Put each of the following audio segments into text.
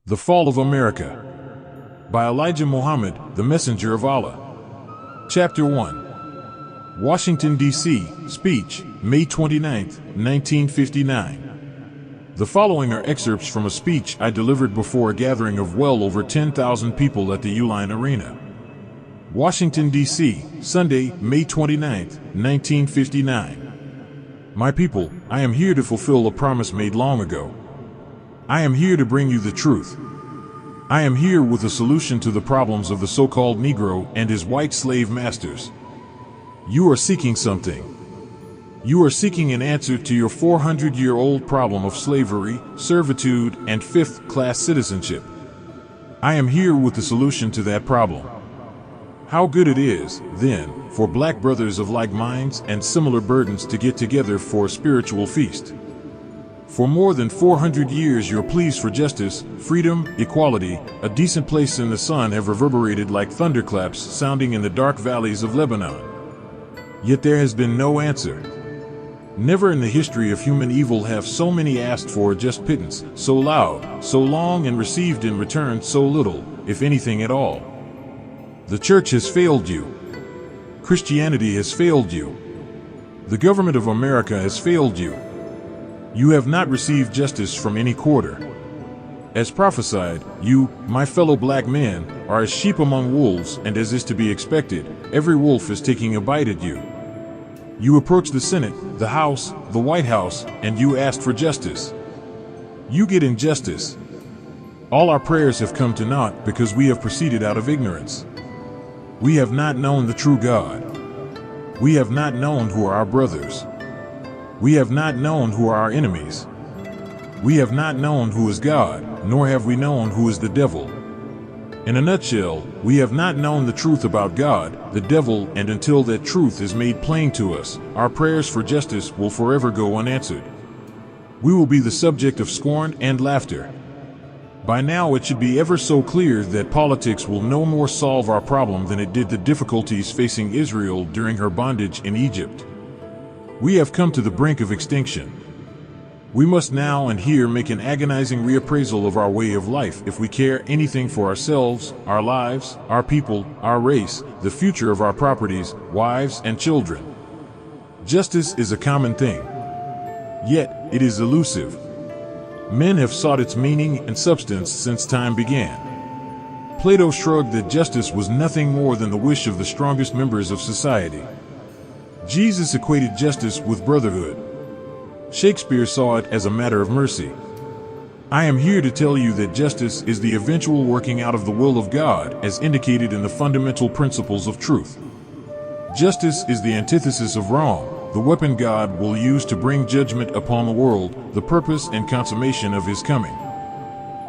The Fall of America by Elijah Muhammad, the Messenger of Allah. Chapter 1. Washington, D.C. Speech, May 29, 1959. The following are excerpts from a speech I delivered before a gathering of well over 10,000 people at the Uline Arena. Washington, D.C., Sunday, May 29, 1959. My people, I am here to fulfill a promise made long ago. I am here to bring you the truth. I am here with a solution to the problems of the so-called Negro and his white slave masters. You are seeking something. You are seeking an answer to your 400-year-old problem of slavery, servitude, and fifth-class citizenship. I am here with the solution to that problem. How good it is, then, for black brothers of like minds and similar burdens to get together for a spiritual feast. For more than 400 years your pleas for justice, freedom, equality, a decent place in the sun have reverberated like thunderclaps sounding in the dark valleys of Lebanon. Yet there has been no answer. Never in the history of human evil have so many asked for a just pittance, so loud, so long, and received in return so little, if anything at all. The church has failed you. Christianity has failed you. The government of America has failed you. You have not received justice from any quarter. As prophesied, you, my fellow black men, are as sheep among wolves, and as is to be expected, every wolf is taking a bite at you. You approach the Senate, the House, the White House, and you ask for justice. You get injustice. All our prayers have come to naught because we have proceeded out of ignorance. We have not known the true God. We have not known who are our brothers. We have not known who are our enemies. We have not known who is God, nor have we known who is the devil. In a nutshell, we have not known the truth about God, the devil, and until that truth is made plain to us, our prayers for justice will forever go unanswered. We will be the subject of scorn and laughter. By now it should be ever so clear that politics will no more solve our problem than it did the difficulties facing Israel during her bondage in Egypt. We have come to the brink of extinction. We must now and here make an agonizing reappraisal of our way of life if we care anything for ourselves, our lives, our people, our race, the future of our properties, wives, and children. Justice is a common thing. Yet, it is elusive. Men have sought its meaning and substance since time began. Plato shrugged that justice was nothing more than the wish of the strongest members of society. Jesus equated justice with brotherhood. Shakespeare saw it as a matter of mercy. I am here to tell you that justice is the eventual working out of the will of God as indicated in the fundamental principles of truth. Justice is the antithesis of wrong, the weapon God will use to bring judgment upon the world, the purpose and consummation of His coming.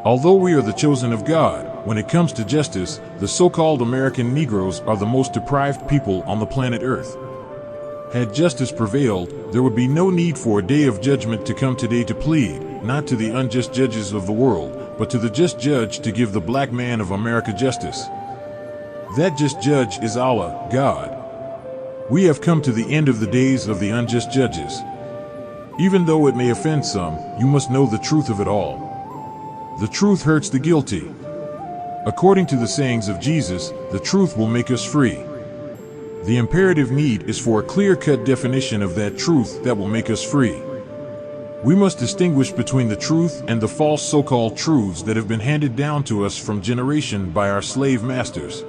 Although we are the chosen of God, when it comes to justice, the so-called American Negroes are the most deprived people on the planet Earth. Had justice prevailed, there would be no need for a day of judgment to come today to plead, not to the unjust judges of the world, but to the just judge to give the black man of America justice. That just judge is Allah, God. We have come to the end of the days of the unjust judges. Even though it may offend some, you must know the truth of it all. The truth hurts the guilty. According to the sayings of Jesus, the truth will make us free. The imperative need is for a clear-cut definition of that truth that will make us free. We must distinguish between the truth and the false so-called truths that have been handed down to us from generation by our slave masters.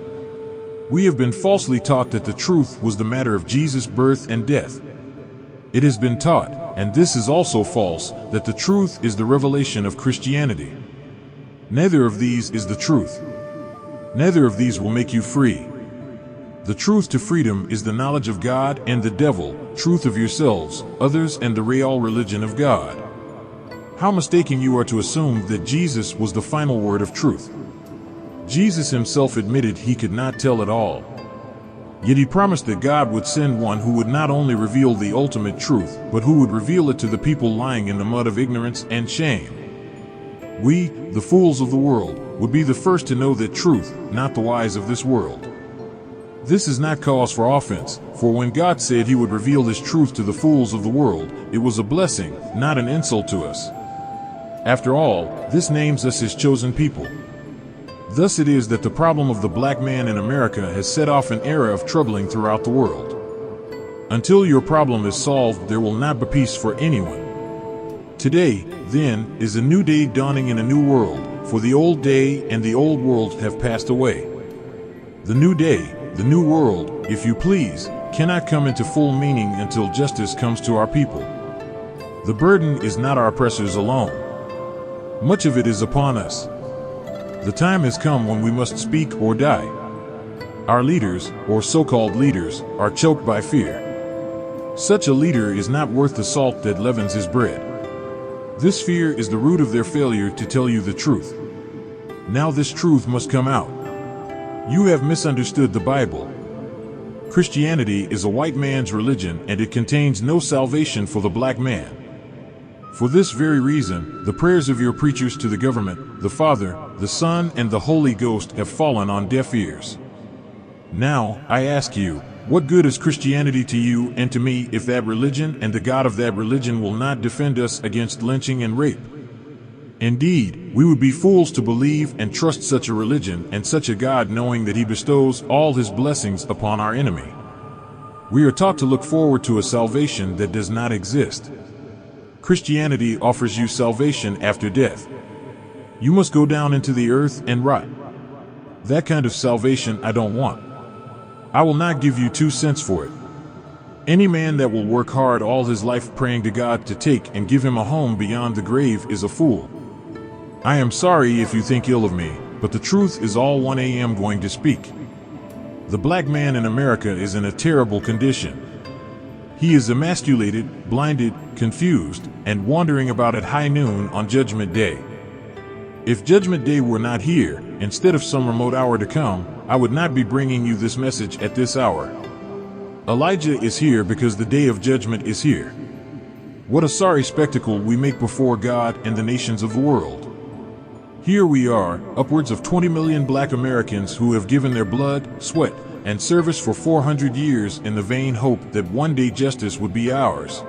We have been falsely taught that the truth was the matter of Jesus' birth and death. It has been taught, and this is also false, that the truth is the revelation of Christianity. Neither of these is the truth. Neither of these will make you free. The truth to freedom is the knowledge of God and the devil, truth of yourselves, others, and the real religion of God. How mistaken you are to assume that Jesus was the final word of truth. Jesus himself admitted he could not tell it all. Yet he promised that God would send one who would not only reveal the ultimate truth, but who would reveal it to the people lying in the mud of ignorance and shame. We, the fools of the world, would be the first to know that truth, not the wise of this world. This is not cause for offense, for when God said He would reveal His truth to the fools of the world, it was a blessing, not an insult to us. After all, this names us his chosen people. Thus it is that the problem of the black man in America has set off an era of troubling throughout the world. Until your problem is solved, there will not be peace for anyone. Today, then, is a new day dawning in a new world, for the old day and the old world have passed away. The new day, the new world, if you please, cannot come into full meaning until justice comes to our people. The burden is not our oppressors alone. Much of it is upon us. The time has come when we must speak or die. Our leaders, or so-called leaders, are choked by fear. Such a leader is not worth the salt that leavens his bread. This fear is the root of their failure to tell you the truth. Now this truth must come out. You have misunderstood the Bible. Christianity is a white man's religion, and it contains no salvation for the black man. For this very reason, the prayers of your preachers to the government, the Father, the Son, and the Holy Ghost have fallen on deaf ears. Now, I ask you, what good is Christianity to you and to me if that religion and the God of that religion will not defend us against lynching and rape? Indeed, we would be fools to believe and trust such a religion and such a God, knowing that he bestows all his blessings upon our enemy. We are taught to look forward to a salvation that does not exist. Christianity offers you salvation after death. You must go down into the earth and rot. That kind of salvation I don't want. I will not give you 2 cents for it. Any man that will work hard all his life praying to God to take and give him a home beyond the grave is a fool. I am sorry if you think ill of me, but the truth is all one I am going to speak. The black man in America is in a terrible condition. He is emasculated, blinded, confused, and wandering about at high noon on Judgment Day. If Judgment Day were not here, instead of some remote hour to come, I would not be bringing you this message at this hour. Elijah is here because the day of judgment is here. What a sorry spectacle we make before God and the nations of the world. Here we are, upwards of 20 million black Americans who have given their blood, sweat, and service for 400 years in the vain hope that one day justice would be ours.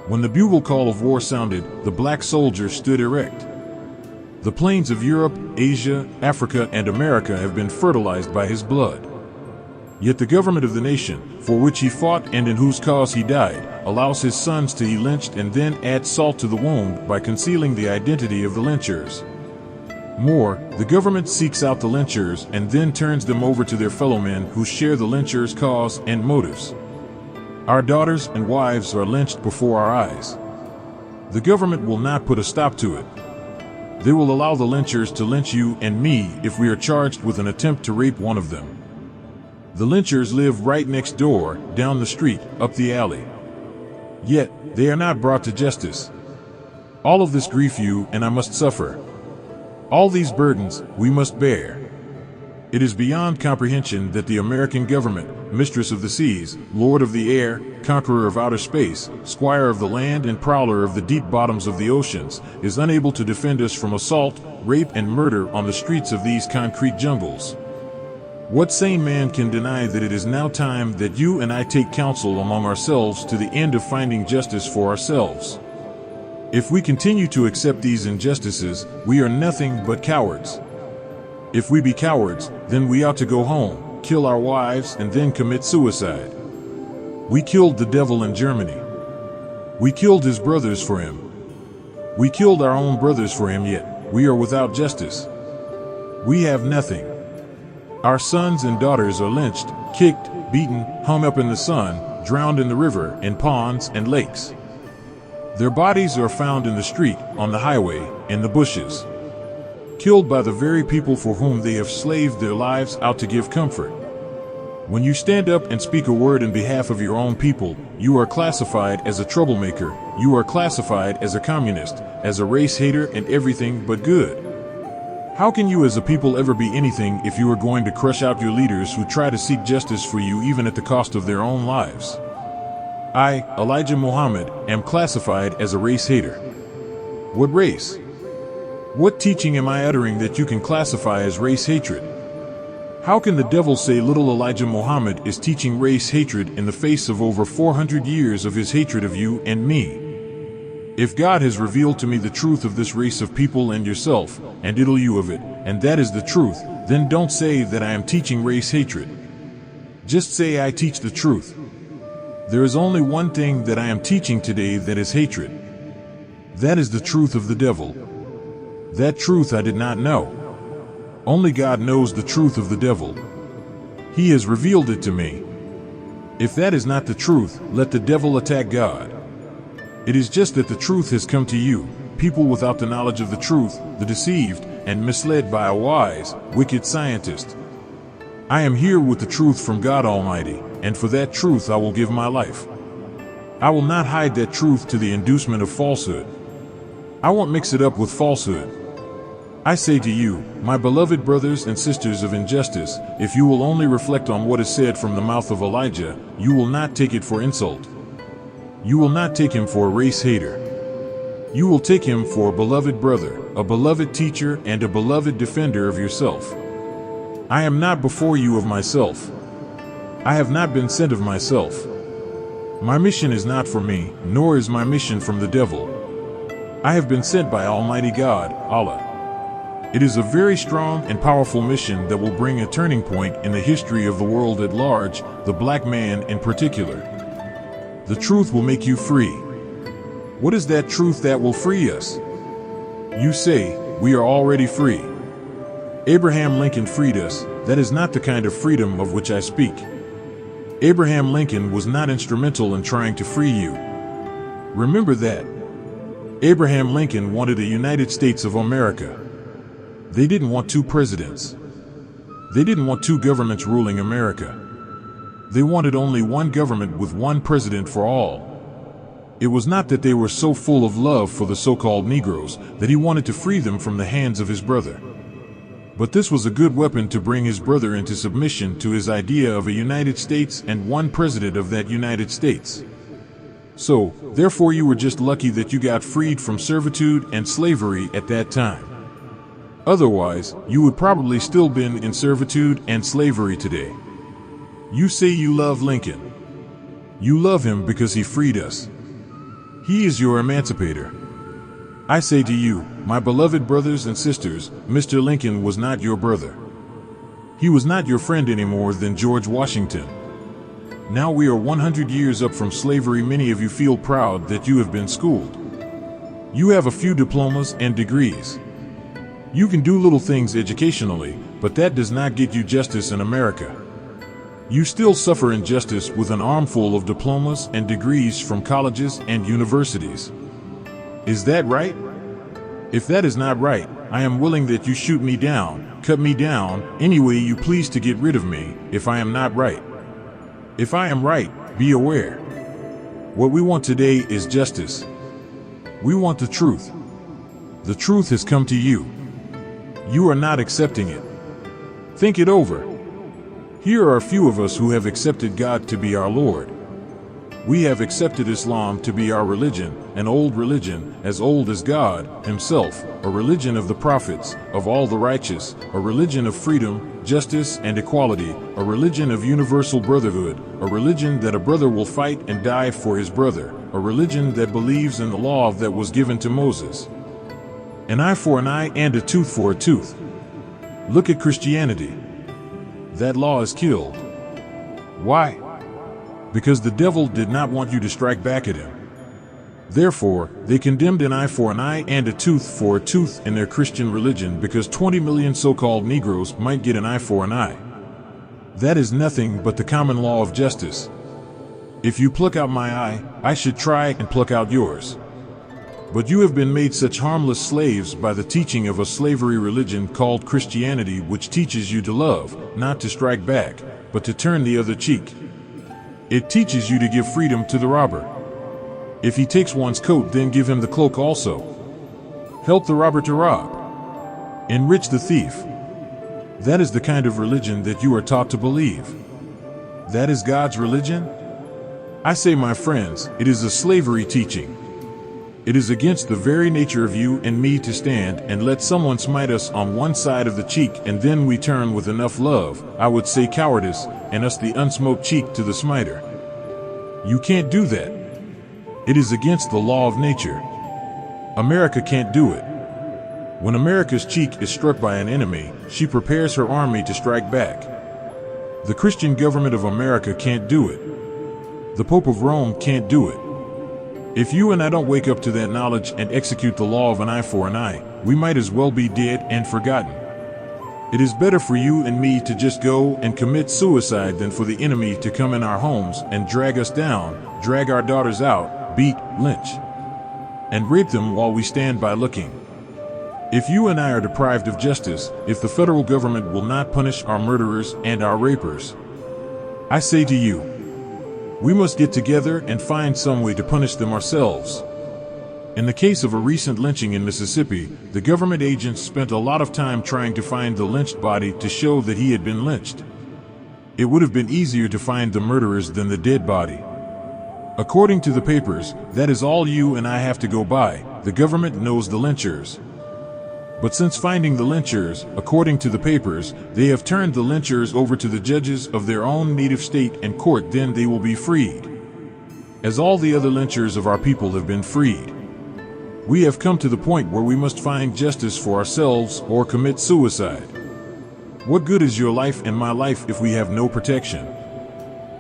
When the bugle call of war sounded, the black soldier stood erect. The plains of Europe, Asia, Africa, and America have been fertilized by his blood. Yet the government of the nation, for which he fought and in whose cause he died, allows his sons to be lynched and then adds salt to the wound by concealing the identity of the lynchers. More, the government seeks out the lynchers and then turns them over to their fellow men who share the lynchers' cause and motives. Our daughters and wives are lynched before our eyes. The government will not put a stop to it. They will allow the lynchers to lynch you and me if we are charged with an attempt to rape one of them. The lynchers live right next door, down the street, up the alley. Yet, they are not brought to justice. All of this grief you and I must suffer. All these burdens we must bear. It is beyond comprehension that the American government, mistress of the seas, lord of the air, conqueror of outer space, squire of the land and prowler of the deep bottoms of the oceans, is unable to defend us from assault, rape, and murder on the streets of these concrete jungles. What sane man can deny that it is now time that you and I take counsel among ourselves to the end of finding justice for ourselves? If we continue to accept these injustices, we are nothing but cowards. If we be cowards, then we ought to go home, kill our wives, and then commit suicide. We killed the devil in Germany. We killed his brothers for him. We killed our own brothers for him, yet we are without justice. We have nothing. Our sons and daughters are lynched, kicked, beaten, hung up in the sun, drowned in the river, in ponds and lakes. Their bodies are found in the street, on the highway, in the bushes. Killed by the very people for whom they have slaved their lives out to give comfort. When you stand up and speak a word in behalf of your own people, you are classified as a troublemaker, you are classified as a communist, as a race hater and everything but good. How can you as a people ever be anything if you are going to crush out your leaders who try to seek justice for you even at the cost of their own lives? I, Elijah Muhammad, am classified as a race hater. What race? What teaching am I uttering that you can classify as race hatred? How can the devil say little Elijah Muhammad is teaching race hatred in the face of over 400 years of his hatred of you and me? If God has revealed to me the truth of this race of people and yourself, and it'll you of it, and that is the truth, then don't say that I am teaching race hatred. Just say I teach the truth. There is only one thing that I am teaching today that is hatred. That is the truth of the devil. That truth I did not know. Only God knows the truth of the devil. He has revealed it to me. If that is not the truth, let the devil attack God. It is just that the truth has come to you, people without the knowledge of the truth, the deceived and misled by a wise, wicked scientist. I am here with the truth from God Almighty, and for that truth I will give my life. I will not hide that truth to the inducement of falsehood. I won't mix it up with falsehood. I say to you, my beloved brothers and sisters of injustice, if you will only reflect on what is said from the mouth of Elijah, you will not take it for insult. You will not take him for a race hater. You will take him for a beloved brother, a beloved teacher, and a beloved defender of yourself. I am not before you of myself. I have not been sent of myself. My mission is not for me, nor is my mission from the devil. I have been sent by Almighty God, Allah. It is a very strong and powerful mission that will bring a turning point in the history of the world at large, the black man in particular. The truth will make you free. What is that truth that will free us? You say, we are already free. Abraham Lincoln freed us. That is not the kind of freedom of which I speak. Abraham Lincoln was not instrumental in trying to free you. Remember that. Abraham Lincoln wanted a United States of America. They didn't want two presidents. They didn't want two governments ruling America. They wanted only one government with one president for all. It was not that they were so full of love for the so-called Negroes that he wanted to free them from the hands of his brother. But this was a good weapon to bring his brother into submission to his idea of a United States and one president of that United States. So, therefore you were just lucky that you got freed from servitude and slavery at that time. Otherwise, you would probably still been in servitude and slavery today. You say you love Lincoln. You love him because he freed us. He is your emancipator. I say to you, my beloved brothers and sisters, Mr. Lincoln was not your brother. He was not your friend any more than George Washington. Now we are 100 years up from slavery. Many of you feel proud that you have been schooled. You have a few diplomas and degrees. You can do little things educationally, but that does not get you justice in America. You still suffer injustice with an armful of diplomas and degrees from colleges and universities. Is that right? If that is not right, I am willing that you shoot me down, cut me down, any way you please to get rid of me, if I am not right. If I am right, be aware. What we want today is justice. We want the truth. The truth has come to you. You are not accepting it. Think it over. Here are a few of us who have accepted God to be our Lord. We have accepted Islam to be our religion, an old religion, as old as God himself, a religion of the prophets, of all the righteous, a religion of freedom, justice, and equality, a religion of universal brotherhood, a religion that a brother will fight and die for his brother, a religion that believes in the law that was given to Moses. An eye for an eye and a tooth for a tooth. Look at Christianity. That law is killed. Why? Because the devil did not want you to strike back at him. Therefore, they condemned an eye for an eye and a tooth for a tooth in their Christian religion because 20 million so-called Negroes might get an eye for an eye. That is nothing but the common law of justice. If you pluck out my eye, I should try and pluck out yours. But you have been made such harmless slaves by the teaching of a slavery religion called Christianity, which teaches you to love, not to strike back, but to turn the other cheek. It teaches you to give freedom to the robber. If he takes one's coat, then give him the cloak also. Help the robber to rob. Enrich the thief. That is the kind of religion that you are taught to believe. That is God's religion? I say, my friends, it is a slavery teaching. It is against the very nature of you and me to stand and let someone smite us on one side of the cheek and then we turn with enough love, I would say cowardice, and us the unsmoked cheek to the smiter. You can't do that. It is against the law of nature. America can't do it. When America's cheek is struck by an enemy, she prepares her army to strike back. The Christian government of America can't do it. The Pope of Rome can't do it. If you and I don't wake up to that knowledge and execute the law of an eye for an eye, we might as well be dead and forgotten. It is better for you and me to just go and commit suicide than for the enemy to come in our homes and drag us down, drag our daughters out, beat, lynch, and rape them while we stand by looking. If you and I are deprived of justice, if the federal government will not punish our murderers and our rapers, I say to you, we must get together and find some way to punish them ourselves. In the case of a recent lynching in Mississippi, the government agents spent a lot of time trying to find the lynched body to show that he had been lynched. It would have been easier to find the murderers than the dead body. According to the papers, that is all you and I have to go by. The government knows the lynchers. But since finding the lynchers, according to the papers, they have turned the lynchers over to the judges of their own native state and court, then they will be freed. As all the other lynchers of our people have been freed. We have come to the point where we must find justice for ourselves or commit suicide. What good is your life and my life if we have no protection?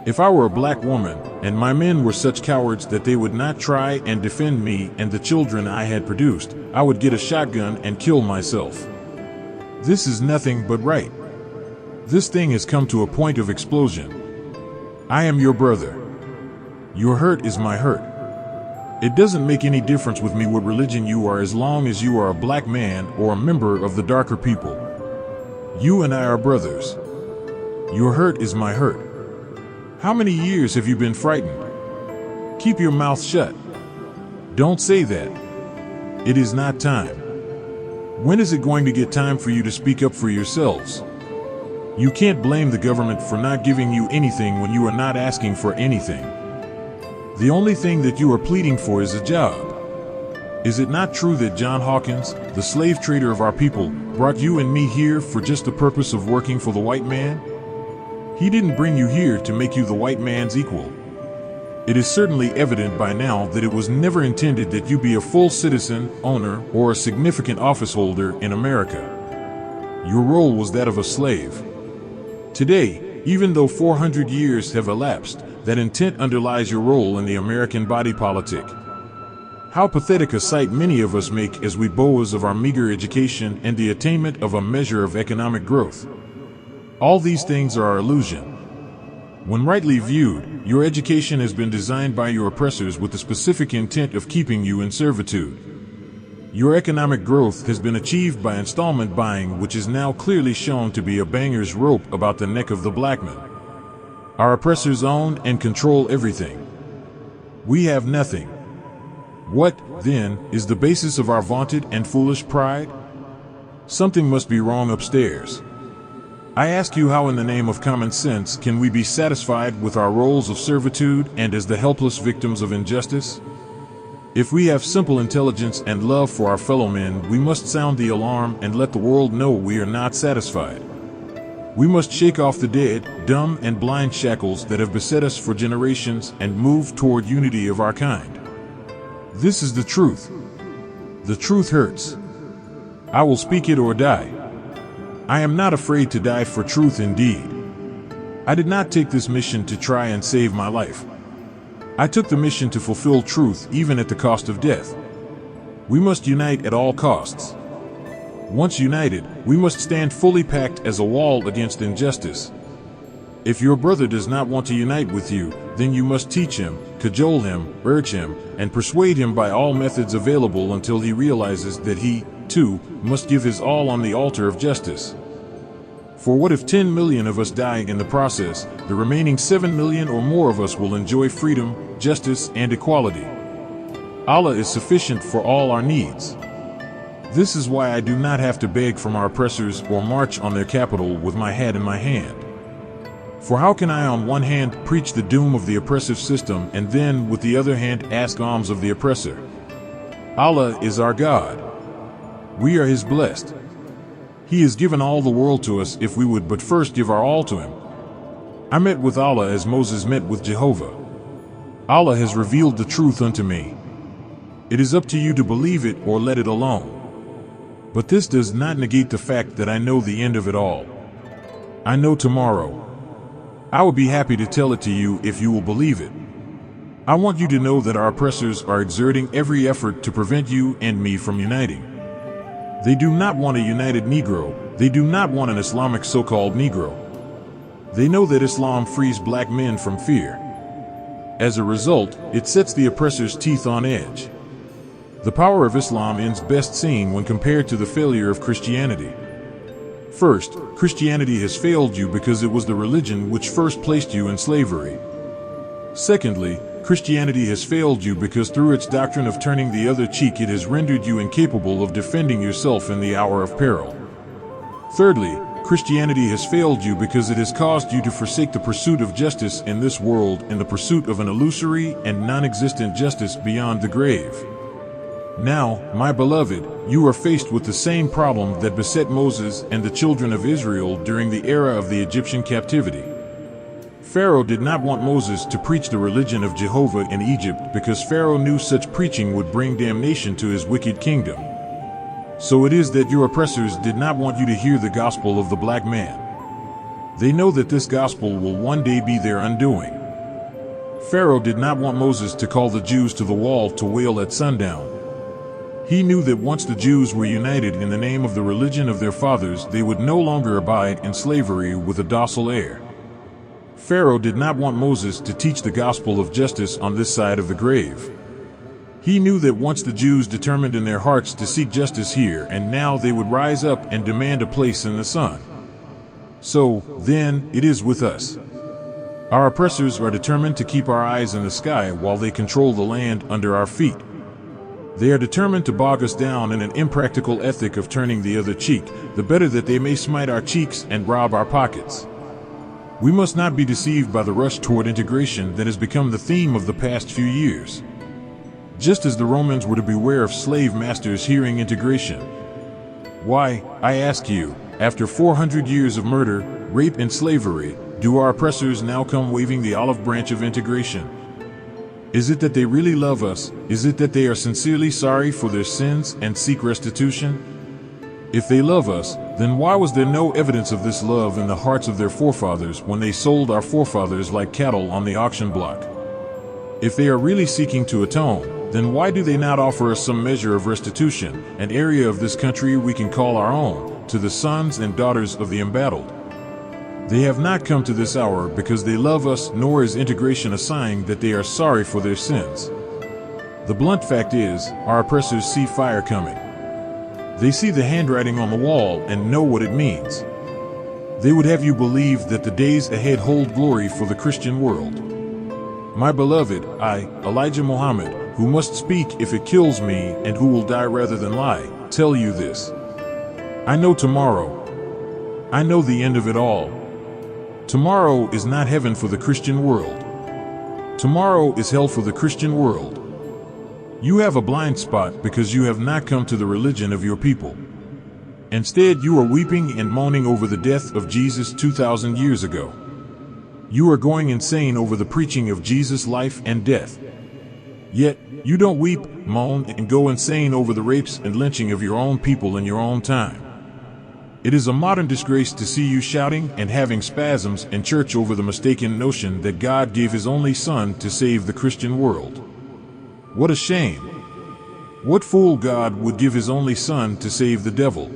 If I were a black woman, and my men were such cowards that they would not try and defend me and the children I had produced, I would get a shotgun and kill myself. This is nothing but right. This thing has come to a point of explosion. I am your brother. Your hurt is my hurt. It doesn't make any difference with me what religion you are as long as you are a black man or a member of the darker people. You and I are brothers. Your hurt is my hurt. How many years have you been frightened? Keep your mouth shut. Don't say that. It is not time. When is it going to get time for you to speak up for yourselves? You can't blame the government for not giving you anything when you are not asking for anything. The only thing that you are pleading for is a job. Is it not true that John Hawkins, the slave trader of our people, brought you and me here for just the purpose of working for the white man? He didn't bring you here to make you the white man's equal. It is certainly evident by now that it was never intended that you be a full citizen, owner, or a significant office holder in America. Your role was that of a slave. Today, even though 400 years have elapsed, that intent underlies your role in the American body politic. How pathetic a sight many of us make as we boast of our meager education and the attainment of a measure of economic growth. All these things are an illusion. When rightly viewed, your education has been designed by your oppressors with the specific intent of keeping you in servitude. Your economic growth has been achieved by installment buying, which is now clearly shown to be a banger's rope about the neck of the black man. Our oppressors own and control everything. We have nothing. What, then, is the basis of our vaunted and foolish pride? Something must be wrong upstairs. I ask you, how in the name of common sense can we be satisfied with our roles of servitude and as the helpless victims of injustice? If we have simple intelligence and love for our fellow men, we must sound the alarm and let the world know we are not satisfied. We must shake off the dead, dumb, and blind shackles that have beset us for generations and move toward unity of our kind. This is the truth. The truth hurts. I will speak it or die. I am not afraid to die for truth indeed. I did not take this mission to try and save my life. I took the mission to fulfill truth even at the cost of death. We must unite at all costs. Once united, we must stand fully packed as a wall against injustice. If your brother does not want to unite with you, then you must teach him, cajole him, urge him, and persuade him by all methods available until he realizes that he, too, must give his all on the altar of justice. For what if 10 million of us die in the process? The remaining 7 million or more of us will enjoy freedom, justice, and equality. Allah is sufficient for all our needs. This is why I do not have to beg from our oppressors or march on their capital with my hat in my hand. For how can I on one hand preach the doom of the oppressive system and then with the other hand ask alms of the oppressor? Allah is our God. We are His blessed. He has given all the world to us if we would but first give our all to Him. I met with Allah as Moses met with Jehovah. Allah has revealed the truth unto me. It is up to you to believe it or let it alone. But this does not negate the fact that I know the end of it all. I know tomorrow. I would be happy to tell it to you if you will believe it. I want you to know that our oppressors are exerting every effort to prevent you and me from uniting. They do not want a united Negro. They do not want an Islamic so-called Negro. They know that Islam frees black men from fear. As a result, it sets the oppressor's teeth on edge. The power of Islam ends best seen when compared to the failure of Christianity. First, Christianity has failed you because it was the religion which first placed you in slavery. Secondly, Christianity has failed you because through its doctrine of turning the other cheek it has rendered you incapable of defending yourself in the hour of peril. Thirdly, Christianity has failed you because it has caused you to forsake the pursuit of justice in this world in the pursuit of an illusory and non-existent justice beyond the grave. Now, my beloved, you are faced with the same problem that beset Moses and the children of Israel during the era of the Egyptian captivity. Pharaoh did not want Moses to preach the religion of Jehovah in Egypt because Pharaoh knew such preaching would bring damnation to his wicked kingdom. So it is that your oppressors did not want you to hear the gospel of the black man. They know that this gospel will one day be their undoing. Pharaoh did not want Moses to call the Jews to the wall to wail at sundown. He knew that once the Jews were united in the name of the religion of their fathers, they would no longer abide in slavery with a docile air. Pharaoh did not want Moses to teach the gospel of justice on this side of the grave. He knew that once the Jews determined in their hearts to seek justice here and now, they would rise up and demand a place in the sun. So, then, it is with us. Our oppressors are determined to keep our eyes in the sky while they control the land under our feet. They are determined to bog us down in an impractical ethic of turning the other cheek, the better that they may smite our cheeks and rob our pockets. We must not be deceived by the rush toward integration that has become the theme of the past few years. Just as the Romans were to beware of slave masters hearing integration. Why, I ask you, after 400 years of murder, rape, and slavery, do our oppressors now come waving the olive branch of integration? Is it that they really love us? Is it that they are sincerely sorry for their sins and seek restitution? If they love us, then why was there no evidence of this love in the hearts of their forefathers when they sold our forefathers like cattle on the auction block? If they are really seeking to atone, then why do they not offer us some measure of restitution, an area of this country we can call our own, to the sons and daughters of the embattled? They have not come to this hour because they love us, nor is integration a sign that they are sorry for their sins. The blunt fact is, our oppressors see fire coming. They see the handwriting on the wall and know what it means. They would have you believe that the days ahead hold glory for the Christian world. My beloved, I, Elijah Muhammad, who must speak if it kills me and who will die rather than lie, tell you this. I know tomorrow. I know the end of it all. Tomorrow is not heaven for the Christian world. Tomorrow is hell for the Christian world. You have a blind spot because you have not come to the religion of your people. Instead, you are weeping and moaning over the death of Jesus 2,000 years ago. You are going insane over the preaching of Jesus' life and death. Yet, you don't weep, moan, and go insane over the rapes and lynching of your own people in your own time. It is a modern disgrace to see you shouting and having spasms in church over the mistaken notion that God gave His only Son to save the Christian world. What a shame! What fool God would give His only Son to save the devil?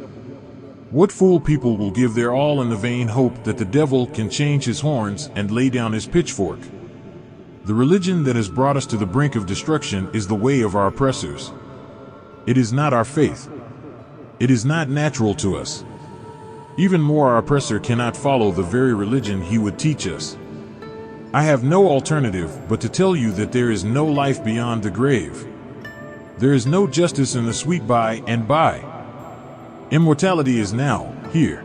What fool people will give their all in the vain hope that the devil can change his horns and lay down his pitchfork? The religion that has brought us to the brink of destruction is the way of our oppressors. It is not our faith. It is not natural to us. Even more, our oppressor cannot follow the very religion he would teach us. I have no alternative but to tell you that there is no life beyond the grave. There is no justice in the sweet by and by. Immortality is now, here.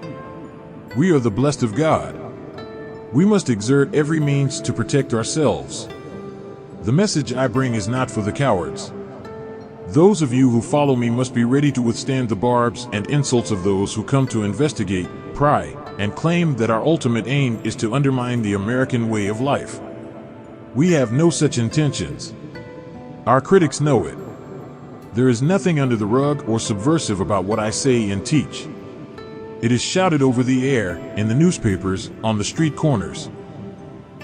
We are the blessed of God. We must exert every means to protect ourselves. The message I bring is not for the cowards. Those of you who follow me must be ready to withstand the barbs and insults of those who come to investigate, pry, and claim that our ultimate aim is to undermine the American way of life. We have no such intentions. Our critics know it. There is nothing under the rug or subversive about what I say and teach. It is shouted over the air, in the newspapers, on the street corners.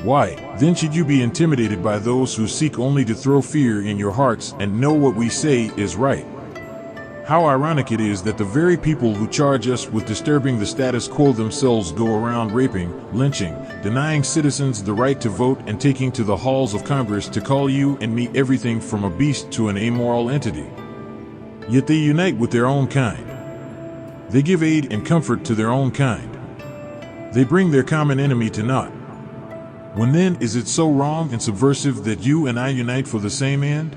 Why, then, should you be intimidated by those who seek only to throw fear in your hearts and know what we say is right? How ironic it is that the very people who charge us with disturbing the status quo themselves go around raping, lynching, denying citizens the right to vote, and taking to the halls of Congress to call you and me everything from a beast to an amoral entity. Yet they unite with their own kind. They give aid and comfort to their own kind. They bring their common enemy to naught. When then is it so wrong and subversive that you and I unite for the same end?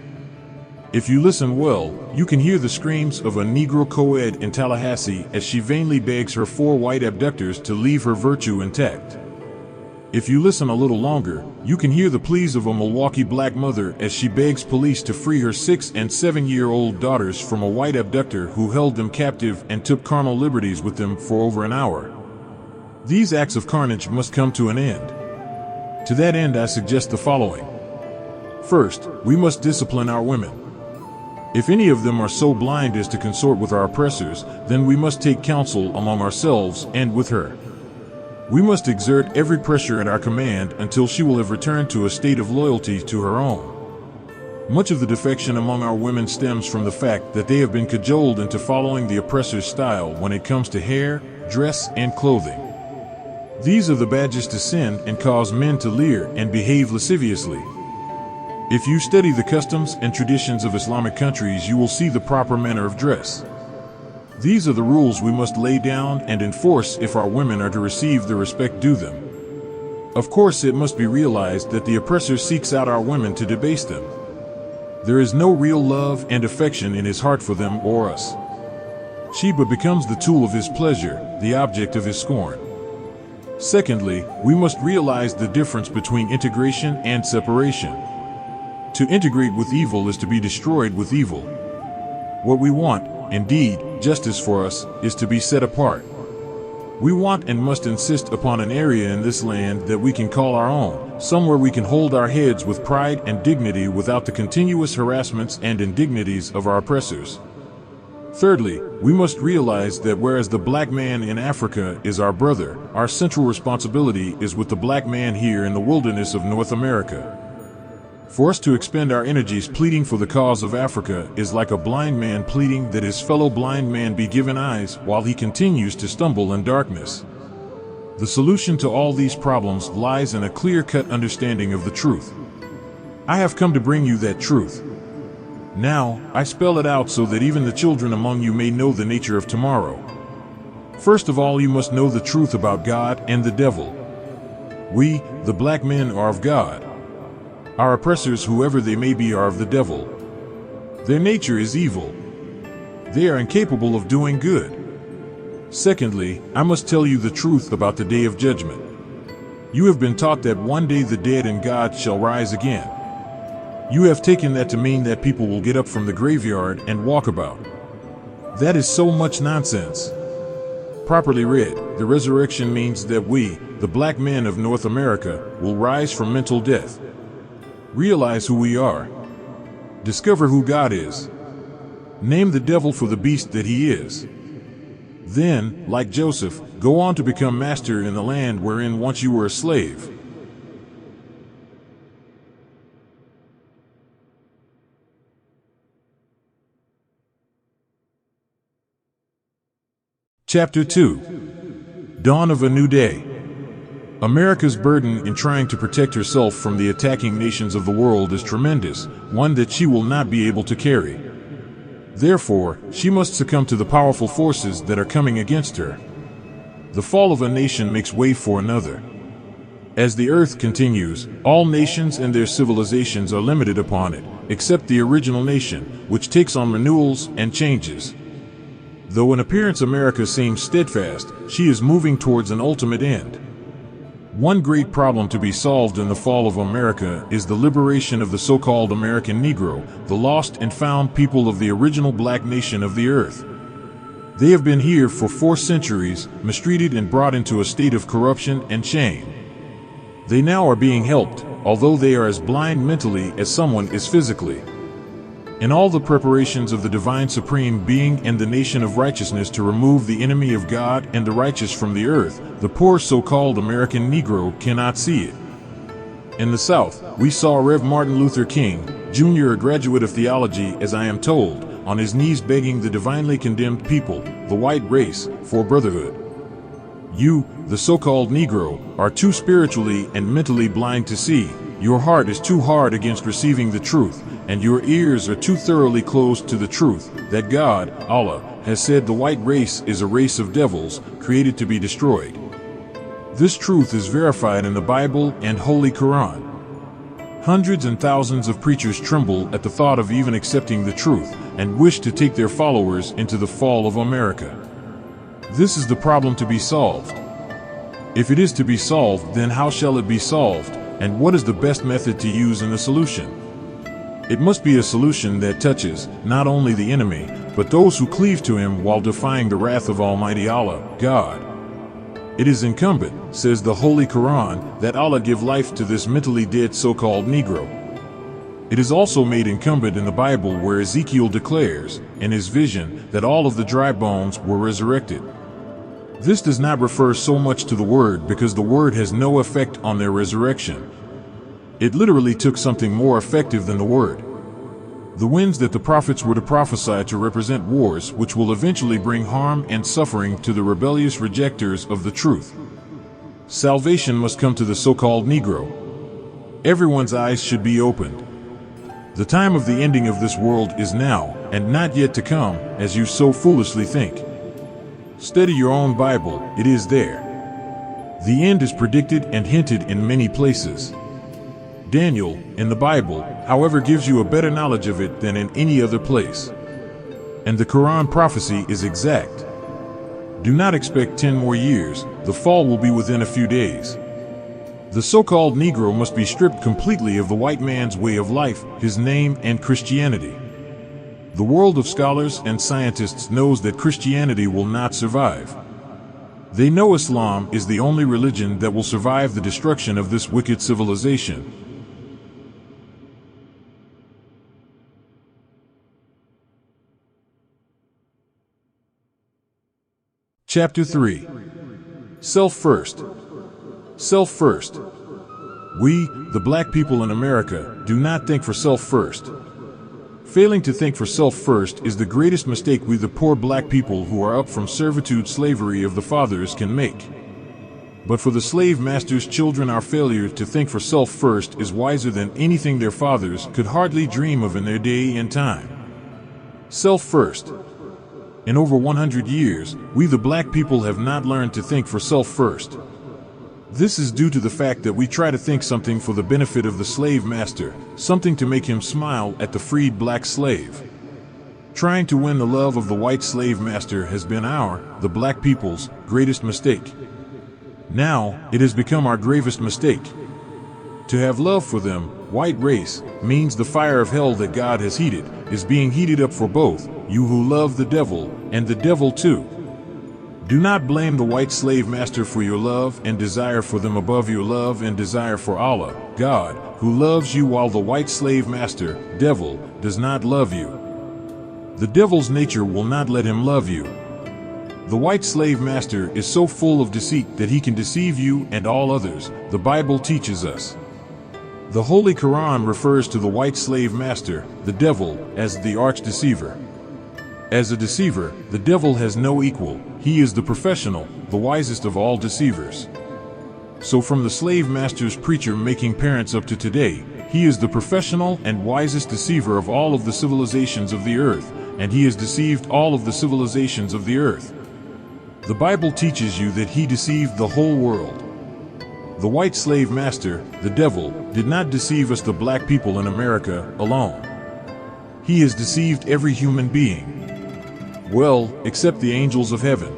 If you listen well, you can hear the screams of a Negro co-ed in Tallahassee as she vainly begs her 4 white abductors to leave her virtue intact. If you listen a little longer, you can hear the pleas of a Milwaukee black mother as she begs police to free her 6- and 7-year-old daughters from a white abductor who held them captive and took carnal liberties with them for over an hour. These acts of carnage must come to an end. To that end, I suggest the following. First, we must discipline our women. If any of them are so blind as to consort with our oppressors, then we must take counsel among ourselves and with her. We must exert every pressure at our command until she will have returned to a state of loyalty to her own. Much of the defection among our women stems from the fact that they have been cajoled into following the oppressor's style when it comes to hair, dress, and clothing. These are the badges to sin and cause men to leer and behave lasciviously. If you study the customs and traditions of Islamic countries, you will see the proper manner of dress. These are the rules we must lay down and enforce if our women are to receive the respect due them. Of course, it must be realized that the oppressor seeks out our women to debase them. There is no real love and affection in his heart for them or us. She but becomes the tool of his pleasure, the object of his scorn. Secondly, we must realize the difference between integration and separation. To integrate with evil is to be destroyed with evil. What we want, indeed, justice for us, is to be set apart. We want and must insist upon an area in this land that we can call our own, somewhere we can hold our heads with pride and dignity without the continuous harassments and indignities of our oppressors. Thirdly, we must realize that whereas the black man in Africa is our brother, our central responsibility is with the black man here in the wilderness of North America. For us to expend our energies pleading for the cause of Africa is like a blind man pleading that his fellow blind man be given eyes while he continues to stumble in darkness. The solution to all these problems lies in a clear-cut understanding of the truth. I have come to bring you that truth. Now, I spell it out so that even the children among you may know the nature of tomorrow. First of all, you must know the truth about God and the devil. We, the black men, are of God. Our oppressors, whoever they may be, are of the devil. Their nature is evil. They are incapable of doing good. Secondly, I must tell you the truth about the day of judgment. You have been taught that one day the dead and God shall rise again. You have taken that to mean that people will get up from the graveyard and walk about. That is so much nonsense. Properly read, the resurrection means that we, the black men of North America, will rise from mental death. Realize who we are. Discover who God is. Name the devil for the beast that he is. Then, like Joseph, go on to become master in the land wherein once you were a slave. Chapter 2. Dawn of a New Day. America's burden in trying to protect herself from the attacking nations of the world is tremendous, one that she will not be able to carry. Therefore, she must succumb to the powerful forces that are coming against her. The fall of a nation makes way for another. As the earth continues, all nations and their civilizations are limited upon it, except the original nation, which takes on renewals and changes. Though in appearance America seems steadfast, she is moving towards an ultimate end. One great problem to be solved in the fall of America is the liberation of the so-called American Negro, the lost and found people of the original black nation of the earth. They have been here for 4 centuries, mistreated and brought into a state of corruption and shame. They now are being helped, although they are as blind mentally as someone is physically. In all the preparations of the divine supreme being and the nation of righteousness to remove the enemy of God and the righteous from the earth, the poor so-called American Negro cannot see it. In the South, we saw Rev. Martin Luther King, Jr., a graduate of theology, as I am told, on his knees begging the divinely condemned people, the white race, for brotherhood. You, the so-called Negro, are too spiritually and mentally blind to see. Your heart is too hard against receiving the truth, and your ears are too thoroughly closed to the truth that God, Allah, has said the white race is a race of devils, created to be destroyed. This truth is verified in the Bible and Holy Quran. Hundreds and thousands of preachers tremble at the thought of even accepting the truth and wish to take their followers into the fall of America. This is the problem to be solved. If it is to be solved, then how shall it be solved, and what is the best method to use in the solution? It must be a solution that touches not only the enemy, but those who cleave to him while defying the wrath of Almighty Allah, God. It is incumbent, says the Holy Quran, that Allah give life to this mentally dead so-called Negro. It is also made incumbent in the Bible where Ezekiel declares, in his vision, that all of the dry bones were resurrected. This does not refer so much to the Word because the Word has no effect on their resurrection. It literally took something more effective than the Word. The winds that the prophets were to prophesy to represent wars which will eventually bring harm and suffering to the rebellious rejectors of the truth. Salvation must come to the so-called Negro. Everyone's eyes should be opened. The time of the ending of this world is now, and not yet to come, as you so foolishly think. Study your own Bible, it is there. The end is predicted and hinted in many places. Daniel, in the Bible, however, gives you a better knowledge of it than in any other place. And the Quran prophecy is exact. Do not expect 10 more years, the fall will be within a few days. The so-called Negro must be stripped completely of the white man's way of life, his name, and Christianity. The world of scholars and scientists knows that Christianity will not survive. They know Islam is the only religion that will survive the destruction of this wicked civilization. Chapter 3. Self First. Self first. We, the black people in America, do not think for self first. Failing to think for self first is the greatest mistake we, the poor black people who are up from servitude slavery of the fathers, can make. But for the slave master's children, our failure to think for self first is wiser than anything their fathers could hardly dream of in their day and time. Self first. In over 100 years, we the black people have not learned to think for self first. This is due to the fact that we try to think something for the benefit of the slave master, something to make him smile at the freed black slave. Trying to win the love of the white slave master has been the black people's, greatest mistake. Now, it has become our gravest mistake. To have love for them, white race, means the fire of hell that God has heated, is being heated up for both, you who love the devil, and the devil too. Do not blame the white slave master for your love and desire for them above your love and desire for Allah, God, who loves you, while the white slave master, devil, does not love you. The devil's nature will not let him love you. The white slave master is so full of deceit that he can deceive you and all others, the Bible teaches us. The Holy Quran refers to the white slave master, the devil, as the arch-deceiver. As a deceiver, the devil has no equal. He is the professional, the wisest of all deceivers. So from the slave master's preacher making parents up to today, he is the professional and wisest deceiver of all of the civilizations of the earth, and he has deceived all of the civilizations of the earth. The Bible teaches you that he deceived the whole world. The white slave master, the devil, did not deceive us, the black people in America, alone. He has deceived every human being. Well, except the angels of heaven.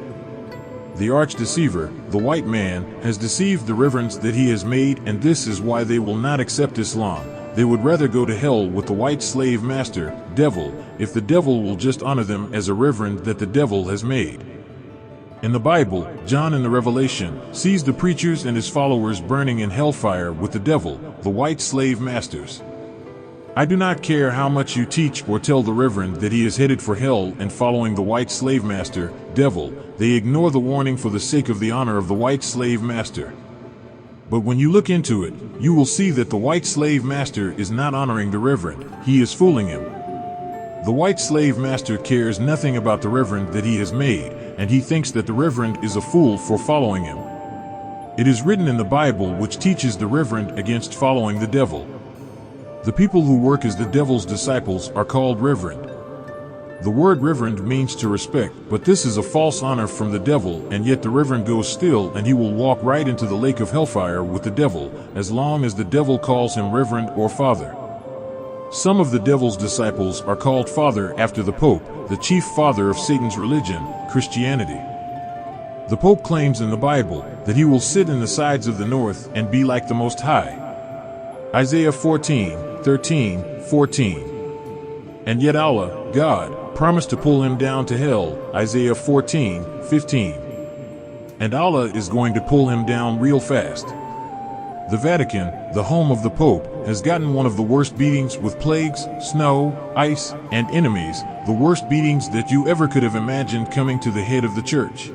The arch-deceiver, the white man, has deceived the reverends that he has made, and this is why they will not accept Islam. They would rather go to hell with the white slave master, devil, if the devil will just honor them as a reverend that the devil has made. In the Bible, John in the Revelation sees the preachers and his followers burning in hellfire with the devil, the white slave masters. I do not care how much you teach or tell the Reverend that he is headed for hell and following the white slave master, devil. They ignore the warning for the sake of the honor of the white slave master. But when you look into it, you will see that the white slave master is not honoring the Reverend. He is fooling him. The white slave master cares nothing about the Reverend that he has made, and he thinks that the Reverend is a fool for following him. It is written in the Bible which teaches the Reverend against following the devil. The people who work as the devil's disciples are called Reverend. The word Reverend means to respect, but this is a false honor from the devil, and yet the Reverend goes still, and he will walk right into the lake of hellfire with the devil, as long as the devil calls him Reverend or Father. Some of the devil's disciples are called Father after the Pope, the chief father of Satan's religion, Christianity. The Pope claims in the Bible that he will sit in the sides of the north and be like the Most High. Isaiah 14:13-14. And yet Allah, God, promised to pull him down to hell, Isaiah 14:15. And Allah is going to pull him down real fast. The Vatican, the home of the Pope, has gotten one of the worst beatings with plagues, snow, ice, and enemies, the worst beatings that you ever could have imagined coming to the head of the church.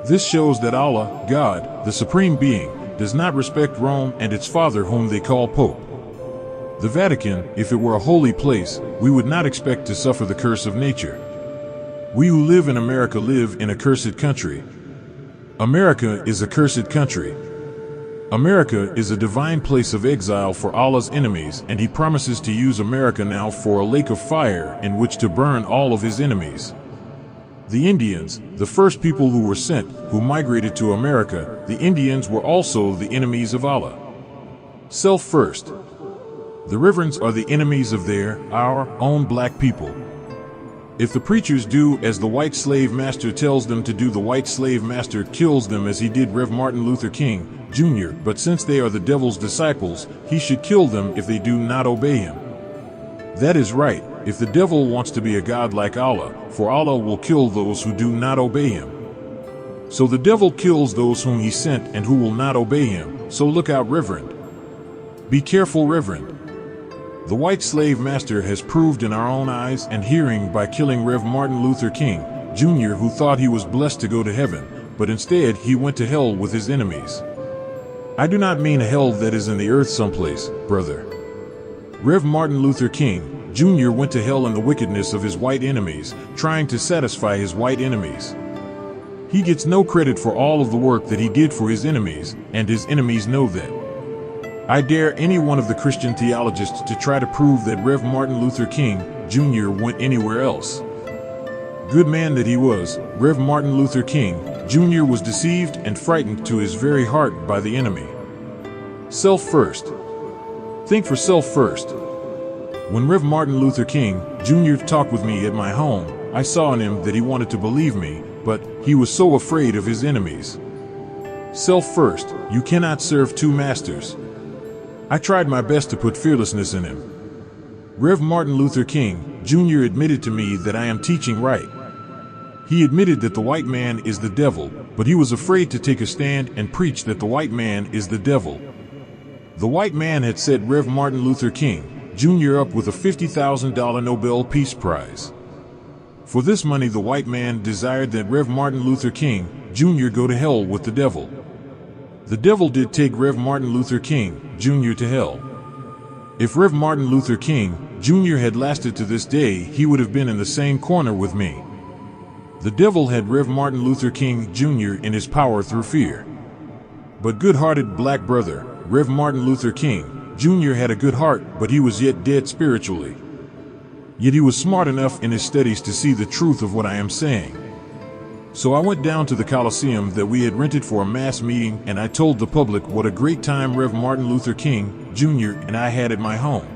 This shows that Allah, God, the Supreme Being, does not respect Rome and its father whom they call Pope. The Vatican, if it were a holy place, we would not expect to suffer the curse of nature. We who live in America live in a cursed country. America is a cursed country. America is a divine place of exile for Allah's enemies, and he promises to use America now for a lake of fire in which to burn all of his enemies. The Indians, the first people who were sent, who migrated to America, the Indians were also the enemies of Allah. Self first. The Reverends are the enemies of our own black people. If the preachers do as the white slave master tells them to do, the white slave master kills them as he did Rev. Martin Luther King, Jr., but since they are the devil's disciples, he should kill them if they do not obey him. That is right, if the devil wants to be a god like Allah, for Allah will kill those who do not obey him. So the devil kills those whom he sent and who will not obey him, so look out, Reverend. Be careful, Reverend. The white slave master has proved in our own eyes and hearing by killing Rev. Martin Luther King, Jr., who thought he was blessed to go to heaven, but instead he went to hell with his enemies. I do not mean a hell that is in the earth someplace, brother. Rev. Martin Luther King, Jr. went to hell in the wickedness of his white enemies, trying to satisfy his white enemies. He gets no credit for all of the work that he did for his enemies, and his enemies know that. I dare any one of the Christian theologists to try to prove that Rev. Martin Luther King, Jr. went anywhere else. Good man that he was, Rev. Martin Luther King, Jr. was deceived and frightened to his very heart by the enemy. Self first. Think for self first. When Rev. Martin Luther King, Jr. talked with me at my home, I saw in him that he wanted to believe me, but he was so afraid of his enemies. Self first. You cannot serve two masters. I tried my best to put fearlessness in him. Rev. Martin Luther King, Jr. admitted to me that I am teaching right. He admitted that the white man is the devil, but he was afraid to take a stand and preach that the white man is the devil. The white man had set Rev. Martin Luther King, Jr. up with a $50,000 Nobel Peace Prize. For this money, the white man desired that Rev. Martin Luther King, Jr. go to hell with the devil. The devil did take Rev. Martin Luther King, Jr. to hell. If Rev. Martin Luther King, Jr. had lasted to this day, he would have been in the same corner with me. The devil had Rev. Martin Luther King, Jr. in his power through fear. But good-hearted black brother, Rev. Martin Luther King, Jr. had a good heart, but he was yet dead spiritually. Yet he was smart enough in his studies to see the truth of what I am saying. So I went down to the Coliseum that we had rented for a mass meeting, and I told the public what a great time Rev. Martin Luther King, Jr. and I had at my home.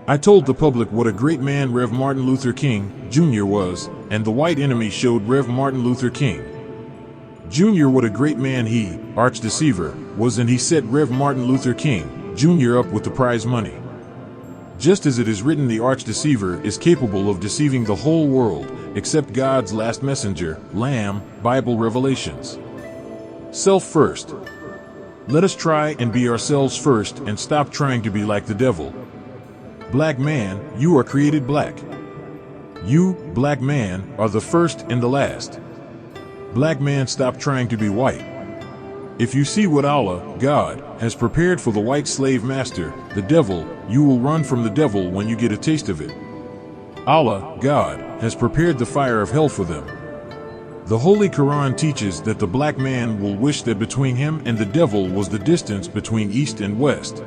I told the public what a great man Rev. Martin Luther King, Jr. was, and the white enemy showed Rev. Martin Luther King, Jr. what a great man he, arch deceiver, was, and he set Rev. Martin Luther King, Jr. up with the prize money. Just as it is written, the arch deceiver is capable of deceiving the whole world, except God's last messenger, Lamb, Bible revelations. Self first. Let us try and be ourselves first and stop trying to be like the devil. Black man, you are created black. You, black man, are the first and the last. Black man, stop trying to be white. If you see what Allah, God, has prepared for the white slave master, the devil, you will run from the devil when you get a taste of it. Allah, God, has prepared the fire of hell for them. The Holy Quran teaches that the black man will wish that between him and the devil was the distance between east and west.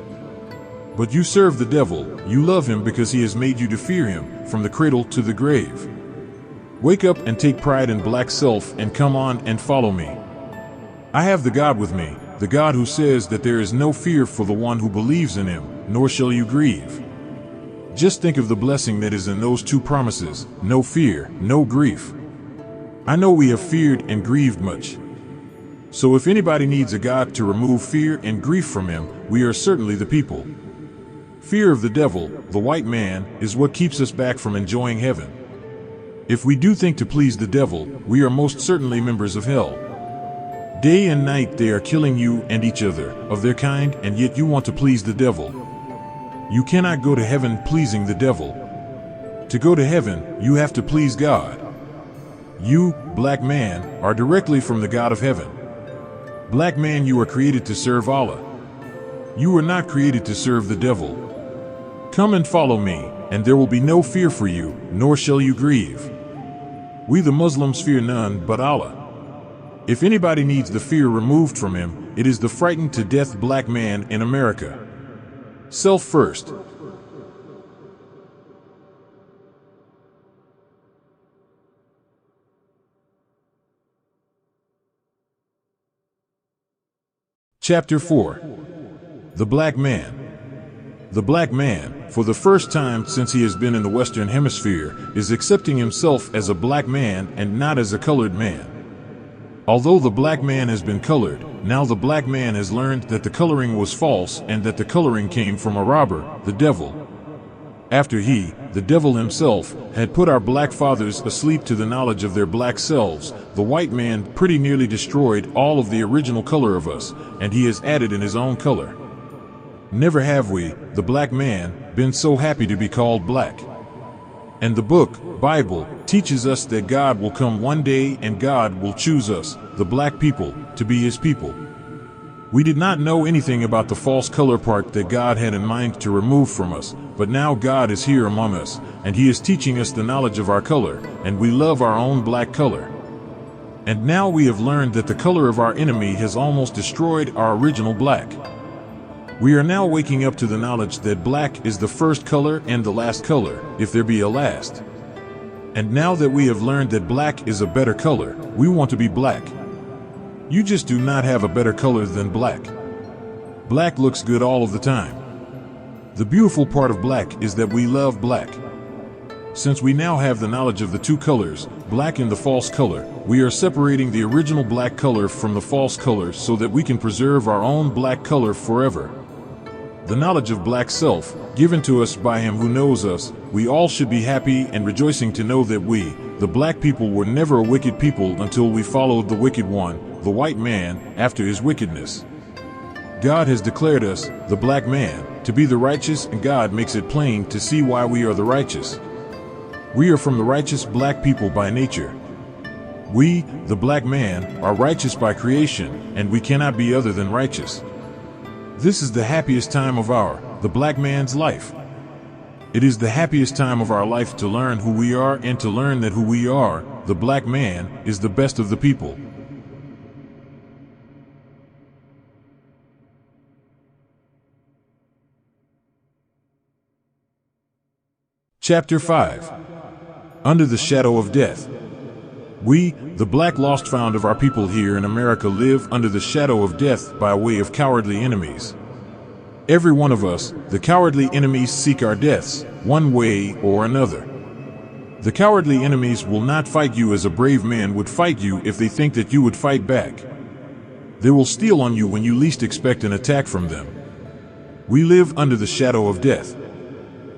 But you serve the devil, you love him because he has made you to fear him, from the cradle to the grave. Wake up and take pride in black self and come on and follow me. I have the God with me, the God who says that there is no fear for the one who believes in him, nor shall you grieve. Just think of the blessing that is in those two promises, no fear, no grief. I know we have feared and grieved much. So if anybody needs a God to remove fear and grief from him, we are certainly the people. Fear of the devil, the white man, is what keeps us back from enjoying heaven. If we do think to please the devil, we are most certainly members of hell. Day and night they are killing you and each other, of their kind, and yet you want to please the devil. You cannot go to heaven pleasing the devil. To go to heaven, you have to please God. You, black man, are directly from the God of heaven. Black man, you are created to serve Allah. You were not created to serve the devil. Come and follow me, and there will be no fear for you, nor shall you grieve. We the Muslims fear none but Allah. If anybody needs the fear removed from him, it is the frightened to death black man in America. Self first. Chapter 4. The Black Man. The black man, for the first time since he has been in the Western Hemisphere, is accepting himself as a black man and not as a colored man. Although the black man has been colored, now the black man has learned that the coloring was false and that the coloring came from a robber, the devil. After he, the devil himself, had put our black fathers asleep to the knowledge of their black selves, the white man pretty nearly destroyed all of the original color of us, and he has added in his own color. Never have we, the black man, been so happy to be called black. And the book, Bible, teaches us that God will come one day and God will choose us, the black people, to be his people. We did not know anything about the false color part that God had in mind to remove from us, but now God is here among us, and he is teaching us the knowledge of our color, and we love our own black color. And now we have learned that the color of our enemy has almost destroyed our original black. We are now waking up to the knowledge that black is the first color and the last color, if there be a last. And now that we have learned that black is a better color, we want to be black. You just do not have a better color than black. Black looks good all of the time. The beautiful part of black is that we love black. Since we now have the knowledge of the two colors, black and the false color, we are separating the original black color from the false color so that we can preserve our own black color forever. The knowledge of black self, given to us by him who knows us, we all should be happy and rejoicing to know that we, the black people, were never a wicked people until we followed the wicked one, the white man, after his wickedness. God has declared us, the black man, to be the righteous, and God makes it plain to see why we are the righteous. We are from the righteous black people by nature. We, the black man, are righteous by creation, and we cannot be other than righteous. This is the happiest time of the black man's life. It is the happiest time of our life to learn who we are and to learn that who we are, the black man, is the best of the people. Chapter 5. Under the Shadow of Death. We, the black lost found of our people here in America, live under the shadow of death by way of cowardly enemies. Every one of us, the cowardly enemies, seek our deaths, one way or another. The cowardly enemies will not fight you as a brave man would fight you if they think that you would fight back. They will steal on you when you least expect an attack from them. We live under the shadow of death.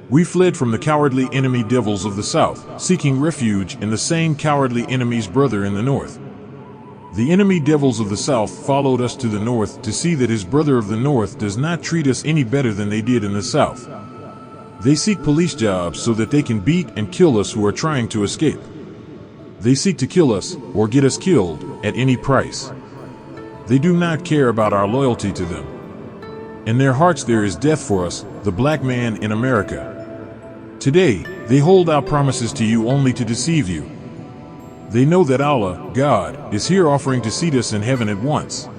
We fled from the cowardly enemy devils of the south, seeking refuge in the same cowardly enemy's brother in the north. The enemy devils of the south followed us to the north to see that his brother of the north does not treat us any better than they did in the south. They seek police jobs so that they can beat and kill us who are trying to escape. They seek to kill us or get us killed at any price. They do not care about our loyalty to them. In their hearts there is death for us, the black man in America. Today, they hold out promises to you only to deceive you. They know that Allah, God, is here offering to seat us in heaven at once.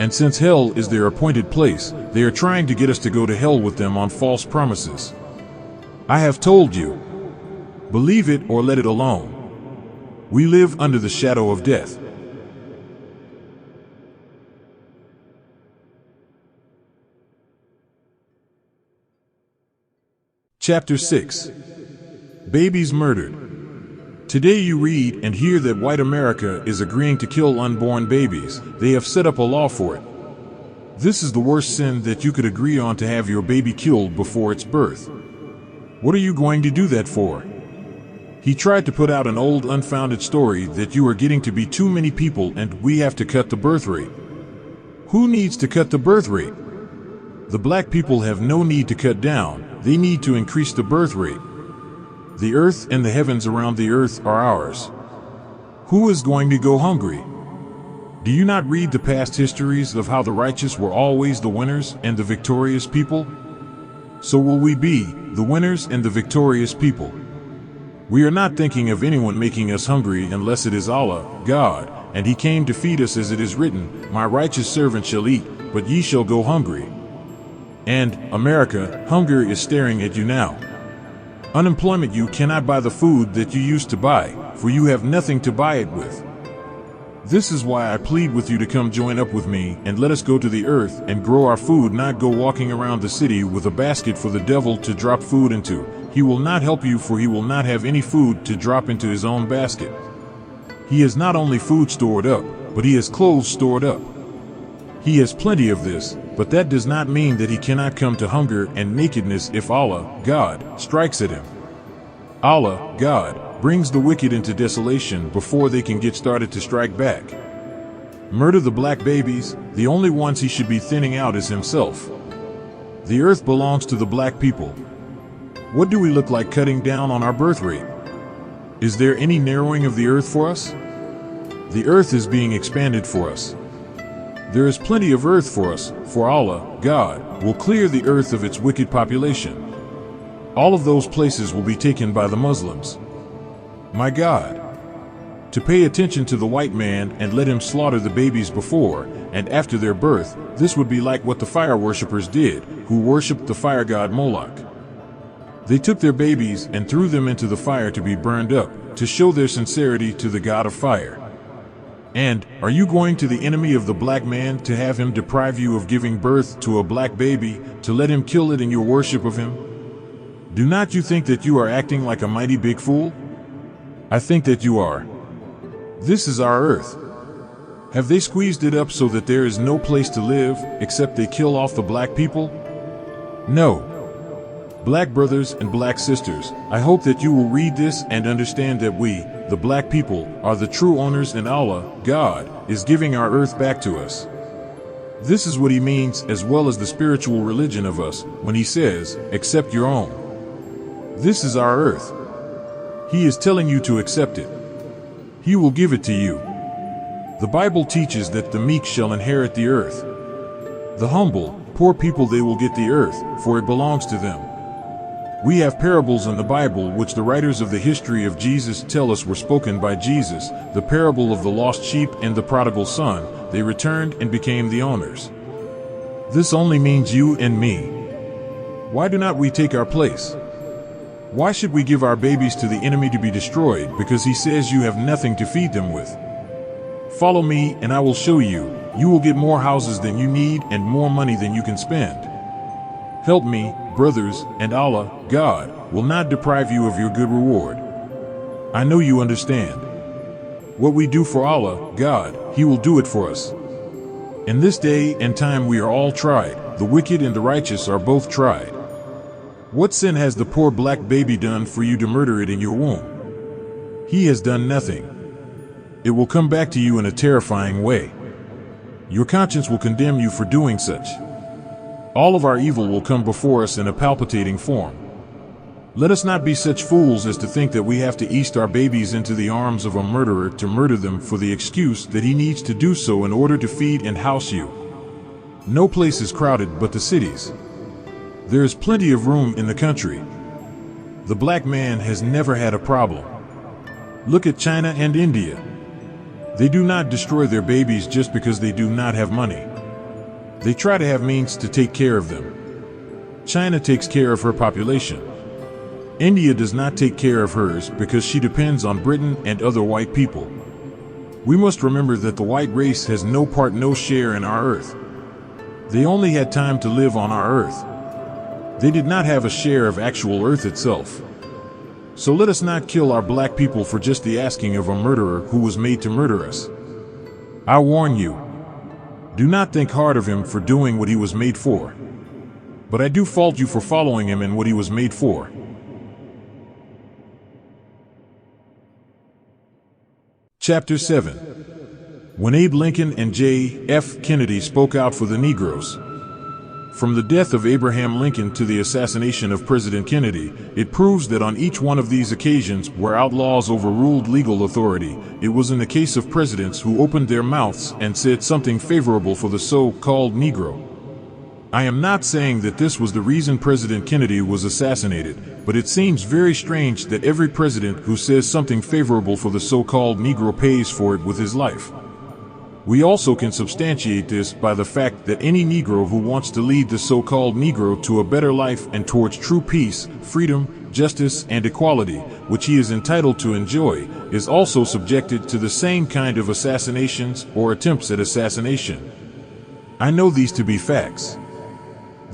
And since hell is their appointed place, they are trying to get us to go to hell with them on false promises. I have told you. Believe it or let it alone. We live under the shadow of death. Chapter 6. Babies Murdered. Today you read and hear that white America is agreeing to kill unborn babies. They have set up a law for it. This is the worst sin that you could agree on, to have your baby killed before its birth. What are you going to do that for? He tried to put out an old unfounded story that you are getting to be too many people and we have to cut the birth rate. Who needs to cut the birth rate? The black people have no need to cut down, they need to increase the birth rate. The earth and the heavens around the earth are ours. Who is going to go hungry? Do you not read the past histories of how the righteous were always the winners and the victorious people? So will we be the winners and the victorious people. We are not thinking of anyone making us hungry unless it is Allah, God, and He came to feed us, as it is written, "My righteous servant shall eat, but ye shall go hungry." And, America, hunger is staring at you now. Unemployment, you cannot buy the food that you used to buy, for you have nothing to buy it with. This is why I plead with you to come join up with me and let us go to the earth and grow our food, not go walking around the city with a basket for the devil to drop food into. He will not help you, for he will not have any food to drop into his own basket. He has not only food stored up, but he has clothes stored up. He has plenty of this, but that does not mean that he cannot come to hunger and nakedness if Allah, God, strikes at him. Allah, God, brings the wicked into desolation before they can get started to strike back. Murder the black babies, the only ones he should be thinning out is himself. The earth belongs to the black people. What do we look like cutting down on our birth rate? Is there any narrowing of the earth for us? The earth is being expanded for us. There is plenty of earth for us, for Allah, God, will clear the earth of its wicked population. All of those places will be taken by the Muslims. My God. To pay attention to the white man and let him slaughter the babies before and after their birth, this would be like what the fire worshippers did, who worshipped the fire god Moloch. They took their babies and threw them into the fire to be burned up, to show their sincerity to the god of fire. And, are you going to the enemy of the black man to have him deprive you of giving birth to a black baby, to let him kill it in your worship of him? Do not you think that you are acting like a mighty big fool? I think that you are. This is our earth. Have they squeezed it up so that there is no place to live, except they kill off the black people? No. Black brothers and black sisters, I hope that you will read this and understand that we, the black people, are the true owners, and Allah, God, is giving our earth back to us. This is what He means, as well as the spiritual religion of us, when He says, accept your own. This is our earth. He is telling you to accept it. He will give it to you. The Bible teaches that the meek shall inherit the earth. The humble, poor people, they will get the earth, for it belongs to them. We have parables in the Bible which the writers of the history of Jesus tell us were spoken by Jesus, the parable of the lost sheep and the prodigal son. They returned and became the owners. This only means you and me. Why do not we take our place? Why should we give our babies to the enemy to be destroyed because he says you have nothing to feed them with? Follow me and I will show you. You will get more houses than you need and more money than you can spend. Help me, brothers, and Allah, God, will not deprive you of your good reward. I know you understand. What we do for Allah, God, He will do it for us. In this day and time we are all tried. The wicked and the righteous are both tried. What sin has the poor black baby done for you to murder it in your womb? He has done nothing. It will come back to you in a terrifying way. Your conscience will condemn you for doing such. All of our evil will come before us in a palpitating form. Let us not be such fools as to think that we have to east our babies into the arms of a murderer to murder them for the excuse that he needs to do so in order to feed and house you. No place is crowded but the cities. There is plenty of room in the country. The black man has never had a problem. Look at China and India. They do not destroy their babies just because they do not have money. They try to have means to take care of them. China takes care of her population. India does not take care of hers because she depends on Britain and other white people. We must remember that the white race has no part, no share in our earth. They only had time to live on our earth. They did not have a share of actual earth itself. So let us not kill our black people for just the asking of a murderer who was made to murder us. I warn you, do not think hard of him for doing what he was made for. But I do fault you for following him in what he was made for. Chapter 7. When Abe Lincoln and J. F. Kennedy spoke out for the Negroes. From the death of Abraham Lincoln to the assassination of President Kennedy, it proves that on each one of these occasions where outlaws overruled legal authority, it was in the case of presidents who opened their mouths and said something favorable for the so-called Negro. I am not saying that this was the reason President Kennedy was assassinated, but it seems very strange that every president who says something favorable for the so-called Negro pays for it with his life. We also can substantiate this by the fact that any Negro who wants to lead the so-called Negro to a better life and towards true peace, freedom, justice, and equality, which he is entitled to enjoy, is also subjected to the same kind of assassinations or attempts at assassination. I know these to be facts.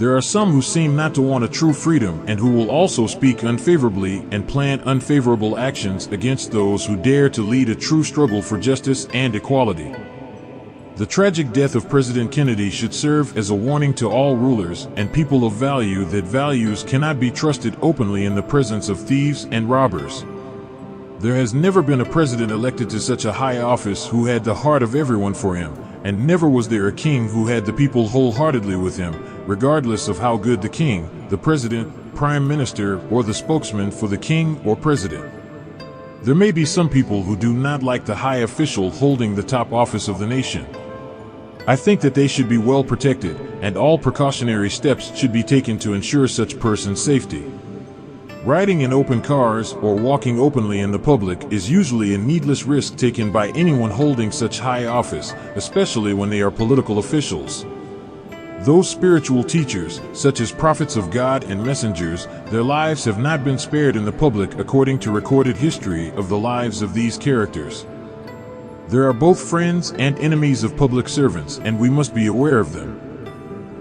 There are some who seem not to want a true freedom and who will also speak unfavorably and plan unfavorable actions against those who dare to lead a true struggle for justice and equality. The tragic death of President Kennedy should serve as a warning to all rulers and people of value that values cannot be trusted openly in the presence of thieves and robbers. There has never been a president elected to such a high office who had the heart of everyone for him, and never was there a king who had the people wholeheartedly with him, regardless of how good the king, the president, prime minister, or the spokesman for the king or president. There may be some people who do not like the high official holding the top office of the nation. I think that they should be well protected, and all precautionary steps should be taken to ensure such persons' safety. Riding in open cars or walking openly in the public is usually a needless risk taken by anyone holding such high office, especially when they are political officials. Those spiritual teachers, such as prophets of God and messengers, their lives have not been spared in the public according to recorded history of the lives of these characters. There are both friends and enemies of public servants, and we must be aware of them.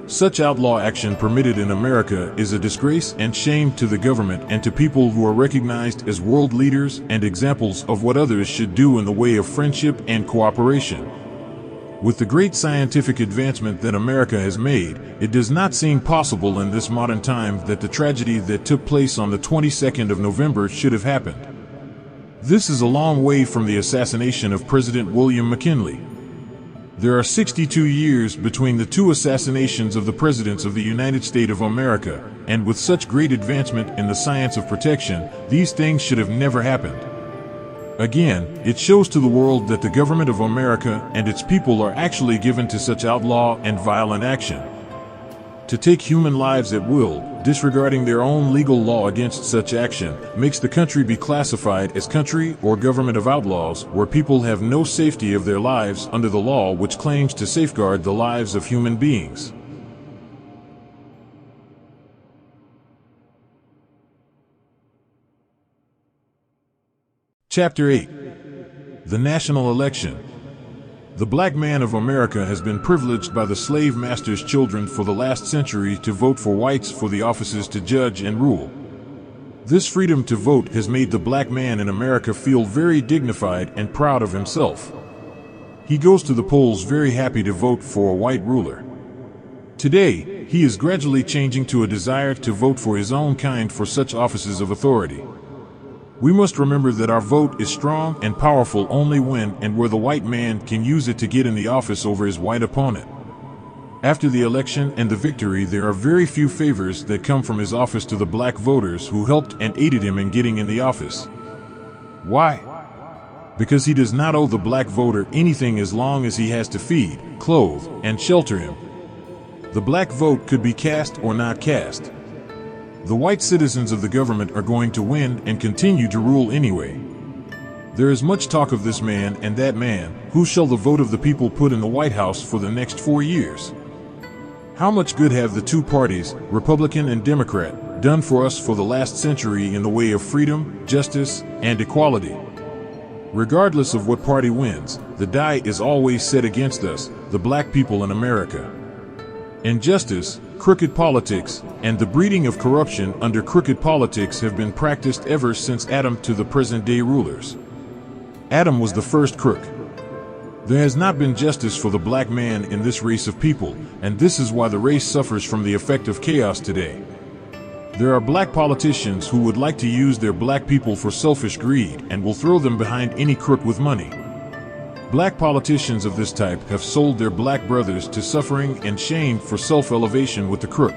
Such outlaw action permitted in America is a disgrace and shame to the government and to people who are recognized as world leaders and examples of what others should do in the way of friendship and cooperation. With the great scientific advancement that America has made, it does not seem possible in this modern time that the tragedy that took place on the 22nd of November should have happened. This is a long way from the assassination of President William McKinley. There are 62 years between the two assassinations of the presidents of the United States of America, and with such great advancement in the science of protection, these things should have never happened. Again, it shows to the world that the government of America and its people are actually given to such outlaw and violent action. To take human lives at will, disregarding their own legal law against such action, makes the country be classified as country or government of outlaws, where people have no safety of their lives under the law which claims to safeguard the lives of human beings. Chapter 8. The National Election. The black man of America has been privileged by the slave master's children for the last century to vote for whites for the offices to judge and rule. This freedom to vote has made the black man in America feel very dignified and proud of himself. He goes to the polls very happy to vote for a white ruler. Today, he is gradually changing to a desire to vote for his own kind for such offices of authority. We must remember that our vote is strong and powerful only when and where the white man can use it to get in the office over his white opponent. After the election and the victory, there are very few favors that come from his office to the black voters who helped and aided him in getting in the office. Why? Because he does not owe the black voter anything as long as he has to feed, clothe, and shelter him. The black vote could be cast or not cast. The white citizens of the government are going to win and continue to rule anyway. There is much talk of this man and that man. Who shall the vote of the people put in the White House for the next 4 years? How much good have the two parties, Republican and Democrat, done for us for the last century in the way of freedom, justice, and equality? Regardless of what party wins, the die is always set against us, the black people in America. Injustice, crooked politics, and the breeding of corruption under crooked politics have been practiced ever since Adam to the present-day rulers. Adam was the first crook. There has not been justice for the black man in this race of people, and this is why the race suffers from the effect of chaos today. There are black politicians who would like to use their black people for selfish greed and will throw them behind any crook with money. Black politicians of this type have sold their black brothers to suffering and shame for self-elevation with the crook.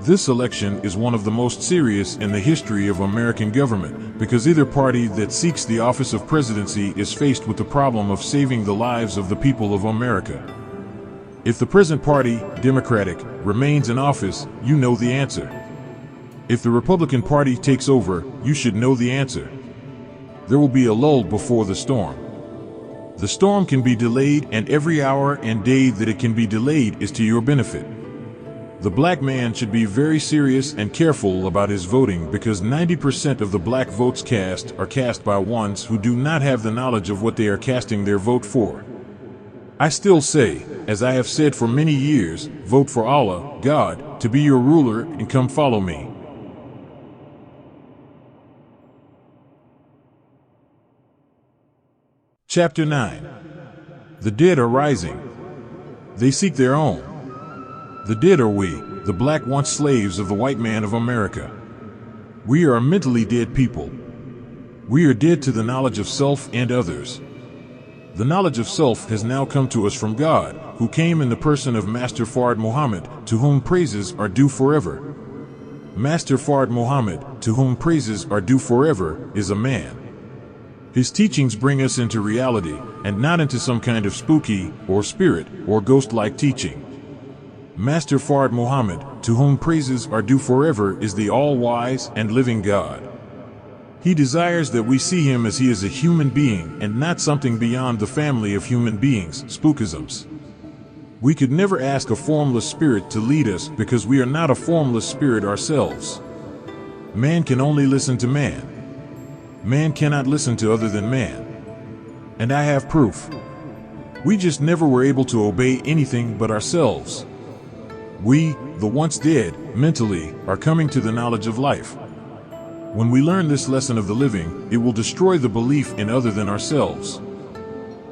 This election is one of the most serious in the history of American government because either party that seeks the office of presidency is faced with the problem of saving the lives of the people of America. If the present party, Democratic, remains in office, you know the answer. If the Republican Party takes over, you should know the answer. There will be a lull before the storm. The storm can be delayed, and every hour and day that it can be delayed is to your benefit. The black man should be very serious and careful about his voting because 90% of the black votes cast are cast by ones who do not have the knowledge of what they are casting their vote for. I still say, as I have said for many years, vote for Allah, God, to be your ruler and come follow me. Chapter 9. The dead are rising. They seek their own. The dead are we, the black once slaves of the white man of America. We are a mentally dead people. We are dead to the knowledge of self and others. The knowledge of self has now come to us from God, who came in the person of Master Fard Muhammad, to whom praises are due forever. Master Fard Muhammad, to whom praises are due forever, is a man. His teachings bring us into reality, and not into some kind of spooky, or spirit, or ghost-like teaching. Master Fard Muhammad, to whom praises are due forever, is the all-wise and living God. He desires that we see him as he is a human being and not something beyond the family of human beings, spookisms. We could never ask a formless spirit to lead us because we are not a formless spirit ourselves. Man can only listen to man. Man cannot listen to other than man. And I have proof. We just never were able to obey anything but ourselves. We, the once dead, mentally, are coming to the knowledge of life. When we learn this lesson of the living, it will destroy the belief in other than ourselves.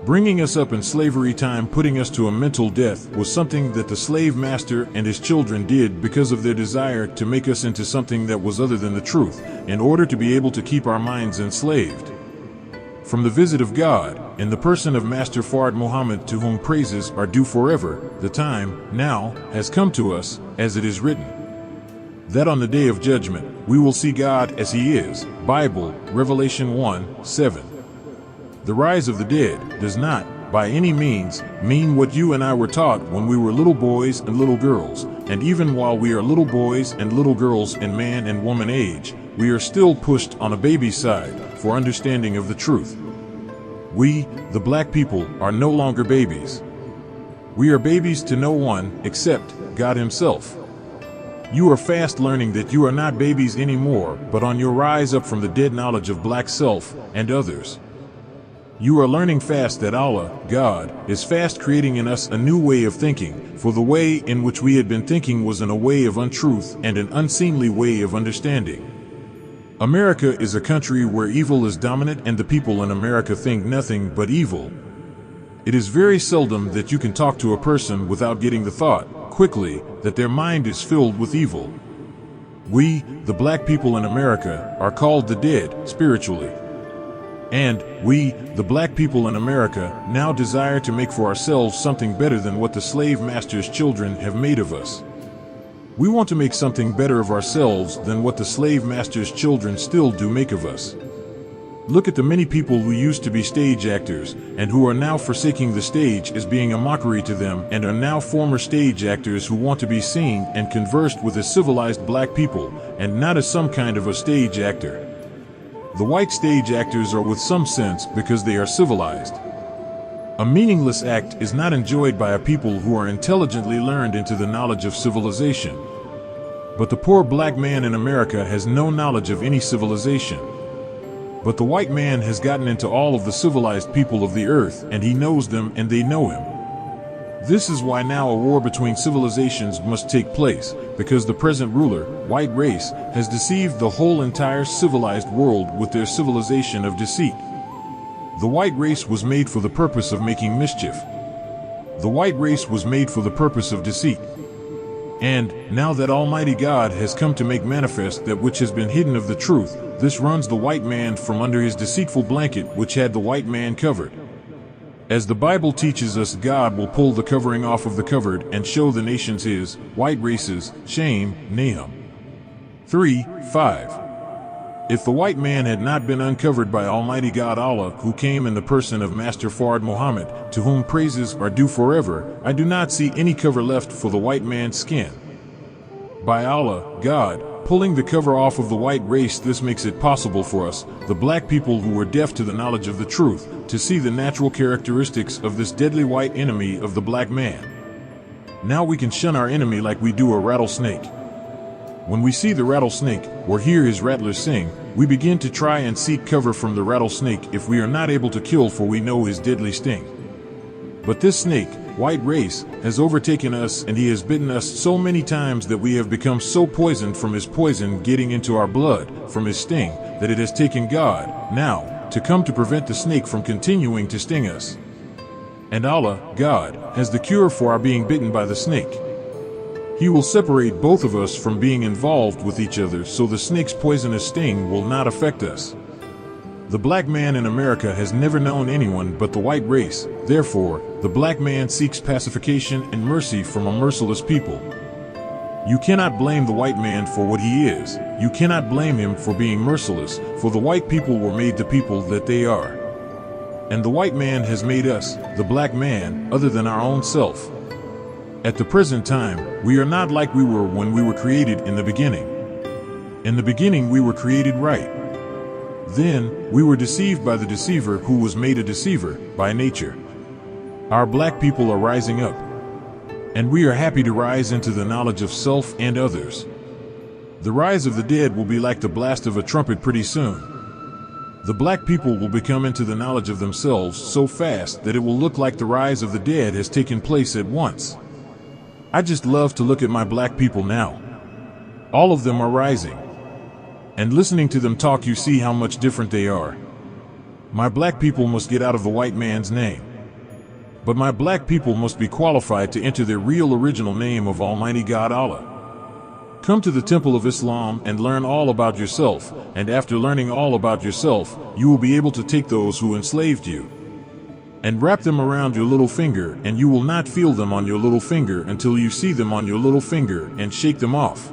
Bringing us up in slavery time, putting us to a mental death, was something that the slave master and his children did because of their desire to make us into something that was other than the truth, in order to be able to keep our minds enslaved. From the visit of God, in the person of Master Fard Muhammad, to whom praises are due forever, the time, now, has come to us, as it is written, that on the day of judgment, we will see God as he is. Bible, Revelation 1:7. The rise of the dead does not, by any means, mean what you and I were taught when we were little boys and little girls, and even while we are little boys and little girls in man and woman age, we are still pushed on a baby's side for understanding of the truth. We, the black people, are no longer babies. We are babies to no one except God himself. You are fast learning that you are not babies anymore, but on your rise up from the dead knowledge of black self and others. You are learning fast that Allah, God, is fast creating in us a new way of thinking, for the way in which we had been thinking was in a way of untruth and an unseemly way of understanding. America is a country where evil is dominant and the people in America think nothing but evil. It is very seldom that you can talk to a person without getting the thought, quickly, that their mind is filled with evil. We, the black people in America, are called the dead, spiritually. And we, the black people in America, now desire to make for ourselves something better than what the slave master's children have made of us. We want to make something better of ourselves than what the slave master's children still do make of us. Look at the many people who used to be stage actors and who are now forsaking the stage as being a mockery to them, and are now former stage actors who want to be seen and conversed with as civilized black people and not as some kind of a stage actor. The white stage actors are with some sense because they are civilized. A meaningless act is not enjoyed by a people who are intelligently learned into the knowledge of civilization. But the poor black man in America has no knowledge of any civilization. But the white man has gotten into all of the civilized people of the earth, and he knows them and they know him. This is why now a war between civilizations must take place, because the present ruler, white race, has deceived the whole entire civilized world with their civilization of deceit. The white race was made for the purpose of making mischief. The white race was made for the purpose of deceit. And, now that Almighty God has come to make manifest that which has been hidden of the truth, this runs the white man from under his deceitful blanket which had the white man covered. As the Bible teaches us, God will pull the covering off of the covered and show the nations his, white races, shame. Nahum 3:5. If the white man had not been uncovered by Almighty God Allah, who came in the person of Master Fard Muhammad, to whom praises are due forever, I do not see any cover left for the white man's skin. By Allah, God, pulling the cover off of the white race, this makes it possible for us, the black people who were deaf to the knowledge of the truth, to see the natural characteristics of this deadly white enemy of the black man. Now we can shun our enemy like we do a rattlesnake. When we see the rattlesnake, or hear his rattlers sing, we begin to try and seek cover from the rattlesnake if we are not able to kill, for we know his deadly sting. But this snake, white race, has overtaken us, and he has bitten us so many times that we have become so poisoned from his poison getting into our blood, from his sting, that it has taken God, now, to come to prevent the snake from continuing to sting us. And Allah, God, has the cure for our being bitten by the snake. He will separate both of us from being involved with each other so the snake's poisonous sting will not affect us. The black man in America has never known anyone but the white race. Therefore, the black man seeks pacification and mercy from a merciless people. You cannot blame the white man for what he is. You cannot blame him for being merciless, for the white people were made the people that they are. And the white man has made us, the black man, other than our own self. At the present time, we are not like we were when we were created in the beginning. In the beginning we were created right. Then, we were deceived by the deceiver who was made a deceiver by nature. Our black people are rising up. And we are happy to rise into the knowledge of self and others. The rise of the dead will be like the blast of a trumpet pretty soon. The black people will become into the knowledge of themselves so fast that it will look like the rise of the dead has taken place at once. I just love to look at my black people now. All of them are rising. And listening to them talk, you see how much different they are. My black people must get out of the white man's name. But my black people must be qualified to enter their real original name of Almighty God Allah. Come to the Temple of Islam and learn all about yourself, and after learning all about yourself, you will be able to take those who enslaved you and wrap them around your little finger, and you will not feel them on your little finger until you see them on your little finger and shake them off.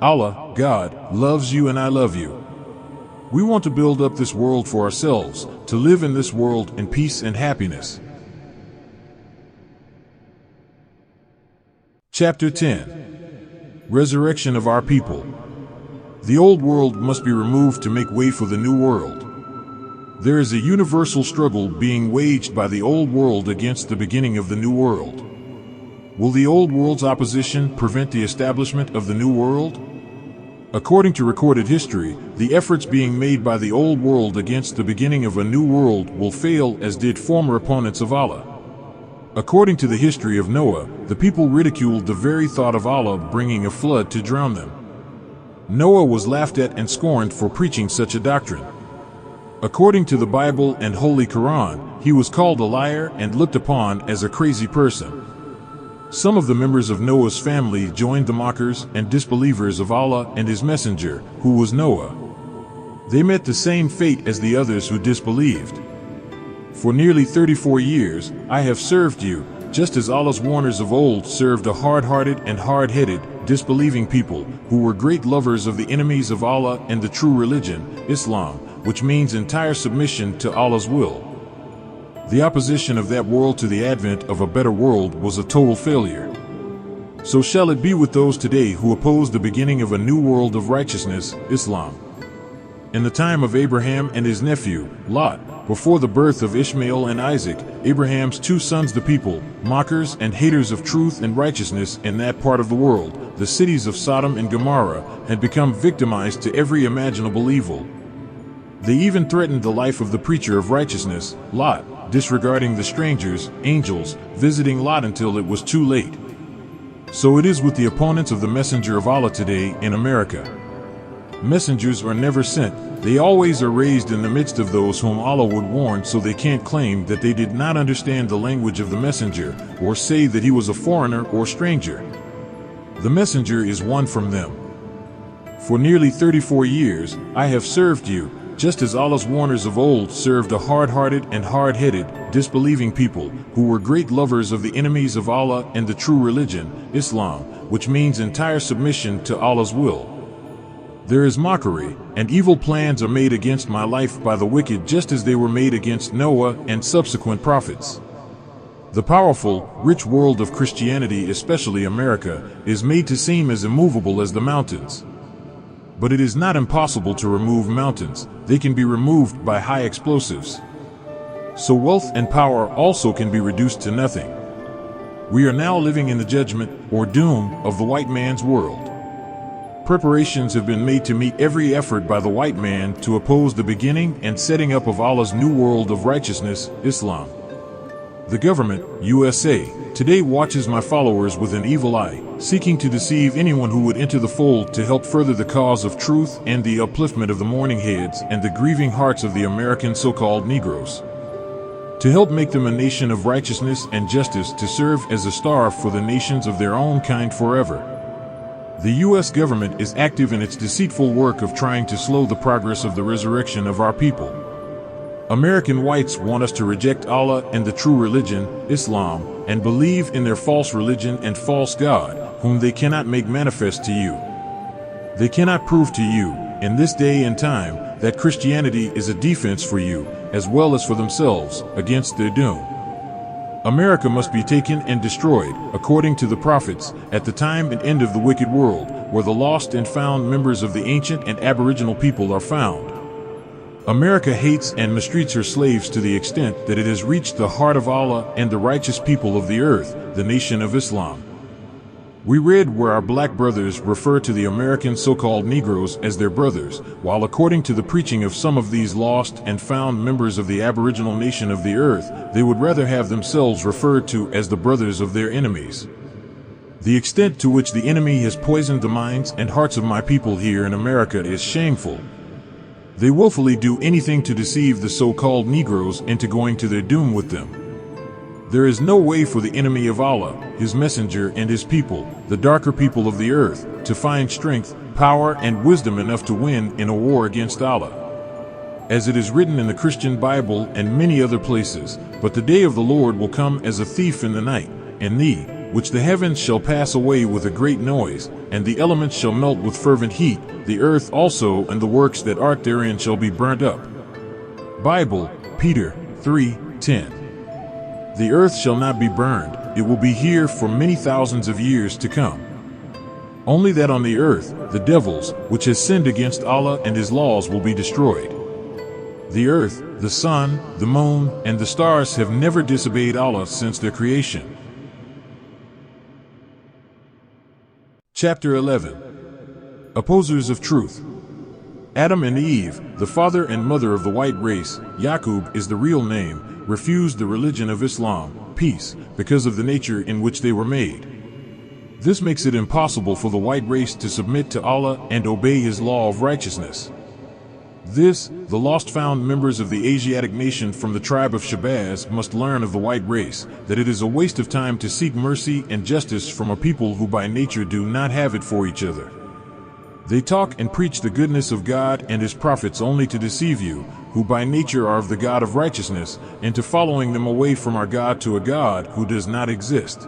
Allah, God, loves you and I love you. We want to build up this world for ourselves, to live in this world in peace and happiness. Chapter 10. Resurrection of our people. The old world must be removed to make way for the new world. There is a universal struggle being waged by the old world against the beginning of the new world. Will the old world's opposition prevent the establishment of the new world? According to recorded history, the efforts being made by the old world against the beginning of a new world will fail, as did former opponents of Allah. According to the history of Noah, the people ridiculed the very thought of Allah bringing a flood to drown them. Noah was laughed at and scorned for preaching such a doctrine. According to the Bible and Holy Quran, he was called a liar and looked upon as a crazy person. Some of the members of Noah's family joined the mockers and disbelievers of Allah and his messenger, who was Noah. They met the same fate as the others who disbelieved. For nearly 34 years, I have served you, just as Allah's warners of old served a hard-hearted and hard-headed, disbelieving people, who were great lovers of the enemies of Allah and the true religion, Islam, which means entire submission to Allah's will. The opposition of that world to the advent of a better world was a total failure. So shall it be with those today who oppose the beginning of a new world of righteousness, Islam. In the time of Abraham and his nephew, Lot, before the birth of Ishmael and Isaac, Abraham's two sons, the people, mockers and haters of truth and righteousness in that part of the world, the cities of Sodom and Gomorrah, had become victimized to every imaginable evil. They even threatened the life of the preacher of righteousness, Lot, disregarding the strangers, angels, visiting Lot until it was too late. So it is with the opponents of the messenger of Allah today in America. Messengers are never sent, they always are raised in the midst of those whom Allah would warn, so they can't claim that they did not understand the language of the messenger, or say that he was a foreigner or stranger. The messenger is one from them. For nearly 34 years, I have served you, just as Allah's warners of old served a hard-hearted and hard-headed, disbelieving people, who were great lovers of the enemies of Allah and the true religion, Islam, which means entire submission to Allah's will. There is mockery, and evil plans are made against my life by the wicked, just as they were made against Noah and subsequent prophets. The powerful, rich world of Christianity, especially America, is made to seem as immovable as the mountains. But it is not impossible to remove mountains, they can be removed by high explosives. So wealth and power also can be reduced to nothing. We are now living in the judgment, or doom, of the white man's world. Preparations have been made to meet every effort by the white man to oppose the beginning and setting up of Allah's new world of righteousness, Islam. The government, USA, today watches my followers with an evil eye, seeking to deceive anyone who would enter the fold to help further the cause of truth and the upliftment of the mourning heads and the grieving hearts of the American so-called Negroes. To help make them a nation of righteousness and justice, to serve as a star for the nations of their own kind forever. The U.S. government is active in its deceitful work of trying to slow the progress of the resurrection of our people. American whites want us to reject Allah and the true religion, Islam, and believe in their false religion and false God, whom they cannot make manifest to you. They cannot prove to you, in this day and time, that Christianity is a defense for you, as well as for themselves, against their doom. America must be taken and destroyed, according to the prophets, at the time and end of the wicked world, where the lost and found members of the ancient and aboriginal people are found. America hates and mistreats her slaves to the extent that it has reached the heart of Allah and the righteous people of the earth, the nation of Islam. We read where our black brothers refer to the American so-called Negroes as their brothers, while according to the preaching of some of these lost and found members of the aboriginal nation of the earth, they would rather have themselves referred to as the brothers of their enemies. The extent to which the enemy has poisoned the minds and hearts of my people here in America is shameful. They willfully do anything to deceive the so-called Negroes into going to their doom with them. There is no way for the enemy of Allah, His messenger and His people, the darker people of the earth, to find strength, power and wisdom enough to win in a war against Allah. As it is written in the Christian Bible and many other places, but the day of the Lord will come as a thief in the night, and thee, which the heavens shall pass away with a great noise, and the elements shall melt with fervent heat, the earth also and the works that art therein shall be burnt up. Bible, Peter 3:10. The earth shall not be burned, it will be here for many thousands of years to come. Only that on the earth, the devils, which has sinned against Allah and His laws, will be destroyed. The earth, the sun, the moon, and the stars have never disobeyed Allah since their creation. Chapter 11. Opposers of Truth. Adam and Eve, the father and mother of the white race, Yaqub is the real name, refused the religion of Islam, peace, because of the nature in which they were made. This makes it impossible for the white race to submit to Allah and obey His law of righteousness. This, the lost-found members of the Asiatic nation from the tribe of Shabazz must learn of the white race, that it is a waste of time to seek mercy and justice from a people who by nature do not have it for each other. They talk and preach the goodness of God and his prophets only to deceive you, who by nature are of the God of righteousness, into following them away from our God to a God who does not exist.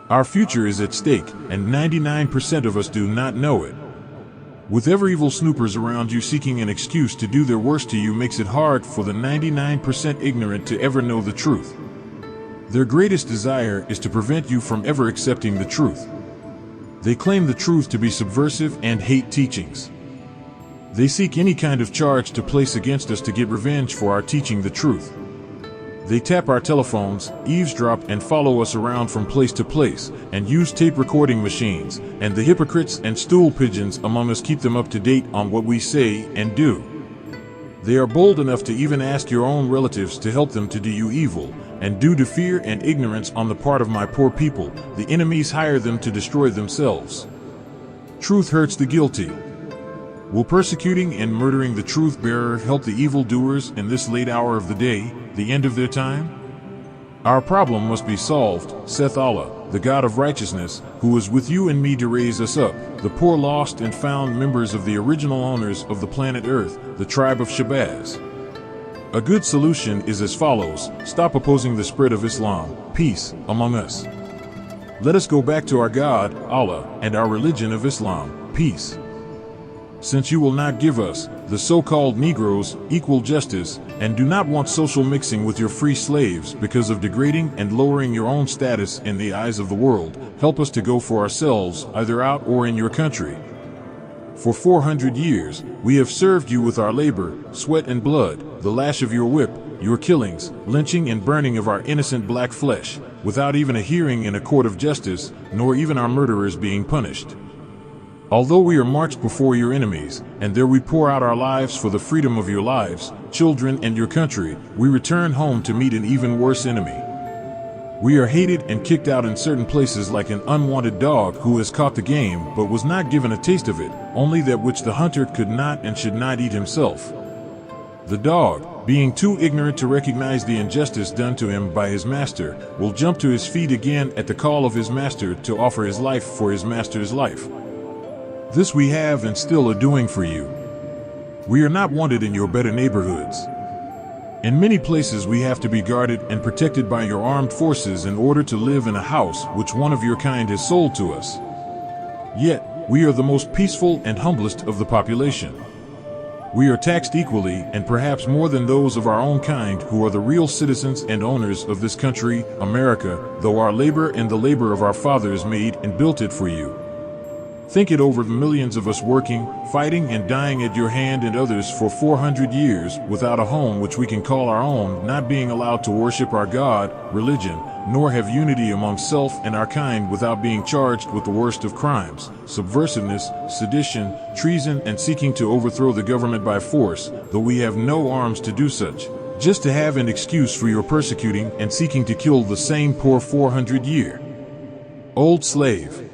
Our future is at stake, and 99% of us do not know it. With ever evil snoopers around you seeking an excuse to do their worst to you makes it hard for the 99% ignorant to ever know the truth. Their greatest desire is to prevent you from ever accepting the truth. They claim the truth to be subversive and hate teachings. They seek any kind of charge to place against us to get revenge for our teaching the truth. They tap our telephones, eavesdrop and follow us around from place to place, and use tape recording machines, and the hypocrites and stool pigeons among us keep them up to date on what we say and do. They are bold enough to even ask your own relatives to help them to do you evil, and due to fear and ignorance on the part of my poor people, the enemies hire them to destroy themselves. Truth hurts the guilty. Will persecuting and murdering the truth-bearer help the evildoers in this late hour of the day, the end of their time? Our problem must be solved, saith Allah, the God of righteousness, who is with you and me to raise us up, the poor lost and found members of the original owners of the planet Earth, the tribe of Shabazz. A good solution is as follows: stop opposing the spread of Islam, peace, among us. Let us go back to our God, Allah, and our religion of Islam, peace. Since you will not give us, the so-called Negroes, equal justice, and do not want social mixing with your free slaves because of degrading and lowering your own status in the eyes of the world, help us to go for ourselves, either out or in your country. For 400 years, we have served you with our labor, sweat and blood, the lash of your whip, your killings, lynching and burning of our innocent black flesh, without even a hearing in a court of justice, nor even our murderers being punished. Although we are marched before your enemies, and there we pour out our lives for the freedom of your lives, children, and your country, we return home to meet an even worse enemy. We are hated and kicked out in certain places like an unwanted dog who has caught the game but was not given a taste of it, only that which the hunter could not and should not eat himself. The dog, being too ignorant to recognize the injustice done to him by his master, will jump to his feet again at the call of his master to offer his life for his master's life. This we have and still are doing for you. We are not wanted in your better neighborhoods. In many places we have to be guarded and protected by your armed forces in order to live in a house which one of your kind has sold to us. Yet, we are the most peaceful and humblest of the population. We are taxed equally and perhaps more than those of our own kind who are the real citizens and owners of this country, America, though our labor and the labor of our fathers made and built it for you. Think it over: the millions of us working, fighting and dying at your hand and others for 400 years without a home which we can call our own, not being allowed to worship our God, religion, nor have unity among self and our kind without being charged with the worst of crimes, subversiveness, sedition, treason and seeking to overthrow the government by force, though we have no arms to do such, just to have an excuse for your persecuting and seeking to kill the same poor 400-year-old slave.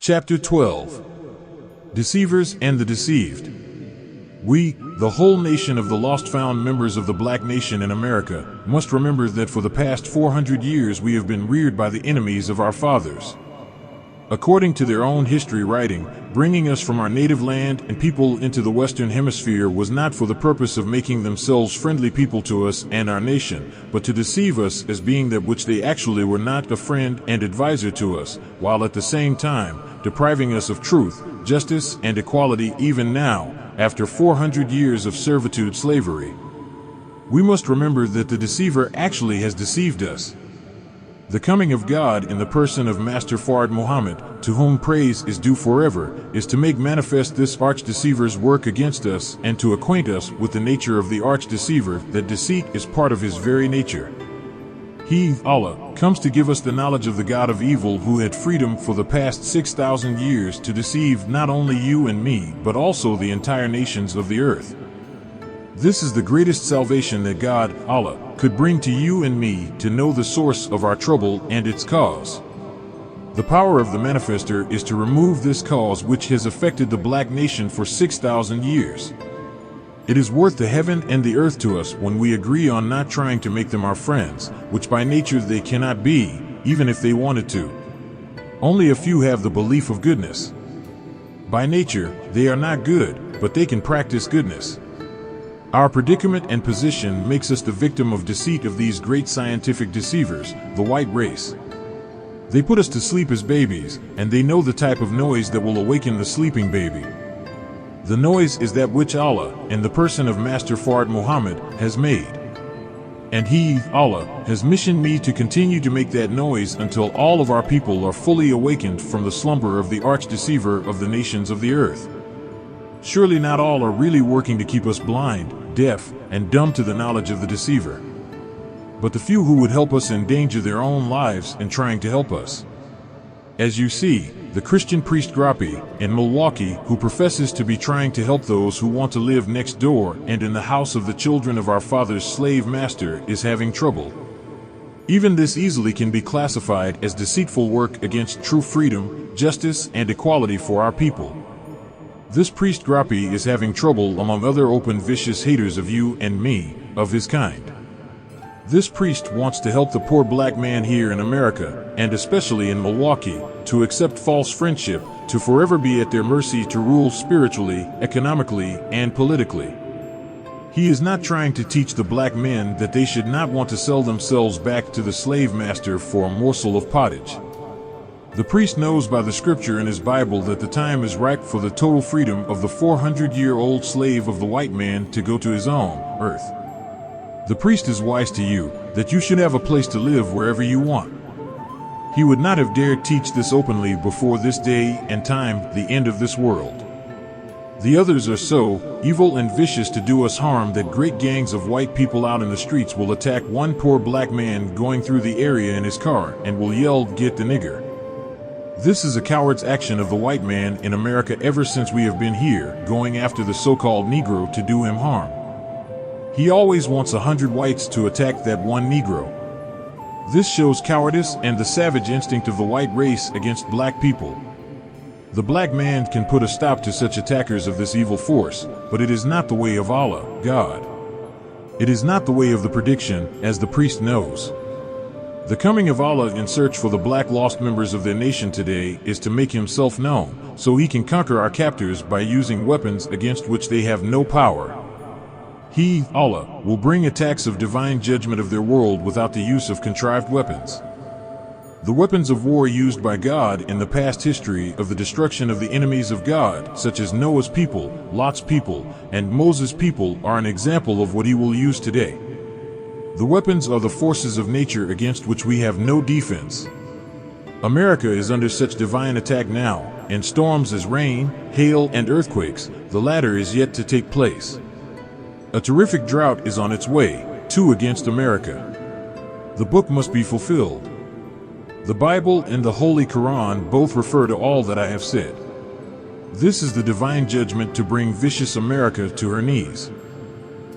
Chapter 12. Deceivers and the Deceived. We, the whole nation of the lost-found members of the black nation in America, must remember that for the past 400 years we have been reared by the enemies of our fathers. According to their own history writing, bringing us from our native land and people into the Western Hemisphere was not for the purpose of making themselves friendly people to us and our nation, but to deceive us as being that which they actually were not, a friend and advisor to us, while at the same time depriving us of truth, justice, and equality even now, after 400 years of servitude slavery. We must remember that the deceiver actually has deceived us. The coming of God in the person of Master Fard Muhammad, to whom praise is due forever, is to make manifest this arch-deceiver's work against us and to acquaint us with the nature of the arch-deceiver, that deceit is part of his very nature. He, Allah, comes to give us the knowledge of the God of evil who had freedom for the past 6,000 years to deceive not only you and me, but also the entire nations of the earth. This is the greatest salvation that God, Allah, could bring to you and me, to know the source of our trouble and its cause. The power of the manifester is to remove this cause which has affected the black nation for 6,000 years. It is worth the heaven and the earth to us when we agree on not trying to make them our friends, which by nature they cannot be, even if they wanted to. Only a few have the belief of goodness. By nature, they are not good, but they can practice goodness. Our predicament and position makes us the victim of deceit of these great scientific deceivers, the white race. They put us to sleep as babies, and they know the type of noise that will awaken the sleeping baby. The noise is that which Allah, in the person of Master Fard Muhammad, has made. And He, Allah, has missioned me to continue to make that noise until all of our people are fully awakened from the slumber of the arch-deceiver of the nations of the earth. Surely not all are really working to keep us blind, deaf, and dumb to the knowledge of the deceiver. But the few who would help us endanger their own lives in trying to help us. As you see, the Christian priest Grappi in Milwaukee, who professes to be trying to help those who want to live next door and in the house of the children of our father's slave master, is having trouble. Even this easily can be classified as deceitful work against true freedom, justice, and equality for our people. This priest Grappi is having trouble among other open vicious haters of you and me, of his kind. This priest wants to help the poor black man here in America, and especially in Milwaukee, to accept false friendship, to forever be at their mercy to rule spiritually, economically, and politically. He is not trying to teach the black men that they should not want to sell themselves back to the slave master for a morsel of pottage. The priest knows by the scripture in his Bible that the time is ripe for the total freedom of the 400-year-old slave of the white man to go to his own earth. The priest is wise to you, that you should have a place to live wherever you want. He would not have dared teach this openly before this day and time, the end of this world. The others are so evil and vicious to do us harm that great gangs of white people out in the streets will attack one poor black man going through the area in his car and will yell, "Get the nigger." This is a coward's action of the white man in America ever since we have been here, going after the so-called Negro to do him harm. He always wants 100 whites to attack that one Negro. This shows cowardice and the savage instinct of the white race against black people. The black man can put a stop to such attackers of this evil force, but it is not the way of Allah, God. It is not the way of the prediction, as the priest knows. The coming of Allah in search for the black lost members of their nation today is to make himself known, so he can conquer our captors by using weapons against which they have no power. He, Allah, will bring attacks of divine judgment of their world without the use of contrived weapons. The weapons of war used by God in the past history of the destruction of the enemies of God, such as Noah's people, Lot's people, and Moses' people, are an example of what he will use today. The weapons are the forces of nature against which we have no defense. America is under such divine attack now, in storms as rain, hail, and earthquakes. The latter is yet to take place. A terrific drought is on its way, too, against America. The book must be fulfilled. The Bible and the Holy Quran both refer to all that I have said. This is the divine judgment to bring vicious America to her knees.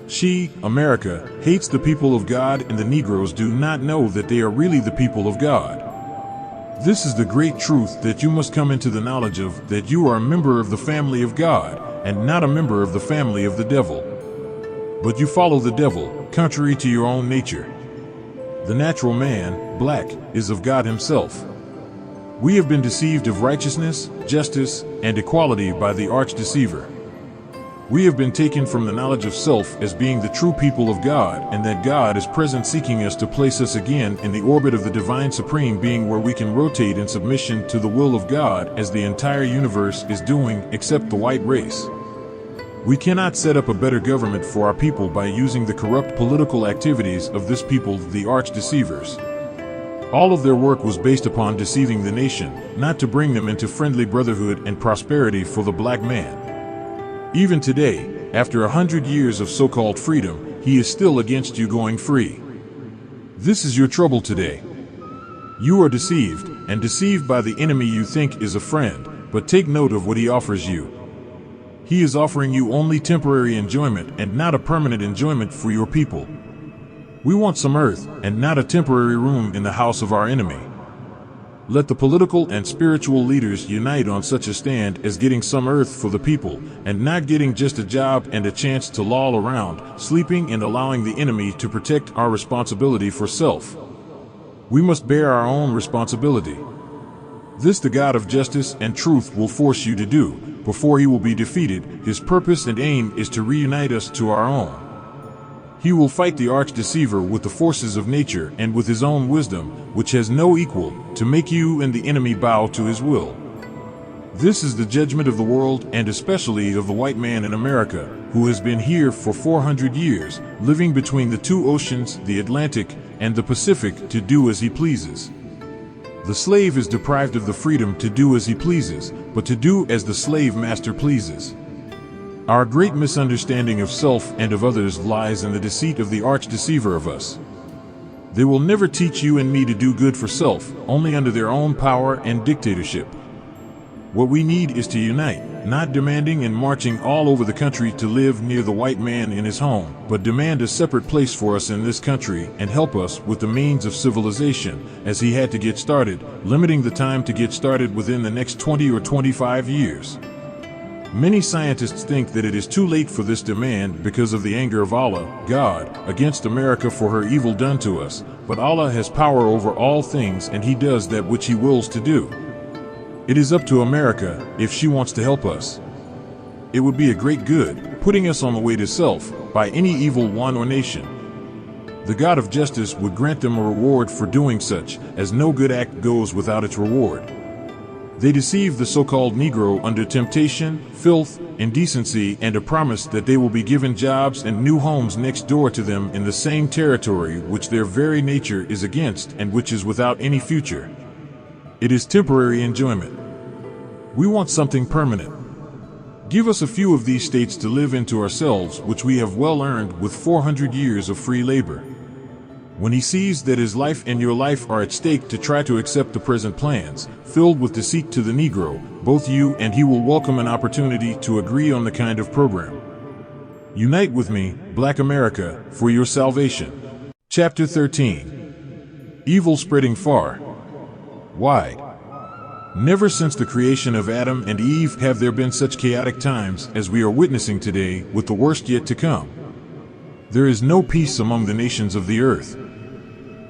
She, America, hates the people of God, and the Negroes do not know that they are really the people of God. This is the great truth that you must come into the knowledge of, that you are a member of the family of God, and not a member of the family of the devil. But you follow the devil, contrary to your own nature. The natural man, black, is of God himself. We have been deceived of righteousness, justice, and equality by the arch-deceiver. We have been taken from the knowledge of self as being the true people of God, and that God is present seeking us to place us again in the orbit of the divine supreme being, where we can rotate in submission to the will of God as the entire universe is doing, except the white race. We cannot set up a better government for our people by using the corrupt political activities of this people, the arch-deceivers. All of their work was based upon deceiving the nation, not to bring them into friendly brotherhood and prosperity for the black man. Even today, after 100 years of so-called freedom, he is still against you going free. This is your trouble today. You are deceived, and deceived by the enemy you think is a friend, but take note of what he offers you. He is offering you only temporary enjoyment and not a permanent enjoyment for your people. We want some earth and not a temporary room in the house of our enemy. Let the political and spiritual leaders unite on such a stand as getting some earth for the people, and not getting just a job and a chance to loll around, sleeping and allowing the enemy to protect our responsibility for self. We must bear our own responsibility. This the God of justice and truth will force you to do, before he will be defeated. His purpose and aim is to reunite us to our own. He will fight the arch-deceiver with the forces of nature and with his own wisdom, which has no equal, to make you and the enemy bow to his will. This is the judgment of the world, and especially of the white man in America, who has been here for 400 years, living between the two oceans, the Atlantic and the Pacific, to do as he pleases. The slave is deprived of the freedom to do as he pleases, but to do as the slave master pleases. Our great misunderstanding of self and of others lies in the deceit of the arch-deceiver of us. They will never teach you and me to do good for self, only under their own power and dictatorship. What we need is to unite, not demanding and marching all over the country to live near the white man in his home, but demand a separate place for us in this country and help us with the means of civilization, as he had to get started, limiting the time to get started within the next 20 or 25 years. Many scientists think that it is too late for this demand because of the anger of Allah, God, against America for her evil done to us, but Allah has power over all things and he does that which he wills to do. It is up to America if she wants to help us. It would be a great good, putting us on the way to self, by any evil one or nation. The God of justice would grant them a reward for doing such, as no good act goes without its reward. They deceive the so-called Negro under temptation, filth, indecency, and a promise that they will be given jobs and new homes next door to them in the same territory which their very nature is against and which is without any future. It is temporary enjoyment. We want something permanent. Give us a few of these states to live into ourselves, which we have well earned with 400 years of free labor. When he sees that his life and your life are at stake to try to accept the present plans, filled with deceit to the Negro, both you and he will welcome an opportunity to agree on the kind of program. Unite with me, Black America, for your salvation. Chapter 13. Evil spreading far, wide. Never since the creation of Adam and Eve have there been such chaotic times as we are witnessing today, with the worst yet to come. There is no peace among the nations of the earth.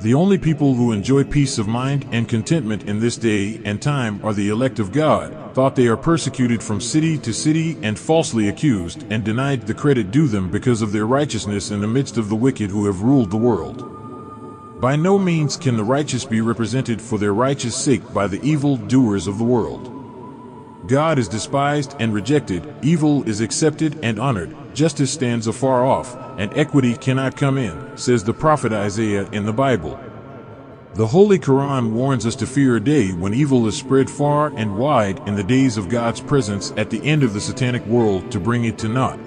The only people who enjoy peace of mind and contentment in this day and time are the elect of God, thought they are persecuted from city to city and falsely accused and denied the credit due them because of their righteousness in the midst of the wicked who have ruled the world. By no means can the righteous be represented for their righteous sake by the evil doers of the world. God is despised and rejected, evil is accepted and honored, justice stands afar off, and equity cannot come in, says the prophet Isaiah in the Bible. The Holy Quran warns us to fear a day when evil is spread far and wide in the days of God's presence at the end of the satanic world to bring it to naught.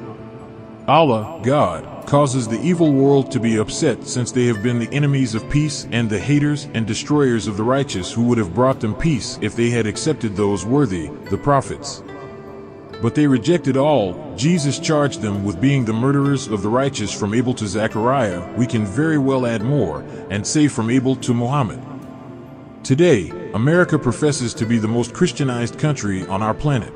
Allah, God, causes the evil world to be upset since they have been the enemies of peace and the haters and destroyers of the righteous who would have brought them peace if they had accepted those worthy, the prophets. But they rejected all. Jesus charged them with being the murderers of the righteous from Abel to Zechariah. We can very well add more and say from Abel to Muhammad. Today, America professes to be the most Christianized country on our planet.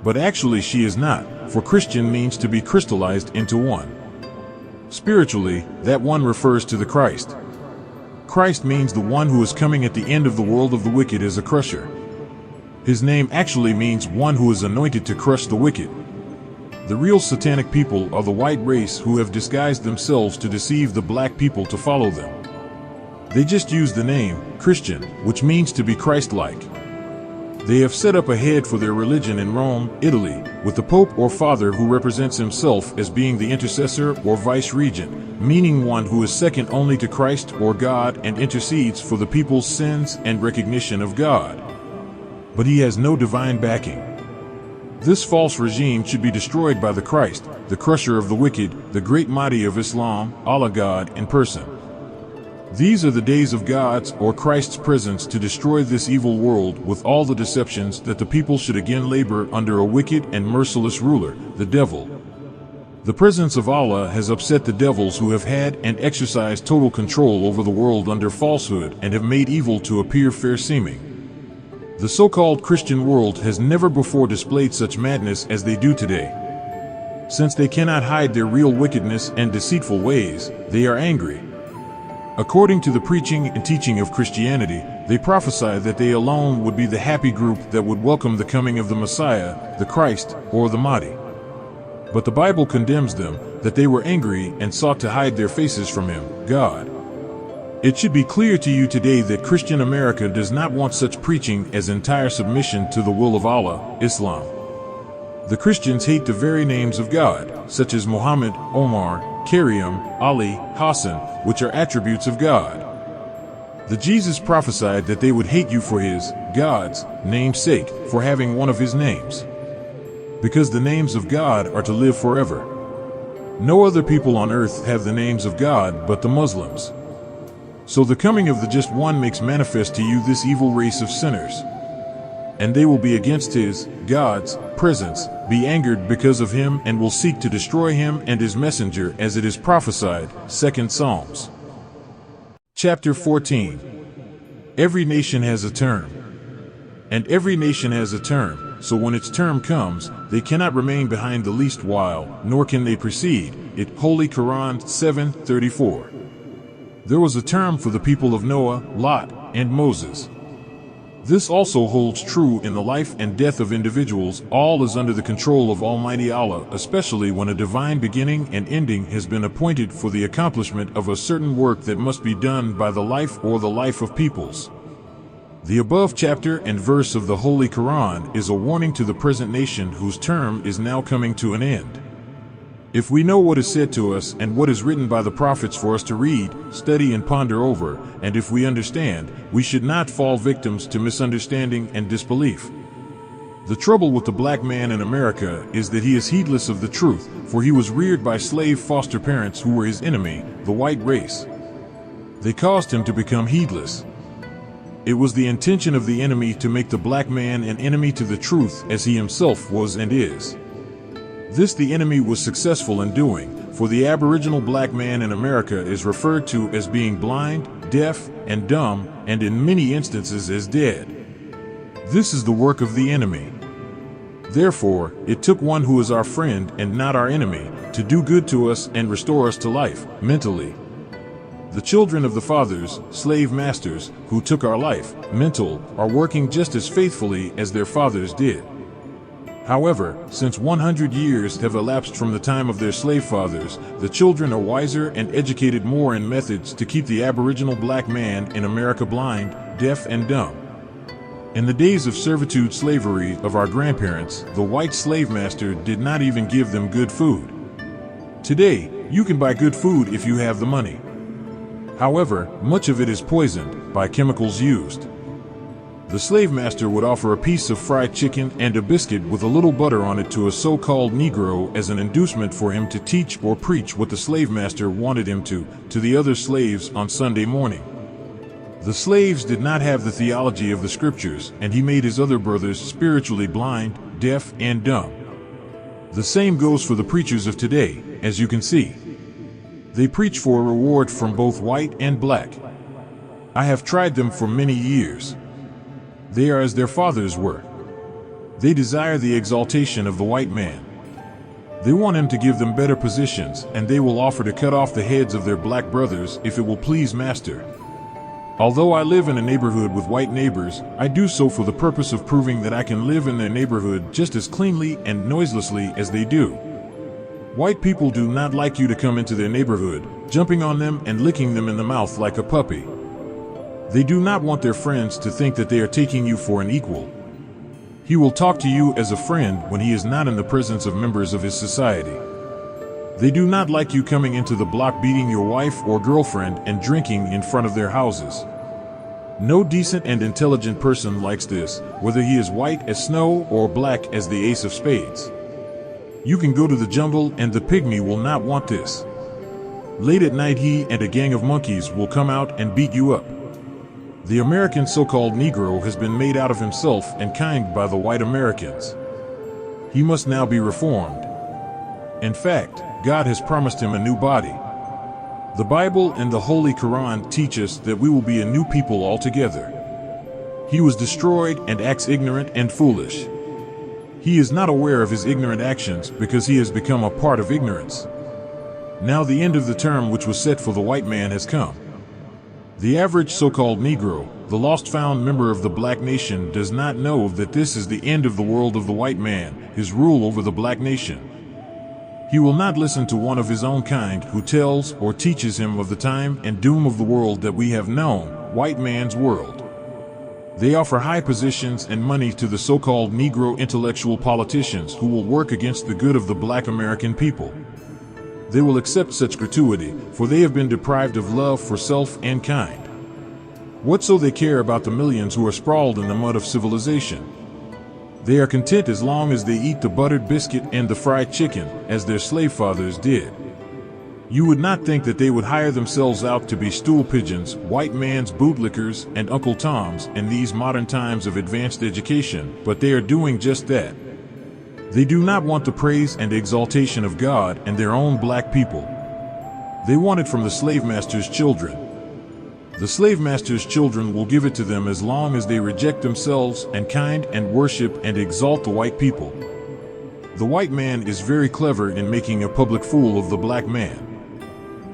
But actually she is not, for Christian means to be crystallized into one. Spiritually, that one refers to the Christ. Christ means the one who is coming at the end of the world of the wicked as a crusher. His name actually means one who is anointed to crush the wicked. The real satanic people are the white race who have disguised themselves to deceive the black people to follow them. They just use the name, Christian, which means to be Christ-like. They have set up a head for their religion in Rome, Italy, with the Pope or Father who represents himself as being the intercessor or vice-regent, meaning one who is second only to Christ or God and intercedes for the people's sins and recognition of God. But he has no divine backing. This false regime should be destroyed by the Christ, the crusher of the wicked, the great Mahdi of Islam, Allah God in person. These are the days of God's or Christ's presence to destroy this evil world with all the deceptions that the people should again labor under a wicked and merciless ruler, the devil. The presence of Allah has upset the devils who have had and exercised total control over the world under falsehood and have made evil to appear fair-seeming. The so-called Christian world has never before displayed such madness as they do today. Since they cannot hide their real wickedness and deceitful ways, they are angry. According to the preaching and teaching of Christianity, they prophesied that they alone would be the happy group that would welcome the coming of the Messiah, the Christ, or the Mahdi. But the Bible condemns them, that they were angry and sought to hide their faces from Him, God. It should be clear to you today that Christian America does not want such preaching as entire submission to the will of Allah, Islam. The Christians hate the very names of God, such as Muhammad, Omar, Karim, Ali, Hassan, which are attributes of God. The Jesus prophesied that they would hate you for His, God's, name's sake, for having one of His names. Because the names of God are to live forever. No other people on earth have the names of God but the Muslims. So the coming of the Just One makes manifest to you this evil race of sinners. And they will be against His, God's, presence, be angered because of Him, and will seek to destroy Him and His messenger, as it is prophesied. 2 Psalms. Chapter 14. Every nation has a term. And every nation has a term, so when its term comes, they cannot remain behind the least while, nor can they precede it. Holy Quran 7:34. There was a term for the people of Noah, Lot, and Moses. This also holds true in the life and death of individuals. All is under the control of Almighty Allah, especially when a divine beginning and ending has been appointed for the accomplishment of a certain work that must be done by the life or the life of peoples. The above chapter and verse of the Holy Quran is a warning to the present nation whose term is now coming to an end. If we know what is said to us and what is written by the prophets for us to read, study and ponder over, and if we understand, we should not fall victims to misunderstanding and disbelief. The trouble with the black man in America is that he is heedless of the truth, for he was reared by slave foster parents who were his enemy, the white race. They caused him to become heedless. It was the intention of the enemy to make the black man an enemy to the truth as he himself was and is. This the enemy was successful in doing, for the aboriginal black man in America is referred to as being blind, deaf, and dumb, and in many instances as dead. This is the work of the enemy. Therefore, it took one who is our friend and not our enemy to do good to us and restore us to life, mentally. The children of the fathers, slave masters, who took our life, mental, are working just as faithfully as their fathers did. However, since 100 years have elapsed from the time of their slave fathers, the children are wiser and educated more in methods to keep the aboriginal black man in America blind, deaf, and dumb. In the days of servitude slavery of our grandparents, the white slave master did not even give them good food. Today, you can buy good food if you have the money. However, much of it is poisoned by chemicals used. The slave master would offer a piece of fried chicken and a biscuit with a little butter on it to a so-called Negro as an inducement for him to teach or preach what the slave master wanted him to the other slaves on Sunday morning. The slaves did not have the theology of the scriptures, and he made his other brothers spiritually blind, deaf, and dumb. The same goes for the preachers of today, as you can see. They preach for a reward from both white and black. I have tried them for many years. They are as their fathers were. They desire the exaltation of the white man. They want him to give them better positions, and they will offer to cut off the heads of their black brothers if it will please master. Although I live in a neighborhood with white neighbors, I do so for the purpose of proving that I can live in their neighborhood just as cleanly and noiselessly as they do. White people do not like you to come into their neighborhood, jumping on them and licking them in the mouth like a puppy. They do not want their friends to think that they are taking you for an equal. He will talk to you as a friend when he is not in the presence of members of his society. They do not like you coming into the block beating your wife or girlfriend and drinking in front of their houses. No decent and intelligent person likes this, whether he is white as snow or black as the ace of spades. You can go to the jungle and the pygmy will not want this. Late at night he and a gang of monkeys will come out and beat you up. The American so-called Negro has been made out of himself and kind by the white Americans. He must now be reformed. In fact, God has promised him a new body. The Bible and the Holy Quran teach us that we will be a new people altogether. He was destroyed and acts ignorant and foolish. He is not aware of his ignorant actions because he has become a part of ignorance. Now the end of the term which was set for the white man has come. The average so-called Negro, the lost-found member of the black nation, does not know that this is the end of the world of the white man, his rule over the black nation. He will not listen to one of his own kind who tells or teaches him of the time and doom of the world that we have known, white man's world. They offer high positions and money to the so-called Negro intellectual politicians who will work against the good of the black American people. They will accept such gratuity, for they have been deprived of love for self and kind. What so they care about the millions who are sprawled in the mud of civilization? They are content as long as they eat the buttered biscuit and the fried chicken, as their slave fathers did. You would not think that they would hire themselves out to be stool pigeons, white man's bootlickers, and Uncle Toms in these modern times of advanced education, but they are doing just that. They do not want the praise and exaltation of God and their own black people. They want it from the slave master's children. The slave master's children will give it to them as long as they reject themselves and kind and worship and exalt the white people. The white man is very clever in making a public fool of the black man.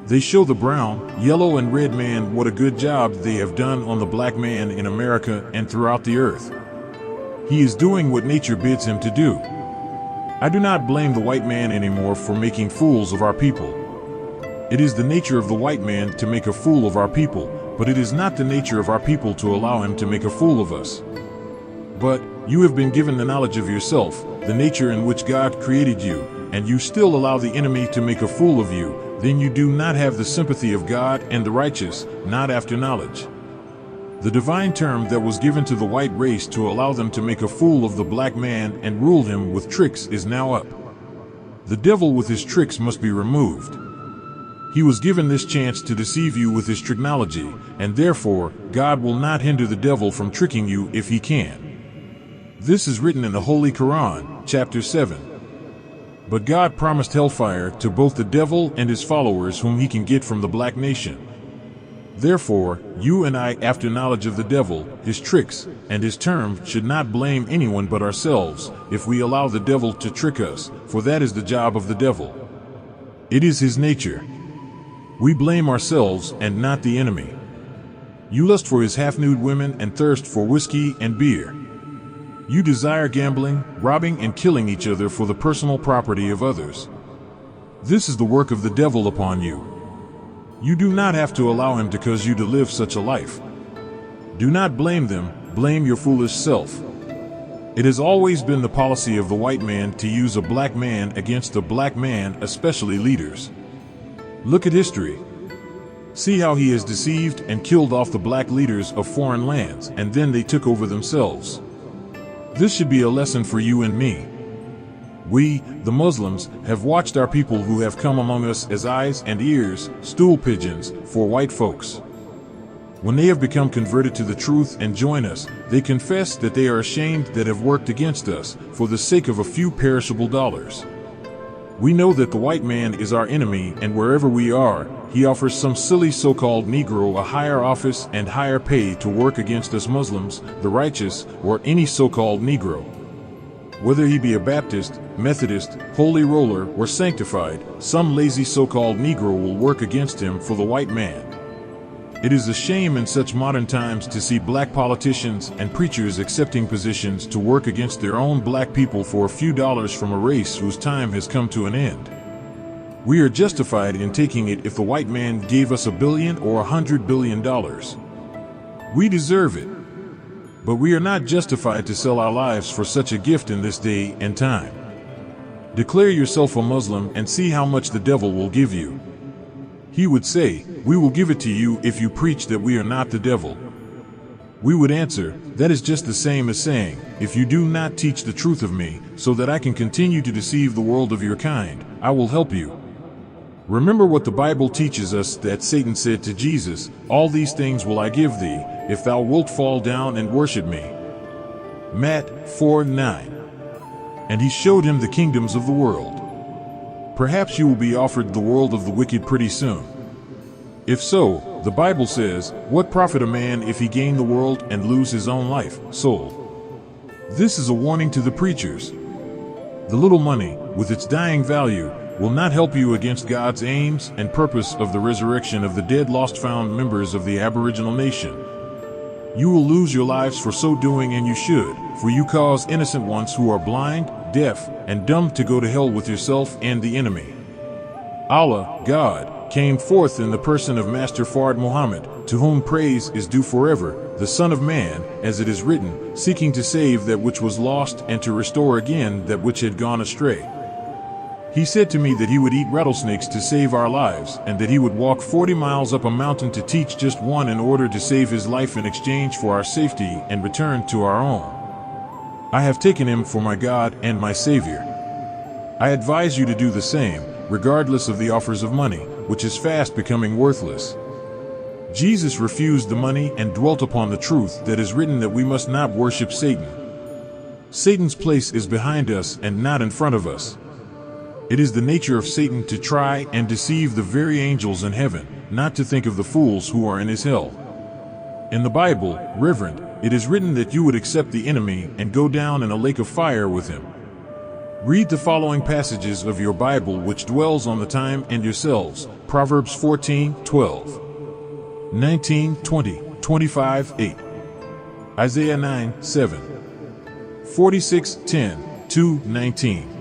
They show the brown, yellow, and red man what a good job they have done on the black man in America and throughout the earth. He is doing what nature bids him to do. I do not blame the white man anymore for making fools of our people. It is the nature of the white man to make a fool of our people, but it is not the nature of our people to allow him to make a fool of us. But you have been given the knowledge of yourself, the nature in which God created you, and you still allow the enemy to make a fool of you, then you do not have the sympathy of God and the righteous, not after knowledge. The divine term that was given to the white race to allow them to make a fool of the black man and rule him with tricks is now up. The devil with his tricks must be removed. He was given this chance to deceive you with his tricknology, and therefore God will not hinder the devil from tricking you if he can. This is written in the Holy Quran, chapter 7. But God promised hellfire to both the devil and his followers whom he can get from the black nation. Therefore, you and I, after knowledge of the devil, his tricks, and his term, should not blame anyone but ourselves if we allow the devil to trick us, for that is the job of the devil. It is his nature. We blame ourselves and not the enemy. You lust for his half-nude women and thirst for whiskey and beer. You desire gambling, robbing, and killing each other for the personal property of others. This is the work of the devil upon you. You do not have to allow him to cause you to live such a life. Do not blame them, blame your foolish self. It has always been the policy of the white man to use a black man against a black man, especially leaders. Look at history. See how he has deceived and killed off the black leaders of foreign lands, and then they took over themselves. This should be a lesson for you and me. We, the Muslims, have watched our people who have come among us as eyes and ears, stool pigeons, for white folks. When they have become converted to the truth and join us, they confess that they are ashamed that have worked against us for the sake of a few perishable dollars. We know that the white man is our enemy, and wherever we are, he offers some silly so-called Negro a higher office and higher pay to work against us Muslims, the righteous, or any so-called Negro. Whether he be a Baptist, Methodist, Holy Roller, or Sanctified, some lazy so-called Negro will work against him for the white man. It is a shame in such modern times to see black politicians and preachers accepting positions to work against their own black people for a few dollars from a race whose time has come to an end. We are justified in taking it if the white man gave us $1 billion or $100 billion. We deserve it. But we are not justified to sell our lives for such a gift in this day and time. Declare yourself a Muslim and see how much the devil will give you. He would say, "We will give it to you if you preach that we are not the devil." We would answer, "That is just the same as saying, if you do not teach the truth of me, so that I can continue to deceive the world of your kind, I will help you." Remember what the Bible teaches us, that Satan said to Jesus, "All these things will I give thee, if thou wilt fall down and worship me." Matt 4:9. And he showed him the kingdoms of the world. Perhaps you will be offered the world of the wicked pretty soon. If so, the Bible says, "What profit a man if he gain the world and lose his own life, soul?" This is a warning to the preachers. The little money, with its dying value, will not help you against God's aims and purpose of the resurrection of the dead lost found members of the Aboriginal nation. You will lose your lives for so doing, and you should, for you cause innocent ones who are blind, deaf, and dumb to go to hell with yourself and the enemy. Allah, God, came forth in the person of Master Fard Muhammad, to whom praise is due forever, the Son of Man, as it is written, seeking to save that which was lost and to restore again that which had gone astray. He said to me that he would eat rattlesnakes to save our lives, and that he would walk 40 miles up a mountain to teach just one in order to save his life in exchange for our safety and return to our own. I have taken him for my God and my Savior. I advise you to do the same, regardless of the offers of money, which is fast becoming worthless. Jesus refused the money and dwelt upon the truth that is written, that we must not worship Satan. Satan's place is behind us and not in front of us. It is the nature of Satan to try and deceive the very angels in heaven, not to think of the fools who are in his hell. In the Bible, Reverend, it is written that you would accept the enemy and go down in a lake of fire with him. Read the following passages of your Bible which dwells on the time and yourselves. Proverbs 14:12, 19:20, 25:8, Isaiah 9:7, 46:10, 2:19,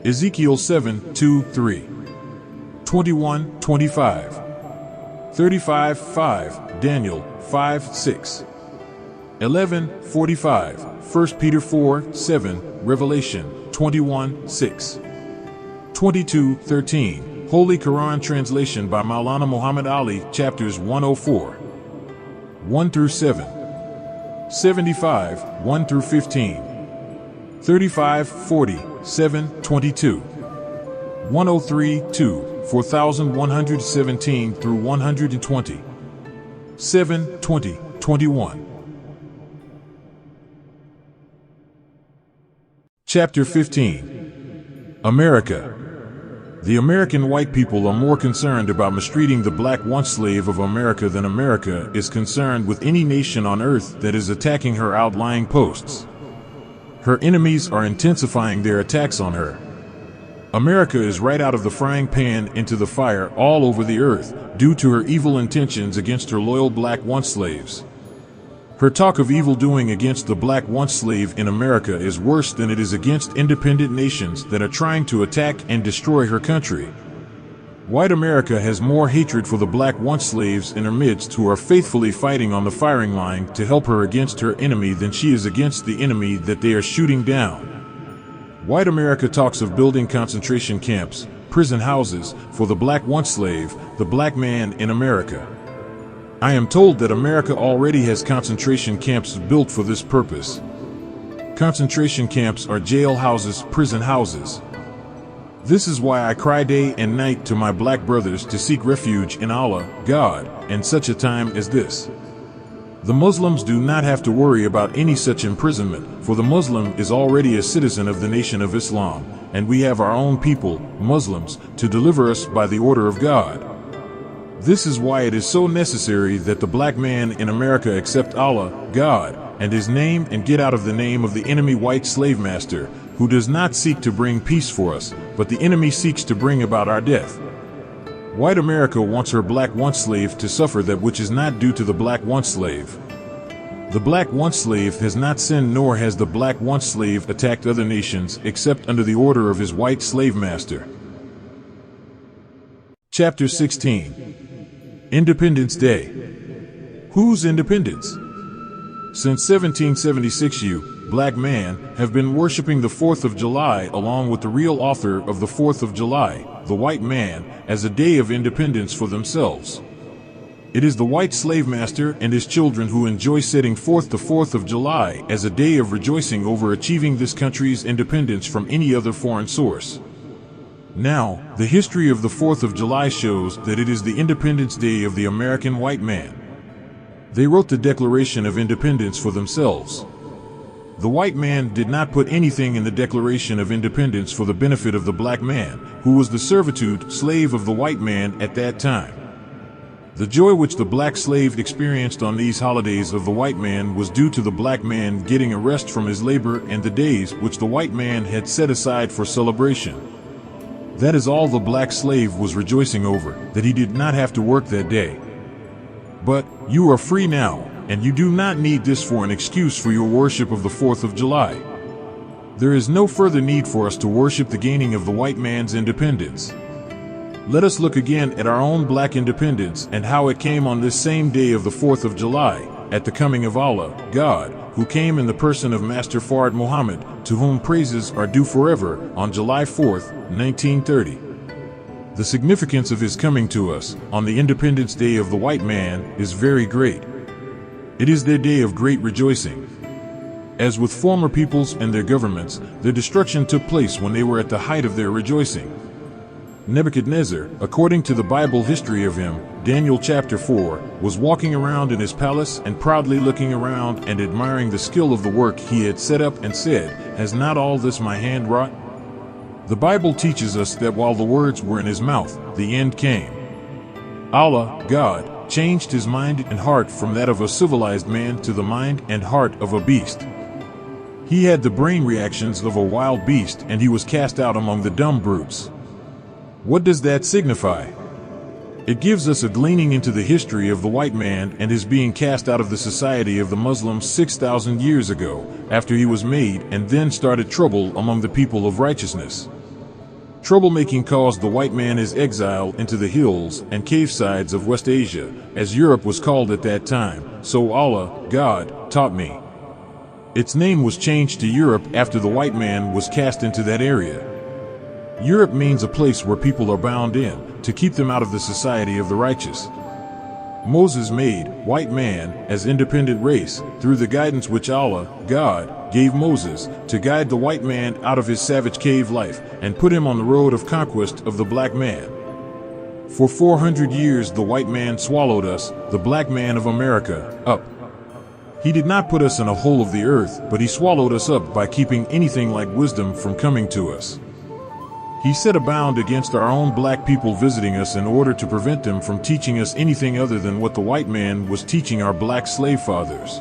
Ezekiel 7:2-3, 21:25, 35:5, Daniel 5:6, 11:45, 1 Peter 4:7, Revelation 21:6, 22:13, Holy Quran translation by Maulana Muhammad Ali, chapters 104, 1-7, 75, 1-15, 35, 40, 7:22, 103:2, 4117-120, 7:20, 21. Chapter 15. America. The American white people are more concerned about mistreating the black once slave of America than America is concerned with any nation on earth that is attacking her outlying posts. Her enemies are intensifying their attacks on her. America is right out of the frying pan into the fire all over the earth due to her evil intentions against her loyal black once slaves. Her talk of evil doing against the black once slave in America is worse than it is against independent nations that are trying to attack and destroy her country. White America has more hatred for the black once slaves in her midst who are faithfully fighting on the firing line to help her against her enemy than she is against the enemy that they are shooting down. White America talks of building concentration camps, prison houses, for the black once slave, the black man in America. I am told that America already has concentration camps built for this purpose. Concentration camps are jail houses, prison houses. This is why I cry day and night to my black brothers to seek refuge in Allah, God, in such a time as this. The Muslims do not have to worry about any such imprisonment, for the Muslim is already a citizen of the nation of Islam, and we have our own people, Muslims, to deliver us by the order of God. This is why it is so necessary that the black man in America accept Allah, God, and his name and get out of the name of the enemy white slave master, who does not seek to bring peace for us, but the enemy seeks to bring about our death. White America wants her black once slave to suffer that which is not due to the black once slave. The black once slave has not sinned, nor has the black once slave attacked other nations except under the order of his white slave master. Chapter 16. Independence Day. Whose independence? Since 1776 you, black man, have been worshiping the 4th of July along with the real author of the 4th of July, the white man, as a day of independence for themselves. It is the white slave master and his children who enjoy setting forth the 4th of July as a day of rejoicing over achieving this country's independence from any other foreign source. Now, the history of the 4th of July shows that it is the Independence Day of the American white man. They wrote the Declaration of Independence for themselves. The white man did not put anything in the Declaration of Independence for the benefit of the black man, who was the servitude slave of the white man at that time. The joy which the black slave experienced on these holidays of the white man was due to the black man getting a rest from his labor and the days which the white man had set aside for celebration. That is all the black slave was rejoicing over, that he did not have to work that day. But you are free now, and you do not need this for an excuse for your worship of the 4th of July. There is no further need for us to worship the gaining of the white man's independence. Let us look again at our own black independence and how it came on this same day of the 4th of July, at the coming of Allah, God, who came in the person of Master Fard Muhammad, to whom praises are due forever, on July 4th, 1930. The significance of his coming to us, on the Independence Day of the white man, is very great. It is their day of great rejoicing. As with former peoples and their governments, their destruction took place when they were at the height of their rejoicing. Nebuchadnezzar, according to the Bible history of him, Daniel chapter 4, was walking around in his palace and proudly looking around and admiring the skill of the work he had set up and said, "Has not all this my hand wrought?" The Bible teaches us that while the words were in his mouth, the end came. Allah, God, changed his mind and heart from that of a civilized man to the mind and heart of a beast. He had the brain reactions of a wild beast, and he was cast out among the dumb brutes. What does that signify? It gives us a gleaning into the history of the white man and his being cast out of the society of the Muslims 6,000 years ago, after he was made, and then started trouble among the people of righteousness. Troublemaking caused the white man his exile into the hills and cave sides of West Asia, as Europe was called at that time, so Allah, God, taught me. Its name was changed to Europe after the white man was cast into that area. Europe means a place where people are bound in, to keep them out of the society of the righteous. Moses made white man as independent race through the guidance which Allah, God, gave Moses to guide the white man out of his savage cave life and put him on the road of conquest of the black man. For 400 years the white man swallowed us, the black man of America, up. He did not put us in a hole of the earth, but he swallowed us up by keeping anything like wisdom from coming to us. He set a bound against our own black people visiting us in order to prevent them from teaching us anything other than what the white man was teaching our black slave fathers.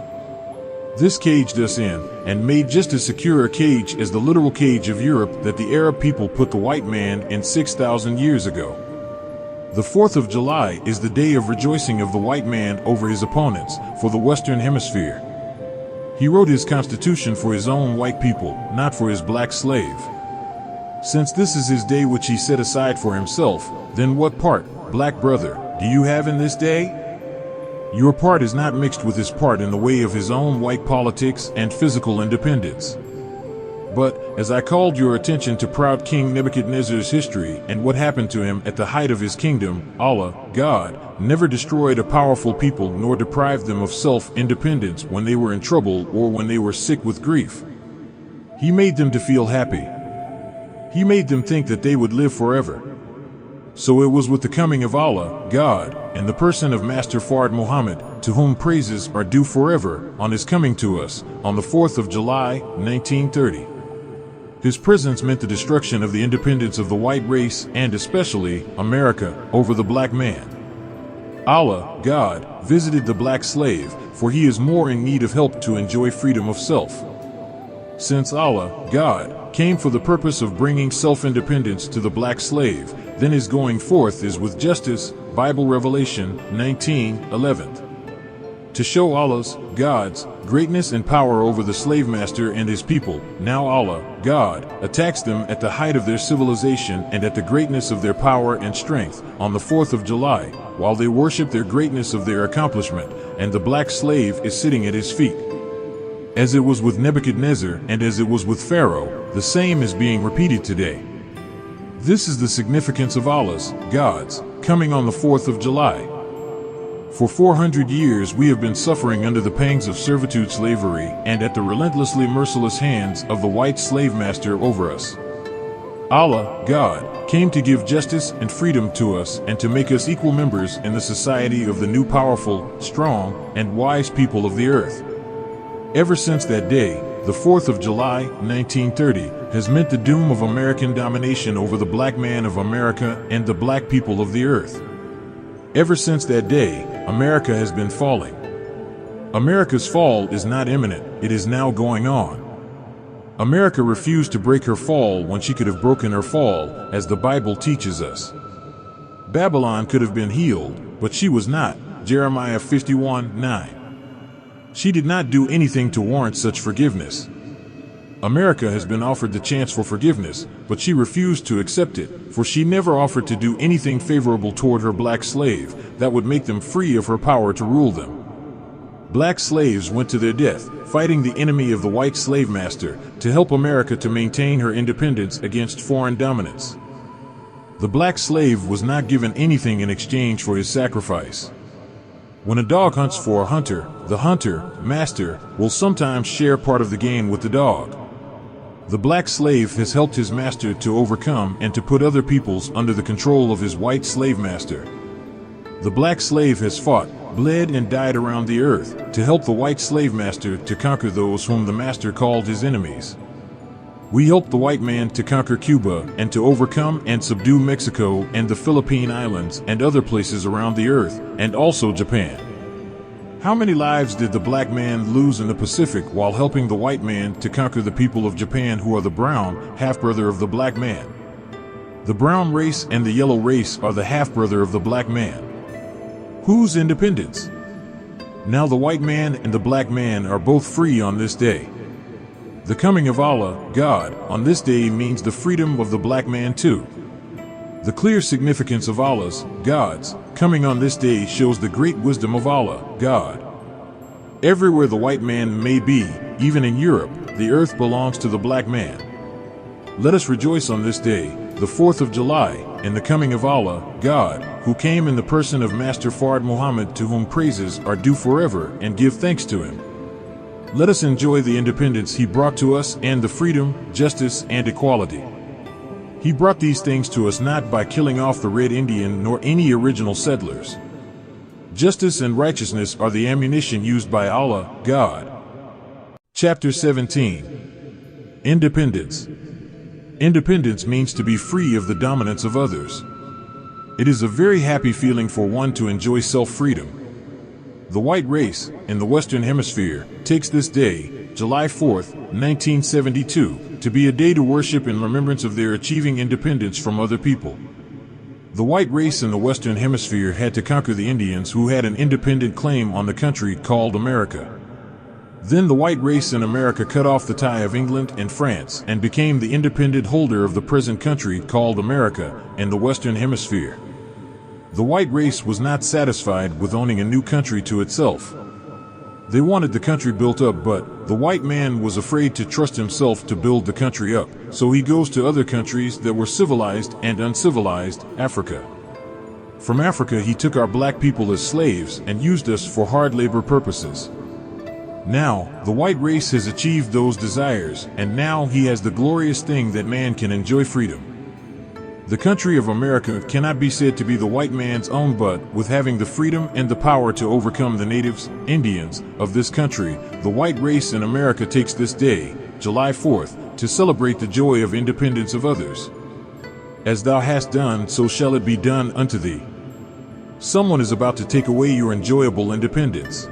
This caged us in, and made just as secure a cage as the literal cage of Europe that the Arab people put the white man in 6,000 years ago. The 4th of July is the day of rejoicing of the white man over his opponents, for the Western Hemisphere. He wrote his constitution for his own white people, not for his black slave. Since this is his day which he set aside for himself, then what part, black brother, do you have in this day? Your part is not mixed with his part in the way of his own white politics and physical independence. But, as I called your attention to proud King Nebuchadnezzar's history and what happened to him at the height of his kingdom, Allah, God, never destroyed a powerful people nor deprived them of self-independence when they were in trouble or when they were sick with grief. He made them to feel happy. He made them think that they would live forever. So it was with the coming of Allah, God, in the person of Master Fard Muhammad, to whom praises are due forever, on his coming to us, on the 4th of July, 1930. His presence meant the destruction of the independence of the white race and especially America over the black man. Allah, God, visited the black slave, for he is more in need of help to enjoy freedom of self. Since Allah, God, came for the purpose of bringing self-independence to the black slave, then his going forth is with justice, Bible Revelation 19:11. To show Allah's, God's, greatness and power over the slave master and his people, now Allah, God, attacks them at the height of their civilization and at the greatness of their power and strength, on the 4th of July, while they worship their greatness of their accomplishment, and the black slave is sitting at his feet. As it was with Nebuchadnezzar and as it was with Pharaoh, the same is being repeated today. This is the significance of Allah's, God's, coming on the 4th of July. For 400 years we have been suffering under the pangs of servitude, slavery, and at the relentlessly merciless hands of the white slave master over us. Allah, God, came to give justice and freedom to us and to make us equal members in the society of the new powerful, strong, and wise people of the earth. Ever since that day, the 4th of July, 1930, has meant the doom of American domination over the black man of America and the black people of the earth. Ever since that day, America has been falling. America's fall is not imminent, it is now going on. America refused to break her fall when she could have broken her fall, as the Bible teaches us. Babylon could have been healed, but she was not. Jeremiah 51:9. She did not do anything to warrant such forgiveness. America has been offered the chance for forgiveness, but she refused to accept it, for she never offered to do anything favorable toward her black slave that would make them free of her power to rule them. Black slaves went to their death, fighting the enemy of the white slave master, to help America to maintain her independence against foreign dominance. The black slave was not given anything in exchange for his sacrifice. When a dog hunts for a hunter, the hunter, master, will sometimes share part of the gain with the dog. The black slave has helped his master to overcome and to put other peoples under the control of his white slave master. The black slave has fought, bled, and died around the earth to help the white slave master to conquer those whom the master called his enemies. We helped the white man to conquer Cuba and to overcome and subdue Mexico and the Philippine Islands and other places around the earth, and also Japan. How many lives did the black man lose in the Pacific while helping the white man to conquer the people of Japan, who are the brown half-brother of the black man? The brown race and the yellow race are the half-brother of the black man. Whose independence? Now the white man and the black man are both free on this day. The coming of Allah, God, on this day means the freedom of the black man too. The clear significance of Allah's, God's, coming on this day shows the great wisdom of Allah, God. Everywhere the white man may be, even in Europe, the earth belongs to the black man. Let us rejoice on this day, the 4th of July, in the coming of Allah, God, who came in the person of Master Fard Muhammad, to whom praises are due forever, and give thanks to him. Let us enjoy the independence he brought to us and the freedom, justice, and equality. He brought these things to us not by killing off the Red Indian nor any original settlers. Justice and righteousness are the ammunition used by Allah, God. Chapter 17. Independence. Independence means to be free of the dominance of others. It is a very happy feeling for one to enjoy self-freedom. The white race, in the Western Hemisphere, takes this day, July 4th, 1972, to be a day to worship in remembrance of their achieving independence from other people. The white race in the Western Hemisphere had to conquer the Indians, who had an independent claim on the country called America. Then the white race in America cut off the tie of England and France and became the independent holder of the present country called America in the Western Hemisphere. The white race was not satisfied with owning a new country to itself. They wanted the country built up, but the white man was afraid to trust himself to build the country up, so he goes to other countries that were civilized and uncivilized, Africa. From Africa he took our black people as slaves and used us for hard labor purposes. Now, the white race has achieved those desires, and now he has the glorious thing that man can enjoy freedom. The country of America cannot be said to be the white man's own, but with having the freedom and the power to overcome the natives, Indians, of this country, the white race in America takes this day, July 4th, to celebrate the joy of independence of others. As thou hast done, so shall it be done unto thee. Someone is about to take away your enjoyable independence.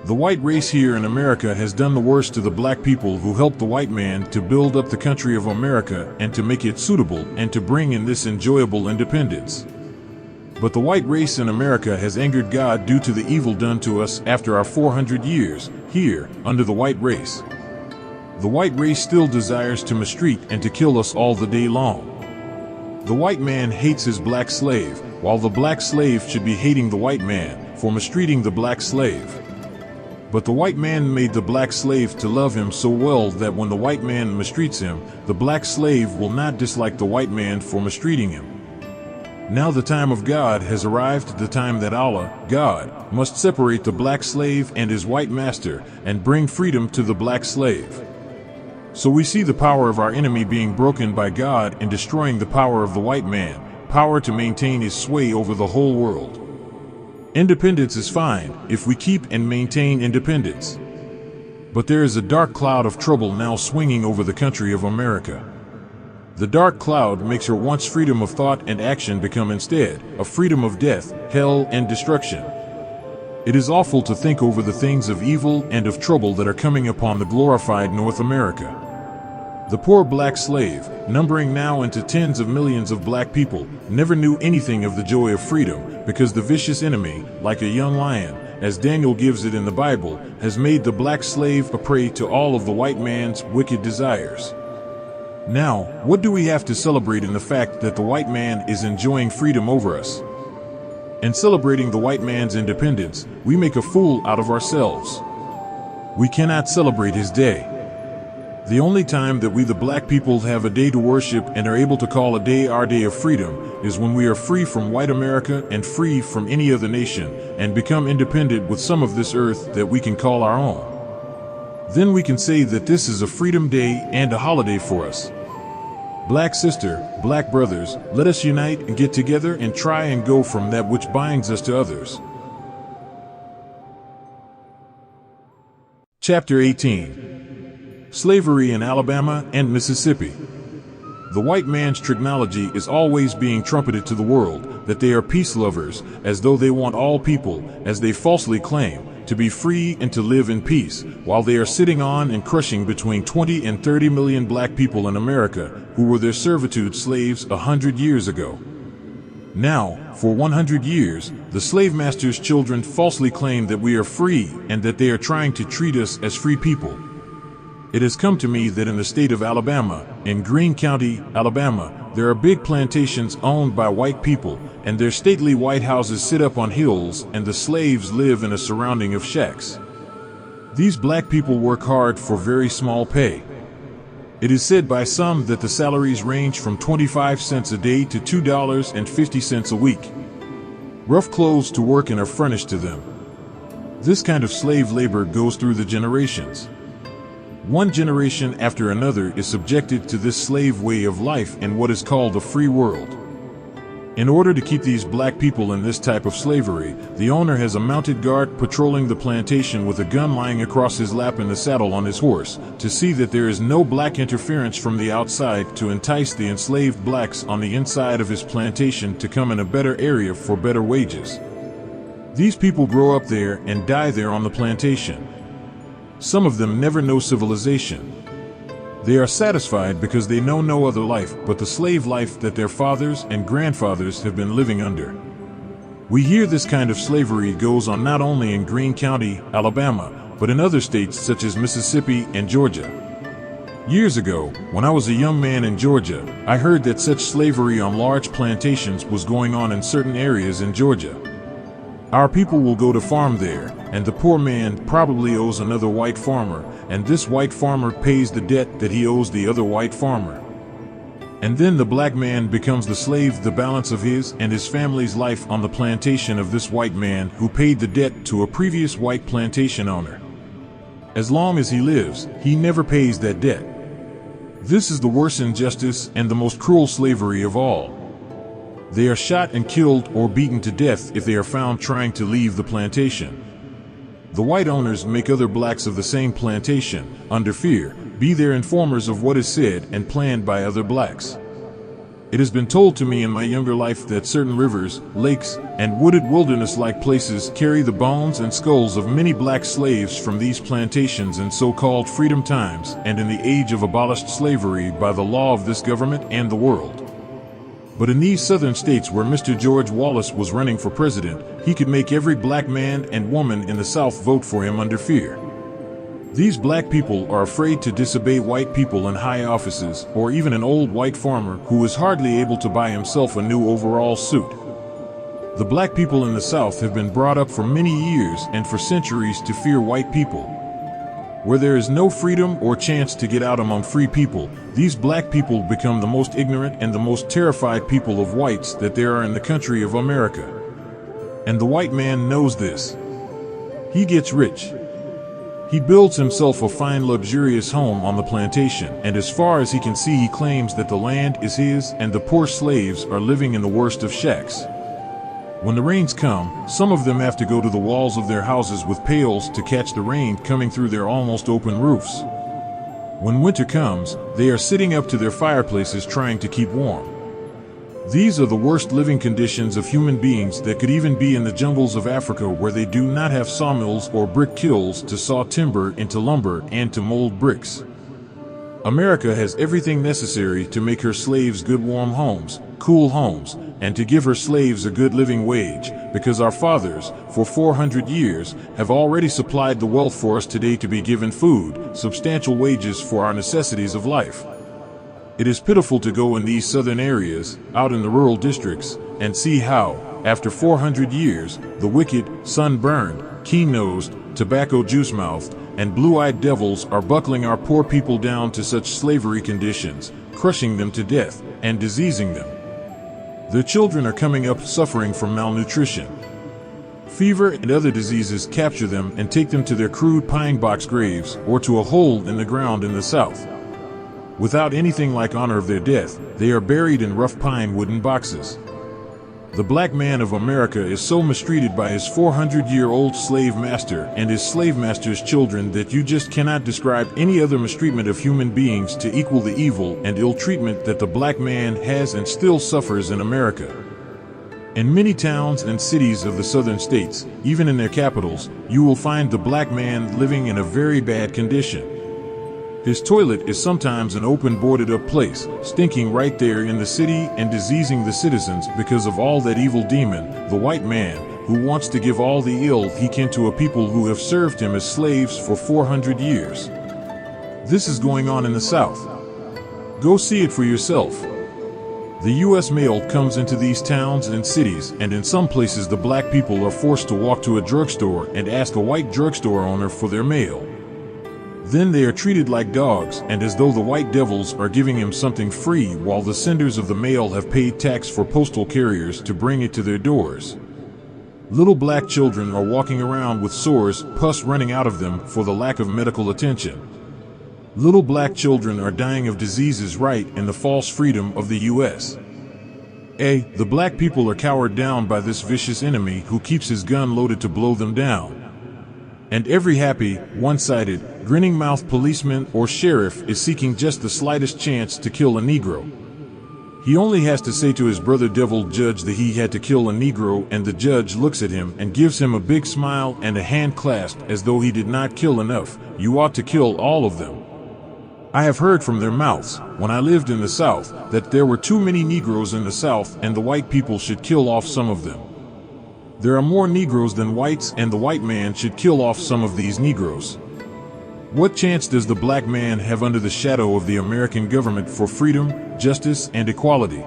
The white race here in America has done the worst to the black people who helped the white man to build up the country of America and to make it suitable and to bring in this enjoyable independence. But the white race in America has angered God due to the evil done to us after our 400 years here under the white race. The white race still desires to mistreat and to kill us all the day long. The white man hates his black slave, while the black slave should be hating the white man for mistreating the black slave. But the white man made the black slave to love him so well that when the white man mistreats him, the black slave will not dislike the white man for mistreating him. Now the time of God has arrived, the time that Allah, God, must separate the black slave and his white master and bring freedom to the black slave. So we see the power of our enemy being broken by God in destroying the power of the white man, power to maintain his sway over the whole world. Independence is fine if we keep and maintain independence. But there is a dark cloud of trouble now swinging over the country of America. The dark cloud makes her once freedom of thought and action become instead a freedom of death, hell, and destruction. It is awful to think over the things of evil and of trouble that are coming upon the glorified North America. The poor black slave, numbering now into tens of millions of black people, never knew anything of the joy of freedom because the vicious enemy, like a young lion, as Daniel gives it in the Bible, has made the black slave a prey to all of the white man's wicked desires. Now, what do we have to celebrate in the fact that the white man is enjoying freedom over us? In celebrating the white man's independence, we make a fool out of ourselves. We cannot celebrate his day. The only time that we the black people have a day to worship and are able to call a day our day of freedom is when we are free from white America and free from any other nation and become independent with some of this earth that we can call our own. Then we can say that this is a freedom day and a holiday for us. Black sister, black brothers, let us unite and get together and try and go from that which binds us to others. Chapter 18. Slavery in Alabama and Mississippi. The white man's tricknology is always being trumpeted to the world that they are peace lovers, as though they want all people, as they falsely claim, to be free and to live in peace, while they are sitting on and crushing between 20 and 30 million black people in America who were their servitude slaves 100 years ago. Now, for 100 years, the slave master's children falsely claim that we are free and that they are trying to treat us as free people. It has come to me that in the state of Alabama, in Greene County, Alabama, there are big plantations owned by white people, and their stately white houses sit up on hills, and the slaves live in a surrounding of shacks. These black people work hard for very small pay. It is said by some that the salaries range from 25 cents a day to $2.50 a week. Rough clothes to work in are furnished to them. This kind of slave labor goes through the generations. One generation after another is subjected to this slave way of life in what is called the free world. In order to keep these black people in this type of slavery, the owner has a mounted guard patrolling the plantation with a gun lying across his lap in the saddle on his horse, to see that there is no black interference from the outside to entice the enslaved blacks on the inside of his plantation to come in a better area for better wages. These people grow up there and die there on the plantation. Some of them never know civilization. They are satisfied because they know no other life but the slave life that their fathers and grandfathers have been living under. We hear this kind of slavery goes on not only in Greene County, Alabama, but in other states such as Mississippi and Georgia. Years ago, when I was a young man in Georgia, I heard that such slavery on large plantations was going on in certain areas in Georgia. Our people will go to farm there, and the poor man probably owes another white farmer, and this white farmer pays the debt that he owes the other white farmer. And then the black man becomes the slave the balance of his and his family's life on the plantation of this white man who paid the debt to a previous white plantation owner. As long as he lives, he never pays that debt. This is the worst injustice and the most cruel slavery of all. They are shot and killed or beaten to death if they are found trying to leave the plantation. The white owners make other blacks of the same plantation, under fear, be their informers of what is said and planned by other blacks. It has been told to me in my younger life that certain rivers, lakes, and wooded wilderness-like places carry the bones and skulls of many black slaves from these plantations in so-called freedom times and in the age of abolished slavery by the law of this government and the world. But in these southern states where Mr. George Wallace was running for president, he could make every black man and woman in the South vote for him under fear. These black people are afraid to disobey white people in high offices, or even an old white farmer who is hardly able to buy himself a new overall suit. The black people in the South have been brought up for many years and for centuries to fear white people. Where there is no freedom or chance to get out among free people, these black people become the most ignorant and the most terrified people of whites that there are in the country of America. And the white man knows this. He gets rich. He builds himself a fine luxurious home on the plantation, and as far as he can see he claims that the land is his and the poor slaves are living in the worst of shacks. When the rains come, some of them have to go to the walls of their houses with pails to catch the rain coming through their almost open roofs. When winter comes, they are sitting up to their fireplaces trying to keep warm. These are the worst living conditions of human beings that could even be in the jungles of Africa, where they do not have sawmills or brick kilns to saw timber into lumber and to mold bricks. America has everything necessary to make her slaves good warm homes, cool homes, and to give her slaves a good living wage, because our fathers, for 400 years, have already supplied the wealth for us today to be given food, substantial wages for our necessities of life. It is pitiful to go in these southern areas, out in the rural districts, and see how, after 400 years, the wicked, sunburned, keen-nosed, tobacco juice-mouthed, and blue-eyed devils are buckling our poor people down to such slavery conditions, crushing them to death, and diseasing them. Their children are coming up suffering from malnutrition. Fever and other diseases capture them and take them to their crude pine box graves or to a hole in the ground in the south. Without anything like honor of their death, they are buried in rough pine wooden boxes. The black man of America is so mistreated by his 400-year-old slave master and his slave master's children that you just cannot describe any other mistreatment of human beings to equal the evil and ill treatment that the black man has and still suffers in America. In many towns and cities of the southern states, even in their capitals, you will find the black man living in a very bad condition. His toilet is sometimes an open boarded-up place, stinking right there in the city and diseasing the citizens because of all that evil demon, the white man, who wants to give all the ill he can to a people who have served him as slaves for 400 years. This is going on in the South. Go see it for yourself. The U.S. mail comes into these towns and cities, and in some places the black people are forced to walk to a drugstore and ask a white drugstore owner for their mail. Then they are treated like dogs and as though the white devils are giving him something free while the senders of the mail have paid tax for postal carriers to bring it to their doors. Little black children are walking around with sores, pus running out of them for the lack of medical attention. Little black children are dying of diseases right in the false freedom of the U.S. The black people are cowered down by this vicious enemy who keeps his gun loaded to blow them down. And every happy, one-sided, grinning-mouthed policeman or sheriff is seeking just the slightest chance to kill a Negro. He only has to say to his brother devil judge that he had to kill a Negro, and the judge looks at him and gives him a big smile and a hand clasp as though he did not kill enough. You ought to kill all of them. I have heard from their mouths, when I lived in the South, that there were too many Negroes in the South and the white people should kill off some of them. There are more Negroes than whites, and the white man should kill off some of these Negroes. What chance does the black man have under the shadow of the American government for freedom, justice, and equality?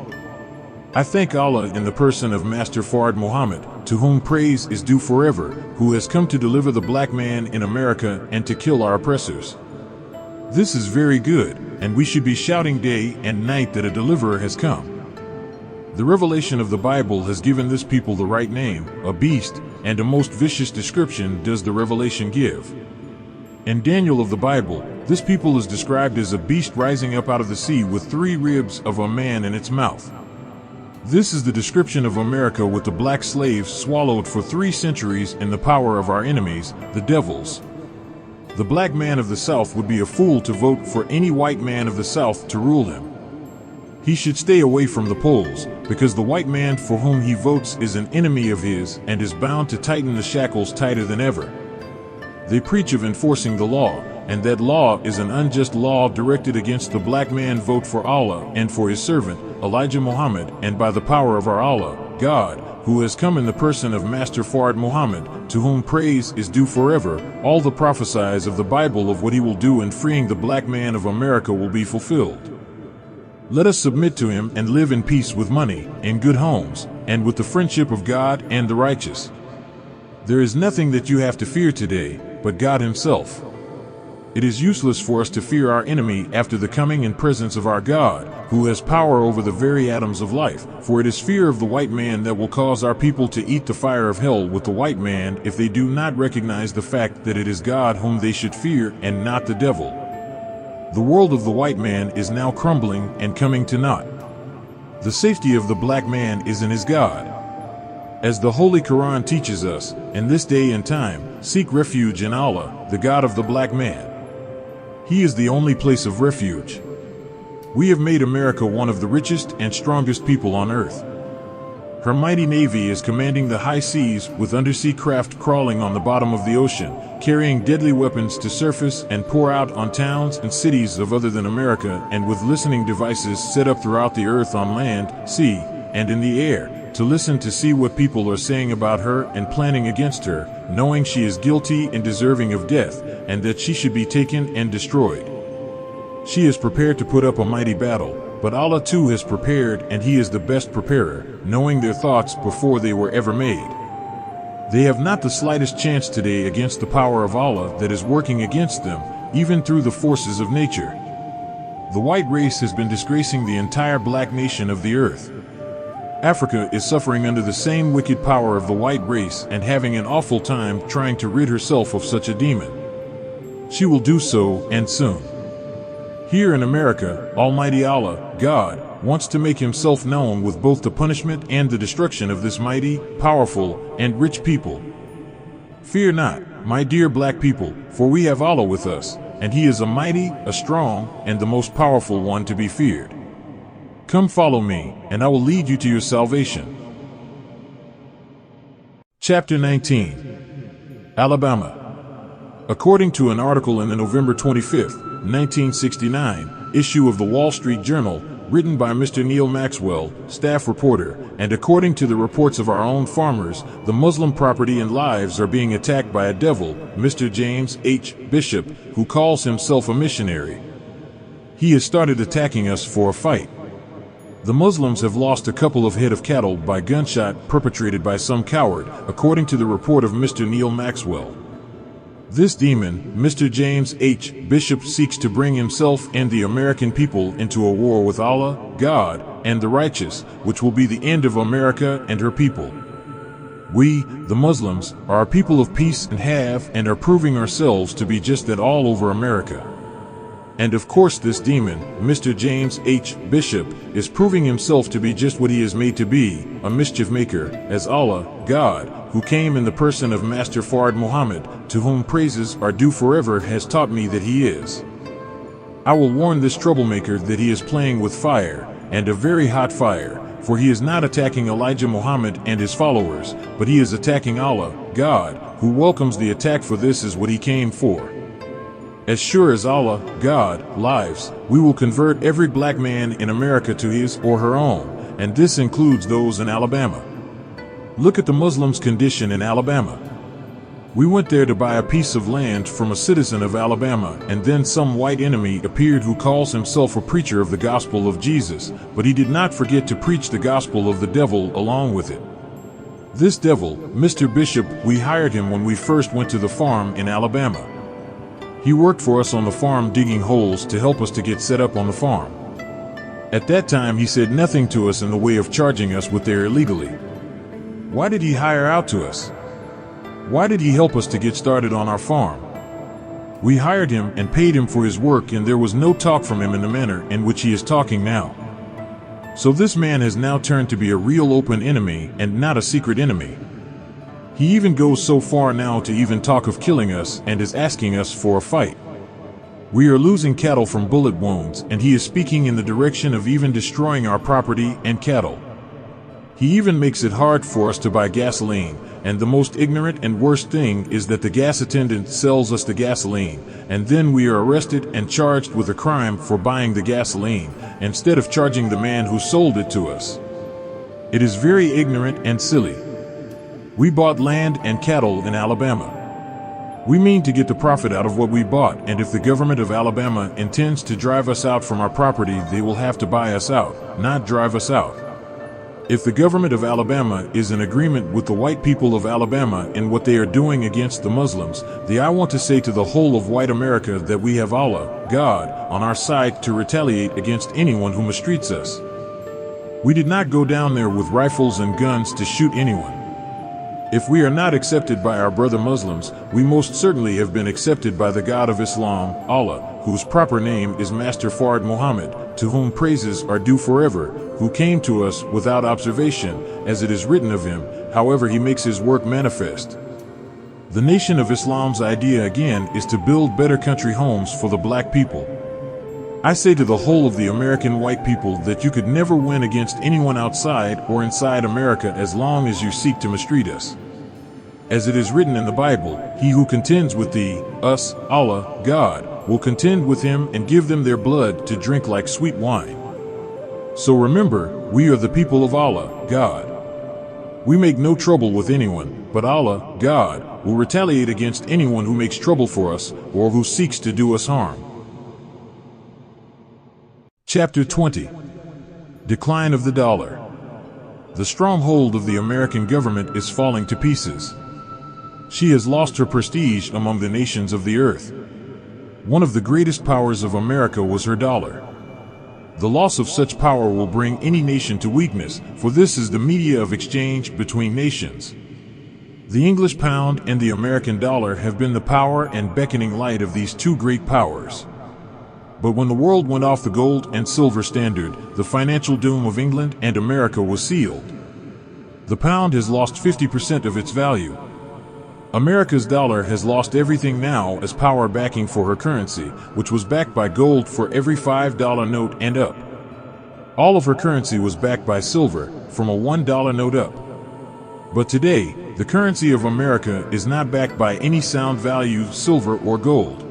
I thank Allah in the person of Master Fard Muhammad, to whom praise is due forever, who has come to deliver the black man in America and to kill our oppressors. This is very good, and we should be shouting day and night that a deliverer has come. The revelation of the Bible has given this people the right name, a beast, and a most vicious description does the revelation give. In Daniel of the Bible, this people is described as a beast rising up out of the sea with 3 ribs of a man in its mouth. This is the description of America with the black slaves swallowed for 3 centuries in the power of our enemies, the devils. The black man of the South would be a fool to vote for any white man of the South to rule him. He should stay away from the polls, because the white man for whom he votes is an enemy of his and is bound to tighten the shackles tighter than ever. They preach of enforcing the law, and that law is an unjust law directed against the black man. Vote for Allah and for his servant, Elijah Muhammad, and by the power of our Allah, God, who has come in the person of Master Fard Muhammad, to whom praise is due forever, all the prophecies of the Bible of what he will do in freeing the black man of America will be fulfilled. Let us submit to him and live in peace with money, in good homes, and with the friendship of God and the righteous. There is nothing that you have to fear today, but God himself. It is useless for us to fear our enemy after the coming and presence of our God, who has power over the very atoms of life, for it is fear of the white man that will cause our people to eat the fire of hell with the white man if they do not recognize the fact that it is God whom they should fear and not the devil. The world of the white man is now crumbling and coming to naught. The safety of the black man is in his God. As the Holy Quran teaches us, in this day and time, seek refuge in Allah, the God of the black man. He is the only place of refuge. We have made America one of the richest and strongest people on earth. Her mighty navy is commanding the high seas, with undersea craft crawling on the bottom of the ocean, carrying deadly weapons to surface and pour out on towns and cities of other than America, and with listening devices set up throughout the earth on land, sea, and in the air, to listen to see what people are saying about her and planning against her, knowing she is guilty and deserving of death, and that she should be taken and destroyed. She is prepared to put up a mighty battle, but Allah too has prepared, and He is the best preparer, knowing their thoughts before they were ever made. They have not the slightest chance today against the power of Allah that is working against them, even through the forces of nature. The white race has been disgracing the entire black nation of the earth. Africa is suffering under the same wicked power of the white race and having an awful time trying to rid herself of such a demon. She will do so, and soon. Here in America, Almighty Allah, God, wants to make Himself known with both the punishment and the destruction of this mighty, powerful, and rich people. Fear not, my dear black people, for we have Allah with us, and He is a mighty, a strong, and the most powerful one to be feared. Come follow me, and I will lead you to your salvation. Chapter 19. Alabama. According to an article in the November 25, 1969, issue of the Wall Street Journal, written by Mr. Neil Maxwell, staff reporter, and according to the reports of our own farmers, the Muslim property and lives are being attacked by a devil, Mr. James H. Bishop, who calls himself a missionary. He has started attacking us for a fight. The Muslims have lost a couple of head of cattle by gunshot perpetrated by some coward, according to the report of Mr. Neil Maxwell. This demon, Mr. James H. Bishop, seeks to bring himself and the American people into a war with Allah, God, and the righteous, which will be the end of America and her people. We, the Muslims, are a people of peace and are proving ourselves to be just that all over America. And of course this demon, Mr. James H. Bishop, is proving himself to be just what he is made to be, a mischief maker, as Allah, God, who came in the person of Master Fard Muhammad, to whom praises are due forever, has taught me that he is. I will warn this troublemaker that he is playing with fire, and a very hot fire, for he is not attacking Elijah Muhammad and his followers, but he is attacking Allah, God, who welcomes the attack, for this is what he came for. As sure as Allah, God, lives, we will convert every black man in America to his or her own, and this includes those in Alabama. Look at the Muslims' condition in Alabama. We went there to buy a piece of land from a citizen of Alabama, and then some white enemy appeared who calls himself a preacher of the gospel of Jesus, but he did not forget to preach the gospel of the devil along with it. This devil, Mr. Bishop, we hired him when we first went to the farm in Alabama. He worked for us on the farm digging holes to help us to get set up on the farm. At that time he said nothing to us in the way of charging us with there illegally. Why did he hire out to us? Why did he help us to get started on our farm? We hired him and paid him for his work, and there was no talk from him in the manner in which he is talking now. So this man has now turned to be a real open enemy and not a secret enemy. He even goes so far now to even talk of killing us and is asking us for a fight. We are losing cattle from bullet wounds, and he is speaking in the direction of even destroying our property and cattle. He even makes it hard for us to buy gasoline, and the most ignorant and worst thing is that the gas attendant sells us the gasoline, and then we are arrested and charged with a crime for buying the gasoline, instead of charging the man who sold it to us. It is very ignorant and silly. We bought land and cattle in Alabama. We mean to get the profit out of what we bought, and if the government of Alabama intends to drive us out from our property, they will have to buy us out, not drive us out. If the government of Alabama is in agreement with the white people of Alabama in what they are doing against the Muslims, then I want to say to the whole of white America that we have Allah, God, on our side to retaliate against anyone who mistreats us. We did not go down there with rifles and guns to shoot anyone. If we are not accepted by our brother Muslims, we most certainly have been accepted by the God of Islam, Allah, whose proper name is Master Fard Muhammad, to whom praises are due forever, who came to us without observation, as it is written of him, however he makes his work manifest. The Nation of Islam's idea again is to build better country homes for the black people. I say to the whole of the American white people that you could never win against anyone outside or inside America as long as you seek to mistreat us. As it is written in the Bible, he who contends with thee, us, Allah, God, will contend with him and give them their blood to drink like sweet wine. So remember, we are the people of Allah, God. We make no trouble with anyone, but Allah, God, will retaliate against anyone who makes trouble for us or who seeks to do us harm. Chapter 20. Decline of the Dollar. The stronghold of the American government is falling to pieces. She has lost her prestige among the nations of the earth. One of the greatest powers of America was her dollar. The loss of such power will bring any nation to weakness, for this is the media of exchange between nations. The English pound and the American dollar have been the power and beckoning light of these two great powers. But when the world went off the gold and silver standard, the financial doom of England and America was sealed. The pound has lost 50% of its value. America's dollar has lost everything now as power backing for her currency, which was backed by gold for every $5 note and up. All of her currency was backed by silver, from a $1 note up. But today, the currency of America is not backed by any sound value, silver or gold.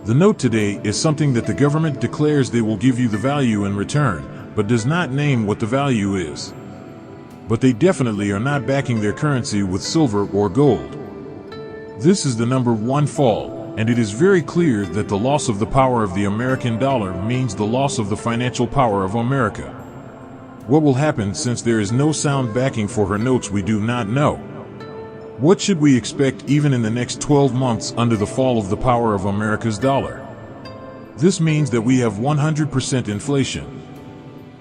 The note today is something that the government declares they will give you the value in return, but does not name what the value is. But they definitely are not backing their currency with silver or gold. This is the number one fall, and it is very clear that the loss of the power of the American dollar means the loss of the financial power of America. What will happen since there is no sound backing for her notes we do not know. What should we expect even in the next 12 months under the fall of the power of America's dollar? This means that we have 100% inflation.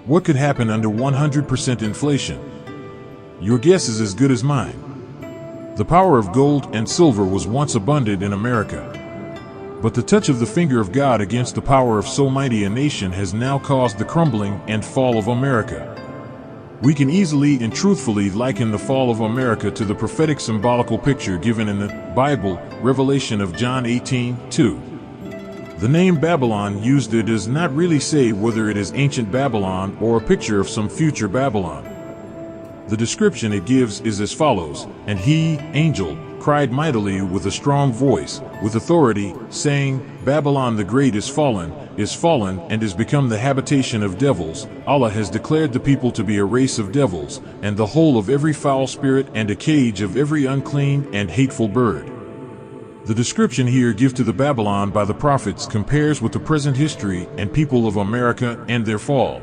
What could happen under 100% inflation? Your guess is as good as mine. The power of gold and silver was once abundant in America. But the touch of the finger of God against the power of so mighty a nation has now caused the crumbling and fall of America. We can easily and truthfully liken the fall of America to the prophetic symbolical picture given in the Bible, Revelation of John 18:2. The name Babylon used there does not really say whether it is ancient Babylon or a picture of some future Babylon. The description it gives is as follows: "And he, angel, cried mightily with a strong voice, with authority, saying, Babylon the great is fallen, and is become the habitation of devils. Allah has declared the people to be a race of devils, and the whole of every foul spirit, and a cage of every unclean and hateful bird." The description here given to the Babylon by the prophets compares with the present history and people of America and their fall.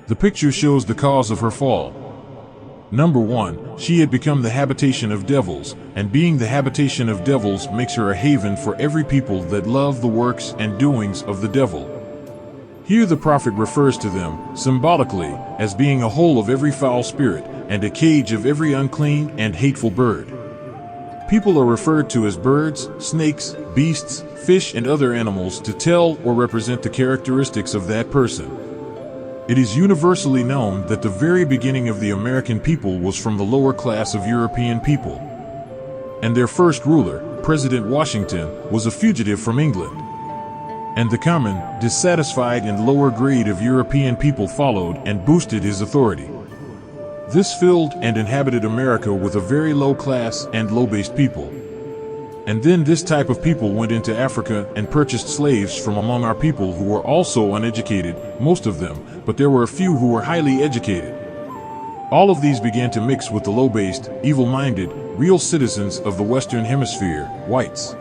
The picture shows the cause of her fall. Number 1, she had become the habitation of devils, and being the habitation of devils makes her a haven for every people that love the works and doings of the devil. Here the prophet refers to them, symbolically, as being a hole of every foul spirit, and a cage of every unclean and hateful bird. People are referred to as birds, snakes, beasts, fish and other animals to tell or represent the characteristics of that person. It is universally known that the very beginning of the American people was from the lower class of European people. And their first ruler, President Washington, was a fugitive from England. And the common, dissatisfied and lower grade of European people followed and boosted his authority. This filled and inhabited America with a very low class and low-based people. And then this type of people went into Africa and purchased slaves from among our people who were also uneducated, most of them, but there were a few who were highly educated. All of these began to mix with the low-based, evil-minded, real citizens of the Western Hemisphere, whites.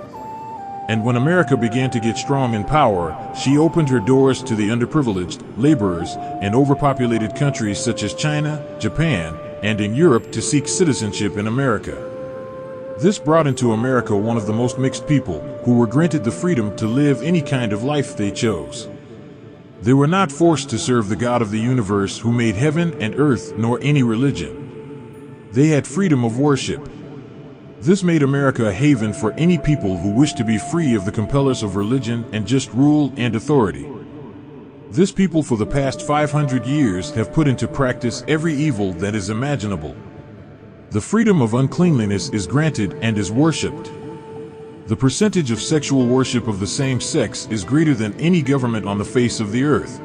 And when America began to get strong in power, she opened her doors to the underprivileged, laborers, and overpopulated countries such as China, Japan, and in Europe to seek citizenship in America. This brought into America one of the most mixed people, who were granted the freedom to live any kind of life they chose. They were not forced to serve the God of the universe who made heaven and earth nor any religion. They had freedom of worship. This made America a haven for any people who wished to be free of the compellers of religion and just rule and authority. This people for the past 500 years have put into practice every evil that is imaginable. The freedom of uncleanliness is granted and is worshipped. The percentage of sexual worship of the same sex is greater than any government on the face of the earth.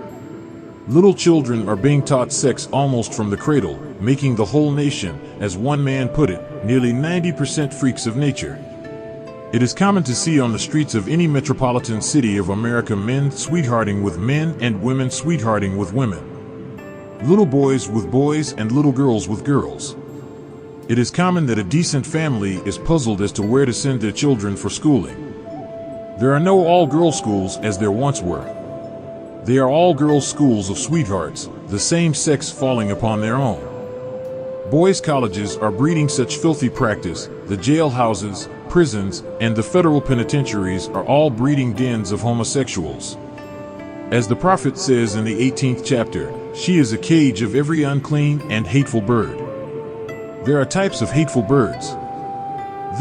Little children are being taught sex almost from the cradle, making the whole nation, as one man put it, nearly 90% freaks of nature. It is common to see on the streets of any metropolitan city of America men sweethearting with men and women sweethearting with women. Little boys with boys and little girls with girls. It is common that a decent family is puzzled as to where to send their children for schooling. There are no all-girls schools as there once were. They are all-girls schools of sweethearts, the same sex falling upon their own. Boys' colleges are breeding such filthy practice. The jailhouses, prisons, and the federal penitentiaries are all breeding dens of homosexuals. As the prophet says in the 18th chapter, she is a cage of every unclean and hateful bird. There are types of hateful birds.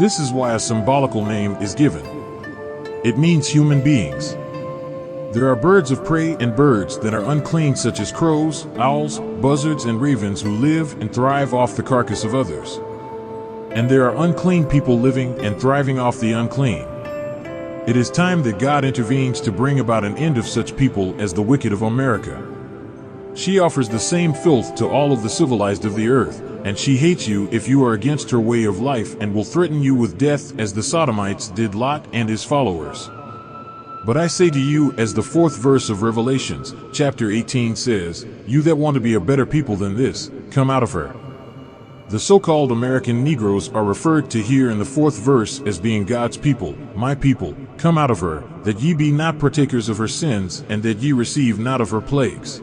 This is why a symbolical name is given. It means human beings. There are birds of prey and birds that are unclean, such as crows, owls, buzzards, and ravens who live and thrive off the carcass of others. And there are unclean people living and thriving off the unclean. It is time that God intervenes to bring about an end of such people as the wicked of America. She offers the same filth to all of the civilized of the earth, and she hates you if you are against her way of life and will threaten you with death as the Sodomites did Lot and his followers. But I say to you, as the 4th verse of Revelations, chapter 18 says, you that want to be a better people than this, come out of her. The so-called American Negroes are referred to here in the 4th verse as being God's people. My people, come out of her, that ye be not partakers of her sins, and that ye receive not of her plagues.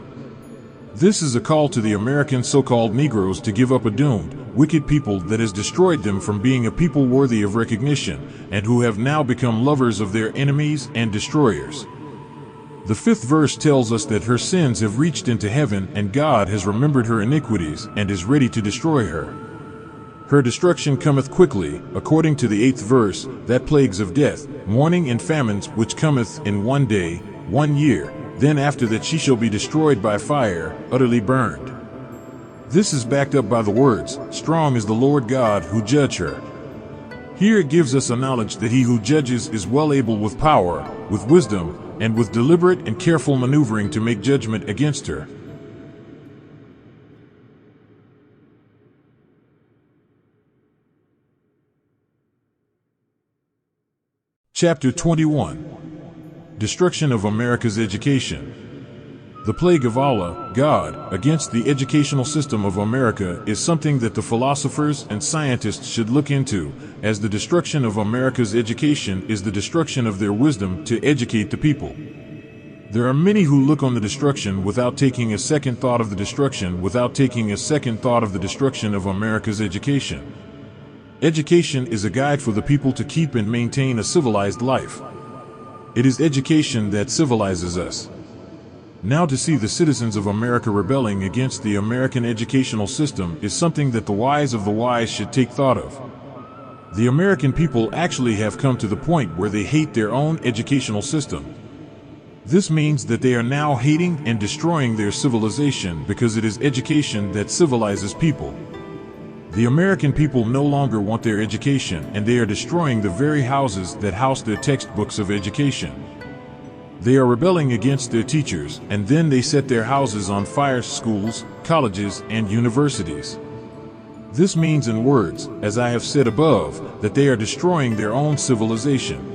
This is a call to the American so-called Negroes to give up a doomed, wicked people that has destroyed them from being a people worthy of recognition, and who have now become lovers of their enemies and destroyers. The 5th verse tells us that her sins have reached into heaven, and God has remembered her iniquities and is ready to destroy her. Her destruction cometh quickly, according to the 8th verse, that plagues of death, mourning and famines which cometh in one day, 1 year, then after that she shall be destroyed by fire, utterly burned. This is backed up by the words, strong is the Lord God who judge her. Here it gives us a knowledge that he who judges is well able with power, with wisdom, and with deliberate and careful maneuvering to make judgment against her. Chapter 21. Destruction of America's education. The plague of Allah, God, against the educational system of America is something that the philosophers and scientists should look into, as the destruction of America's education is the destruction of their wisdom to educate the people. There are many who look on the destruction without taking a second thought of the destruction without taking a second thought of the destruction of America's education. Education is a guide for the people to keep and maintain a civilized life. It is education that civilizes us. Now to see the citizens of America rebelling against the American educational system is something that the wise of the wise should take thought of. The American people actually have come to the point where they hate their own educational system. This means that they are now hating and destroying their civilization because it is education that civilizes people. The American people no longer want their education, and they are destroying the very houses that house their textbooks of education. They are rebelling against their teachers, and then they set their houses on fire: schools, colleges, and universities. This means in words, as I have said above, that they are destroying their own civilization.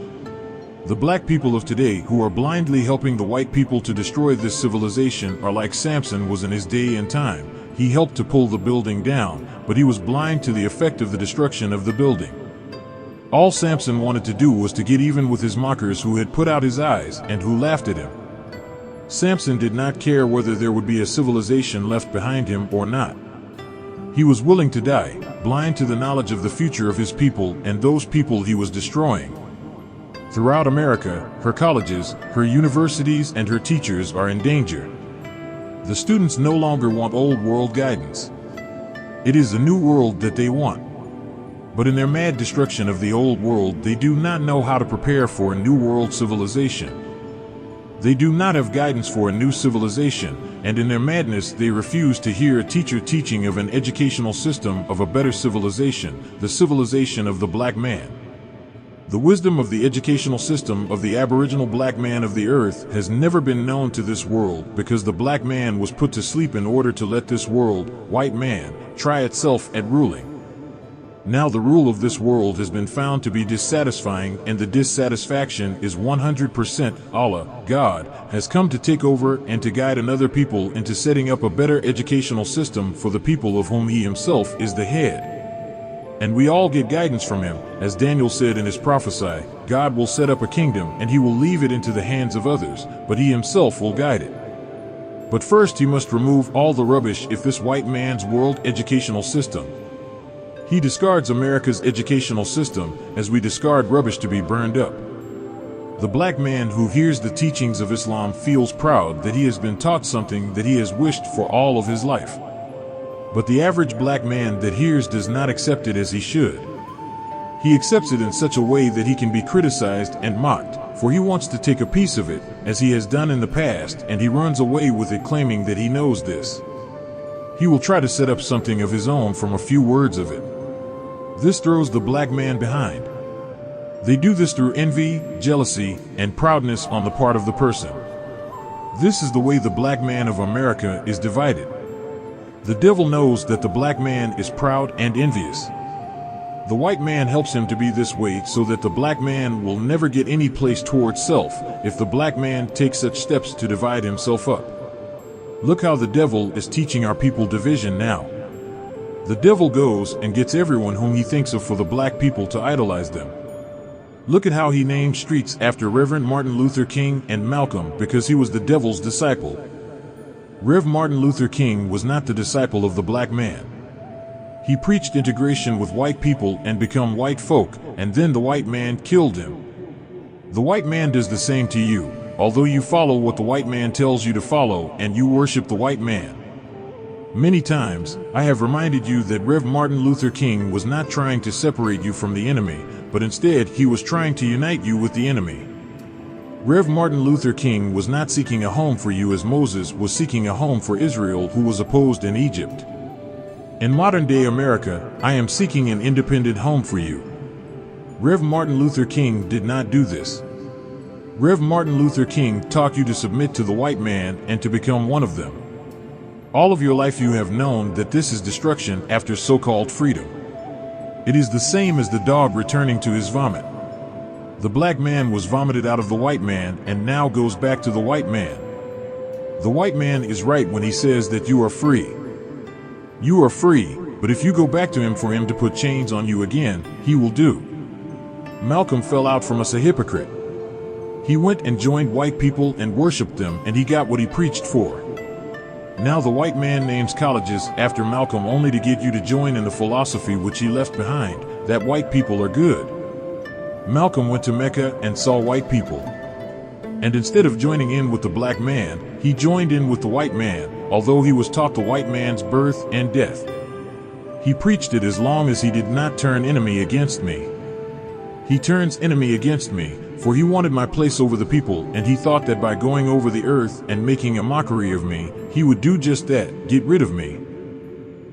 The black people of today who are blindly helping the white people to destroy this civilization are like Samson was in his day and time. He helped to pull the building down, but he was blind to the effect of the destruction of the building. All Samson wanted to do was to get even with his mockers who had put out his eyes and who laughed at him. Samson did not care whether there would be a civilization left behind him or not. He was willing to die, blind to the knowledge of the future of his people and those people he was destroying. Throughout America, her colleges, her universities, and her teachers are in danger. The students no longer want old world guidance. It is a new world that they want. But in their mad destruction of the old world, they do not know how to prepare for a new world civilization. They do not have guidance for a new civilization, and in their madness they refuse to hear a teacher teaching of an educational system of a better civilization, the civilization of the black man. The wisdom of the educational system of the Aboriginal black man of the earth has never been known to this world because the black man was put to sleep in order to let this world, white man, try itself at ruling. Now the rule of this world has been found to be dissatisfying, and the dissatisfaction is 100%. Allah, God, has come to take over and to guide another people into setting up a better educational system for the people of whom he himself is the head. And we all get guidance from him. As Daniel said in his prophecy, God will set up a kingdom and he will leave it into the hands of others, but he himself will guide it. But first he must remove all the rubbish if this white man's world educational system. He discards America's educational system as we discard rubbish to be burned up. The black man who hears the teachings of Islam feels proud that he has been taught something that he has wished for all of his life. But the average black man that hears does not accept it as he should. He accepts it in such a way that he can be criticized and mocked, for he wants to take a piece of it, as he has done in the past, and he runs away with it claiming that he knows this. He will try to set up something of his own from a few words of it. This throws the black man behind. They do this through envy, jealousy, and proudness on the part of the person. This is the way the black man of America is divided. The devil knows that the black man is proud and envious. The white man helps him to be this way so that the black man will never get any place towards self if the black man takes such steps to divide himself up. Look how the devil is teaching our people division now. The devil goes and gets everyone whom he thinks of for the black people to idolize them. Look at how he named streets after Reverend Martin Luther King and Malcolm because he was the devil's disciple. Rev. Martin Luther King was not the disciple of the black man. He preached integration with white people and become white folk, and then the white man killed him. The white man does the same to you, although you follow what the white man tells you to follow and you worship the white man. Many times, I have reminded you that Rev. Martin Luther King was not trying to separate you from the enemy, but instead he was trying to unite you with the enemy. Rev. Martin Luther King was not seeking a home for you as Moses was seeking a home for Israel who was opposed in Egypt. In modern-day America, I am seeking an independent home for you. Rev. Martin Luther King did not do this. Rev. Martin Luther King taught you to submit to the white man and to become one of them. All of your life you have known that this is destruction after so-called freedom. It is the same as the dog returning to his vomit. The black man was vomited out of the white man and now goes back to the white man. The white man is right when he says that you are free. You are free, but if you go back to him for him to put chains on you again, he will do. Malcolm fell out from us a hypocrite. He went and joined white people and worshipped them, and he got what he preached for. Now the white man names colleges after Malcolm only to get you to join in the philosophy which he left behind, that white people are good. Malcolm went to Mecca and saw white people. And instead of joining in with the black man, he joined in with the white man, although he was taught the white man's birth and death. He preached it as long as he did not turn enemy against me. He turns enemy against me, for he wanted my place over the people, and he thought that by going over the earth and making a mockery of me, he would do just that, get rid of me.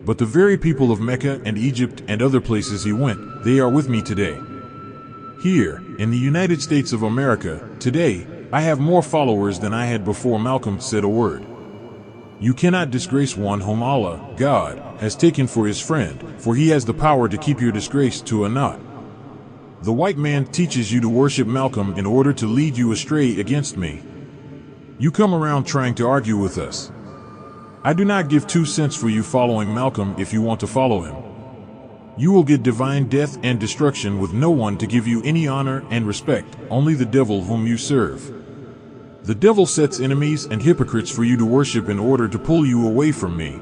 But the very people of Mecca and Egypt and other places he went, they are with me today. Here, in the United States of America, today, I have more followers than I had before Malcolm said a word. You cannot disgrace one whom Allah, God, has taken for his friend, for he has the power to keep your disgrace to a knot. The white man teaches you to worship Malcolm in order to lead you astray against me. You come around trying to argue with us. I do not give 2 cents for you following Malcolm if you want to follow him. You will get divine death and destruction with no one to give you any honor and respect, only the devil whom you serve. The devil sets enemies and hypocrites for you to worship in order to pull you away from me.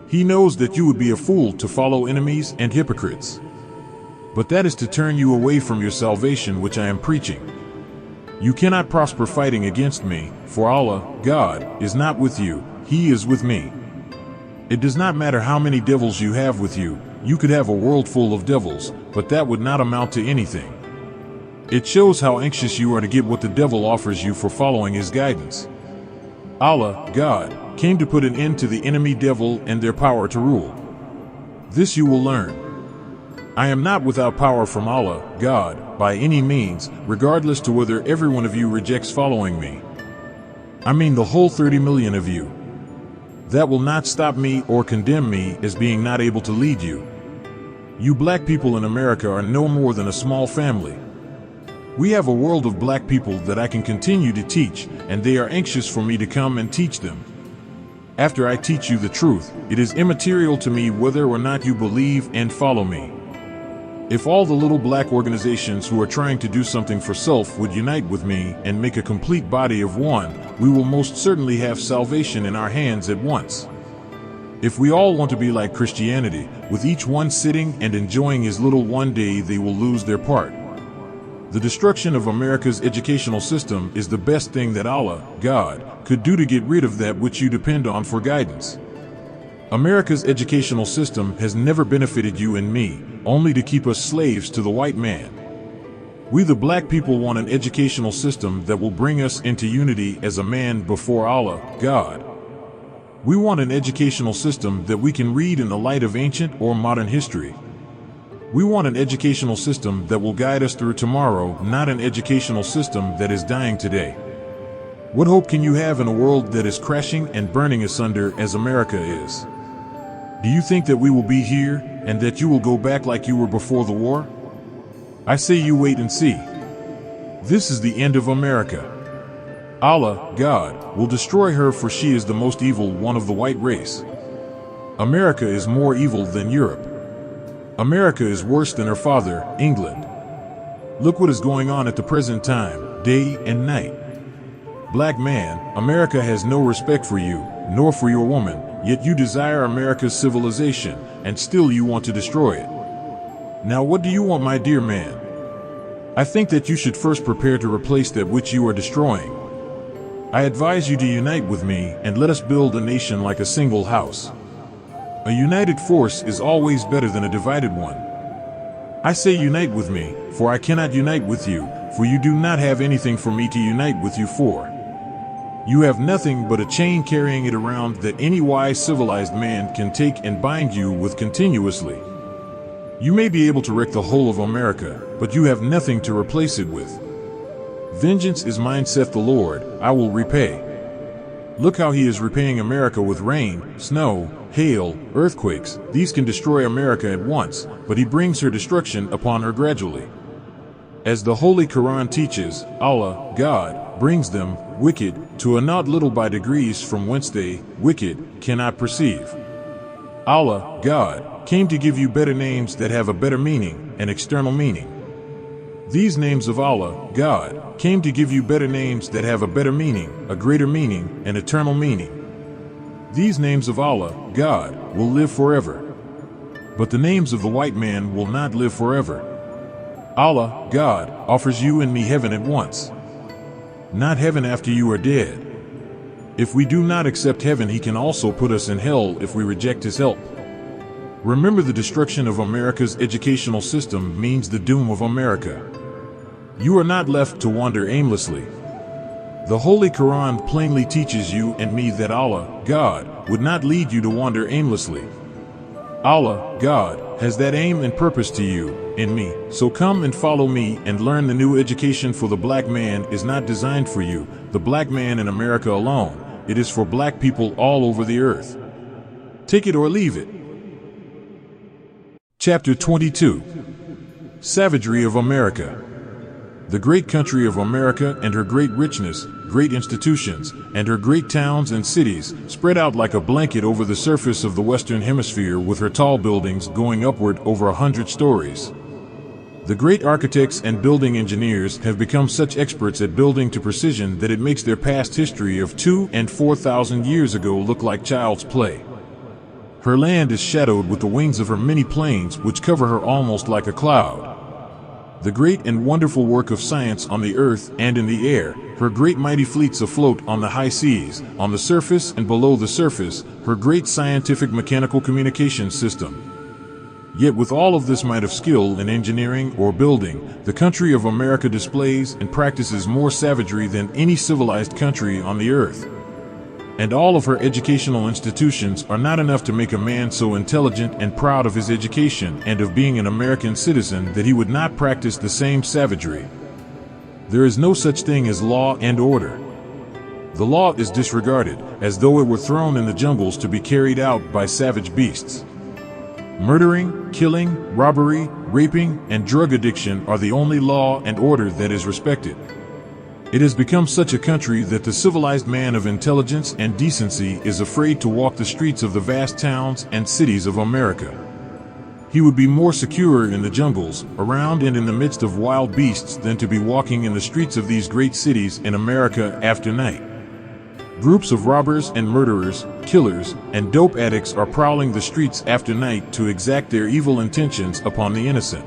He knows that you would be a fool to follow enemies and hypocrites. But that is to turn you away from your salvation which I am preaching. You cannot prosper fighting against me, for Allah, God, is not with you, He is with me. It does not matter how many devils you have with you. You could have a world full of devils, but that would not amount to anything. It shows how anxious you are to get what the devil offers you for following his guidance. Allah, God, came to put an end to the enemy devil and their power to rule. This you will learn. I am not without power from Allah, God, by any means, regardless to whether every one of you rejects following me. I mean the whole 30 million of you. That will not stop me or condemn me as being not able to lead you. You black people in America are no more than a small family. We have a world of black people that I can continue to teach, and they are anxious for me to come and teach them. After I teach you the truth, it is immaterial to me whether or not you believe and follow me. If all the little black organizations who are trying to do something for self would unite with me and make a complete body of one, we will most certainly have salvation in our hands at once. If we all want to be like Christianity, with each one sitting and enjoying his little one day, they will lose their part. The destruction of America's educational system is the best thing that Allah, God, could do to get rid of that which you depend on for guidance. America's educational system has never benefited you and me, only to keep us slaves to the white man. We the black people want an educational system that will bring us into unity as a man before Allah, God. We want an educational system that we can read in the light of ancient or modern history. We want an educational system that will guide us through tomorrow, not an educational system that is dying today. What hope can you have in a world that is crashing and burning asunder as America is? Do you think that we will be here, and that you will go back like you were before the war? I say you wait and see. This is the end of America. Allah, God, will destroy her, for she is the most evil one of the white race. America is more evil than Europe. America is worse than her father, England. Look what is going on at the present time, day and night. Black man, America has no respect for you, nor for your woman, yet you desire America's civilization, and still you want to destroy it. Now what do you want, my dear man? I think that you should first prepare to replace that which you are destroying. I advise you to unite with me, and let us build a nation like a single house. A united force is always better than a divided one. I say unite with me, for I cannot unite with you, for you do not have anything for me to unite with you for. You have nothing but a chain carrying it around that any wise civilized man can take and bind you with continuously. You may be able to wreck the whole of America, but you have nothing to replace it with. Vengeance is mine, saith the Lord, I will repay. Look how he is repaying America with rain, snow, hail, earthquakes. These can destroy America at once, but he brings her destruction upon her gradually. As the Holy Quran teaches, Allah, God, brings them, wicked, to a not little by degrees from whence they, wicked, cannot perceive. Allah, God, came to give you better names that have a better meaning, an external meaning. These names of Allah, God, came to give you better names that have a better meaning, a greater meaning, an eternal meaning. These names of Allah, God, will live forever. But the names of the white man will not live forever. Allah, God, offers you and me heaven at once. Not heaven after you are dead. If we do not accept heaven, he can also put us in hell if we reject his help. Remember, the destruction of America's educational system means the doom of America. You are not left to wander aimlessly. The Holy Quran plainly teaches you and me that Allah, God, would not lead you to wander aimlessly. Allah, God, has that aim and purpose to you and me. So come and follow me and learn the new education, for the black man is not designed for you, the black man in America alone. It is for black people all over the earth. Take it or leave it. Chapter 22. Savagery of America. The great country of America and her great richness, great institutions, and her great towns and cities, spread out like a blanket over the surface of the Western Hemisphere, with her tall buildings going upward over 100 stories. The great architects and building engineers have become such experts at building to precision that it makes their past history of 2,000 and 4,000 years ago look like child's play. Her land is shadowed with the wings of her many planes, which cover her almost like a cloud. The great and wonderful work of science on the earth and in the air, her great mighty fleets afloat on the high seas, on the surface and below the surface, her great scientific mechanical communication system. Yet with all of this might of skill in engineering or building, the country of America displays and practices more savagery than any civilized country on the earth. And all of her educational institutions are not enough to make a man so intelligent and proud of his education and of being an American citizen that he would not practice the same savagery. There is no such thing as law and order. The law is disregarded, as though it were thrown in the jungles to be carried out by savage beasts. Murdering, killing, robbery, raping, and drug addiction are the only law and order that is respected. It has become such a country that the civilized man of intelligence and decency is afraid to walk the streets of the vast towns and cities of America. He would be more secure in the jungles, around and in the midst of wild beasts, than to be walking in the streets of these great cities in America after night. Groups of robbers and murderers, killers, and dope addicts are prowling the streets after night to exact their evil intentions upon the innocent.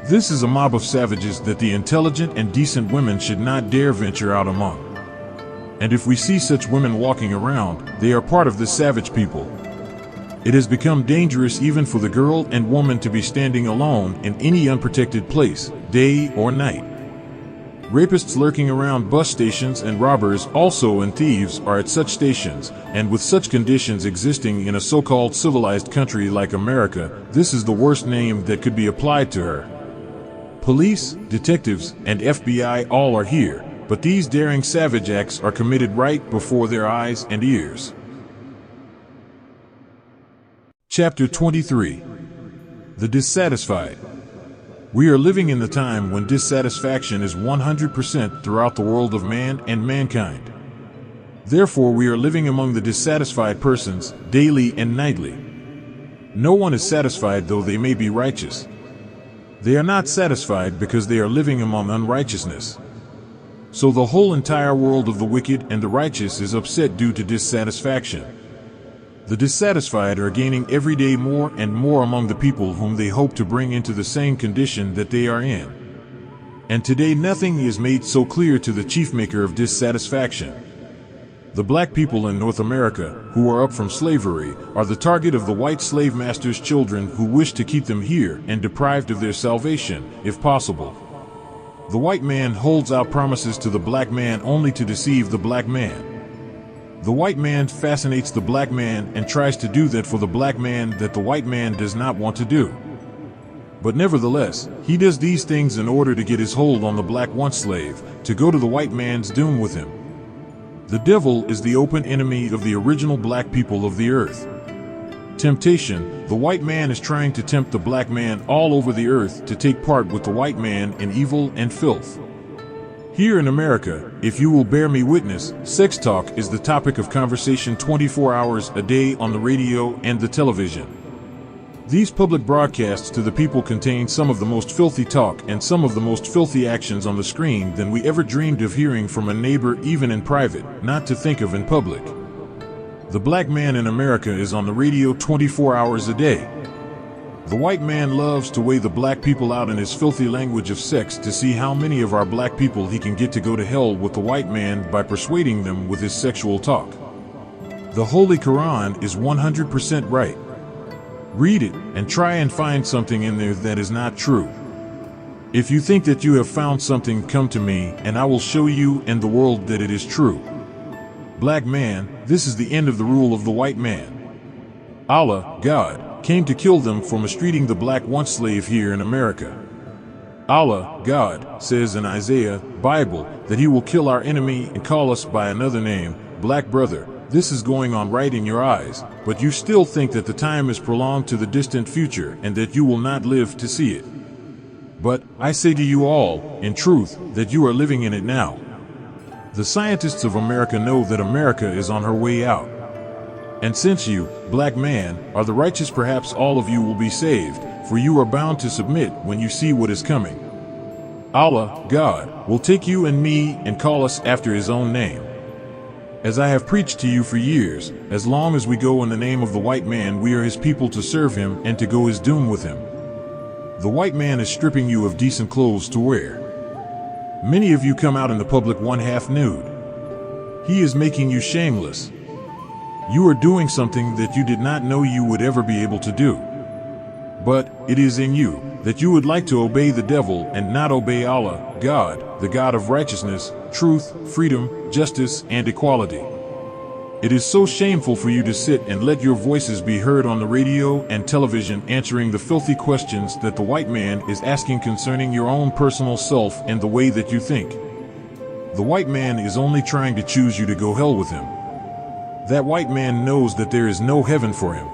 This is a mob of savages that the intelligent and decent women should not dare venture out among. And if we see such women walking around, they are part of this savage people. It has become dangerous even for the girl and woman to be standing alone in any unprotected place, day or night. Rapists lurking around bus stations and robbers also and thieves are at such stations, and with such conditions existing in a so-called civilized country like America, this is the worst name that could be applied to her. Police, detectives, and FBI all are here, but these daring savage acts are committed right before their eyes and ears. Chapter 23. The Dissatisfied. We are living in the time when dissatisfaction is 100% throughout the world of man and mankind. Therefore, we are living among the dissatisfied persons, daily and nightly. No one is satisfied though they may be righteous. They are not satisfied because they are living among unrighteousness. So the whole entire world of the wicked and the righteous is upset due to dissatisfaction. The dissatisfied are gaining every day more and more among the people whom they hope to bring into the same condition that they are in. And today nothing is made so clear to the chief maker of dissatisfaction. The black people in North America, who are up from slavery, are the target of the white slave masters' children who wish to keep them here and deprived of their salvation, if possible. The white man holds out promises to the black man only to deceive the black man. The white man fascinates the black man and tries to do that for the black man that the white man does not want to do. But nevertheless, he does these things in order to get his hold on the black once-slave, to go to the white man's doom with him. The devil is the open enemy of the original black people of the earth. Temptation, the white man is trying to tempt the black man all over the earth to take part with the white man in evil and filth. Here in America, if you will bear me witness, sex talk is the topic of conversation 24 hours a day on the radio and the television. These public broadcasts to the people contain some of the most filthy talk and some of the most filthy actions on the screen than we ever dreamed of hearing from a neighbor, even in private, not to think of in public. The black man in America is on the radio 24 hours a day. The white man loves to weigh the black people out in his filthy language of sex to see how many of our black people he can get to go to hell with the white man by persuading them with his sexual talk. The Holy Quran is 100% right. Read it, and try and find something in there that is not true. If you think that you have found something, come to me, and I will show you and the world that it is true. Black man, this is the end of the rule of the white man. Allah, God, came to kill them for mistreating the black once-slave here in America. Allah, God, says in Isaiah, Bible, that he will kill our enemy and call us by another name, black brother. This is going on right in your eyes, but you still think that the time is prolonged to the distant future and that you will not live to see it. But I say to you all, in truth, that you are living in it now. The scientists of America know that America is on her way out. And since you, black man, are the righteous, perhaps all of you will be saved, for you are bound to submit when you see what is coming. Allah, God, will take you and me and call us after his own name. As I have preached to you for years, as long as we go in the name of the white man, we are his people to serve him and to go his doom with him. The white man is stripping you of decent clothes to wear. Many of you come out in the public one half nude. He is making you shameless. You are doing something that you did not know you would ever be able to do. But it is in you that you would like to obey the devil and not obey Allah, God, the God of righteousness, truth, freedom, justice, and equality. It is so shameful for you to sit and let your voices be heard on the radio and television answering the filthy questions that the white man is asking concerning your own personal self and the way that you think. The white man is only trying to choose you to go hell with him. That white man knows that there is no heaven for him.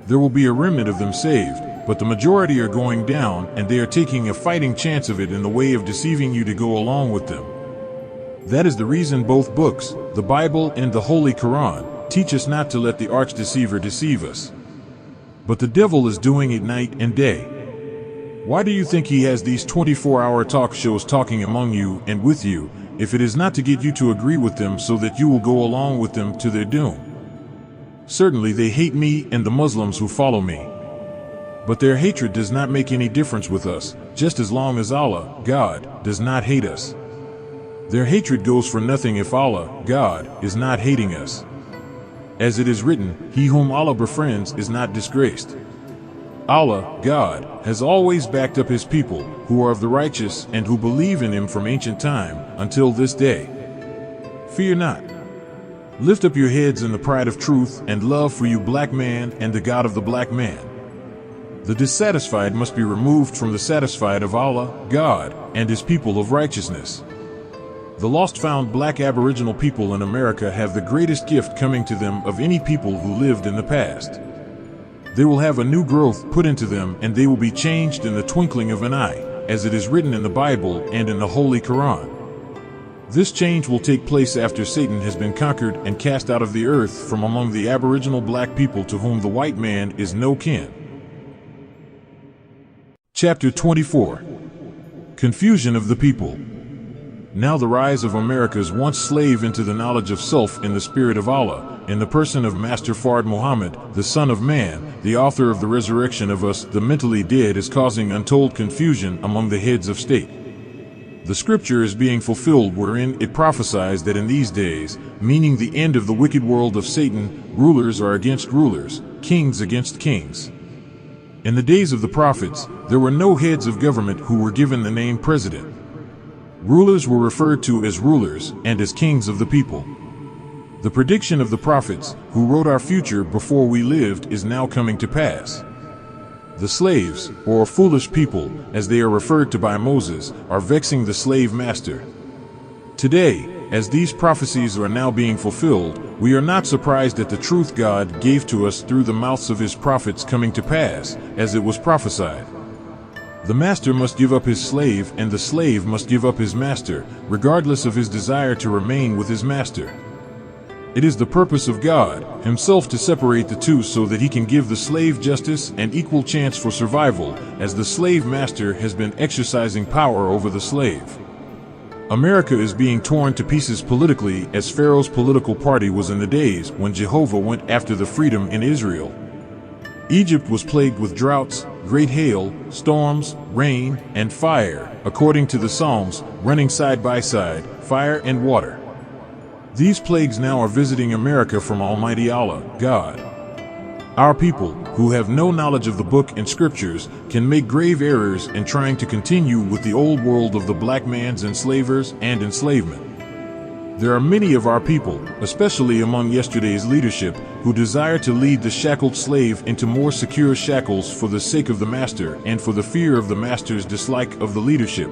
There will be a remnant of them saved, but the majority are going down, and they are taking a fighting chance of it in the way of deceiving you to go along with them. That is the reason both books, the Bible and the Holy Quran, teach us not to let the arch-deceiver deceive us. But the devil is doing it night and day. Why do you think he has these 24-hour talk shows talking among you and with you, if it is not to get you to agree with them so that you will go along with them to their doom? Certainly they hate me and the Muslims who follow me. But their hatred does not make any difference with us, just as long as Allah, God, does not hate us. Their hatred goes for nothing if Allah, God, is not hating us. As it is written, he whom Allah befriends is not disgraced. Allah, God, has always backed up his people, who are of the righteous and who believe in him from ancient time, until this day. Fear not. Lift up your heads in the pride of truth and love for you black man and the God of the black man. The dissatisfied must be removed from the satisfied of Allah, God, and his people of righteousness. The lost-found black Aboriginal people in America have the greatest gift coming to them of any people who lived in the past. They will have a new growth put into them, and they will be changed in the twinkling of an eye, as it is written in the Bible and in the Holy Quran. This change will take place after Satan has been conquered and cast out of the earth from among the Aboriginal black people to whom the white man is no kin. Chapter 24. Confusion of the people. Now the rise of America's once slave into the knowledge of self in the spirit of Allah, in the person of Master Fard Muhammad, the Son of Man, the author of the resurrection of us, the mentally dead, is causing untold confusion among the heads of state. The scripture is being fulfilled wherein it prophesies that in these days, meaning the end of the wicked world of Satan, rulers are against rulers, kings against kings. In the days of the prophets, there were no heads of government who were given the name president. Rulers were referred to as rulers and as kings of the people. The prediction of the prophets, who wrote our future before we lived, is now coming to pass. The slaves, or foolish people, as they are referred to by Moses, are vexing the slave master. Today, as these prophecies are now being fulfilled, we are not surprised at the truth God gave to us through the mouths of his prophets coming to pass, as it was prophesied. The master must give up his slave, and the slave must give up his master, regardless of his desire to remain with his master. It is the purpose of God himself to separate the two so that he can give the slave justice and equal chance for survival, as the slave master has been exercising power over the slave. America is being torn to pieces politically, as Pharaoh's political party was in the days when Jehovah went after the freedom in Israel. Egypt was plagued with droughts, great hail, storms, rain, and fire, according to the Psalms, running side by side, fire and water. These plagues now are visiting America from Almighty Allah, God. Our people, who have no knowledge of the book and scriptures, can make grave errors in trying to continue with the old world of the black man's enslavers and enslavement. There are many of our people, especially among yesterday's leadership, who desire to lead the shackled slave into more secure shackles for the sake of the master and for the fear of the master's dislike of the leadership.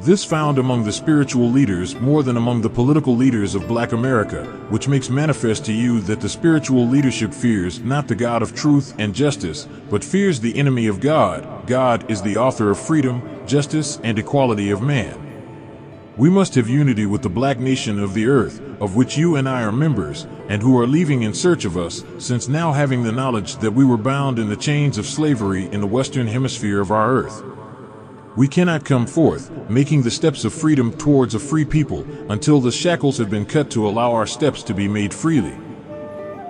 This found among the spiritual leaders more than among the political leaders of Black America, which makes manifest to you that the spiritual leadership fears not the God of truth and justice, but fears the enemy of God. God is the author of freedom, justice, and equality of man. We must have unity with the black nation of the earth, of which you and I are members, and who are leaving in search of us, since now having the knowledge that we were bound in the chains of slavery in the western hemisphere of our earth. We cannot come forth, making the steps of freedom towards a free people, until the shackles have been cut to allow our steps to be made freely.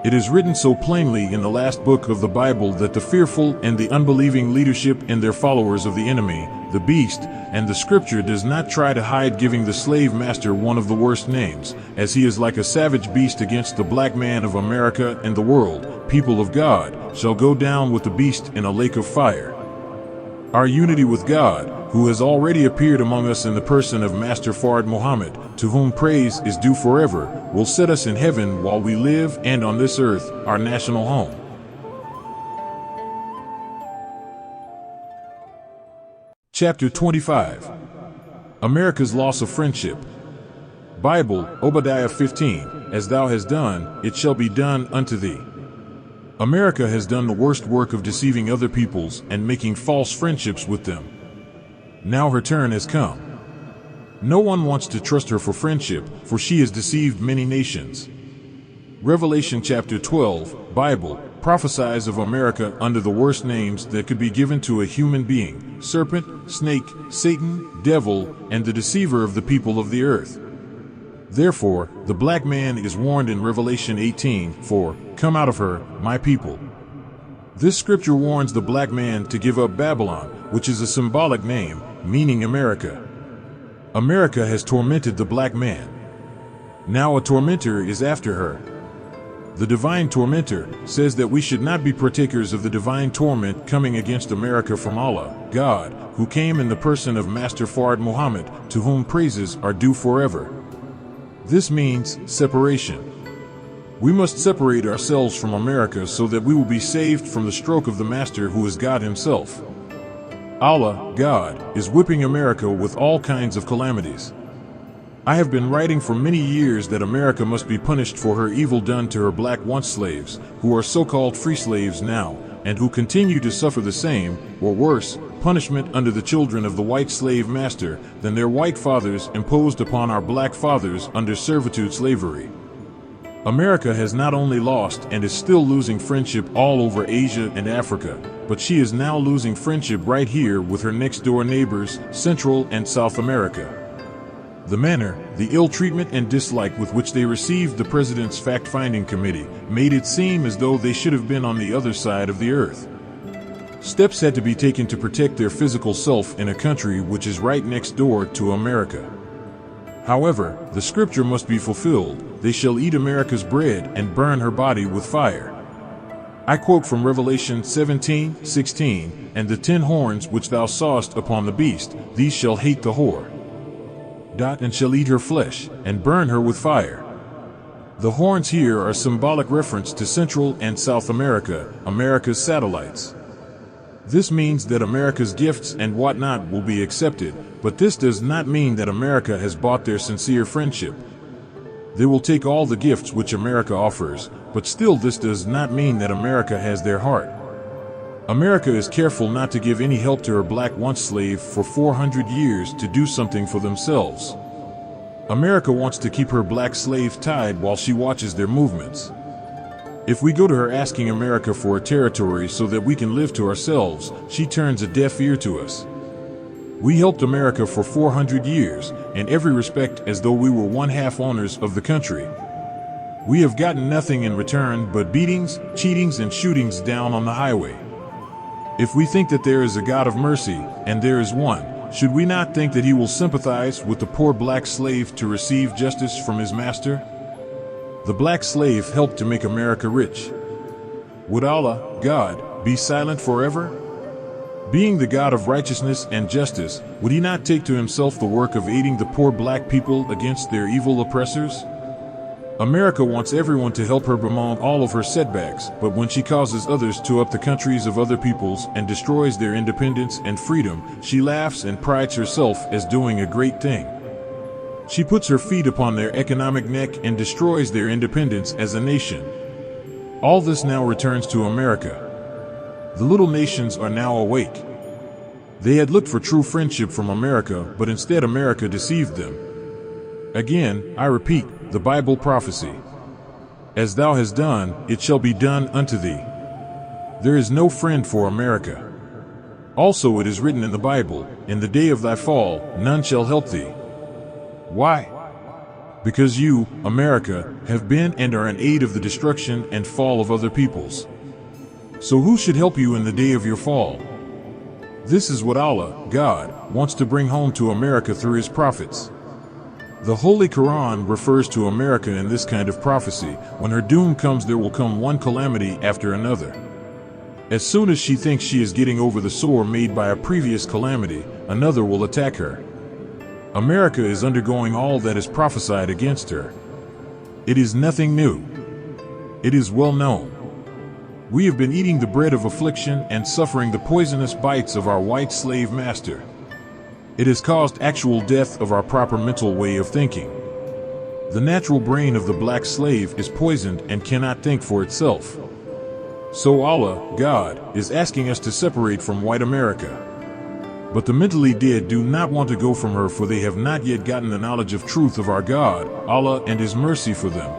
It is written so plainly in the last book of the Bible that the fearful and the unbelieving leadership and their followers of the enemy, the beast, and the scripture does not try to hide giving the slave master one of the worst names, as he is like a savage beast against the black man of America and the world. People of God shall go down with the beast in a lake of fire. Our unity with God, who has already appeared among us in the person of Master Fard Muhammad, to whom praise is due forever, will set us in heaven while we live and on this earth, our national home. Chapter 25. America's Loss of Friendship. Bible, Obadiah 15, As thou hast done, it shall be done unto thee. America has done the worst work of deceiving other peoples and making false friendships with them. Now her turn has come. No one wants to trust her for friendship, for she has deceived many nations. Revelation chapter 12, Bible, prophesies of America under the worst names that could be given to a human being: serpent, snake, Satan, devil, and the deceiver of the people of the earth. Therefore, the black man is warned in Revelation 18, for, "Come out of her, my people." This scripture warns the black man to give up Babylon, which is a symbolic name, meaning America. America has tormented the black man. Now a tormentor is after her. The divine tormentor says that we should not be partakers of the divine torment coming against America from Allah, God, who came in the person of Master Fard Muhammad, to whom praises are due forever. This means separation. We must separate ourselves from America so that we will be saved from the stroke of the Master, who is God himself. Allah, God, is whipping America with all kinds of calamities. I have been writing for many years that America must be punished for her evil done to her black once slaves, who are so-called free slaves now, and who continue to suffer the same, or worse, punishment under the children of the white slave master than their white fathers imposed upon our black fathers under servitude slavery. America has not only lost and is still losing friendship all over Asia and Africa, but she is now losing friendship right here with her next-door neighbors, Central and South America. The manner, the ill treatment and dislike with which they received the President's fact-finding committee made it seem as though they should have been on the other side of the earth. Steps had to be taken to protect their physical self in a country which is right next door to America. However, the scripture must be fulfilled: "They shall eat America's bread and burn her body with fire." I quote from Revelation 17:16, "And the 10 horns which thou sawest upon the beast, these shall hate the whore, and shall eat her flesh, and burn her with fire." The horns here are a symbolic reference to Central and South America, America's satellites. This means that America's gifts and whatnot will be accepted, but this does not mean that America has bought their sincere friendship. They will take all the gifts which America offers, but still this does not mean that America has their heart. America is careful not to give any help to her black once slave for 400 years to do something for themselves. America wants to keep her black slave tied while she watches their movements. If we go to her asking America for a territory so that we can live to ourselves, she turns a deaf ear to us. We helped America for 400 years, in every respect as though we were one-half owners of the country. We have gotten nothing in return but beatings, cheatings, and shootings down on the highway. If we think that there is a God of mercy, and there is one, should we not think that he will sympathize with the poor black slave to receive justice from his master? The black slave helped to make America rich. Would Allah, God, be silent forever? Being the God of righteousness and justice, would he not take to himself the work of aiding the poor black people against their evil oppressors? America wants everyone to help her bemoan all of her setbacks, but when she causes others to up the countries of other peoples and destroys their independence and freedom, she laughs and prides herself as doing a great thing. She puts her feet upon their economic neck and destroys their independence as a nation. All this now returns to America. The little nations are now awake. They had looked for true friendship from America, but instead America deceived them. Again, I repeat, the Bible prophecy: "As thou hast done, it shall be done unto thee." There is no friend for America. Also it is written in the Bible, "In the day of thy fall, none shall help thee." Why? Because you, America, have been and are in aid of the destruction and fall of other peoples. So who should help you in the day of your fall? This is what Allah, God, wants to bring home to America through his prophets. The Holy Quran refers to America in this kind of prophecy: when her doom comes, there will come one calamity after another. As soon as she thinks she is getting over the sore made by a previous calamity, another will attack her. America is undergoing all that is prophesied against her. It is nothing new. It is well known. We have been eating the bread of affliction and suffering the poisonous bites of our white slave master. It has caused actual death of our proper mental way of thinking. The natural brain of the black slave is poisoned and cannot think for itself. So Allah, God, is asking us to separate from white America. But the mentally dead do not want to go from her, for they have not yet gotten the knowledge of truth of our God, Allah, and His mercy for them.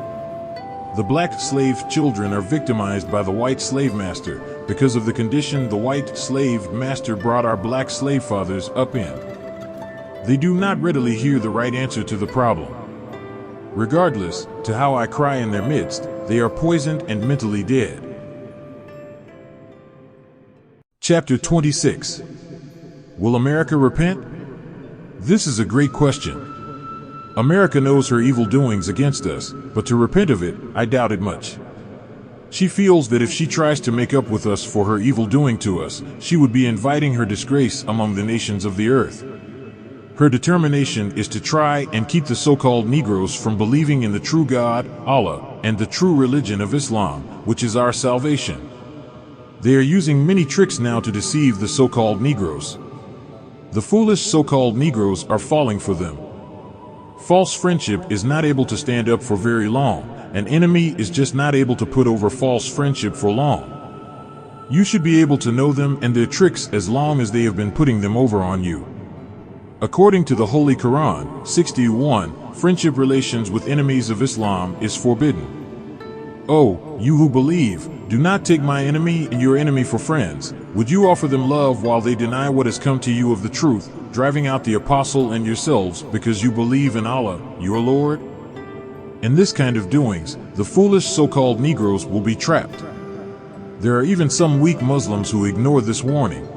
The black slave children are victimized by the white slave master because of the condition the white slave master brought our black slave fathers up in. They do not readily hear the right answer to the problem. Regardless to how I cry in their midst, they are poisoned and mentally dead. Chapter 26. Will America repent? This is a great question. America knows her evil doings against us, but to repent of it, I doubt it much. She feels that if she tries to make up with us for her evil doing to us, she would be inviting her disgrace among the nations of the earth. Her determination is to try and keep the so-called Negroes from believing in the true God, Allah, and the true religion of Islam, which is our salvation. They are using many tricks now to deceive the so-called Negroes. The foolish so-called Negroes are falling for them. False friendship is not able to stand up for very long. An enemy is just not able to put over false friendship for long. You should be able to know them and their tricks as long as they have been putting them over on you. According to the Holy Quran, 61, friendship relations with enemies of Islam is forbidden. Oh, you who believe, do not take my enemy and your enemy for friends. Would you offer them love while they deny what has come to you of the truth, driving out the apostle and yourselves because you believe in Allah, your Lord? In this kind of doings, the foolish so-called Negroes will be trapped. There are even some weak Muslims who ignore this warning.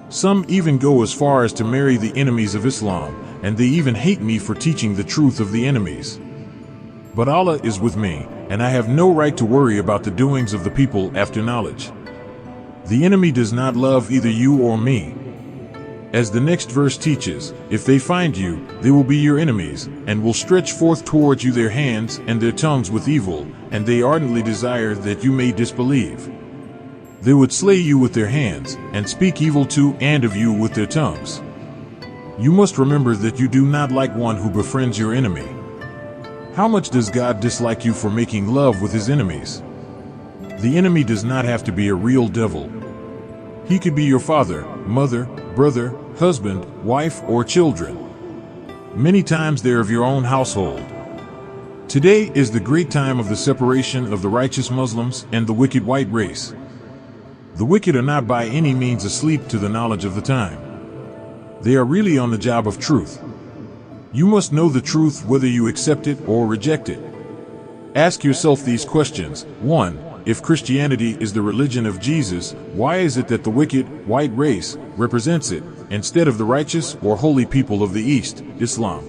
Some even go as far as to marry the enemies of Islam, and they even hate me for teaching the truth of the enemies. But Allah is with me, and I have no right to worry about the doings of the people after knowledge. The enemy does not love either you or me. As the next verse teaches, if they find you, they will be your enemies, and will stretch forth towards you their hands and their tongues with evil, and they ardently desire that you may disbelieve. They would slay you with their hands, and speak evil to and of you with their tongues. You must remember that you do not like one who befriends your enemy. How much does God dislike you for making love with His enemies? The enemy does not have to be a real devil. He could be your father, mother, brother, husband, wife, or children. Many times they are of your own household. Today is the great time of the separation of the righteous Muslims and the wicked white race. The wicked are not by any means asleep to the knowledge of the time. They are really on the job of truth. You must know the truth whether you accept it or reject it. Ask yourself these questions. 1. If Christianity is the religion of Jesus, why is it that the wicked, white race, represents it, instead of the righteous or holy people of the East, Islam?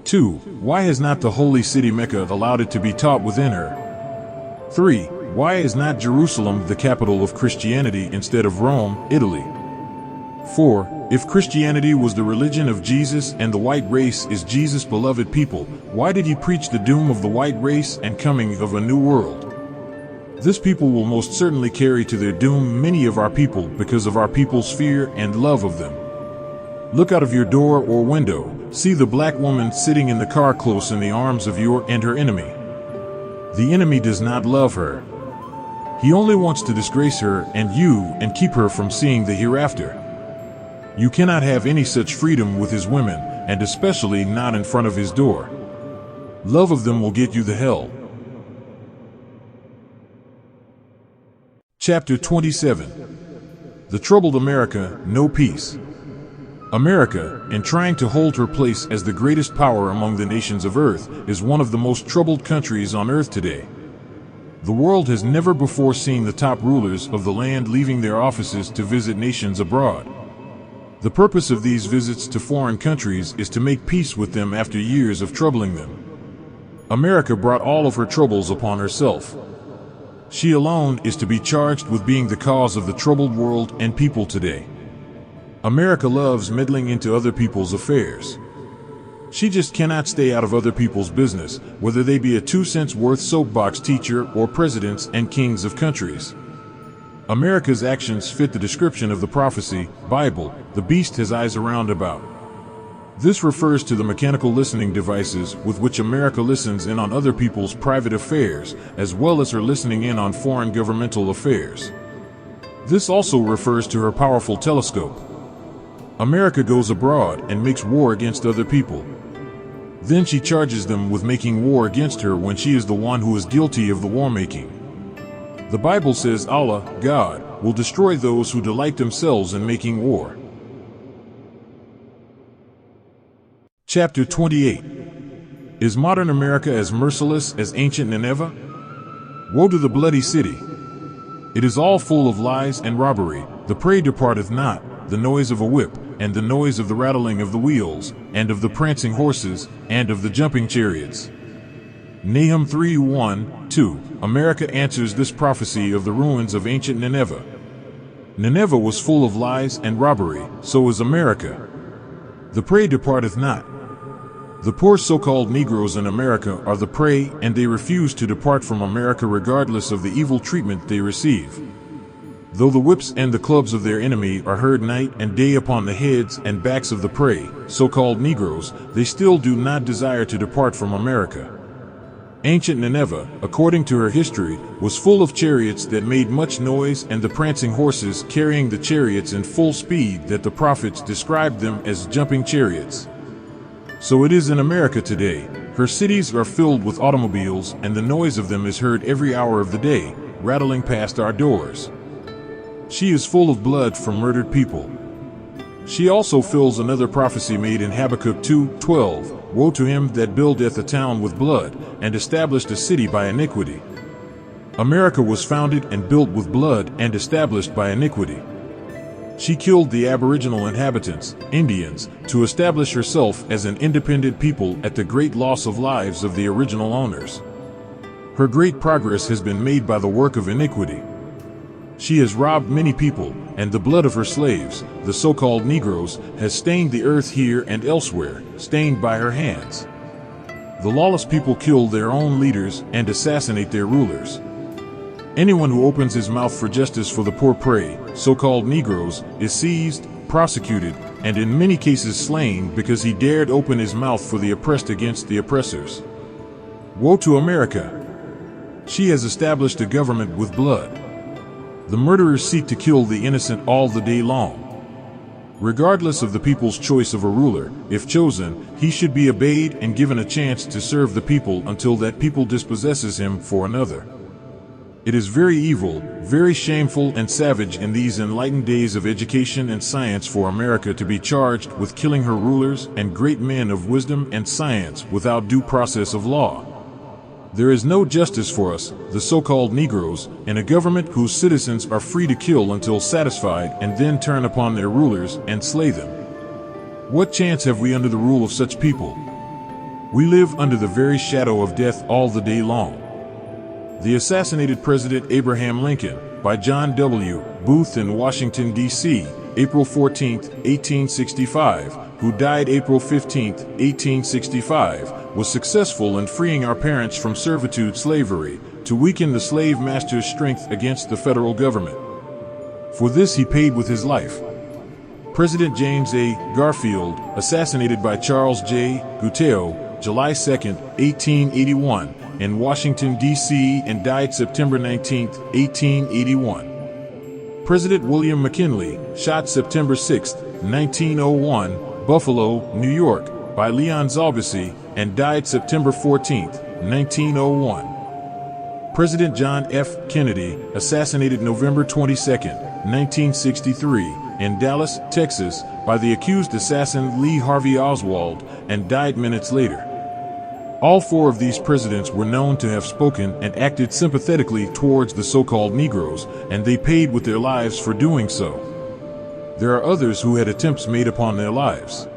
2. Why has not the holy city Mecca allowed it to be taught within her? 3. Why is not Jerusalem the capital of Christianity instead of Rome, Italy? 4. If Christianity was the religion of Jesus and the white race is Jesus' beloved people, why did He preach the doom of the white race and coming of a new world? This people will most certainly carry to their doom many of our people because of our people's fear and love of them. Look out of your door or window, see the black woman sitting in the car close in the arms of your and her enemy. The enemy does not love her. He only wants to disgrace her and you and keep her from seeing the hereafter. You cannot have any such freedom with His women, and especially not in front of His door. Love of them will get you the hell. Chapter 27. The troubled America, no peace. America, in trying to hold her place as the greatest power among the nations of earth, is one of the most troubled countries on earth today. The world has never before seen the top rulers of the land leaving their offices to visit nations abroad. The purpose of these visits to foreign countries is to make peace with them after years of troubling them. America brought all of her troubles upon herself. She alone is to be charged with being the cause of the troubled world and people today. America loves meddling into other people's affairs. She just cannot stay out of other people's business, whether they be a 2-cents worth soapbox teacher or presidents and kings of countries. America's actions fit the description of the prophecy, Bible, the beast has eyes around about. This refers to the mechanical listening devices with which America listens in on other people's private affairs, as well as her listening in on foreign governmental affairs. This also refers to her powerful telescope. America goes abroad and makes war against other people. Then she charges them with making war against her when she is the one who is guilty of the war-making. The Bible says Allah, God, will destroy those who delight themselves in making war. Chapter 28. Is modern America as merciless as ancient Nineveh? Woe to the bloody city! It is all full of lies and robbery. The prey departeth not, the noise of a whip, and the noise of the rattling of the wheels, and of the prancing horses, and of the jumping chariots. Nahum 3:1-2. America answers this prophecy of the ruins of ancient Nineveh. Nineveh was full of lies and robbery, so is America. The prey departeth not. The poor so-called Negroes in America are the prey, and they refuse to depart from America regardless of the evil treatment they receive. Though the whips and the clubs of their enemy are heard night and day upon the heads and backs of the prey, so-called Negroes, they still do not desire to depart from America. Ancient Nineveh, according to her history, was full of chariots that made much noise and the prancing horses carrying the chariots in full speed that the prophets described them as jumping chariots. So it is in America today. Her cities are filled with automobiles, and the noise of them is heard every hour of the day, rattling past our doors. She is full of blood from murdered people. She also fills another prophecy made in Habakkuk 2:12, Woe to him that buildeth a town with blood, and established a city by iniquity. America was founded and built with blood and established by iniquity. She killed the aboriginal inhabitants, Indians, to establish herself as an independent people at the great loss of lives of the original owners. Her great progress has been made by the work of iniquity. She has robbed many people, and the blood of her slaves, the so-called Negroes, has stained the earth here and elsewhere, stained by her hands. The lawless people kill their own leaders and assassinate their rulers. Anyone who opens his mouth for justice for the poor prey, so-called Negroes, is seized, prosecuted, and in many cases slain because he dared open his mouth for the oppressed against the oppressors. Woe to America! She has established a government with blood. The murderers seek to kill the innocent all the day long. Regardless of the people's choice of a ruler, if chosen, he should be obeyed and given a chance to serve the people until that people dispossesses him for another. It is very evil, very shameful and savage in these enlightened days of education and science for America to be charged with killing her rulers and great men of wisdom and science without due process of law. There is no justice for us, the so-called Negroes, in a government whose citizens are free to kill until satisfied and then turn upon their rulers and slay them. What chance have we under the rule of such people? We live under the very shadow of death all the day long. The Assassinated President Abraham Lincoln, by John W. Booth in Washington, D.C., April 14, 1865, who died April 15, 1865, was successful in freeing our parents from servitude slavery, to weaken the slave master's strength against the federal government. For this he paid with his life. President James A. Garfield, assassinated by Charles J. Gutierrez, July 2, 1881, in Washington, D.C. and died September 19, 1881. President William McKinley, shot September 6, 1901, Buffalo, New York, by Leon Zalbisi, and died September 14, 1901. President John F. Kennedy, assassinated November 22, 1963, in Dallas, Texas, by the accused assassin Lee Harvey Oswald, and died minutes later. All four of these presidents were known to have spoken and acted sympathetically towards the so-called Negroes, and they paid with their lives for doing so. There are others who had attempts made upon their lives.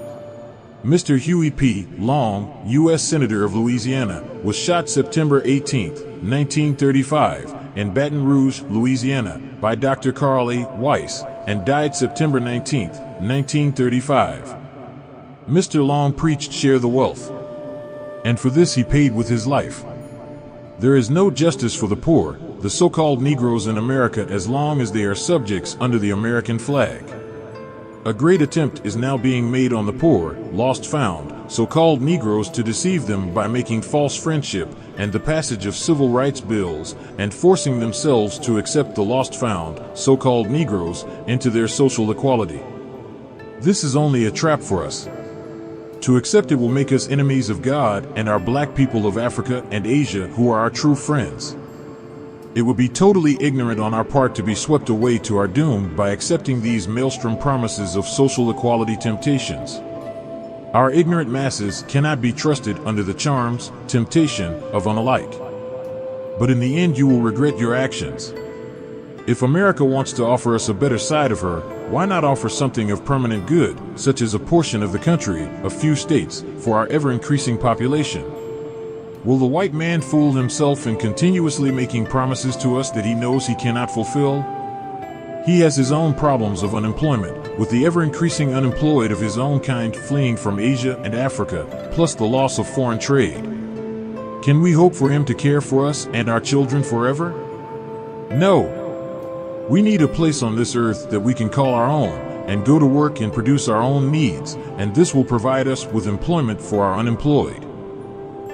Mr. Huey P. Long, U.S. Senator of Louisiana, was shot September 18, 1935, in Baton Rouge, Louisiana, by Dr. Carl A. Weiss, and died September 19, 1935. Mr. Long preached share the wealth, and for this he paid with his life. There is no justice for the poor, the so-called Negroes in America, as long as they are subjects under the American flag. A great attempt is now being made on the poor, lost-found, so-called Negroes to deceive them by making false friendship and the passage of civil rights bills and forcing themselves to accept the lost-found, so-called Negroes, into their social equality. This is only a trap for us. To accept it will make us enemies of God and our black people of Africa and Asia, who are our true friends. It would be totally ignorant on our part to be swept away to our doom by accepting these maelstrom promises of social equality temptations. Our ignorant masses cannot be trusted under the charms, temptation of unalike. But in the end you will regret your actions. If America wants to offer us a better side of her, why not offer something of permanent good, such as a portion of the country, a few states, for our ever-increasing population? Will the white man fool himself in continuously making promises to us that he knows he cannot fulfill? He has his own problems of unemployment, with the ever-increasing unemployed of his own kind fleeing from Asia and Africa, plus the loss of foreign trade. Can we hope for him to care for us and our children forever? No. We need a place on this earth that we can call our own, and go to work and produce our own needs, and this will provide us with employment for our unemployed.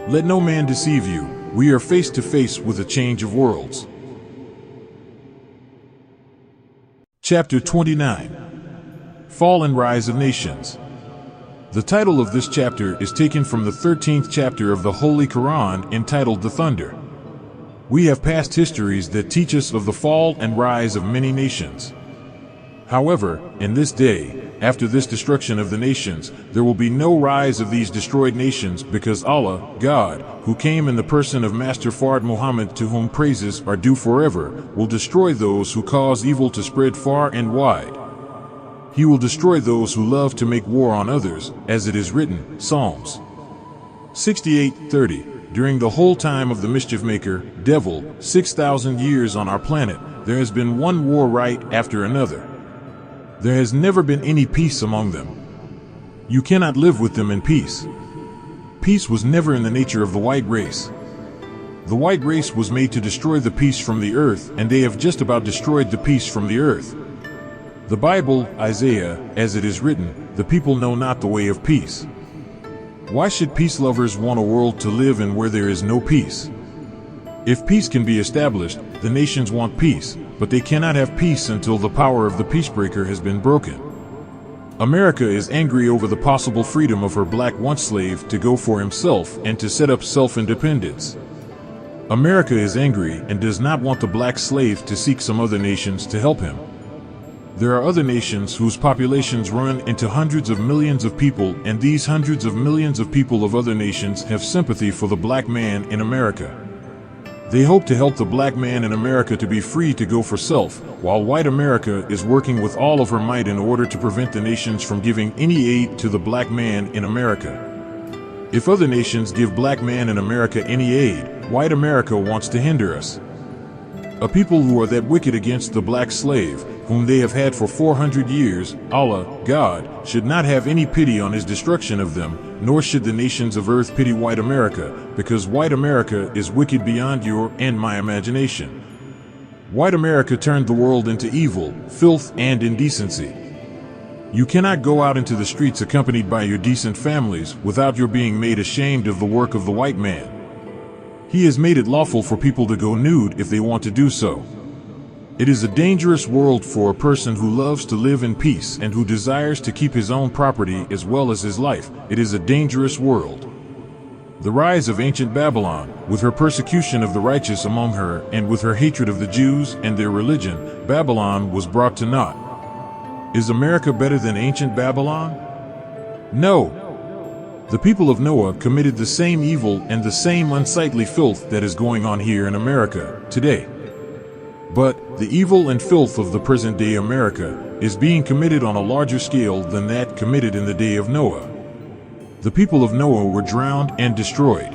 Let no man deceive you. We are face to face with a change of worlds. Chapter 29. Fall and Rise of Nations. The title of this chapter is taken from the 13th chapter of the Holy Quran, entitled The Thunder. We have past histories that teach us of the fall and rise of many nations. However, in this day, after this destruction of the nations, there will be no rise of these destroyed nations, because Allah, God, who came in the person of Master Fard Muhammad, to whom praises are due forever, will destroy those who cause evil to spread far and wide. He will destroy those who love to make war on others, as it is written, Psalms 68:30. During the whole time of the mischief maker, devil, 6,000 years on our planet, there has been one war right after another. There has never been any peace among them. You cannot live with them in peace. Peace was never in the nature of the white race. The white race was made to destroy the peace from the earth, and they have just about destroyed the peace from the earth. The Bible, Isaiah, as it is written, the people know not the way of peace. Why should peace lovers want a world to live in where there is no peace? If peace can be established, the nations want peace, but they cannot have peace until the power of the peacebreaker has been broken. America is angry over the possible freedom of her black once-slave to go for himself and to set up self-independence. America is angry and does not want the black slave to seek some other nations to help him. There are other nations whose populations run into hundreds of millions of people, and these hundreds of millions of people of other nations have sympathy for the black man in America. They hope to help the black man in America to be free to go for self, while white America is working with all of her might in order to prevent the nations from giving any aid to the black man in America. If other nations give black man in America any aid, white America wants to hinder us. A people who are that wicked against the black slave, whom they have had for 400 years, Allah, God, should not have any pity on his destruction of them, nor should the nations of earth pity white America, because white America is wicked beyond your and my imagination. White America turned the world into evil, filth, and indecency. You cannot go out into the streets accompanied by your decent families without your being made ashamed of the work of the white man. He has made it lawful for people to go nude if they want to do so. It is a dangerous world for a person who loves to live in peace and who desires to keep his own property as well as his life. It is a dangerous world. The rise of ancient Babylon, with her persecution of the righteous among her and with her hatred of the Jews and their religion, Babylon was brought to naught. Is America better than ancient Babylon? No. The people of Noah committed the same evil and the same unsightly filth that is going on here in America today. But the evil and filth of the present-day America is being committed on a larger scale than that committed in the day of Noah. The people of Noah were drowned and destroyed.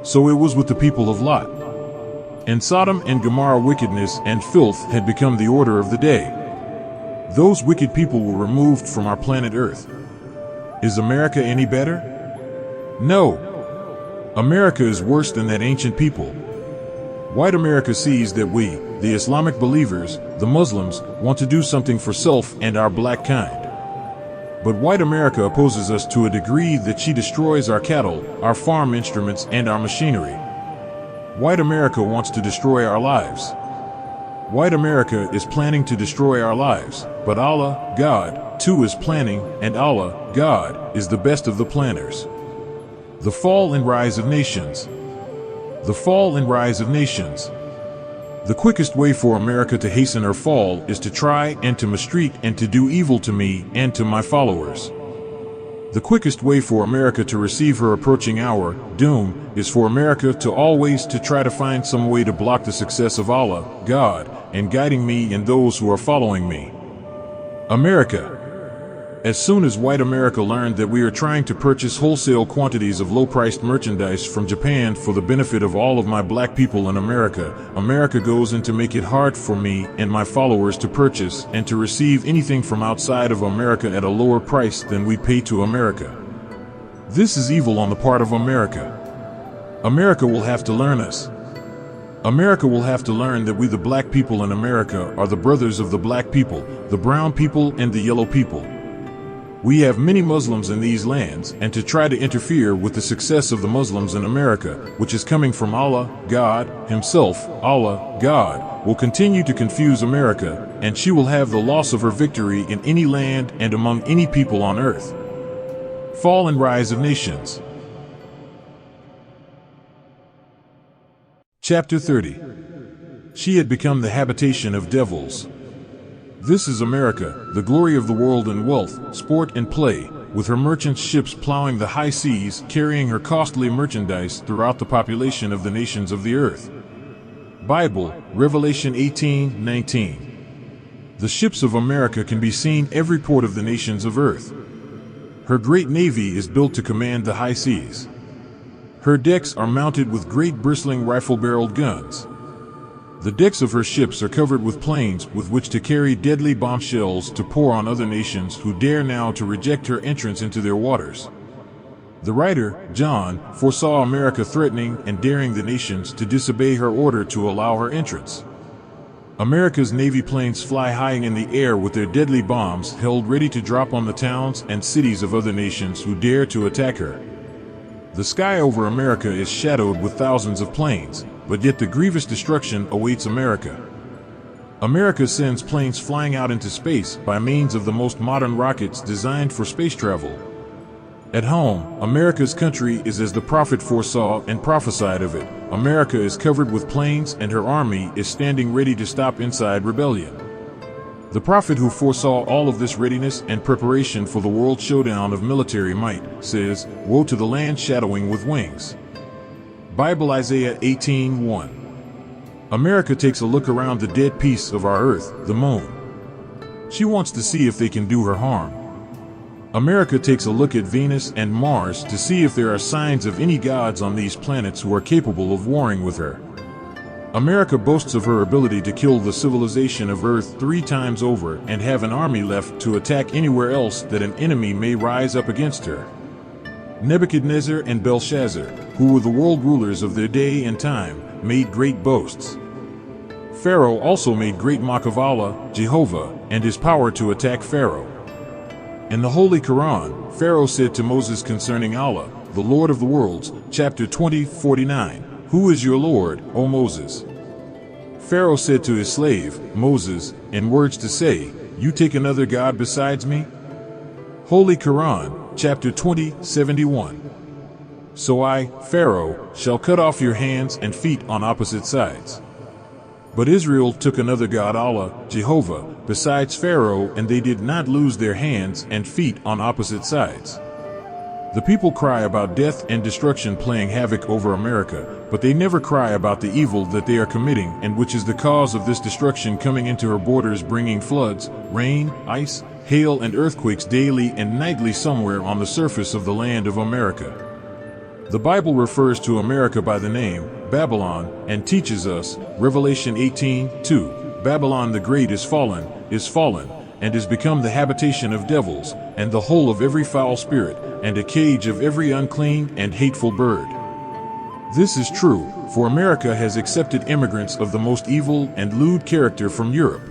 So it was with the people of Lot. and Sodom and Gomorrah wickedness and filth had become the order of the day. Those wicked people were removed from our planet Earth. Is America any better? No. America is worse than that ancient people. White America sees that we, the Islamic believers, the Muslims, want to do something for self and our black kind. But white America opposes us to a degree that she destroys our cattle, our farm instruments, and our machinery. White America wants to destroy our lives. White America is planning to destroy our lives, but Allah, God, too is planning, and Allah, God, is the best of the planners. The fall and rise of nations. The fall and rise of nations. The quickest way for America to hasten her fall is to try and to mistreat and to do evil to me and to my followers. The quickest way for America to receive her approaching hour, doom, is for America to always to try to find some way to block the success of Allah, God, and guiding me and those who are following me. America. As soon as white America learned that we are trying to purchase wholesale quantities of low-priced merchandise from Japan for the benefit of all of my black people in America, America goes in to make it hard for me and my followers to purchase and to receive anything from outside of America at a lower price than we pay to America. This is evil on the part of America. America will have to learn us. America will have to learn that we the black people in America are the brothers of the black people, the brown people, and the yellow people. We have many Muslims in these lands, and to try to interfere with the success of the Muslims in America, which is coming from Allah, God, Himself, Allah, God, will continue to confuse America, and she will have the loss of her victory in any land and among any people on earth. Fall and rise of nations. Chapter 30. She had become the habitation of devils. This is America, the glory of the world in wealth, sport, and play, with her merchant ships plowing the high seas, carrying her costly merchandise throughout the population of the nations of the earth. Bible, Revelation 18:19. The ships of America can be seen every port of the nations of earth. Her great navy is built to command the high seas. Her decks are mounted with great bristling rifle-barreled guns. The decks of her ships are covered with planes with which to carry deadly bombshells to pour on other nations who dare now to reject her entrance into their waters. The writer, John, foresaw America threatening and daring the nations to disobey her order to allow her entrance. America's Navy planes fly high in the air with their deadly bombs held ready to drop on the towns and cities of other nations who dare to attack her. The sky over America is shadowed with thousands of planes, but yet the grievous destruction awaits America. America sends planes flying out into space by means of the most modern rockets designed for space travel. At home, America's country is as the prophet foresaw and prophesied of it. America is covered with planes and her army is standing ready to stop inside rebellion. The prophet who foresaw all of this readiness and preparation for the world showdown of military might says, "Woe to the land shadowing with wings." Bible, Isaiah 18:1. America takes a look around the dead piece of our earth, the moon. She wants to see if they can do her harm. America takes a look at Venus and Mars to see if there are signs of any gods on these planets who are capable of warring with her. America boasts of her ability to kill the civilization of Earth 3 times over and have an army left to attack anywhere else that an enemy may rise up against her. Nebuchadnezzar and Belshazzar, who were the world rulers of their day and time, made great boasts. Pharaoh also made great mock of Allah, Jehovah, and his power to attack Pharaoh. In the Holy Quran, Pharaoh said to Moses concerning Allah, the Lord of the worlds, chapter 20:49, "Who is your Lord, O Moses?" Pharaoh said to his slave, Moses, in words to say, "You take another god besides me?" Holy Quran, chapter 20:71. "So I, Pharaoh, shall cut off your hands and feet on opposite sides." But Israel took another god, Allah, Jehovah, besides Pharaoh, and they did not lose their hands and feet on opposite sides. The people cry about death and destruction playing havoc over America, but they never cry about the evil that they are committing and which is the cause of this destruction coming into her borders, bringing floods, rain, ice, hail, and earthquakes daily and nightly somewhere on the surface of the land of America. The Bible refers to America by the name Babylon and teaches us, Revelation 18:2, Babylon the Great is fallen, and is become the habitation of devils, and the hole of every foul spirit, and a cage of every unclean and hateful bird. This is true, for America has accepted immigrants of the most evil and lewd character from Europe.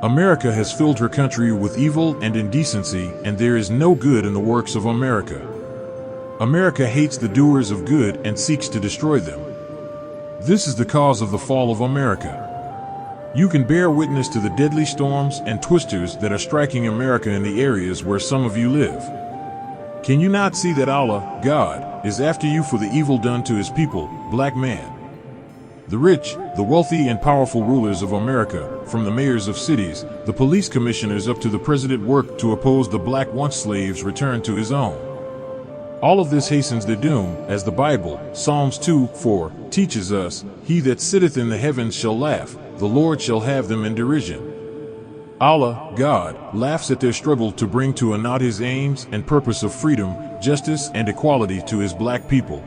America has filled her country with evil and indecency, and there is no good in the works of America. America hates the doers of good and seeks to destroy them. This is the cause of the fall of America. You can bear witness to the deadly storms and twisters that are striking America in the areas where some of you live. Can you not see that Allah, God, is after you for the evil done to his people, black man? The rich, the wealthy and powerful rulers of America, from the mayors of cities, the police commissioners up to the president, work to oppose the black once slaves' return to his own. All of this hastens their doom, as the Bible, Psalms 2:4, teaches us, "He that sitteth in the heavens shall laugh, the Lord shall have them in derision." Allah, God, laughs at their struggle to bring to a naught his aims and purpose of freedom, justice and equality to his black people.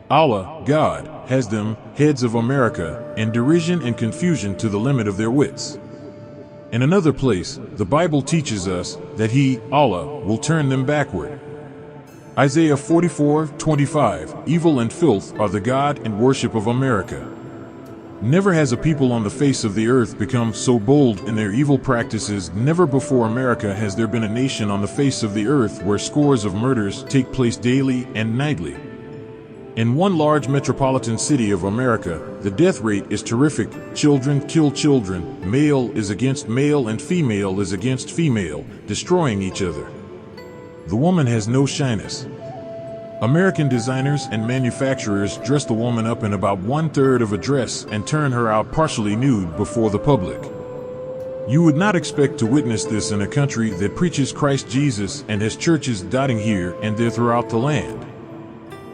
Allah, God, has them, heads of America, in derision and confusion to the limit of their wits. In another place, the Bible teaches us that He, Allah, will turn them backward. Isaiah 44:25, evil and filth are the God and worship of America. Never has a people on the face of the earth become so bold in their evil practices. Never before America has there been a nation on the face of the earth where scores of murders take place daily and nightly. In one large metropolitan city of America, the death rate is terrific. Children kill children, male is against male and female is against female, destroying each other. The woman has no shyness. American designers and manufacturers dress the woman up in about 1/3 of a dress and turn her out partially nude before the public. You would not expect to witness this in a country that preaches Christ Jesus and has churches dotting here and there throughout the land.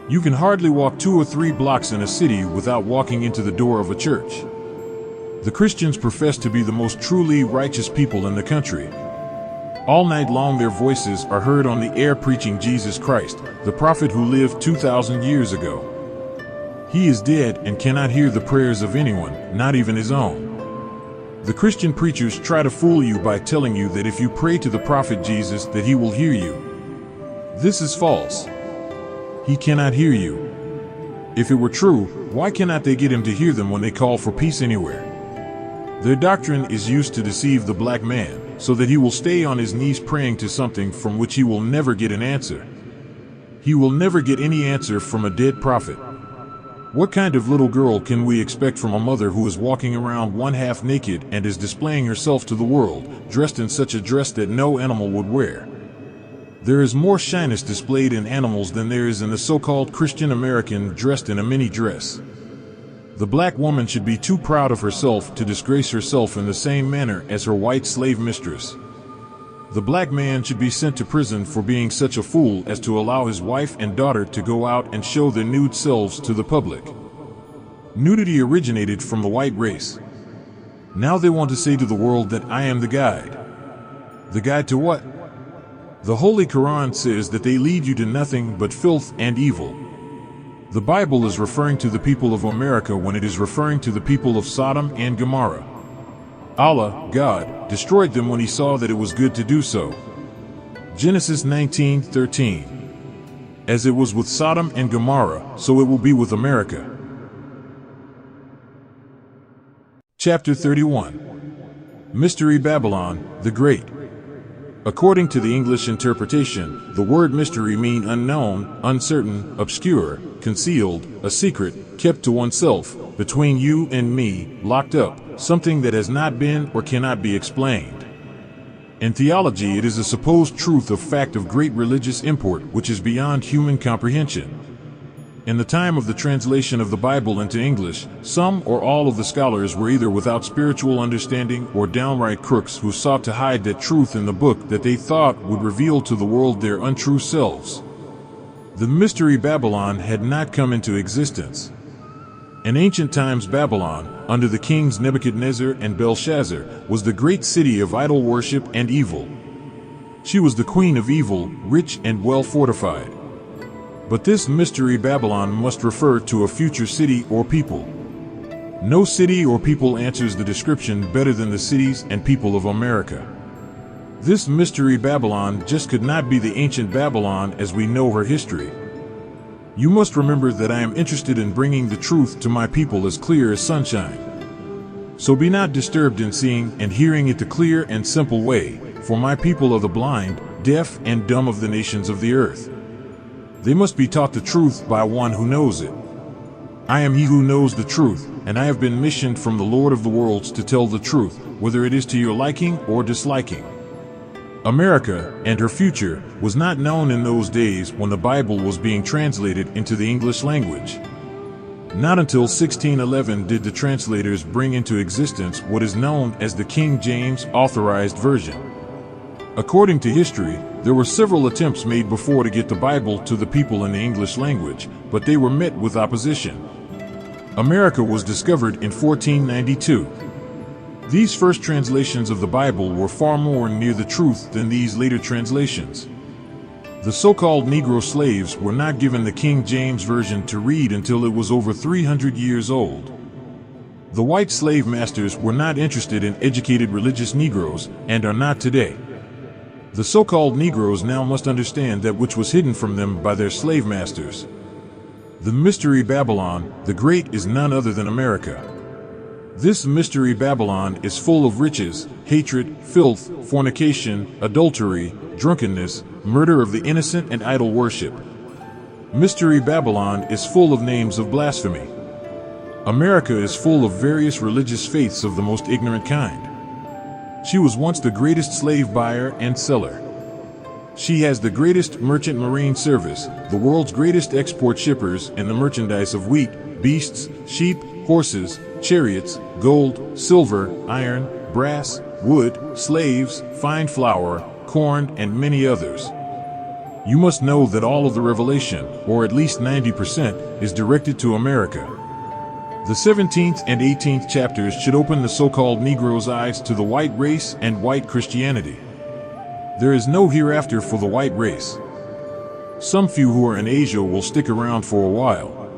You can hardly walk 2 or 3 blocks in a city without walking into the door of a church. The Christians profess to be the most truly righteous people in the country. All night long their voices are heard on the air preaching Jesus Christ, the prophet who lived 2,000 years ago. He is dead and cannot hear the prayers of anyone, not even his own. The Christian preachers try to fool you by telling you that if you pray to the prophet Jesus that he will hear you. This is false. He cannot hear you. If it were true, why cannot they get him to hear them when they call for peace anywhere? Their doctrine is used to deceive the black man, so that he will stay on his knees praying to something from which he will never get an answer. He will never get any answer from a dead prophet. What kind of little girl can we expect from a mother who is walking around one half naked and is displaying herself to the world, dressed in such a dress that no animal would wear? There is more shyness displayed in animals than there is in the so-called Christian American dressed in a mini dress. The black woman should be too proud of herself to disgrace herself in the same manner as her white slave mistress. The black man should be sent to prison for being such a fool as to allow his wife and daughter to go out and show their nude selves to the public. Nudity originated from the white race. Now they want to say to the world that I am the guide. The guide to what? The Holy Quran says that they lead you to nothing but filth and evil. The Bible is referring to the people of America when it is referring to the people of Sodom and Gomorrah. Allah, God, destroyed them when he saw that it was good to do so. Genesis 19:13. As it was with Sodom and Gomorrah, so it will be with America. Chapter 31. Mystery Babylon, the Great. According to the English interpretation, the word mystery means unknown, uncertain, obscure, concealed, a secret, kept to oneself, between you and me, locked up, something that has not been or cannot be explained. In theology, it is a supposed truth of fact of great religious import which is beyond human comprehension. In the time of the translation of the Bible into English, some or all of the scholars were either without spiritual understanding or downright crooks who sought to hide that truth in the book that they thought would reveal to the world their untrue selves. The mystery Babylon had not come into existence. In ancient times, Babylon, under the kings Nebuchadnezzar and Belshazzar, was the great city of idol worship and evil. She was the queen of evil, rich and well fortified. But this mystery Babylon must refer to a future city or people. No city or people answers the description better than the cities and people of America. This mystery Babylon just could not be the ancient Babylon as we know her history. You must remember that I am interested in bringing the truth to my people as clear as sunshine. So be not disturbed in seeing and hearing it the clear and simple way, for my people are the blind, deaf, and dumb of the nations of the earth. They must be taught the truth by one who knows it. I am he who knows the truth, and I have been missioned from the Lord of the worlds to tell the truth, whether it is to your liking or disliking. America and her future was not known in those days when the Bible was being translated into the English language. Not until 1611 did the translators bring into existence what is known as the King James Authorized Version. According to history, there were several attempts made before to get the Bible to the people in the English language, but they were met with opposition. America was discovered in 1492. These first translations of the Bible were far more near the truth than these later translations. The so-called Negro slaves were not given the King James Version to read until it was over 300 years old. The white slave masters were not interested in educated religious Negroes and are not today. The so-called Negroes now must understand that which was hidden from them by their slave masters. The mystery Babylon, the Great, is none other than America. This mystery Babylon is full of riches, hatred, filth, fornication, adultery, drunkenness, murder of the innocent, and idol worship. Mystery Babylon is full of names of blasphemy. America is full of various religious faiths of the most ignorant kind. She was once the greatest slave buyer and seller. She has the greatest merchant marine service, the world's greatest export shippers, and the merchandise of wheat, beasts, sheep, horses, chariots, gold, silver, iron, brass, wood, slaves, fine flour, corn, and many others. You must know that all of the revelation, or at least 90%, is directed to America. The 17th and 18th chapters should open the so-called Negro's eyes to the white race and white Christianity. There is no hereafter for the white race. Some few who are in Asia will stick around for a while.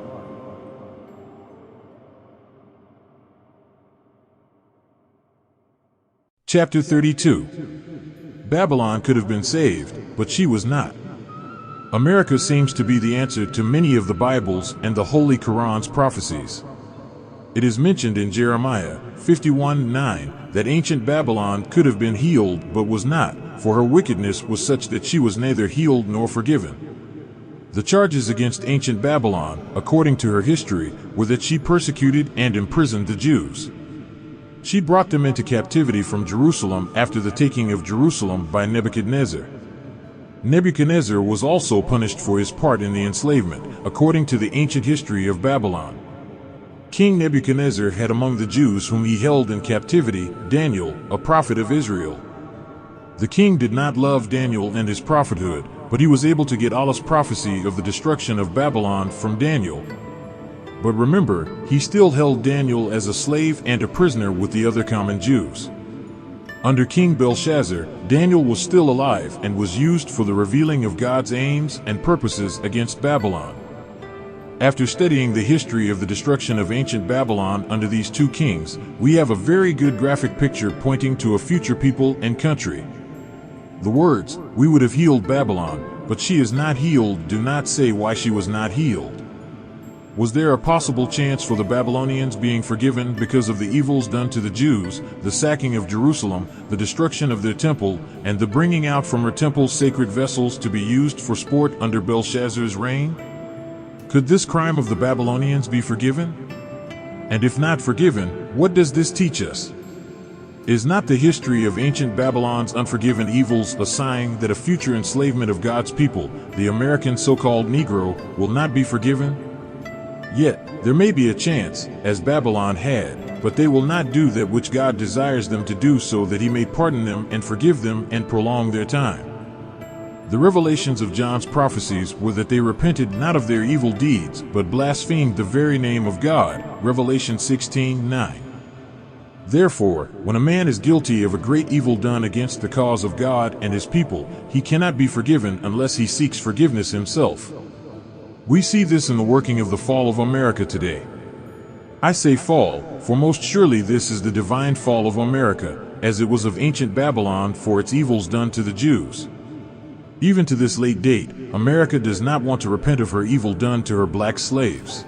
Chapter 32. Babylon could have been saved, but she was not. America seems to be the answer to many of the Bible's and the Holy Quran's prophecies. It is mentioned in Jeremiah 51:9 that ancient Babylon could have been healed but was not, for her wickedness was such that she was neither healed nor forgiven. The charges against ancient Babylon, according to her history, were that she persecuted and imprisoned the Jews. She brought them into captivity from Jerusalem after the taking of Jerusalem by Nebuchadnezzar. Nebuchadnezzar was also punished for his part in the enslavement, according to the ancient history of Babylon. King Nebuchadnezzar had among the Jews whom he held in captivity Daniel, a prophet of Israel. The king did not love Daniel and his prophethood, but he was able to get Allah's prophecy of the destruction of Babylon from Daniel. But remember, he still held Daniel as a slave and a prisoner with the other common Jews. Under King Belshazzar, Daniel was still alive and was used for the revealing of God's aims and purposes against Babylon. After studying the history of the destruction of ancient Babylon under these two kings, we have a very good graphic picture pointing to a future people and country. The words, "We would have healed Babylon, but she is not healed," do not say why she was not healed. Was there a possible chance for the Babylonians being forgiven because of the evils done to the Jews, the sacking of Jerusalem, the destruction of their temple, and the bringing out from her temple sacred vessels to be used for sport under Belshazzar's reign? Could this crime of the Babylonians be forgiven? And if not forgiven, what does this teach us? Is not the history of ancient Babylon's unforgiven evils a sign that a future enslavement of God's people, the American so-called Negro, will not be forgiven? Yet, there may be a chance, as Babylon had, but they will not do that which God desires them to do so that he may pardon them and forgive them and prolong their time. The revelations of John's prophecies were that they repented not of their evil deeds, but blasphemed the very name of God, Revelation 16:9. Therefore, when a man is guilty of a great evil done against the cause of God and his people, he cannot be forgiven unless he seeks forgiveness himself. We see this in the working of the fall of America today. I say fall, for most surely this is the divine fall of America, as it was of ancient Babylon for its evils done to the Jews. Even to this late date, America does not want to repent of her evil done to her black slaves.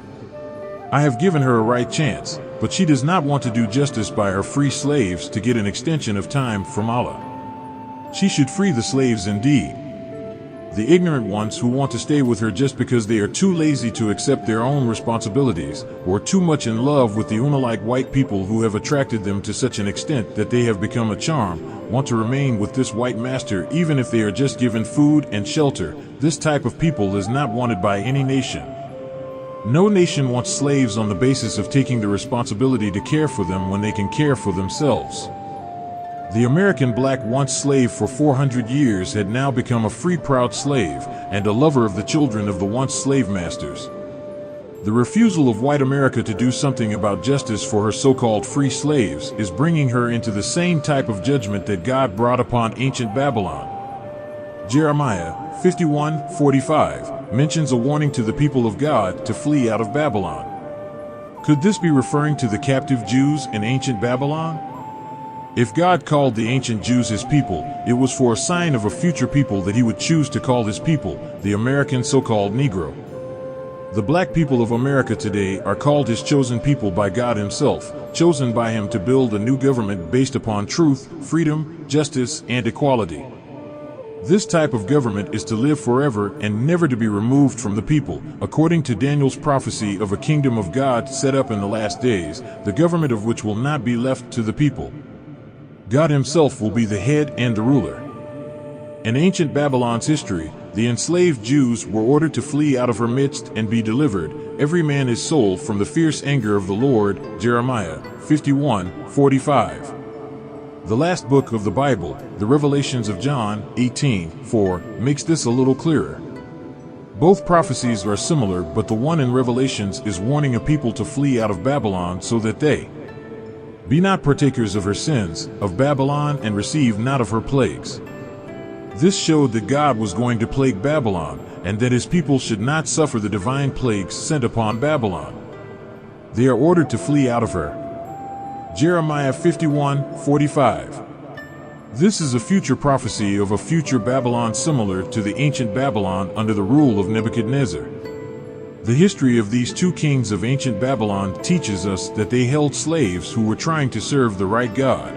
I have given her a right chance, but she does not want to do justice by her free slaves to get an extension of time from Allah. She should free the slaves indeed. The ignorant ones who want to stay with her just because they are too lazy to accept their own responsibilities, or too much in love with the Una-like white people who have attracted them to such an extent that they have become a charm, want to remain with this white master even if they are just given food and shelter. This type of people is not wanted by any nation. No nation wants slaves on the basis of taking the responsibility to care for them when they can care for themselves. The American black, once slave for 400 years, had now become a free, proud slave and a lover of the children of the once slave masters. The refusal of white America to do something about justice for her so-called free slaves is bringing her into the same type of judgment that God brought upon ancient Babylon. Jeremiah 51:45 mentions a warning to the people of God to flee out of Babylon. Could this be referring to the captive Jews in ancient Babylon? If God called the ancient Jews his people, it was for a sign of a future people that he would choose to call his people, the American so-called Negro. The black people of America today are called his chosen people by God himself, chosen by him to build a new government based upon truth, freedom, justice, and equality. This type of government is to live forever and never to be removed from the people, according to Daniel's prophecy of a kingdom of God set up in the last days, the government of which will not be left to the people. God himself will be the head and the ruler. In ancient Babylon's history, the enslaved Jews were ordered to flee out of her midst and be delivered, every man his soul, from the fierce anger of the Lord. Jeremiah 51:45. The last book of the Bible, the Revelations of John 18:4, makes this a little clearer. Both prophecies are similar, but the one in Revelations is warning a people to flee out of Babylon so that they be not partakers of her sins, of Babylon, and receive not of her plagues. This showed that God was going to plague Babylon, and that his people should not suffer the divine plagues sent upon Babylon. They are ordered to flee out of her. Jeremiah 51:45. This is a future prophecy of a future Babylon similar to the ancient Babylon under the rule of Nebuchadnezzar. The history of these two kings of ancient Babylon teaches us that they held slaves who were trying to serve the right God.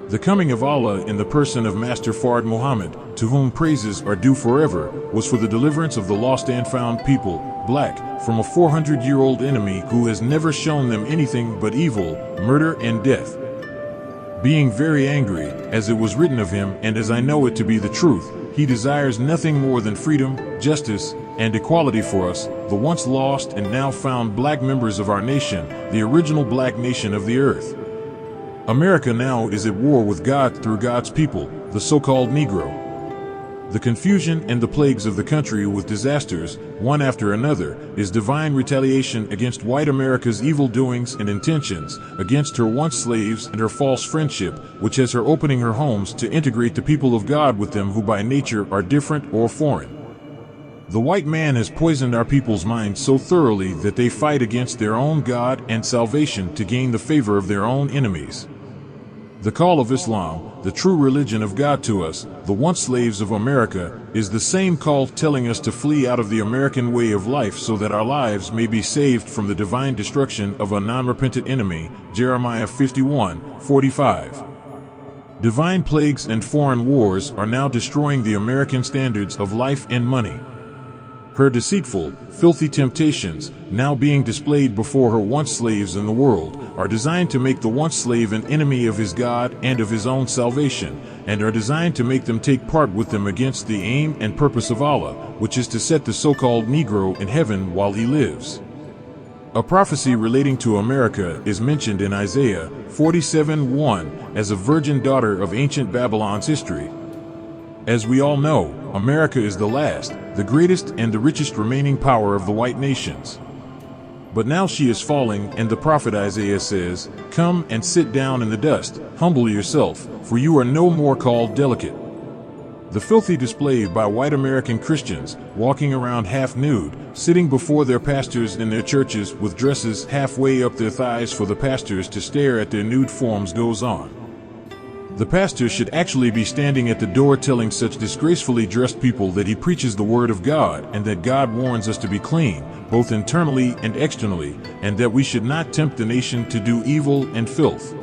The coming of Allah in the person of Master Fard Muhammad, to whom praises are due forever, was for the deliverance of the lost and found people, black, from a 400-year-old enemy who has never shown them anything but evil, murder, and death. Being very angry, as it was written of him, and as I know it to be the truth, he desires nothing more than freedom, justice, and equality for us, the once lost and now found black members of our nation, the original black nation of the earth. America now is at war with God through God's people, the so-called Negro. The confusion and the plagues of the country with disasters, one after another, is divine retaliation against white America's evil doings and intentions, against her once slaves and her false friendship, which has her opening her homes to integrate the people of God with them who by nature are different or foreign. The white man has poisoned our people's minds so thoroughly that they fight against their own God and salvation to gain the favor of their own enemies. The call of Islam, the true religion of God to us, the once slaves of America, is the same call telling us to flee out of the American way of life so that our lives may be saved from the divine destruction of a non-repentant enemy. Jeremiah 51:45. Divine plagues and foreign wars are now destroying the American standards of life and money. Her deceitful, filthy temptations, now being displayed before her once slaves in the world, are designed to make the once slave an enemy of his God and of his own salvation, and are designed to make them take part with them against the aim and purpose of Allah, which is to set the so-called Negro in heaven while he lives. A prophecy relating to America is mentioned in Isaiah 47:1 as a virgin daughter of ancient Babylon's history. As we all know, America is the last, the greatest and the richest remaining power of the white nations. But now she is falling, and the prophet Isaiah says, "Come and sit down in the dust, humble yourself, for you are no more called delicate." The filthy display by white American Christians, walking around half nude, sitting before their pastors in their churches with dresses halfway up their thighs for the pastors to stare at their nude forms, goes on. The pastor should actually be standing at the door telling such disgracefully dressed people that he preaches the word of God and that God warns us to be clean, both internally and externally, and that we should not tempt the nation to do evil and filth.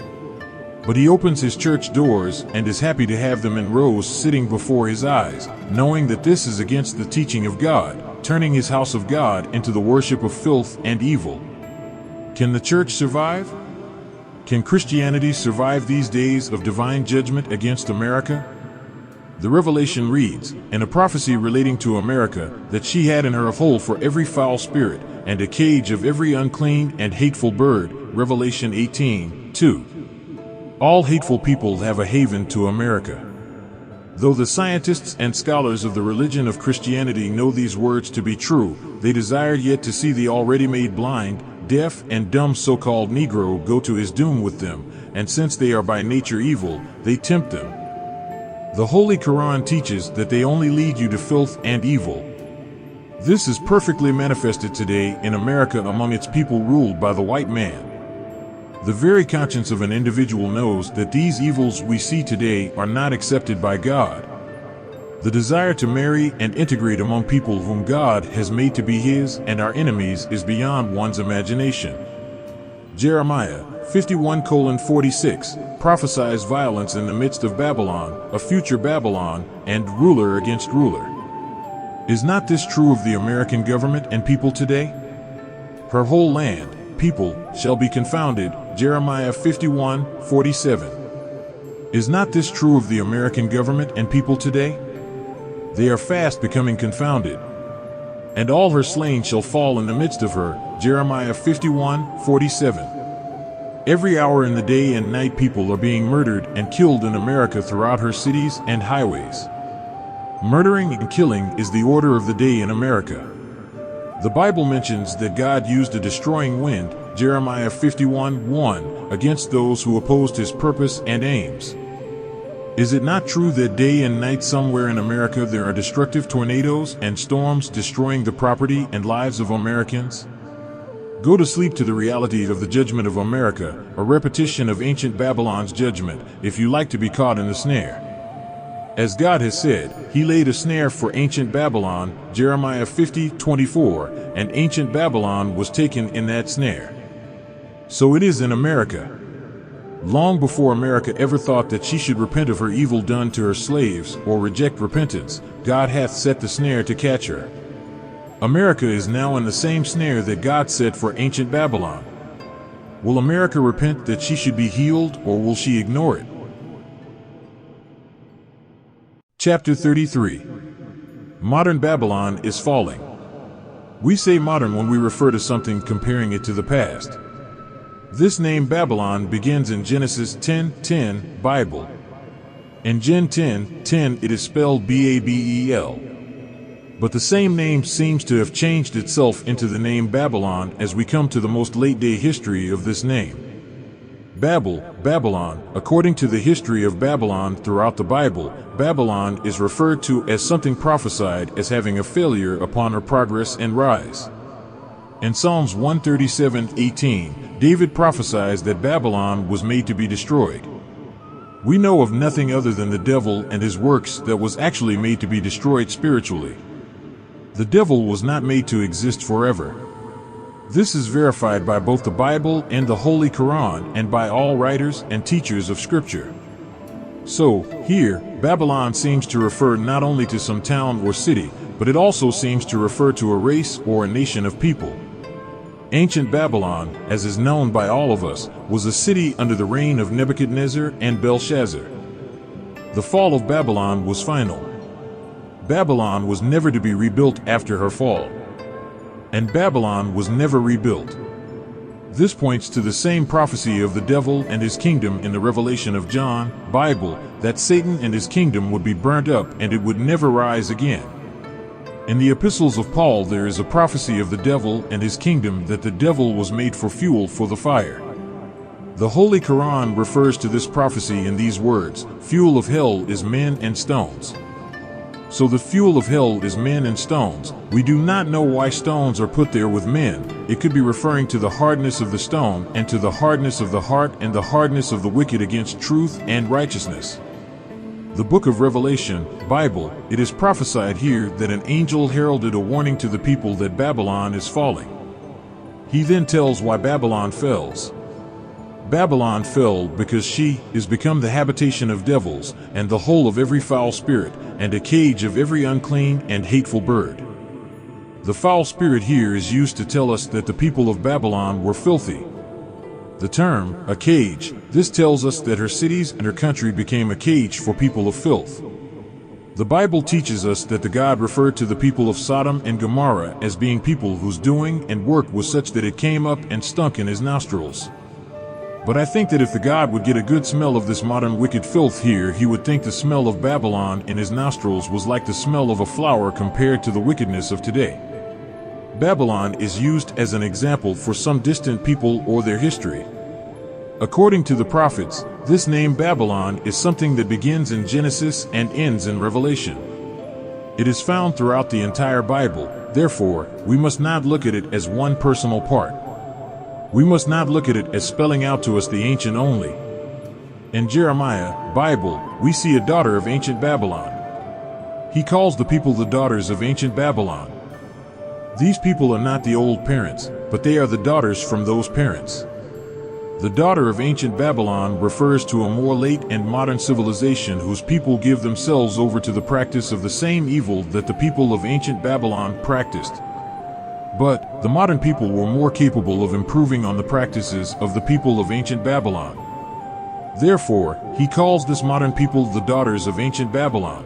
But he opens his church doors and is happy to have them in rows sitting before his eyes, knowing that this is against the teaching of God, turning his house of God into the worship of filth and evil. Can the church survive? Can Christianity survive these days of divine judgment against America? The Revelation reads, "And a prophecy relating to America, that she had in her a hole for every foul spirit, and a cage of every unclean and hateful bird." Revelation 18:2. All hateful people have a haven to America. Though the scientists and scholars of the religion of Christianity know these words to be true, they desire yet to see the already made blind, deaf, and dumb so-called Negro go to his doom with them, and since they are by nature evil, they tempt them. The Holy Quran teaches that they only lead you to filth and evil. This is perfectly manifested today in America among its people ruled by the white man. The very conscience of an individual knows that these evils we see today are not accepted by God. The desire to marry and integrate among people whom God has made to be his and our enemies is beyond one's imagination. Jeremiah 51:46 prophesies violence in the midst of Babylon, a future Babylon, and ruler against ruler. Is not this true of the American government and people today? Her whole land, people, shall be confounded. Jeremiah 51:47. Is not this true of the American government and people today? They are fast becoming confounded. And all her slain shall fall in the midst of her. Jeremiah 51:47. Every hour in the day and night people are being murdered and killed in America throughout her cities and highways. Murdering and killing is the order of the day in America. The Bible mentions that God used a destroying wind, Jeremiah 51:1, against those who opposed his purpose and aims. Is it not true that day and night somewhere in America there are destructive tornadoes and storms destroying the property and lives of Americans? Go to sleep to the reality of the judgment of America, a repetition of ancient Babylon's judgment, if you like to be caught in the snare. As God has said, he laid a snare for ancient Babylon, Jeremiah 50:24, and ancient Babylon was taken in that snare. So it is in America. Long before America ever thought that she should repent of her evil done to her slaves or reject repentance, God hath set the snare to catch her. America is now in the same snare that God set for ancient Babylon. Will America repent that she should be healed, or will she ignore it? Chapter 33. Modern Babylon is falling. We say modern when we refer to something comparing it to the past. This name Babylon begins in Genesis 10:10 Bible. In Gen 10:10 it is spelled Babel. But the same name seems to have changed itself into the name Babylon as we come to the most late-day history of this name. Babylon, according to the history of Babylon throughout the Bible, Babylon is referred to as something prophesied as having a failure upon her progress and rise. In Psalms 137:18, David prophesies that Babylon was made to be destroyed. We know of nothing other than the devil and his works that was actually made to be destroyed spiritually. The devil was not made to exist forever. This is verified by both the Bible and the Holy Quran and by all writers and teachers of Scripture. So, here, Babylon seems to refer not only to some town or city, but it also seems to refer to a race or a nation of people. Ancient Babylon, as is known by all of us, was a city under the reign of Nebuchadnezzar and Belshazzar. The fall of Babylon was final. Babylon was never to be rebuilt after her fall. And Babylon was never rebuilt. This points to the same prophecy of the devil and his kingdom in the Revelation of John, Bible, that Satan and his kingdom would be burnt up and it would never rise again. In the epistles of Paul there is a prophecy of the devil and his kingdom that the devil was made for fuel for the fire. The Holy Quran refers to this prophecy in these words, "Fuel of hell is men and stones." So the fuel of hell is men and stones. We do not know why stones are put there with men. It could be referring to the hardness of the stone and to the hardness of the heart and the hardness of the wicked against truth and righteousness. The book of Revelation, Bible, it is prophesied here that an angel heralded a warning to the people that Babylon is falling. He then tells why Babylon falls. Babylon fell because she is become the habitation of devils, and the hole of every foul spirit, and a cage of every unclean and hateful bird. The foul spirit here is used to tell us that the people of Babylon were filthy. The term, a cage, this tells us that her cities and her country became a cage for people of filth. The Bible teaches us that the God referred to the people of Sodom and Gomorrah as being people whose doing and work was such that it came up and stunk in his nostrils. But I think that if the God would get a good smell of this modern wicked filth here, he would think the smell of Babylon in his nostrils was like the smell of a flower compared to the wickedness of today. Babylon is used as an example for some distant people or their history. According to the prophets, this name Babylon is something that begins in Genesis and ends in Revelation. It is found throughout the entire Bible, therefore, we must not look at it as one personal part. We must not look at it as spelling out to us the ancient only. In Jeremiah, Bible, we see a daughter of ancient Babylon. He calls the people the daughters of ancient Babylon. These people are not the old parents, but they are the daughters from those parents. The daughter of ancient Babylon refers to a more late and modern civilization whose people give themselves over to the practice of the same evil that the people of ancient Babylon practiced. But the modern people were more capable of improving on the practices of the people of ancient Babylon. Therefore, he calls this modern people the daughters of ancient Babylon.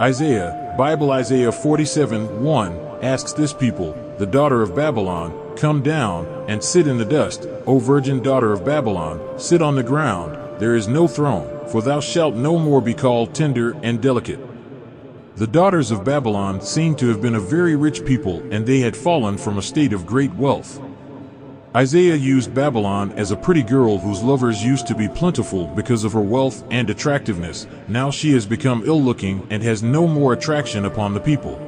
Isaiah, Bible Isaiah 47:1, asks this people, the daughter of Babylon, come down and sit in the dust, O virgin daughter of Babylon, sit on the ground, there is no throne, for thou shalt no more be called tender and delicate. The daughters of Babylon seem to have been a very rich people, and they had fallen from a state of great wealth. Isaiah used Babylon as a pretty girl whose lovers used to be plentiful because of her wealth and attractiveness. Now she has become ill-looking and has no more attraction upon the people.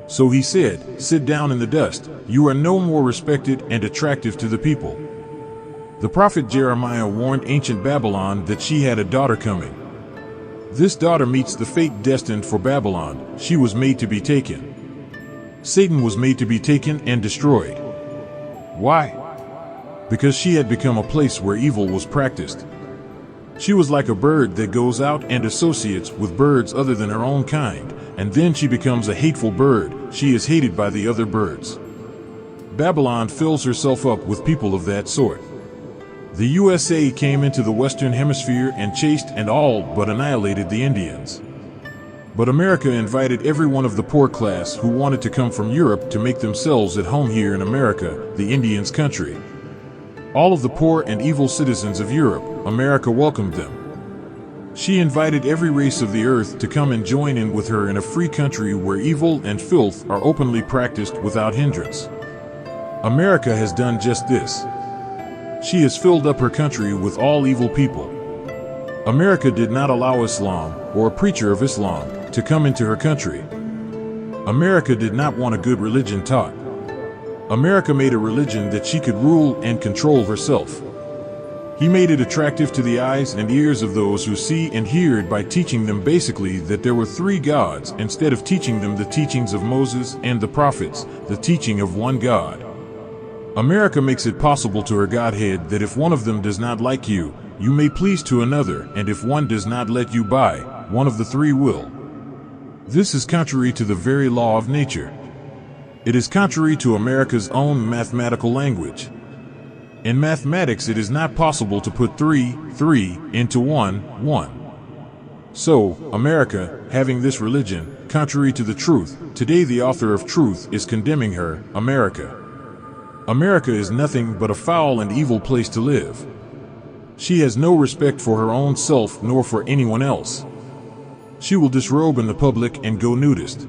So he said, sit down in the dust, you are no more respected and attractive to the people. The prophet Jeremiah warned ancient Babylon that she had a daughter coming. This daughter meets the fate destined for Babylon. She was made to be taken. Satan was made to be taken and destroyed. Why? Because she had become a place where evil was practiced. She was like a bird that goes out and associates with birds other than her own kind, and then she becomes a hateful bird. She is hated by the other birds. Babylon fills herself up with people of that sort. The USA came into the Western Hemisphere and chased and all but annihilated the Indians. But America invited every one of the poor class who wanted to come from Europe to make themselves at home here in America, the Indians' country. All of the poor and evil citizens of Europe, America welcomed them. She invited every race of the earth to come and join in with her in a free country where evil and filth are openly practiced without hindrance. America has done just this. She has filled up her country with all evil people. America did not allow Islam, or a preacher of Islam, to come into her country. America did not want a good religion taught. America made a religion that she could rule and control herself. He made it attractive to the eyes and ears of those who see and hear it by teaching them basically that there were three gods instead of teaching them the teachings of Moses and the prophets, the teaching of one God. America makes it possible to her Godhead that if one of them does not like you, you may please to another, and if one does not let you by, one of the three will. This is contrary to the very law of nature. It is contrary to America's own mathematical language. In mathematics, it is not possible to put 3 into 1. So, America, having this religion, contrary to the truth, today the author of truth is condemning her, America. America is nothing but a foul and evil place to live. She has no respect for her own self nor for anyone else. She will disrobe in the public and go nudist.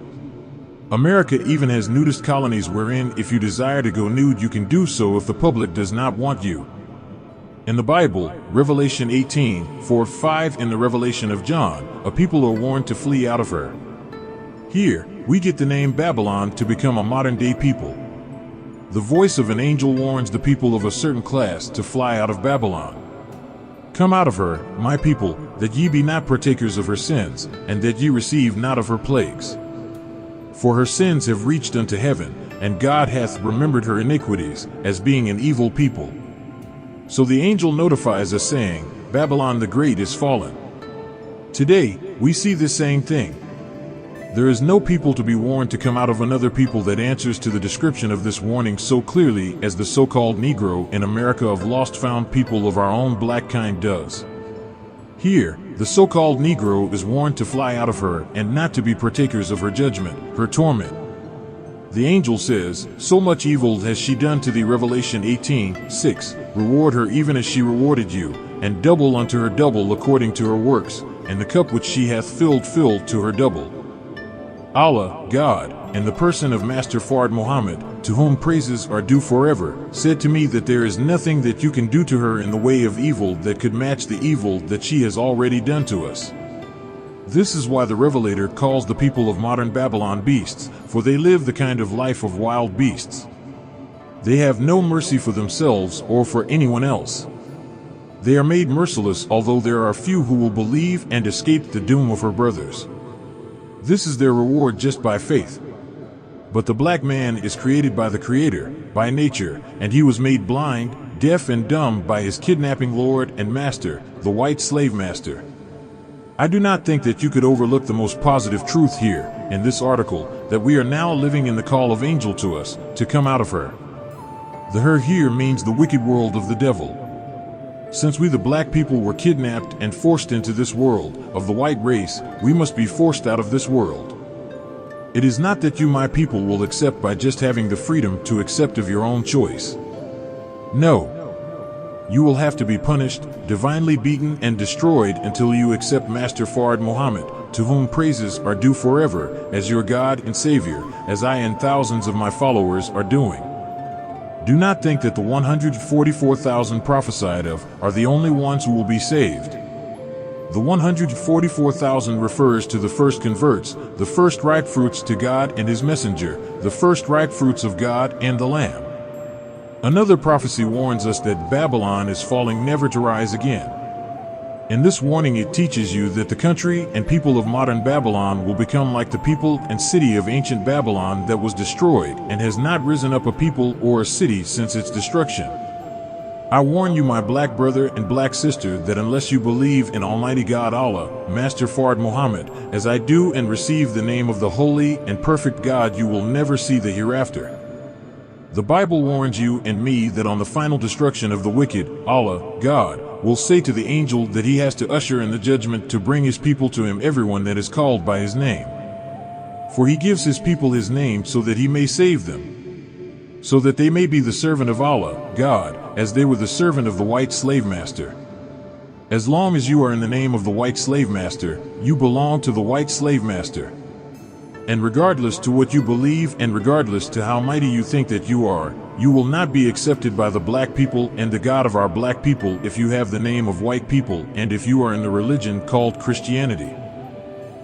America even has nudist colonies wherein if you desire to go nude you can do so if the public does not want you. In the Bible, Revelation 18:4-5 in the Revelation of John, a people are warned to flee out of her. Here, we get the name Babylon to become a modern-day people. The voice of an angel warns the people of a certain class to fly out of Babylon. Come out of her, my people, that ye be not partakers of her sins, and that ye receive not of her plagues. For her sins have reached unto heaven, and God hath remembered her iniquities, as being an evil people. So the angel notifies us, saying, Babylon the Great is fallen. Today, we see the same thing. There is no people to be warned to come out of another people that answers to the description of this warning so clearly as the so-called Negro in America of lost-found people of our own black kind does. Here, the so-called Negro is warned to fly out of her and not to be partakers of her judgment, her torment. The angel says, So much evil has she done to thee, Revelation 18:6. Reward her even as she rewarded you, and double unto her double according to her works, and the cup which she hath filled to her double. Allah, God, in the person of Master Fard Muhammad, to whom praises are due forever, said to me that there is nothing that you can do to her in the way of evil that could match the evil that she has already done to us. This is why the Revelator calls the people of modern Babylon beasts, for they live the kind of life of wild beasts. They have no mercy for themselves or for anyone else. They are made merciless, although there are few who will believe and escape the doom of her brothers. This is their reward just by faith. But the black man is created by the Creator, by nature, and he was made blind, deaf and dumb by his kidnapping lord and master, the white slave master. I do not think that you could overlook the most positive truth here, in this article, that we are now living in the call of angel to us, to come out of her. The her here means the wicked world of the devil. Since we the black people were kidnapped and forced into this world, of the white race, we must be forced out of this world. It is not that you my people will accept by just having the freedom to accept of your own choice. No. You will have to be punished, divinely beaten and destroyed until you accept Master Fard Muhammad, to whom praises are due forever, as your God and Savior, as I and thousands of my followers are doing. Do not think that the 144,000 prophesied of are the only ones who will be saved. The 144,000 refers to the first converts, the first ripe fruits to God and His messenger, the first ripe fruits of God and the Lamb. Another prophecy warns us that Babylon is falling never to rise again. In this warning it teaches you that the country and people of modern Babylon will become like the people and city of ancient Babylon that was destroyed and has not risen up a people or a city since its destruction. I warn you, my black brother and black sister, that unless you believe in Almighty God Allah, Master Fard Muhammad, as I do, and receive the name of the Holy and Perfect God, you will never see the hereafter. The Bible warns you and me that on the final destruction of the wicked, Allah, God, will say to the angel that he has to usher in the judgment to bring his people to him, everyone that is called by his name. For he gives his people his name so that he may save them, so that they may be the servant of Allah, God, as they were the servant of the white slave master. As long as you are in the name of the white slave master, you belong to the white slave master. And regardless to what you believe and regardless to how mighty you think that you are, you will not be accepted by the black people and the God of our black people if you have the name of white people and if you are in the religion called Christianity.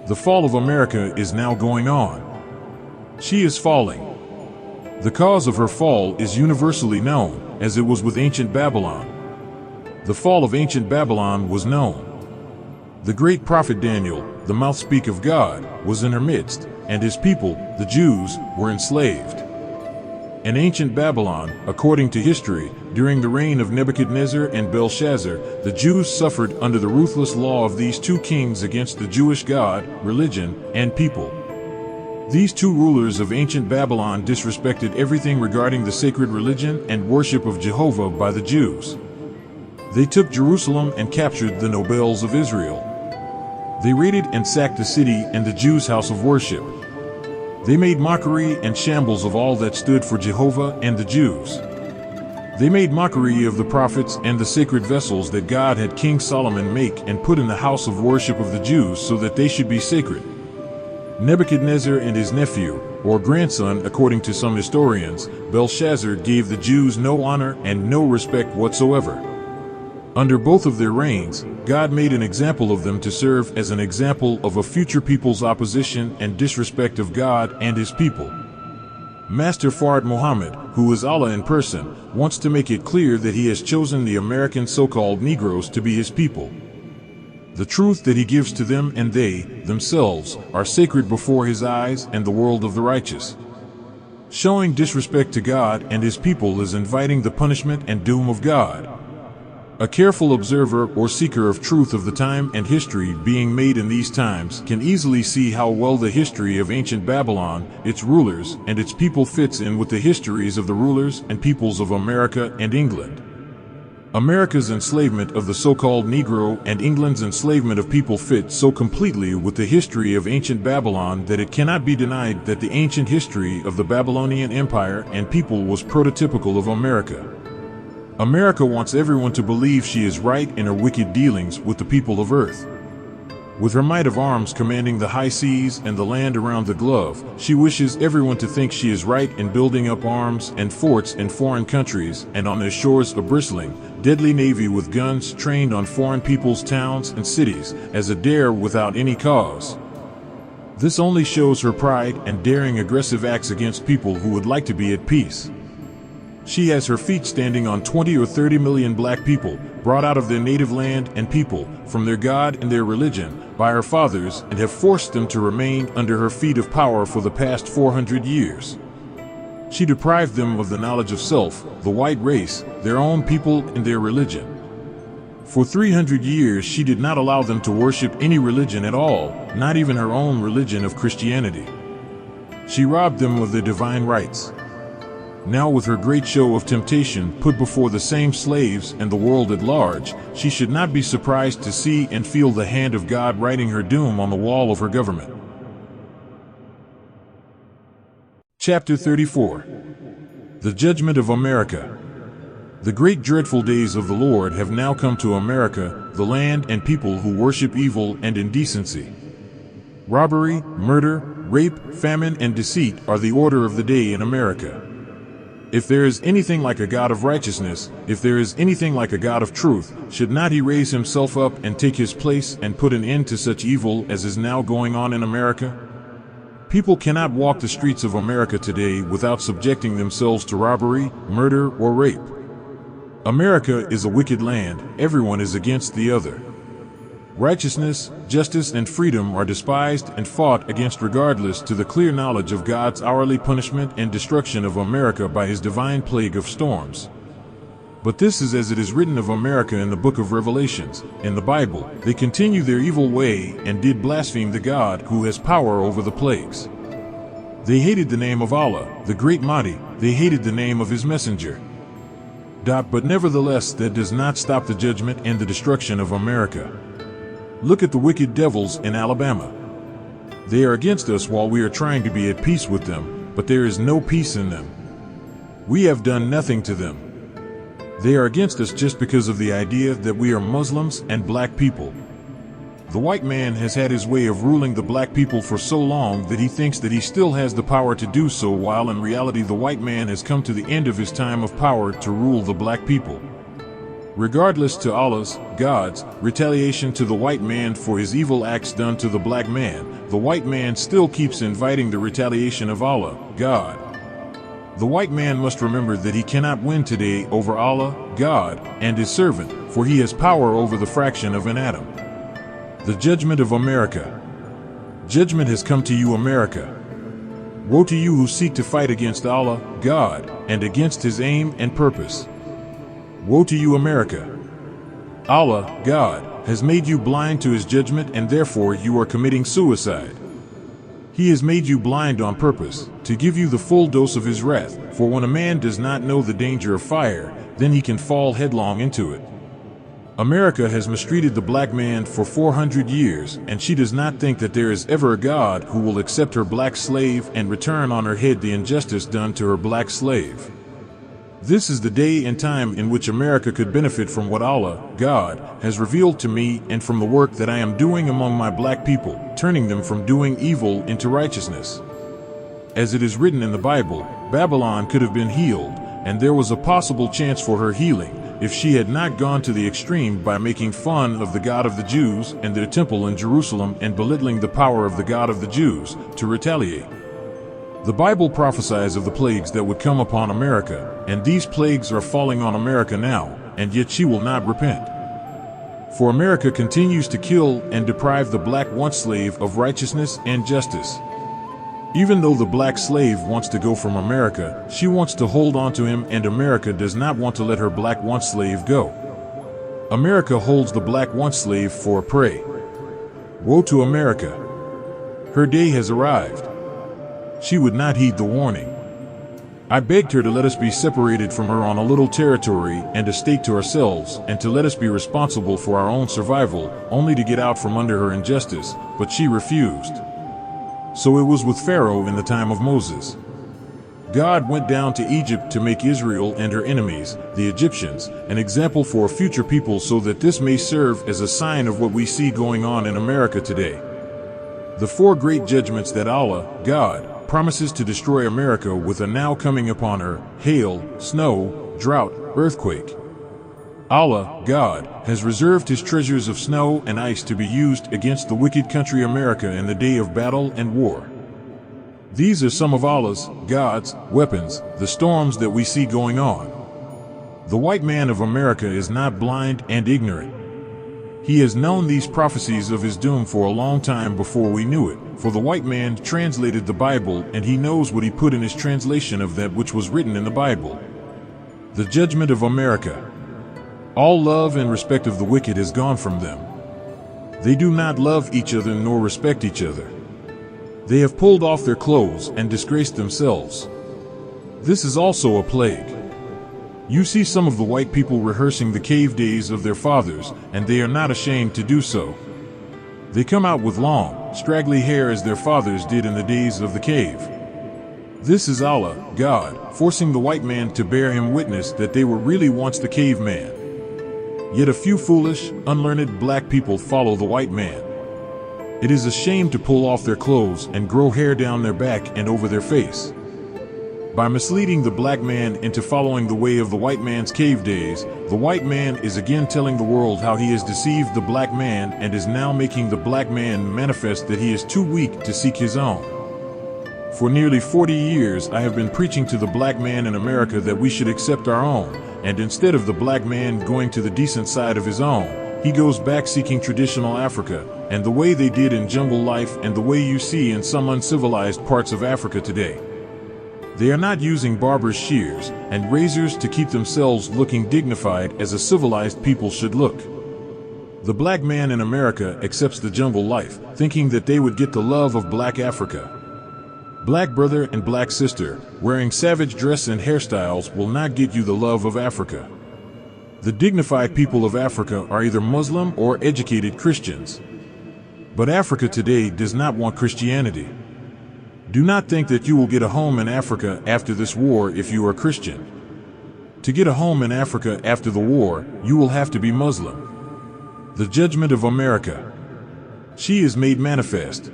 The fall of America is now going on. She is falling. The cause of her fall is universally known, as it was with ancient Babylon. The fall of ancient Babylon was known. The great prophet Daniel, the mouthspeak of God, was in her midst, and his people, the Jews, were enslaved. In ancient Babylon, according to history, during the reign of Nebuchadnezzar and Belshazzar, the Jews suffered under the ruthless law of these two kings against the Jewish God, religion, and people. These two rulers of ancient Babylon disrespected everything regarding the sacred religion and worship of Jehovah by the Jews. They took Jerusalem and captured the nobles of Israel. They raided and sacked the city and the Jews' house of worship. They made mockery and shambles of all that stood for Jehovah and the Jews. They made mockery of the prophets and the sacred vessels that God had King Solomon make and put in the house of worship of the Jews so that they should be sacred. Nebuchadnezzar and his nephew, or grandson according to some historians, Belshazzar, gave the Jews no honor and no respect whatsoever. Under both of their reigns, God made an example of them to serve as an example of a future people's opposition and disrespect of God and His people. Master Fard Muhammad, who is Allah in person, wants to make it clear that He has chosen the American so-called Negroes to be His people. The truth that He gives to them and they, themselves, are sacred before His eyes and the world of the righteous. Showing disrespect to God and His people is inviting the punishment and doom of God. A careful observer or seeker of truth of the time and history being made in these times can easily see how well the history of ancient Babylon, its rulers, and its people fits in with the histories of the rulers and peoples of America and England. America's enslavement of the so-called Negro and England's enslavement of people fit so completely with the history of ancient Babylon that it cannot be denied that the ancient history of the Babylonian Empire and people was prototypical of America. America wants everyone to believe she is right in her wicked dealings with the people of Earth. With her might of arms commanding the high seas and the land around the globe, she wishes everyone to think she is right in building up arms and forts in foreign countries and on their shores a bristling, deadly navy with guns trained on foreign people's towns and cities as a dare without any cause. This only shows her pride and daring aggressive acts against people who would like to be at peace. She has her feet standing on 20 or 30 million black people, brought out of their native land and people, from their God and their religion, by her fathers, and have forced them to remain under her feet of power for the past 400 years. She deprived them of the knowledge of self, the white race, their own people, and their religion. For 300 years she did not allow them to worship any religion at all, not even her own religion of Christianity. She robbed them of their divine rights. Now with her great show of temptation put before the same slaves and the world at large, she should not be surprised to see and feel the hand of God writing her doom on the wall of her government. Chapter 34. The Judgment of America. The great dreadful days of the Lord have now come to America, the land and people who worship evil and indecency. Robbery, murder, rape, famine, and deceit are the order of the day in America. If there is anything like a God of righteousness, if there is anything like a God of truth, should not He raise Himself up and take His place and put an end to such evil as is now going on in America? People cannot walk the streets of America today without subjecting themselves to robbery, murder, or rape. America is a wicked land, everyone is against the other. Righteousness, justice, and freedom are despised and fought against regardless to the clear knowledge of God's hourly punishment and destruction of America by His divine plague of storms. But this is as it is written of America in the book of Revelations. In the Bible, they continue their evil way and did blaspheme the God who has power over the plagues. They hated the name of Allah, the Great Mighty, they hated the name of His messenger. But nevertheless that does not stop the judgment and the destruction of America. Look at the wicked devils in Alabama. They are against us while we are trying to be at peace with them, but there is no peace in them. We have done nothing to them. They are against us just because of the idea that we are Muslims and black people. The white man has had his way of ruling the black people for so long that he thinks that he still has the power to do so, while in reality the white man has come to the end of his time of power to rule the black people. Regardless to Allah's, God's, retaliation to the white man for his evil acts done to the black man, the white man still keeps inviting the retaliation of Allah, God. The white man must remember that he cannot win today over Allah, God, and His servant, for he has power over the fraction of an atom. The Judgment of America. Judgment has come to you, America. Woe to you who seek to fight against Allah, God, and against His aim and purpose. Woe to you, America. Allah, God, has made you blind to His judgment, and therefore you are committing suicide. He has made you blind on purpose, to give you the full dose of His wrath, for when a man does not know the danger of fire, then he can fall headlong into it. America has mistreated the black man for 400 years, and she does not think that there is ever a God who will accept her black slave and return on her head the injustice done to her black slave. This is the day and time in which America could benefit from what Allah, God, has revealed to me and from the work that I am doing among my black people, turning them from doing evil into righteousness. As it is written in the Bible, Babylon could have been healed, and there was a possible chance for her healing, if she had not gone to the extreme by making fun of the God of the Jews and their temple in Jerusalem and belittling the power of the God of the Jews to retaliate. The Bible prophesies of the plagues that would come upon America, and these plagues are falling on America now, and yet she will not repent. For America continues to kill and deprive the black once slave of righteousness and justice. Even though the black slave wants to go from America, she wants to hold on to him, and America does not want to let her black once slave go. America holds the black once slave for a prey. Woe to America! Her day has arrived. She would not heed the warning. I begged her to let us be separated from her on a little territory and a state to ourselves, and to let us be responsible for our own survival, only to get out from under her injustice, but she refused. So it was with Pharaoh in the time of Moses. God went down to Egypt to make Israel and her enemies, the Egyptians, an example for a future people, so that this may serve as a sign of what we see going on in America today. The four great judgments that Allah, God, promises to destroy America with are now coming upon her: hail, snow, drought, earthquake. Allah, God, has reserved his treasures of snow and ice to be used against the wicked country America in the day of battle and war. These are some of Allah's, God's, weapons, the storms that we see going on. The white man of America is not blind and ignorant. He has known these prophecies of his doom for a long time before we knew it, for the white man translated the Bible, and he knows what he put in his translation of that which was written in the Bible. The judgment of America. All love and respect of the wicked has gone from them. They do not love each other nor respect each other. They have pulled off their clothes and disgraced themselves. This is also a plague. You see some of the white people rehearsing the cave days of their fathers, and they are not ashamed to do so. They come out with long, straggly hair as their fathers did in the days of the cave. This is Allah, God, forcing the white man to bear him witness that they were really once the caveman. Yet a few foolish, unlearned black people follow the white man. It is a shame to pull off their clothes and grow hair down their back and over their face. By misleading the black man into following the way of the white man's cave days, the white man is again telling the world how he has deceived the black man and is now making the black man manifest that he is too weak to seek his own. For nearly 40 years I have been preaching to the black man in America that we should accept our own, and instead of the black man going to the decent side of his own, he goes back seeking traditional Africa, and the way they did in jungle life and the way you see in some uncivilized parts of Africa today. They are not using barber's shears and razors to keep themselves looking dignified as a civilized people should look. The black man in America accepts the jungle life, thinking that they would get the love of black Africa. Black brother and black sister, wearing savage dress and hairstyles will not get you the love of Africa. The dignified people of Africa are either Muslim or educated Christians. But Africa today does not want Christianity. Do not think that you will get a home in Africa after this war if you are Christian. To get a home in Africa after the war, you will have to be Muslim. The judgment of America. She is made manifest.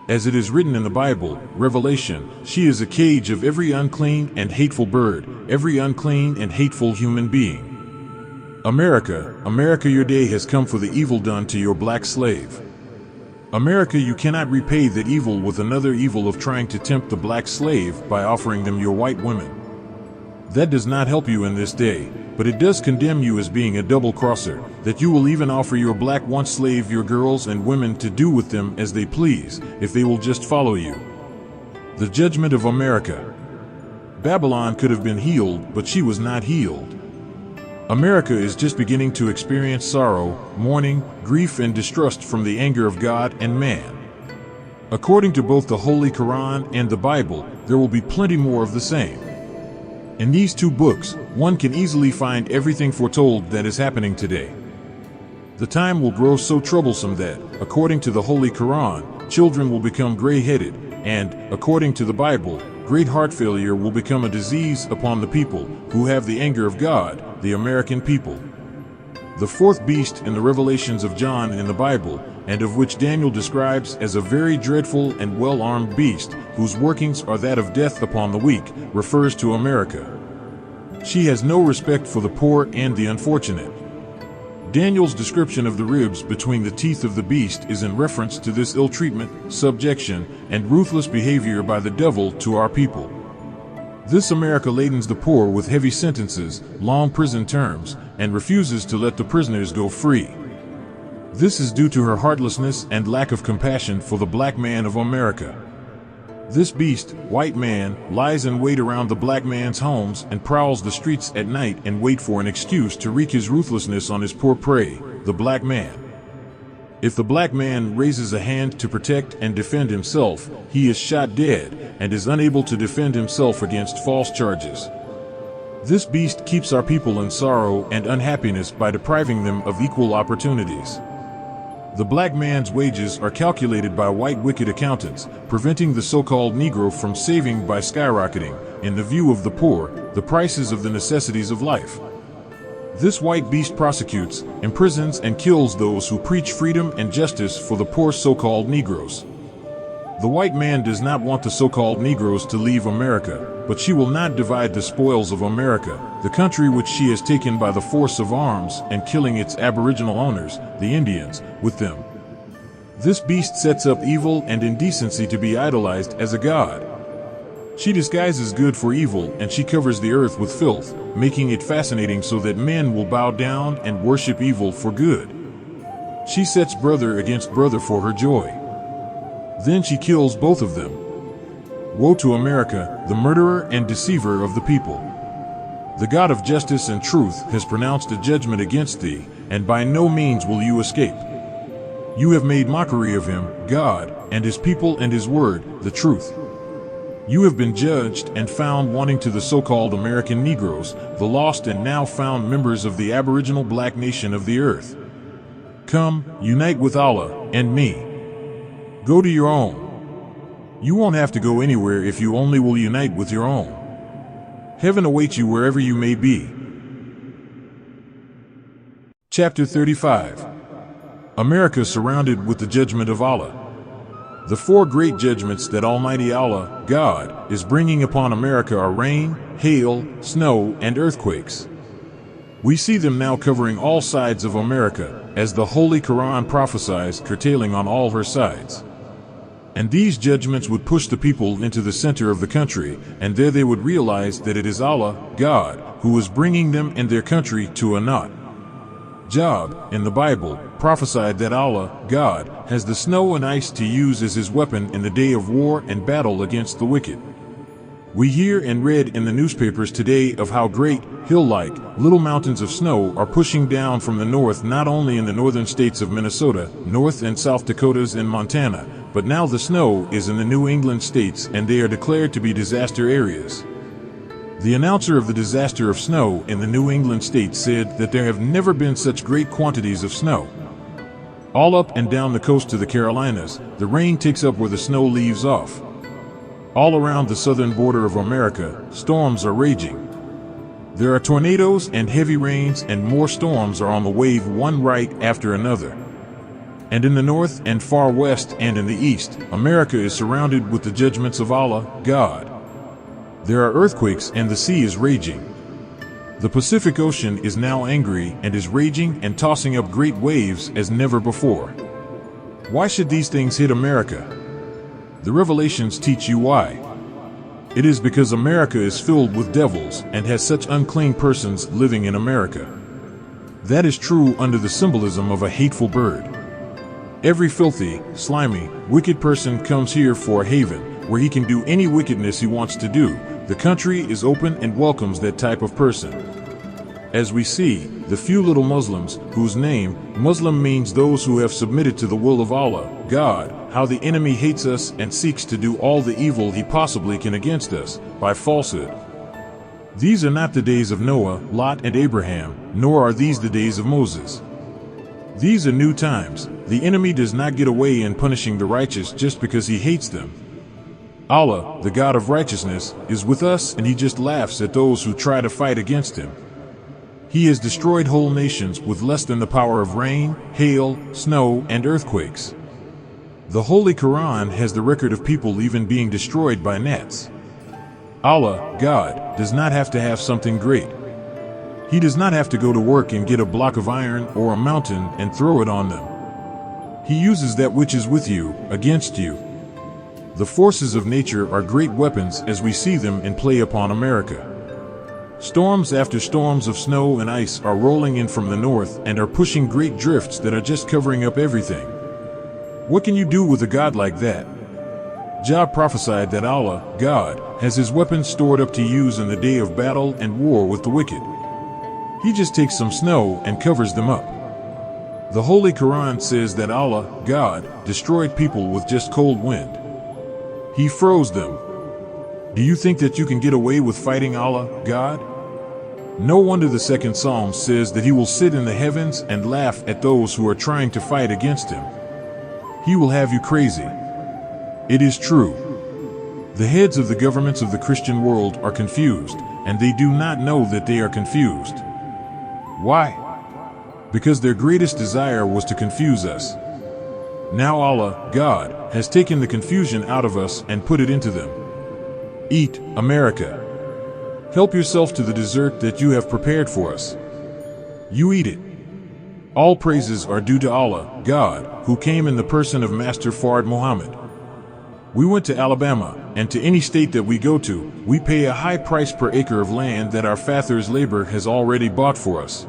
As it is written in the Bible, Revelation, she is a cage of every unclean and hateful bird, every unclean and hateful human being. America, America, your day has come for the evil done to your black slave. America, you cannot repay that evil with another evil of trying to tempt the black slave by offering them your white women. That does not help you in this day, but it does condemn you as being a double-crosser, that you will even offer your black once slave your girls and women to do with them as they please, if they will just follow you. The judgment of America. Babylon could have been healed, but she was not healed. America is just beginning to experience sorrow, mourning, grief, and distrust from the anger of God and man. According to both the Holy Quran and the Bible, there will be plenty more of the same. In these two books, one can easily find everything foretold that is happening today. The time will grow so troublesome that, according to the Holy Quran, children will become gray-headed, and, according to the Bible, great heart failure will become a disease upon the people who have the anger of God, the American people. The fourth beast in the revelations of John in the Bible, and of which Daniel describes as a very dreadful and well-armed beast, whose workings are that of death upon the weak, refers to America. She has no respect for the poor and the unfortunate. Daniel's description of the ribs between the teeth of the beast is in reference to this ill treatment, subjection, and ruthless behavior by the devil to our people. This America ladens the poor with heavy sentences, long prison terms, and refuses to let the prisoners go free. This is due to her heartlessness and lack of compassion for the black man of America. This beast, white man, lies in wait around the black man's homes and prowls the streets at night and wait for an excuse to wreak his ruthlessness on his poor prey, the black man. If the black man raises a hand to protect and defend himself, he is shot dead and is unable to defend himself against false charges. This beast keeps our people in sorrow and unhappiness by depriving them of equal opportunities. The black man's wages are calculated by white wicked accountants, preventing the so-called Negro from saving by skyrocketing, in the view of the poor, the prices of the necessities of life. This white beast prosecutes, imprisons, and kills those who preach freedom and justice for the poor so-called Negroes. The white man does not want the so-called Negroes to leave America, but she will not divide the spoils of America, the country which she has taken by the force of arms and killing its aboriginal owners, the Indians, with them. This beast sets up evil and indecency to be idolized as a god. She disguises good for evil, and she covers the earth with filth, making it fascinating so that men will bow down and worship evil for good. She sets brother against brother for her joy. Then she kills both of them. Woe to America, the murderer and deceiver of the people. The God of justice and truth has pronounced a judgment against thee, and by no means will you escape. You have made mockery of him, God, and his people and his word, the truth. You have been judged and found wanting to the so-called American Negroes, the lost and now found members of the aboriginal black nation of the earth. Come, unite with Allah and me. Go to your own. You won't have to go anywhere if you only will unite with your own. Heaven awaits you wherever you may be. Chapter 35. America surrounded with the judgment of Allah. The four great judgments that Almighty Allah, God, is bringing upon America are rain, hail, snow, and earthquakes. We see them now covering all sides of America, as the Holy Quran prophesies, curtailing on all her sides. And these judgments would push the people into the center of the country, and there they would realize that it is Allah, God, who is bringing them and their country to a naught. Job, in the Bible, prophesied that Allah, God, has the snow and ice to use as his weapon in the day of war and battle against the wicked. We hear and read in the newspapers today of how great, hill-like, little mountains of snow are pushing down from the north, not only in the northern states of Minnesota, North and South Dakotas, and Montana, but now the snow is in the New England states, and they are declared to be disaster areas. The announcer of the disaster of snow in the New England states said that there have never been such great quantities of snow. All up and down the coast to the Carolinas, the rain takes up where the snow leaves off. All around the southern border of America, storms are raging. There are tornadoes and heavy rains, and more storms are on the wave, one right after another. And in the north and far west and in the east, America is surrounded with the judgments of Allah, God. There are earthquakes and the sea is raging. The Pacific Ocean is now angry and is raging and tossing up great waves as never before. Why should these things hit America? The Revelations teach you why. It is because America is filled with devils and has such unclean persons living in America. That is true under the symbolism of a hateful bird. Every filthy, slimy, wicked person comes here for a haven, where he can do any wickedness he wants to do. The country is open and welcomes that type of person. As we see, the few little Muslims, whose name, Muslim, means those who have submitted to the will of Allah, God, how the enemy hates us and seeks to do all the evil he possibly can against us, by falsehood. These are not the days of Noah, Lot, and Abraham, nor are these the days of Moses. These are new times. The enemy does not get away in punishing the righteous just because he hates them. Allah, the God of righteousness, is with us, and he just laughs at those who try to fight against him. He has destroyed whole nations with less than the power of rain, hail, snow, and earthquakes. The Holy Quran has the record of people even being destroyed by gnats. Allah, God, does not have to have something great. He does not have to go to work and get a block of iron or a mountain and throw it on them. He uses that which is with you, against you. The forces of nature are great weapons as we see them in play upon America. Storms after storms of snow and ice are rolling in from the north and are pushing great drifts that are just covering up everything. What can you do with a God like that? Job prophesied that Allah, God, has his weapons stored up to use in the day of battle and war with the wicked. He just takes some snow and covers them up. The Holy Quran says that Allah, God, destroyed people with just cold wind. He froze them. Do you think that you can get away with fighting Allah, God? No wonder the second Psalm says that he will sit in the heavens and laugh at those who are trying to fight against him. He will have you crazy. It is true. The heads of the governments of the Christian world are confused, and they do not know that they are confused. Why? Because their greatest desire was to confuse us. Now Allah, God, has taken the confusion out of us and put it into them. Eat, America. Help yourself to the dessert that you have prepared for us. You eat it. All praises are due to Allah, God, who came in the person of Master Fard Muhammad. We went to Alabama, and to any state that we go to, we pay a high price per acre of land that our father's labor has already bought for us.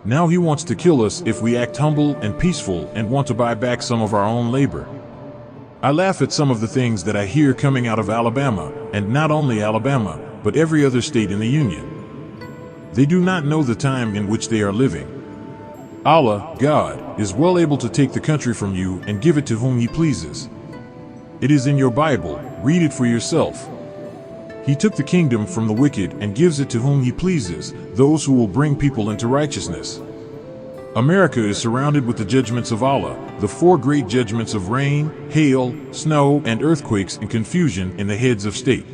Now he wants to kill us if we act humble and peaceful and want to buy back some of our own labor. I laugh at some of the things that I hear coming out of Alabama, and not only Alabama, but every other state in the Union. They do not know the time in which they are living. Allah, God, is well able to take the country from you and give it to whom he pleases. It is in your Bible, read it for yourself. He took the kingdom from the wicked and gives it to whom he pleases, those who will bring people into righteousness. America is surrounded with the judgments of Allah, the four great judgments of rain, hail, snow, and earthquakes and confusion in the heads of state.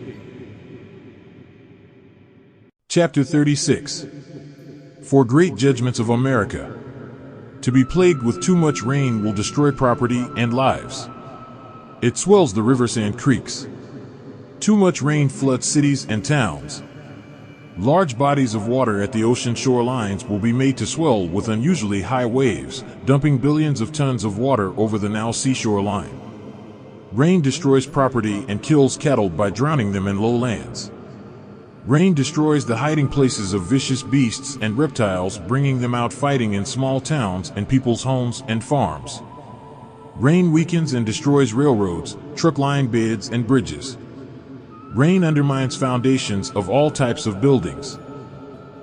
Chapter 36. Four great judgments of America. To be plagued with too much rain will destroy property and lives. It swells the rivers and creeks. Too much rain floods cities and towns. Large bodies of water at the ocean shorelines will be made to swell with unusually high waves, dumping billions of tons of water over the now seashore line. Rain destroys property and kills cattle by drowning them in lowlands. Rain destroys the hiding places of vicious beasts and reptiles, bringing them out fighting in small towns and people's homes and farms. Rain weakens and destroys railroads, truck line beds, and bridges. Rain undermines foundations of all types of buildings.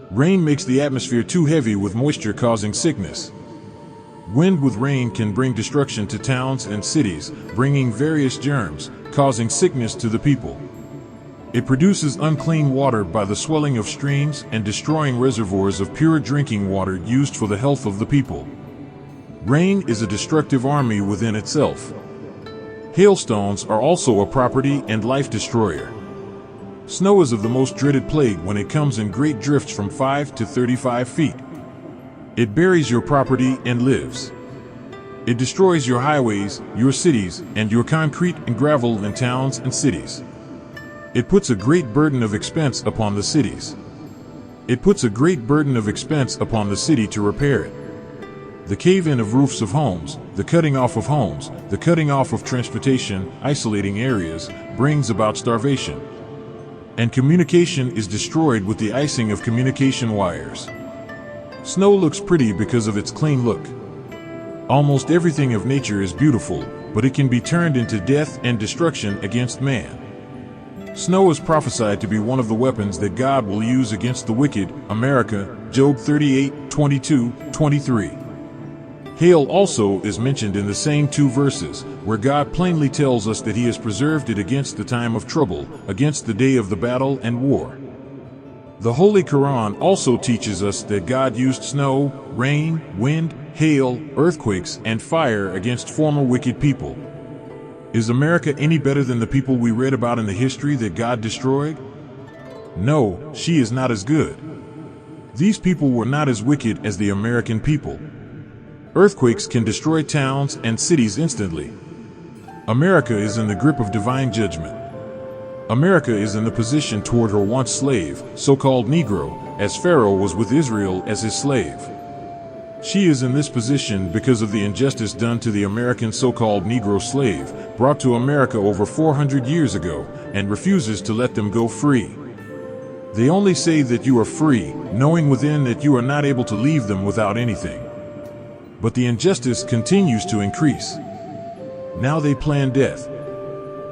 Rain makes the atmosphere too heavy with moisture, causing sickness. Wind with rain can bring destruction to towns and cities, bringing various germs, causing sickness to the people. It produces unclean water by the swelling of streams and destroying reservoirs of pure drinking water used for the health of the people. Rain is a destructive army within itself. Hailstones are also a property and life destroyer. Snow is of the most dreaded plague when it comes in great drifts from 5 to 35 feet. It buries your property and lives. It destroys your highways, your cities, and your concrete and gravel in towns and cities. It puts a great burden of expense upon the cities. It puts a great burden of expense upon the city to repair it. The cave-in of roofs of homes, the cutting off of homes, the cutting off of transportation, isolating areas, brings about starvation. And communication is destroyed with the icing of communication wires. Snow looks pretty because of its clean look. Almost everything of nature is beautiful, but it can be turned into death and destruction against man. Snow is prophesied to be one of the weapons that God will use against the wicked, America, Job 38:22-23. Hail also is mentioned in the same two verses, where God plainly tells us that he has preserved it against the time of trouble, against the day of the battle and war. The Holy Quran also teaches us that God used snow, rain, wind, hail, earthquakes, and fire against former wicked people. Is America any better than the people we read about in the history that God destroyed? No, she is not as good. These people were not as wicked as the American people. Earthquakes can destroy towns and cities instantly. America is in the grip of divine judgment. America is in the position toward her once slave, so-called Negro, as Pharaoh was with Israel as his slave. She is in this position because of the injustice done to the American so-called Negro slave, brought to America over 400 years ago, and refuses to let them go free. They only say that you are free, knowing within that you are not able to leave them without anything. But the injustice continues to increase. Now they plan death.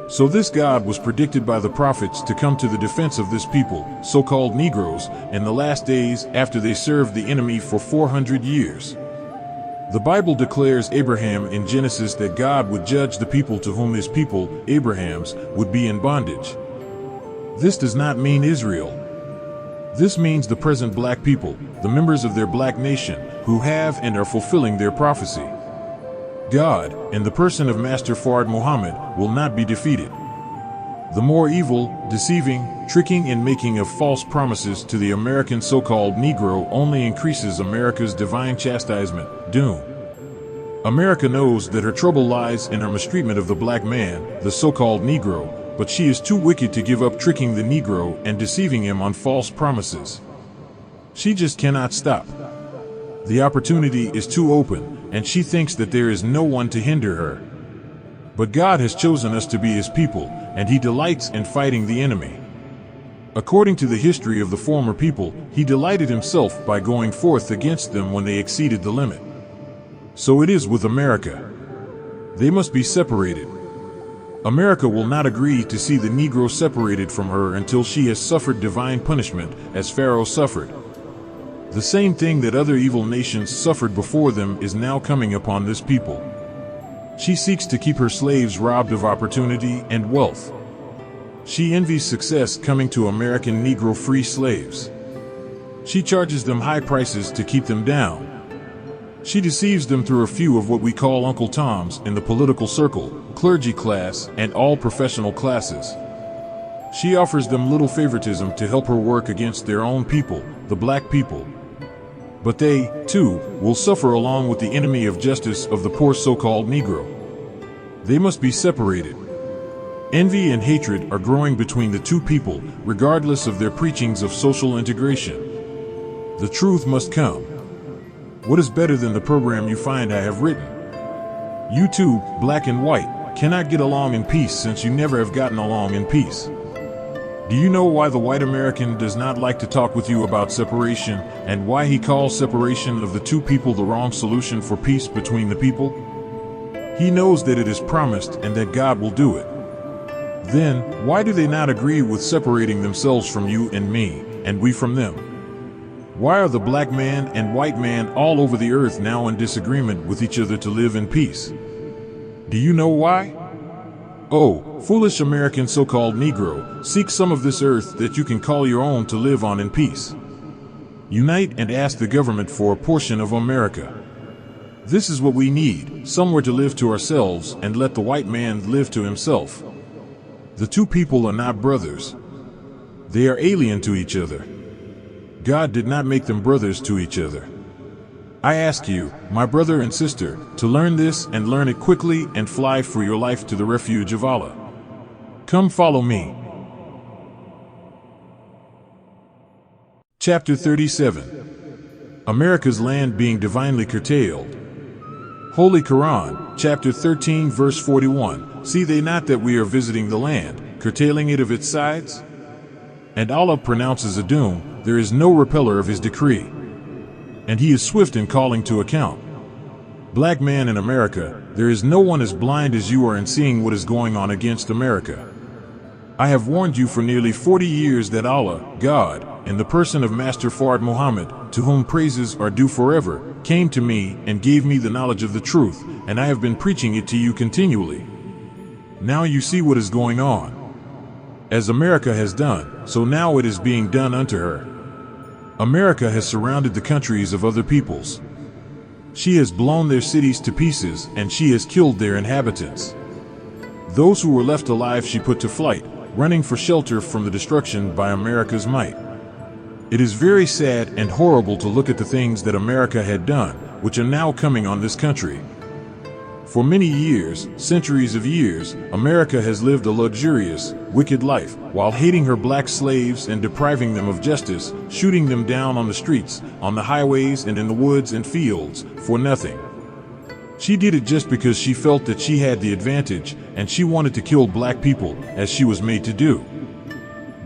So this God was predicted by the prophets to come to the defense of this people, so-called Negroes, in the last days after they served the enemy for 400 years. The Bible declares Abraham in Genesis that God would judge the people to whom his people, Abraham's, would be in bondage. This does not mean Israel. This means the present black people, the members of their black nation, who have and are fulfilling their prophecy. God, in the person of Master Fard Muhammad, will not be defeated. The more evil, deceiving, tricking and making of false promises to the American so-called Negro only increases America's divine chastisement, doom. America knows that her trouble lies in her mistreatment of the black man, the so-called Negro, but she is too wicked to give up tricking the Negro and deceiving him on false promises. She just cannot stop. The opportunity is too open, and she thinks that there is no one to hinder her. But God has chosen us to be his people, and he delights in fighting the enemy. According to the history of the former people, he delighted himself by going forth against them when they exceeded the limit. So it is with America. They must be separated. America will not agree to see the Negro separated from her until she has suffered divine punishment, as Pharaoh suffered. The same thing that other evil nations suffered before them is now coming upon this people. She seeks to keep her slaves robbed of opportunity and wealth. She envies success coming to American Negro free slaves. She charges them high prices to keep them down. She deceives them through a few of what we call Uncle Toms in the political circle, clergy class, and all professional classes. She offers them little favoritism to help her work against their own people, the black people. But they, too, will suffer along with the enemy of justice of the poor so-called Negro. They must be separated. Envy and hatred are growing between the two people, regardless of their preachings of social integration. The truth must come. What is better than the program you find I have written? You two, black and white, cannot get along in peace since you never have gotten along in peace. Do you know why the white American does not like to talk with you about separation, and why he calls separation of the two people the wrong solution for peace between the people? He knows that it is promised and that God will do it. Then, why do they not agree with separating themselves from you and me, and we from them? Why are the black man and white man all over the earth now in disagreement with each other to live in peace? Do you know why? Oh, foolish American so-called Negro, seek some of this earth that you can call your own to live on in peace. Unite and ask the government for a portion of America. This is what we need, somewhere to live to ourselves and let the white man live to himself. The two people are not brothers. They are alien to each other. God did not make them brothers to each other. I ask you, my brother and sister, to learn this and learn it quickly and fly for your life to the refuge of Allah. Come follow me. Chapter 37. America's land being divinely curtailed. Holy Quran, chapter 13, verse 41. See they not that we are visiting the land, curtailing it of its sides? And Allah pronounces a doom, there is no repeller of his decree. And he is swift in calling to account. Black man in America, there is no one as blind as you are in seeing what is going on against America. I have warned you for nearly 40 years that Allah, God, in the person of Master Fard Muhammad, to whom praises are due forever, came to me and gave me the knowledge of the truth, and I have been preaching it to you continually. Now you see what is going on. As America has done, so now it is being done unto her. America has surrounded the countries of other peoples. She has blown their cities to pieces, and she has killed their inhabitants. Those who were left alive she put to flight, running for shelter from the destruction by America's might. It is very sad and horrible to look at the things that America had done, which are now coming on this country. For many years, centuries of years, America has lived a luxurious, wicked life, while hating her black slaves and depriving them of justice, shooting them down on the streets, on the highways and in the woods and fields, for nothing. She did it just because she felt that she had the advantage, and she wanted to kill black people, as she was made to do.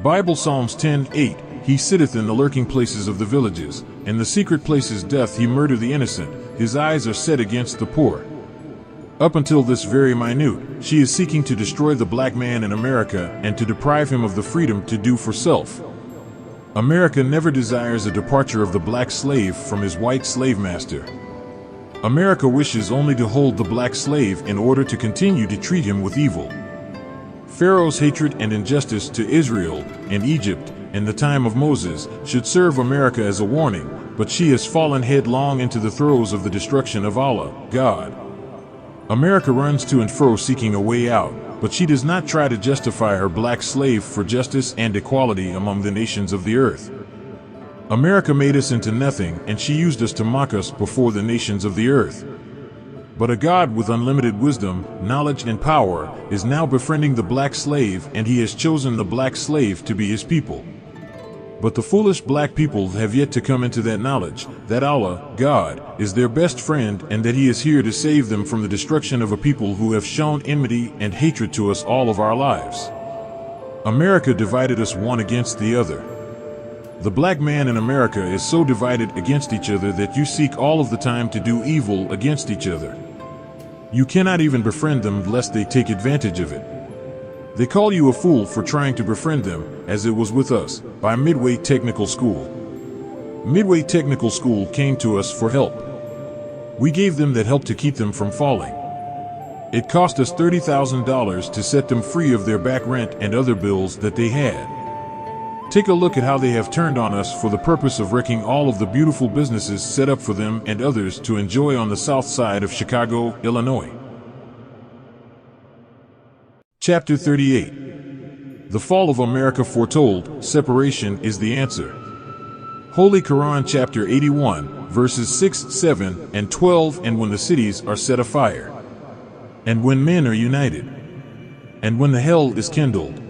Bible Psalms 10:8, He sitteth in the lurking places of the villages, in the secret places doth he murder the innocent, his eyes are set against the poor. Up until this very minute, she is seeking to destroy the black man in America and to deprive him of the freedom to do for self. America never desires a departure of the black slave from his white slave master. America wishes only to hold the black slave in order to continue to treat him with evil. Pharaoh's hatred and injustice to Israel and Egypt in the time of Moses should serve America as a warning, but she has fallen headlong into the throes of the destruction of Allah, God. America runs to and fro seeking a way out, but she does not try to justify her black slave for justice and equality among the nations of the earth. America made us into nothing, and she used us to mock us before the nations of the earth. But a God with unlimited wisdom, knowledge, and power is now befriending the black slave, and he has chosen the black slave to be his people. But the foolish black people have yet to come into that knowledge, that Allah, God, is their best friend, and that he is here to save them from the destruction of a people who have shown enmity and hatred to us all of our lives. America divided us one against the other. The black man in America is so divided against each other that you seek all of the time to do evil against each other. You cannot even befriend them lest they take advantage of it. They call you a fool for trying to befriend them, as it was with us, by Midway Technical School. Midway Technical School came to us for help. We gave them that help to keep them from falling. It cost us $30,000 to set them free of their back rent and other bills that they had. Take a look at how they have turned on us for the purpose of wrecking all of the beautiful businesses set up for them and others to enjoy on the south side of Chicago, Illinois. Chapter 38. The Fall of America Foretold, Separation is the Answer. Holy Quran chapter 81, verses 6, 7, and 12. And when the cities are set afire, and when men are united, and when the hell is kindled.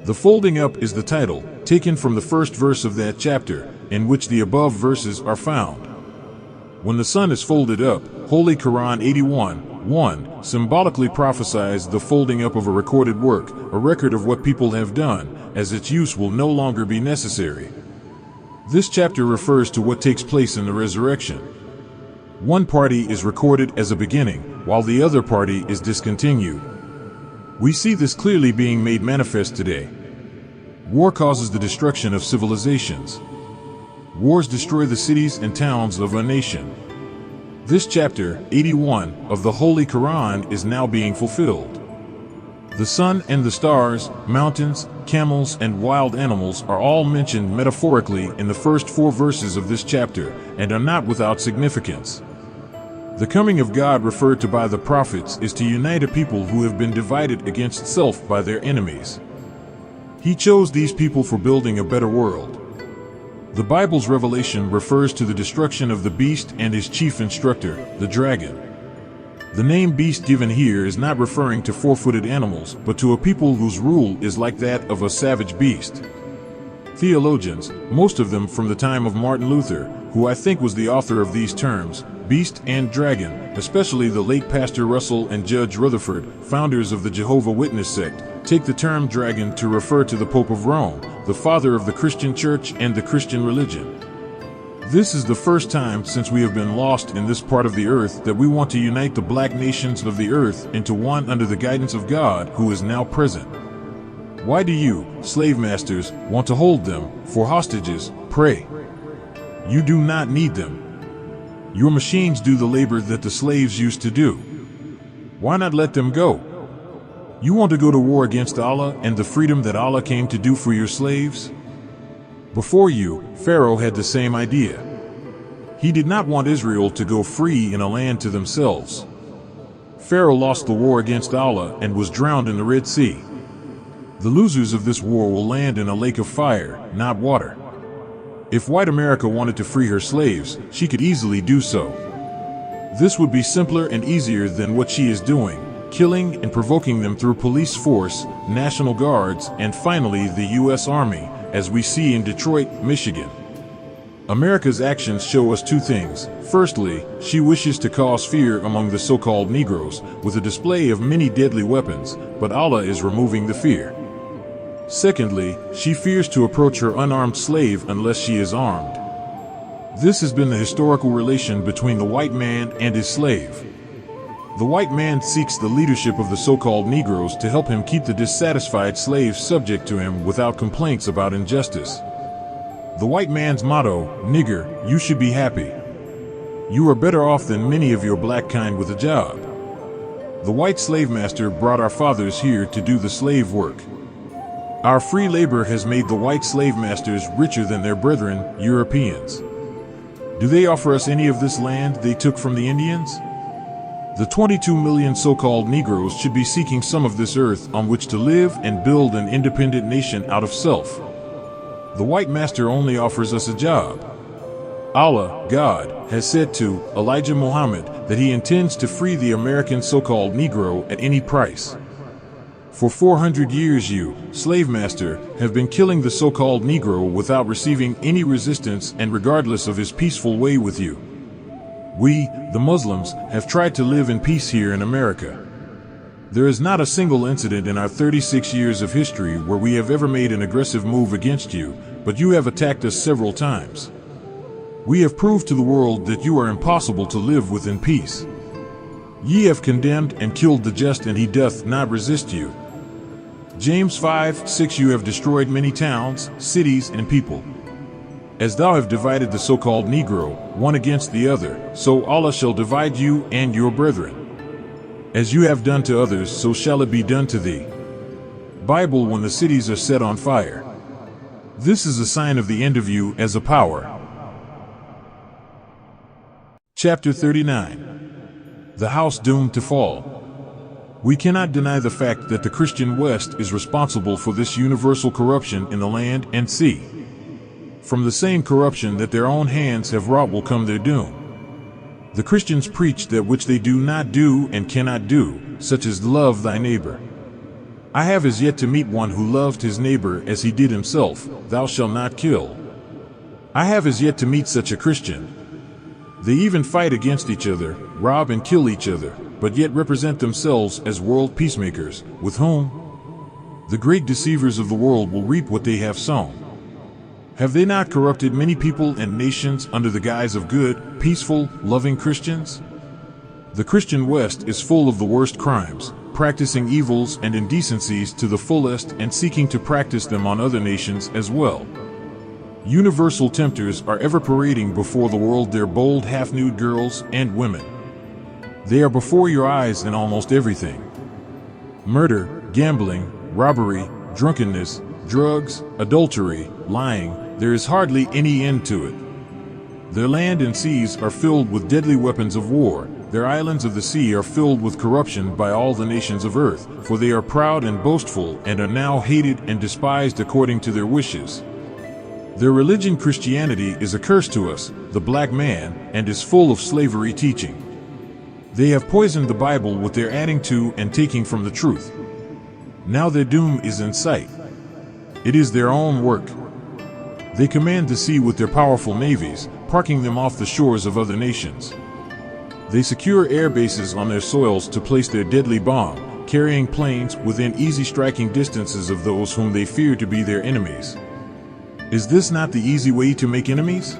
The folding up is the title, taken from the first verse of that chapter, in which the above verses are found. When the sun is folded up, Holy Quran 81:1 symbolically prophesies the folding up of a recorded work, a record of what people have done, as its use will no longer be necessary. This chapter refers to what takes place in the resurrection. One party is recorded as a beginning, while the other party is discontinued. We see this clearly being made manifest today. War causes the destruction of civilizations. Wars destroy the cities and towns of a nation. This chapter, 81, of the Holy Quran is now being fulfilled. The sun and the stars, mountains, camels, and wild animals are all mentioned metaphorically in the first 4 verses of this chapter, and are not without significance. The coming of God referred to by the prophets is to unite a people who have been divided against self by their enemies. He chose these people for building a better world. The Bible's revelation refers to the destruction of the beast and his chief instructor, the dragon. The name beast given here is not referring to 4-footed animals, but to a people whose rule is like that of a savage beast. Theologians, most of them from the time of Martin Luther, who I think was the author of these terms, beast and dragon, especially the late Pastor Russell and Judge Rutherford, founders of the Jehovah's Witness sect, take the term dragon to refer to the Pope of Rome, the father of the Christian Church and the Christian religion. This is the first time since we have been lost in this part of the earth that we want to unite the black nations of the earth into one under the guidance of God, who is now present. Why do you, slave masters, want to hold them for hostages? Pray. You do not need them. Your machines do the labor that the slaves used to do. Why not let them go? You want to go to war against Allah and the freedom that Allah came to do for your slaves? Before you, Pharaoh had the same idea. He did not want Israel to go free in a land to themselves. Pharaoh lost the war against Allah and was drowned in the Red Sea. The losers of this war will land in a lake of fire, not water. If white America wanted to free her slaves, she could easily do so. This would be simpler and easier than what she is doing, killing and provoking them through police force, National Guards, and finally the U.S. Army, as we see in Detroit, Michigan. America's actions show us two things. Firstly, she wishes to cause fear among the so-called Negroes with a display of many deadly weapons, but Allah is removing the fear. Secondly, she fears to approach her unarmed slave unless she is armed. This has been the historical relation between the white man and his slave. The white man seeks the leadership of the so-called Negroes to help him keep the dissatisfied slaves subject to him without complaints about injustice. The white man's motto, "Nigger, you should be happy. You are better off than many of your black kind with a job." The white slave master brought our fathers here to do the slave work. Our free labor has made the white slave masters richer than their brethren, Europeans. Do they offer us any of this land they took from the Indians? The 22 million so-called Negroes should be seeking some of this earth on which to live and build an independent nation out of self. The white master only offers us a job. Allah, God, has said to Elijah Muhammad that he intends to free the American so-called Negro at any price. For 400 years you, slave master, have been killing the so-called Negro without receiving any resistance and regardless of his peaceful way with you. We, the Muslims, have tried to live in peace here in America. There is not a single incident in our 36 years of history where we have ever made an aggressive move against you, but you have attacked us several times. We have proved to the world that you are impossible to live with in peace. Ye have condemned and killed the just, and he doth not resist you. James 5:6 You have destroyed many towns, cities, and people. As thou have divided the so-called Negro, one against the other, so Allah shall divide you and your brethren. As you have done to others, so shall it be done to thee. Bible When the cities are set on fire. This is a sign of the end of you as a power. Chapter 39. The House Doomed to Fall. We cannot deny the fact that the Christian West is responsible for this universal corruption in the land and sea. From the same corruption that their own hands have wrought will come their doom. The Christians preach that which they do not do and cannot do, such as love thy neighbor. I have as yet to meet one who loved his neighbor as he did himself, thou shalt not kill. I have as yet to meet such a Christian. They even fight against each other, rob and kill each other, but yet represent themselves as world peacemakers, with whom the great deceivers of the world will reap what they have sown. Have they not corrupted many people and nations under the guise of good, peaceful, loving Christians? The Christian West is full of the worst crimes, practicing evils and indecencies to the fullest and seeking to practice them on other nations as well. Universal tempters are ever parading before the world their bold half-nude girls and women. They are before your eyes in almost everything. Murder, gambling, robbery, drunkenness, drugs, adultery, lying, there is hardly any end to it. Their land and seas are filled with deadly weapons of war. Their islands of the sea are filled with corruption by all the nations of earth, for they are proud and boastful and are now hated and despised according to their wishes. Their religion, Christianity, is a curse to us, the black man, and is full of slavery teaching. They have poisoned the Bible with their adding to and taking from the truth. Now their doom is in sight. It is their own work. They command the sea with their powerful navies, parking them off the shores of other nations. They secure air bases on their soils to place their deadly bomb, carrying planes within easy striking distances of those whom they fear to be their enemies. Is this not the easy way to make enemies?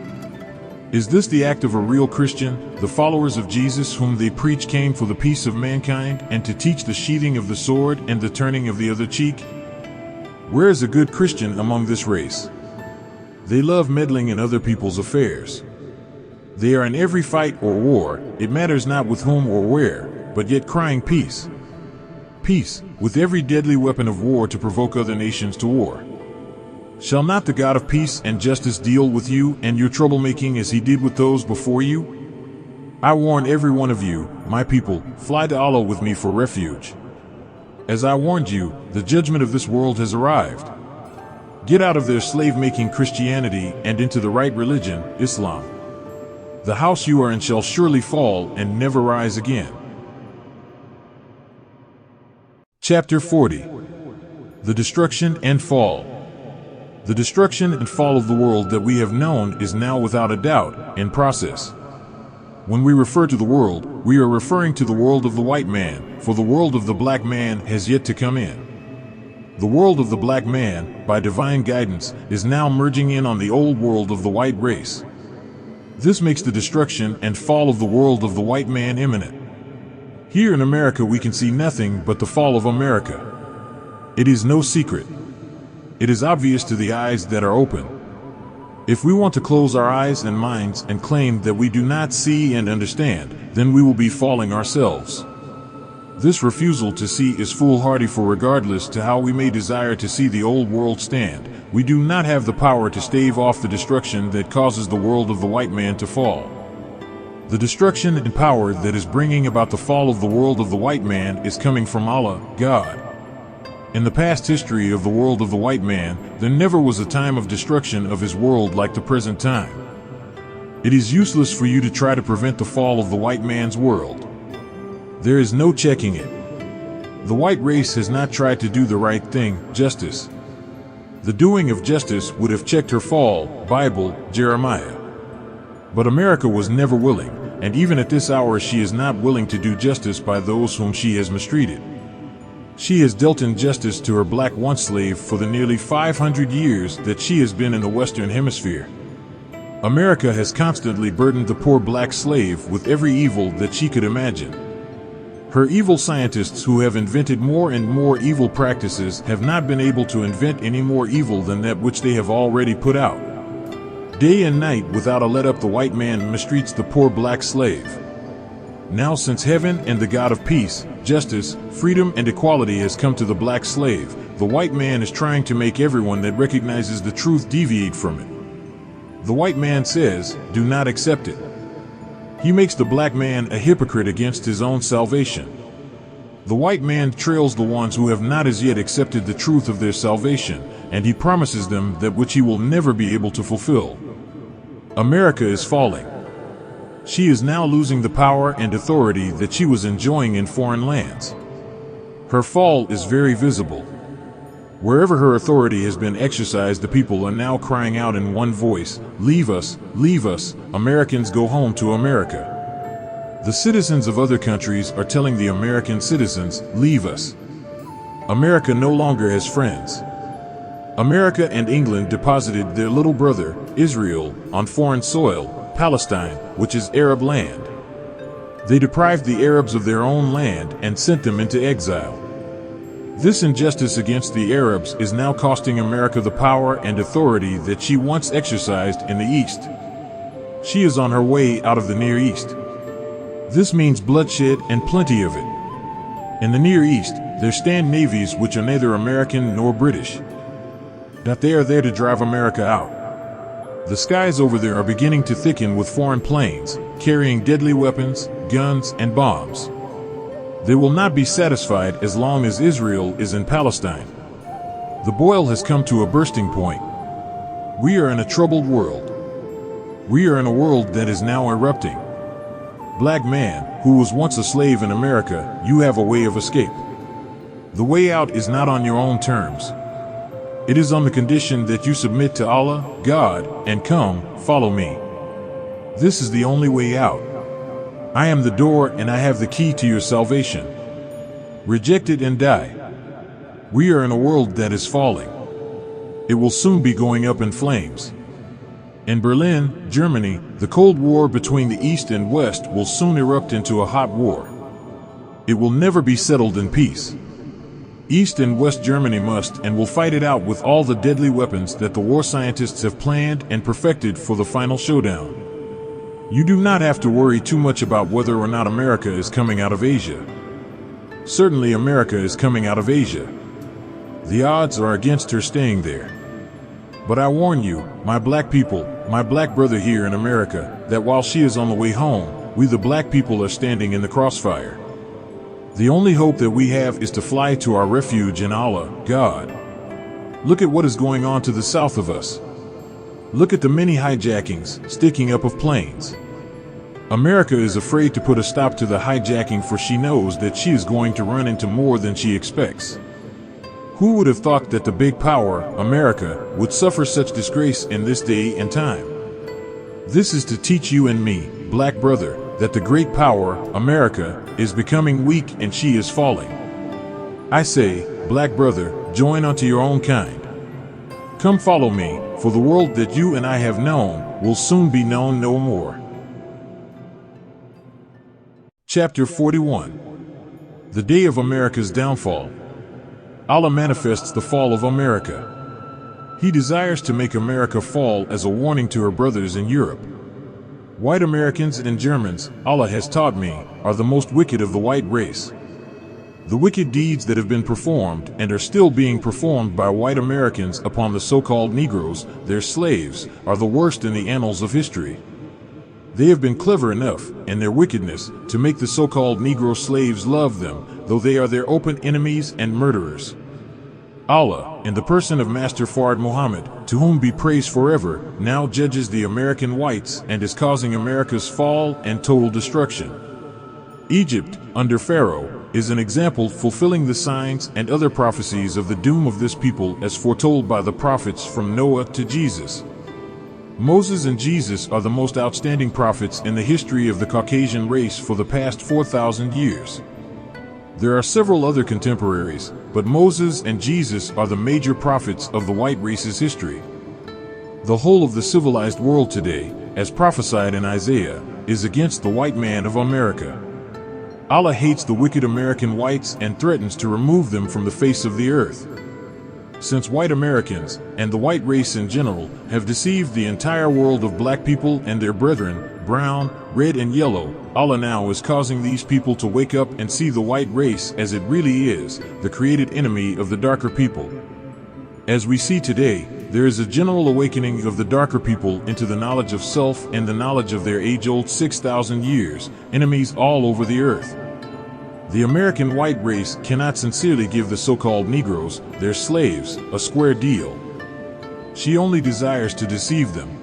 Is this the act of a real Christian? The followers of Jesus whom they preach came for the peace of mankind and to teach the sheathing of the sword and the turning of the other cheek? Where is a good Christian among this race? They love meddling in other people's affairs. They are in every fight or war, it matters not with whom or where, but yet crying peace. Peace, with every deadly weapon of war to provoke other nations to war. Shall not the God of peace and justice deal with you and your troublemaking as he did with those before you? I warn every one of you, my people, fly to Allah with me for refuge. As I warned you, the judgment of this world has arrived. Get out of their slave-making Christianity and into the right religion, Islam. The house you are in shall surely fall and never rise again. Chapter 40. The Destruction and Fall. The destruction and fall of the world that we have known is now without a doubt in process. When we refer to the world, we are referring to the world of the white man, for the world of the black man has yet to come in. The world of the black man, by divine guidance, is now merging in on the old world of the white race. This makes the destruction and fall of the world of the white man imminent. Here in America we can see nothing but the fall of America. It is no secret. It is obvious to the eyes that are open. If we want to close our eyes and minds and claim that we do not see and understand, then we will be falling ourselves. This refusal to see is foolhardy, for regardless to how we may desire to see the old world stand, we do not have the power to stave off the destruction that causes the world of the white man to fall. The destruction and power that is bringing about the fall of the world of the white man is coming from Allah, God. In the past history of the world of the white man, there never was a time of destruction of his world like the present time. It is useless for you to try to prevent the fall of the white man's world. There is no checking it. The white race has not tried to do the right thing, justice. The doing of justice would have checked her fall, Bible, Jeremiah. But America was never willing, and even at this hour she is not willing to do justice by those whom she has mistreated. She has dealt injustice to her black once slave for the nearly 500 years that she has been in the Western Hemisphere. America has constantly burdened the poor black slave with every evil that she could imagine. Her evil scientists who have invented more and more evil practices have not been able to invent any more evil than that which they have already put out. Day and night without a let-up the white man mistreats the poor black slave. Now since heaven and the God of peace, justice, freedom and equality has come to the black slave, the white man is trying to make everyone that recognizes the truth deviate from it. The white man says, do not accept it. He makes the black man a hypocrite against his own salvation. The white man trails the ones who have not as yet accepted the truth of their salvation, and he promises them that which he will never be able to fulfill. America is falling. She is now losing the power and authority that she was enjoying in foreign lands. Her fall is very visible. Wherever her authority has been exercised, the people are now crying out in one voice, leave us, Americans go home to America. The citizens of other countries are telling the American citizens, leave us. America no longer has friends. America and England deposited their little brother, Israel, on foreign soil, Palestine, which is Arab land. They deprived the Arabs of their own land and sent them into exile. This injustice against the Arabs is now costing America the power and authority that she once exercised in the East. She is on her way out of the Near East. This means bloodshed and plenty of it. In the Near East, there stand navies which are neither American nor British. That they are there to drive America out. The skies over there are beginning to thicken with foreign planes, carrying deadly weapons, guns, and bombs. They will not be satisfied as long as Israel is in Palestine. The boil has come to a bursting point. We are in a troubled world. We are in a world that is now erupting. Black man, who was once a slave in America, you have a way of escape. The way out is not on your own terms. It is on the condition that you submit to Allah, God, and come, follow me. This is the only way out. I am the door and I have the key to your salvation. Reject it and die. We are in a world that is falling. It will soon be going up in flames. In Berlin, Germany, the Cold War between the East and West will soon erupt into a hot war. It will never be settled in peace. East and West Germany must and will fight it out with all the deadly weapons that the war scientists have planned and perfected for the final showdown. You do not have to worry too much about whether or not America is coming out of Asia. Certainly America is coming out of Asia. The odds are against her staying there. But I warn you, my black people, my black brother here in America, that while she is on the way home, we the black people are standing in the crossfire. The only hope that we have is to fly to our refuge in Allah, God. Look at what is going on to the south of us. Look at the many hijackings, sticking up of planes. America is afraid to put a stop to the hijacking, for she knows that she is going to run into more than she expects. Who would have thought that the big power, America, would suffer such disgrace in this day and time? This is to teach you and me, black brother, that the great power, America, is becoming weak and she is falling. I say, black brother, join unto your own kind. Come follow me, for the world that you and I have known will soon be known no more. Chapter 41. The Day of America's Downfall. Allah manifests the fall of America. He desires to make America fall as a warning to her brothers in Europe. White Americans and Germans, Allah has taught me, are the most wicked of the white race. The wicked deeds that have been performed and are still being performed by white Americans upon the so-called Negroes, their slaves, are the worst in the annals of history. They have been clever enough, in their wickedness, to make the so-called Negro slaves love them, though they are their open enemies and murderers. Allah, in the person of Master Fard Muhammad, to whom be praise forever, now judges the American whites and is causing America's fall and total destruction. Egypt, under Pharaoh, is an example fulfilling the signs and other prophecies of the doom of this people as foretold by the prophets from Noah to Jesus. Moses and Jesus are the most outstanding prophets in the history of the Caucasian race for the past 4,000 years. There are several other contemporaries, but Moses and Jesus are the major prophets of the white race's history. The whole of the civilized world today, as prophesied in Isaiah, is against the white man of America. Allah hates the wicked American whites and threatens to remove them from the face of the earth. Since white Americans, and the white race in general, have deceived the entire world of black people and their brethren, brown, red and yellow, Allah now is causing these people to wake up and see the white race as it really is, the created enemy of the darker people. As we see today, there is a general awakening of the darker people into the knowledge of self and the knowledge of their age-old 6,000 years, enemies all over the earth. The American white race cannot sincerely give the so-called Negroes, their slaves, a square deal. She only desires to deceive them.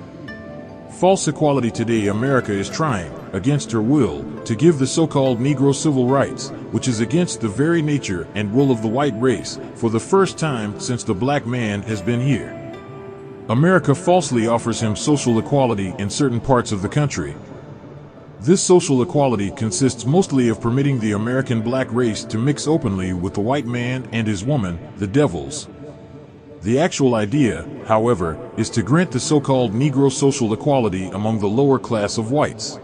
False equality today, America is trying, against her will, to give the so-called Negro civil rights, which is against the very nature and will of the white race, for the first time since the black man has been here. America falsely offers him social equality in certain parts of the country. This social equality consists mostly of permitting the American black race to mix openly with the white man and his woman, the devils. The actual idea, however, is to grant the so-called Negro social equality among the lower class of whites.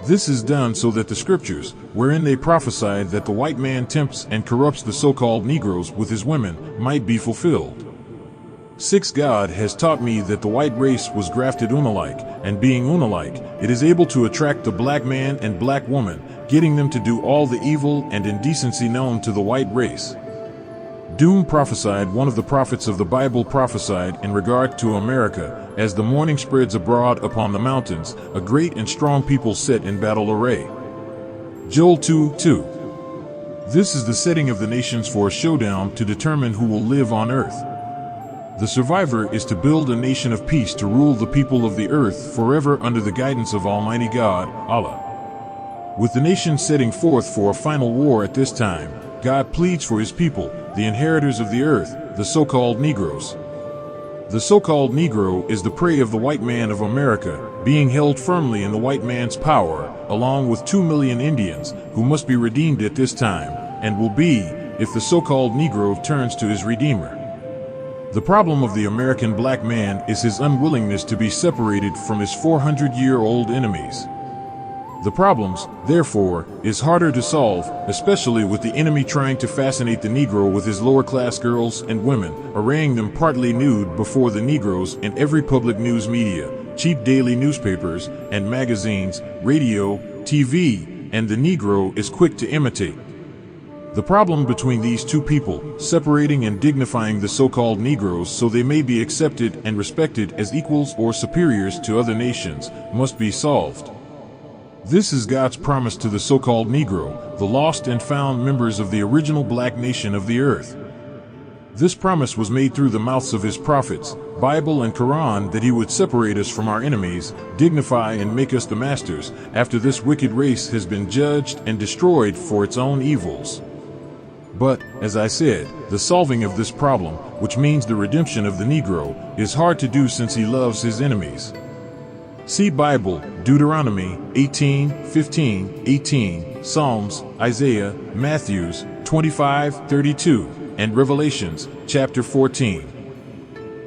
This is done so that the scriptures, wherein they prophesied that the white man tempts and corrupts the so-called Negroes with his women, might be fulfilled. 6. God has taught me that the white race was grafted unalike, and being unalike, it is able to attract the black man and black woman, getting them to do all the evil and indecency known to the white race. Doom prophesied, one of the prophets of the Bible prophesied in regard to America, as the morning spreads abroad upon the mountains, a great and strong people set in battle array. Joel 2:2. This is the setting of the nations for a showdown to determine who will live on earth. The survivor is to build a nation of peace to rule the people of the earth forever under the guidance of Almighty God, Allah. With the nation setting forth for a final war at this time, God pleads for his people, the inheritors of the earth, the so-called Negroes. The so-called Negro is the prey of the white man of America, being held firmly in the white man's power, along with 2 million Indians, who must be redeemed at this time, and will be, if the so-called Negro turns to his Redeemer. The problem of the American black man is his unwillingness to be separated from his 400-year-old enemies. The problems, therefore, is harder to solve, especially with the enemy trying to fascinate the Negro with his lower-class girls and women, arraying them partly nude before the Negroes in every public news media, cheap daily newspapers and magazines, radio, TV, and the Negro is quick to imitate. The problem between these two people, separating and dignifying the so-called Negroes so they may be accepted and respected as equals or superiors to other nations, must be solved. This is God's promise to the so-called Negro, the lost and found members of the original black nation of the earth. This promise was made through the mouths of his prophets, Bible and Quran, that he would separate us from our enemies, dignify and make us the masters, after this wicked race has been judged and destroyed for its own evils. But, as I said, the solving of this problem, which means the redemption of the Negro, is hard to do since he loves his enemies. See Bible, Deuteronomy 18:15, 18, Psalms, Isaiah, Matthews 25:32, and Revelations chapter 14.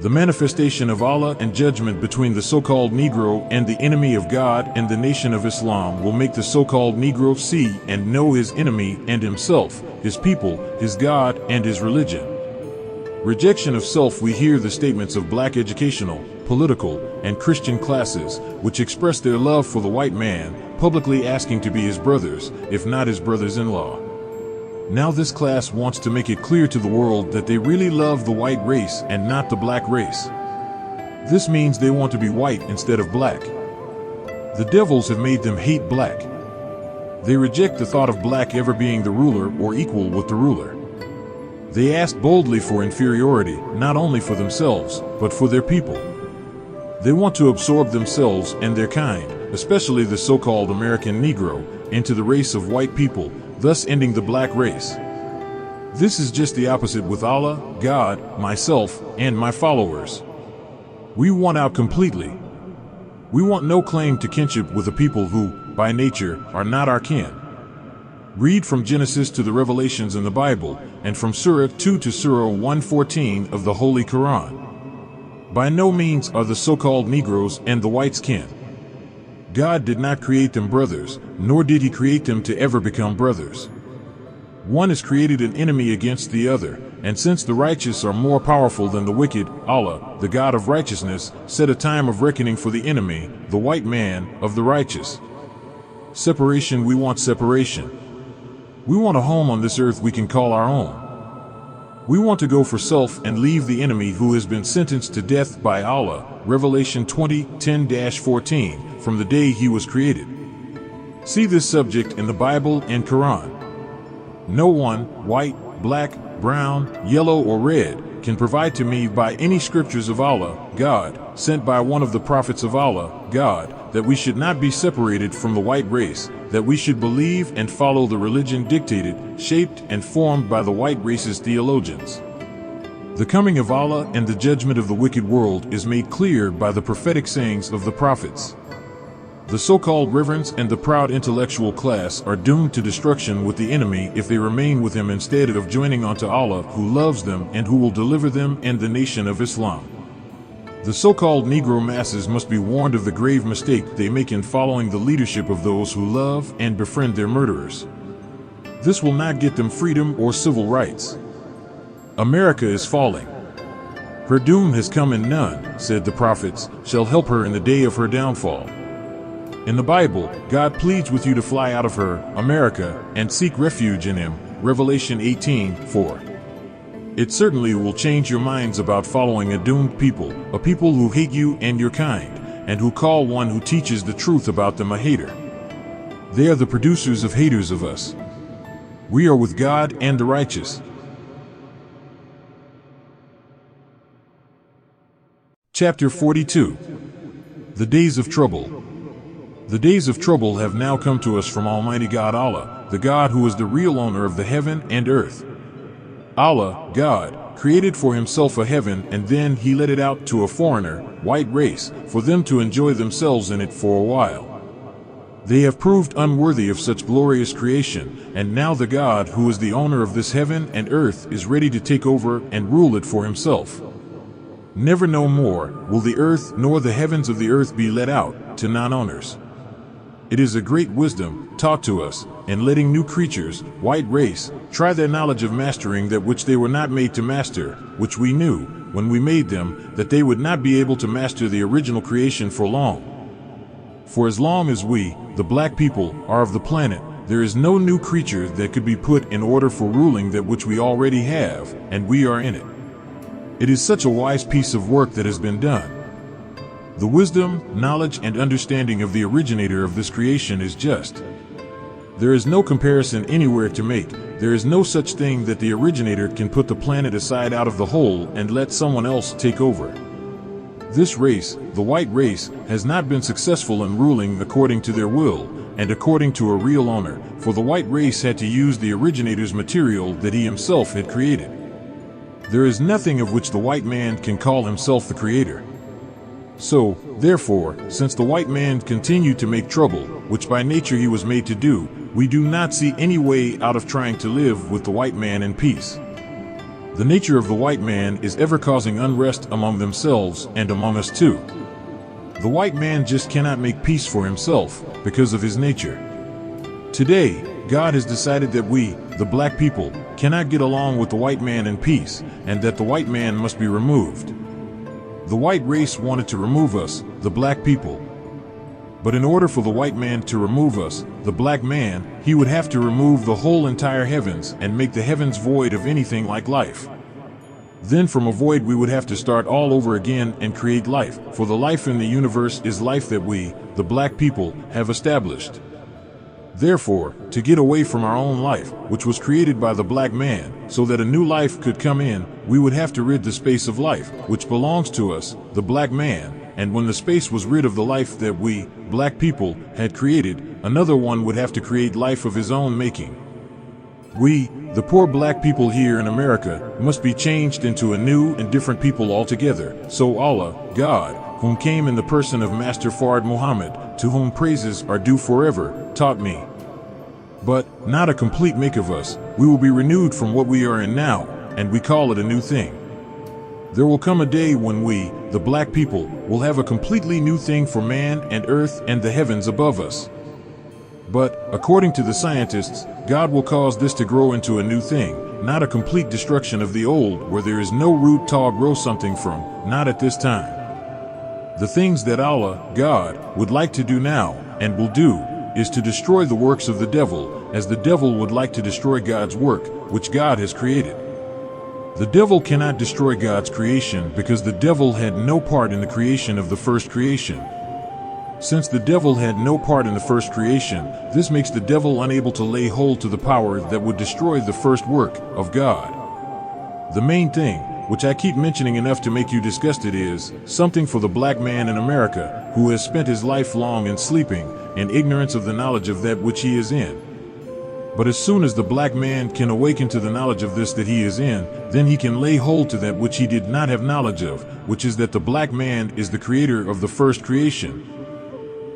The manifestation of Allah and judgment between the so-called Negro and the enemy of God and the nation of Islam will make the so-called Negro see and know his enemy and himself, his people, his God, and his religion. Rejection of self. We hear the statements of black educational, political, and Christian classes, which express their love for the white man, publicly asking to be his brothers, if not his brothers-in-law. Now this class wants to make it clear to the world that they really love the white race and not the black race. This means they want to be white instead of black. The devils have made them hate black. They reject the thought of black ever being the ruler or equal with the ruler. They ask boldly for inferiority, not only for themselves, but for their people. They want to absorb themselves and their kind, especially the so-called American Negro, into the race of white people, thus ending the black race. This is just the opposite with Allah, God, myself, and my followers. We want out completely. We want no claim to kinship with a people who, by nature, are not our kin. Read from Genesis to the Revelations in the Bible, and from Surah 2 to Surah 114 of the Holy Quran. By no means are the so-called Negroes and the whites kin. God did not create them brothers, nor did he create them to ever become brothers. One has created an enemy against the other, and since the righteous are more powerful than the wicked, Allah, the God of righteousness, set a time of reckoning for the enemy, the white man, of the righteous. Separation. We want separation. We want a home on this earth we can call our own. We want to go for self and leave the enemy who has been sentenced to death by Allah, Revelation 20:10-14, from the day he was created. See this subject in the Bible and Quran. No one, white, black, brown, yellow, or red, can provide to me by any scriptures of Allah, God, sent by one of the prophets of Allah, God, that we should not be separated from the white race, that we should believe and follow the religion dictated, shaped, and formed by the white race's theologians. The coming of Allah and the judgment of the wicked world is made clear by the prophetic sayings of the prophets. The so-called reverends and the proud intellectual class are doomed to destruction with the enemy if they remain with him instead of joining onto Allah, who loves them and who will deliver them and the nation of Islam. The so-called Negro masses must be warned of the grave mistake they make in following the leadership of those who love and befriend their murderers. This will not get them freedom or civil rights. America is falling. Her doom has come, and none, said the prophets, shall help her in the day of her downfall. In the Bible, God pleads with you to fly out of her, America, and seek refuge in him, Revelation 18:4. It certainly will change your minds about following a doomed people, a people who hate you and your kind, and who call one who teaches the truth about them a hater. They are the producers of haters of us. We are with God and the righteous. Chapter 42. The Days of Trouble. The days of trouble have now come to us from Almighty God Allah, the God who is the real owner of the heaven and earth. Allah, God, created for himself a heaven, and then he let it out to a foreigner, white race, for them to enjoy themselves in it for a while. They have proved unworthy of such glorious creation, and now the God who is the owner of this heaven and earth is ready to take over and rule it for himself. Never no more will the earth nor the heavens of the earth be let out to non-owners. It is a great wisdom taught to us in letting new creatures, white race, try their knowledge of mastering that which they were not made to master, which we knew, when we made them, that they would not be able to master the original creation for long. For as long as we, the black people, are of the planet, there is no new creature that could be put in order for ruling that which we already have, and we are in it. It is such a wise piece of work that has been done. The wisdom, knowledge, and understanding of the originator of this creation is just. There is no comparison anywhere to make, there is no such thing that the originator can put the planet aside out of the whole and let someone else take over. This race, the white race, has not been successful in ruling according to their will and according to a real owner, for the white race had to use the originator's material that he himself had created. There is nothing of which the white man can call himself the creator. So, therefore, since the white man continued to make trouble, which by nature he was made to do, we do not see any way out of trying to live with the white man in peace. The nature of the white man is ever causing unrest among themselves and among us too. The white man just cannot make peace for himself because of his nature. Today, God has decided that we, the black people, cannot get along with the white man in peace, and that the white man must be removed. The white race wanted to remove us, the black people. But in order for the white man to remove us, the black man, he would have to remove the whole entire heavens and make the heavens void of anything like life. Then from a void we would have to start all over again and create life, for the life in the universe is life that we, the black people, have established. Therefore, to get away from our own life, which was created by the black man, so that a new life could come in, we would have to rid the space of life, which belongs to us, the black man, and when the space was rid of the life that we, black people, had created, another one would have to create life of his own making. We, the poor black people here in America, must be changed into a new and different people altogether. So Allah, God, whom came in the person of Master Fard Muhammad, to whom praises are due forever, taught me. But, not a complete make of us, we will be renewed from what we are in now, and we call it a new thing. There will come a day when we, the black people, will have a completely new thing for man and earth and the heavens above us. But, according to the scientists, God will cause this to grow into a new thing, not a complete destruction of the old where there is no root to grow something from, not at this time. The things that Allah, God, would like to do now, and will do, is to destroy the works of the devil, as the devil would like to destroy God's work, which God has created. The devil cannot destroy God's creation because the devil had no part in the creation of the first creation. Since the devil had no part in the first creation, this makes the devil unable to lay hold to the power that would destroy the first work of God. The main thing, which I keep mentioning enough to make you disgusted, is something for the black man in America who has spent his life long in sleeping, in ignorance of the knowledge of that which he is in. But as soon as the black man can awaken to the knowledge of this that he is in, then he can lay hold to that which he did not have knowledge of, which is that the black man is the creator of the first creation.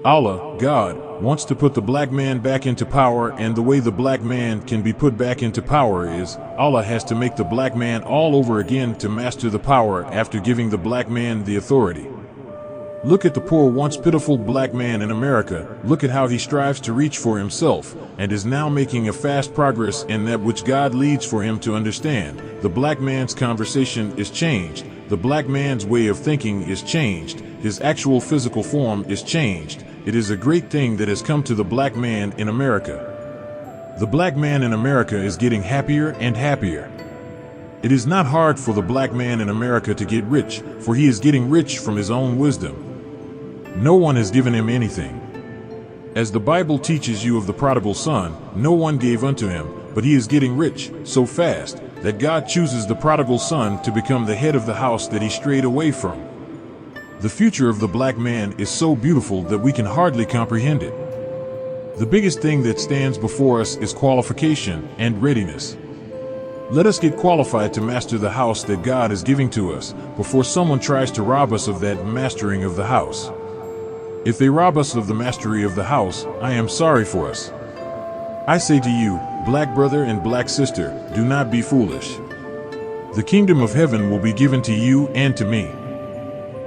Allah, God, wants to put the black man back into power, and the way the black man can be put back into power is, Allah has to make the black man all over again to master the power after giving the black man the authority. Look at the poor once pitiful black man in America, look at how he strives to reach for himself, and is now making a fast progress in that which God leads for him to understand. The black man's conversation is changed, the black man's way of thinking is changed, his actual physical form is changed. It is a great thing that has come to the black man in America. The black man in America is getting happier and happier. It is not hard for the black man in America to get rich, for he is getting rich from his own wisdom. No one has given him anything. As the Bible teaches you of the prodigal son, no one gave unto him, but he is getting rich so fast that God chooses the prodigal son to become the head of the house that he strayed away from. The future of the black man is so beautiful that we can hardly comprehend it. The biggest thing that stands before us is qualification and readiness. Let us get qualified to master the house that God is giving to us before someone tries to rob us of that mastering of the house. If they rob us of the mastery of the house, I am sorry for us. I say to you, black brother and black sister, do not be foolish. The kingdom of heaven will be given to you and to me.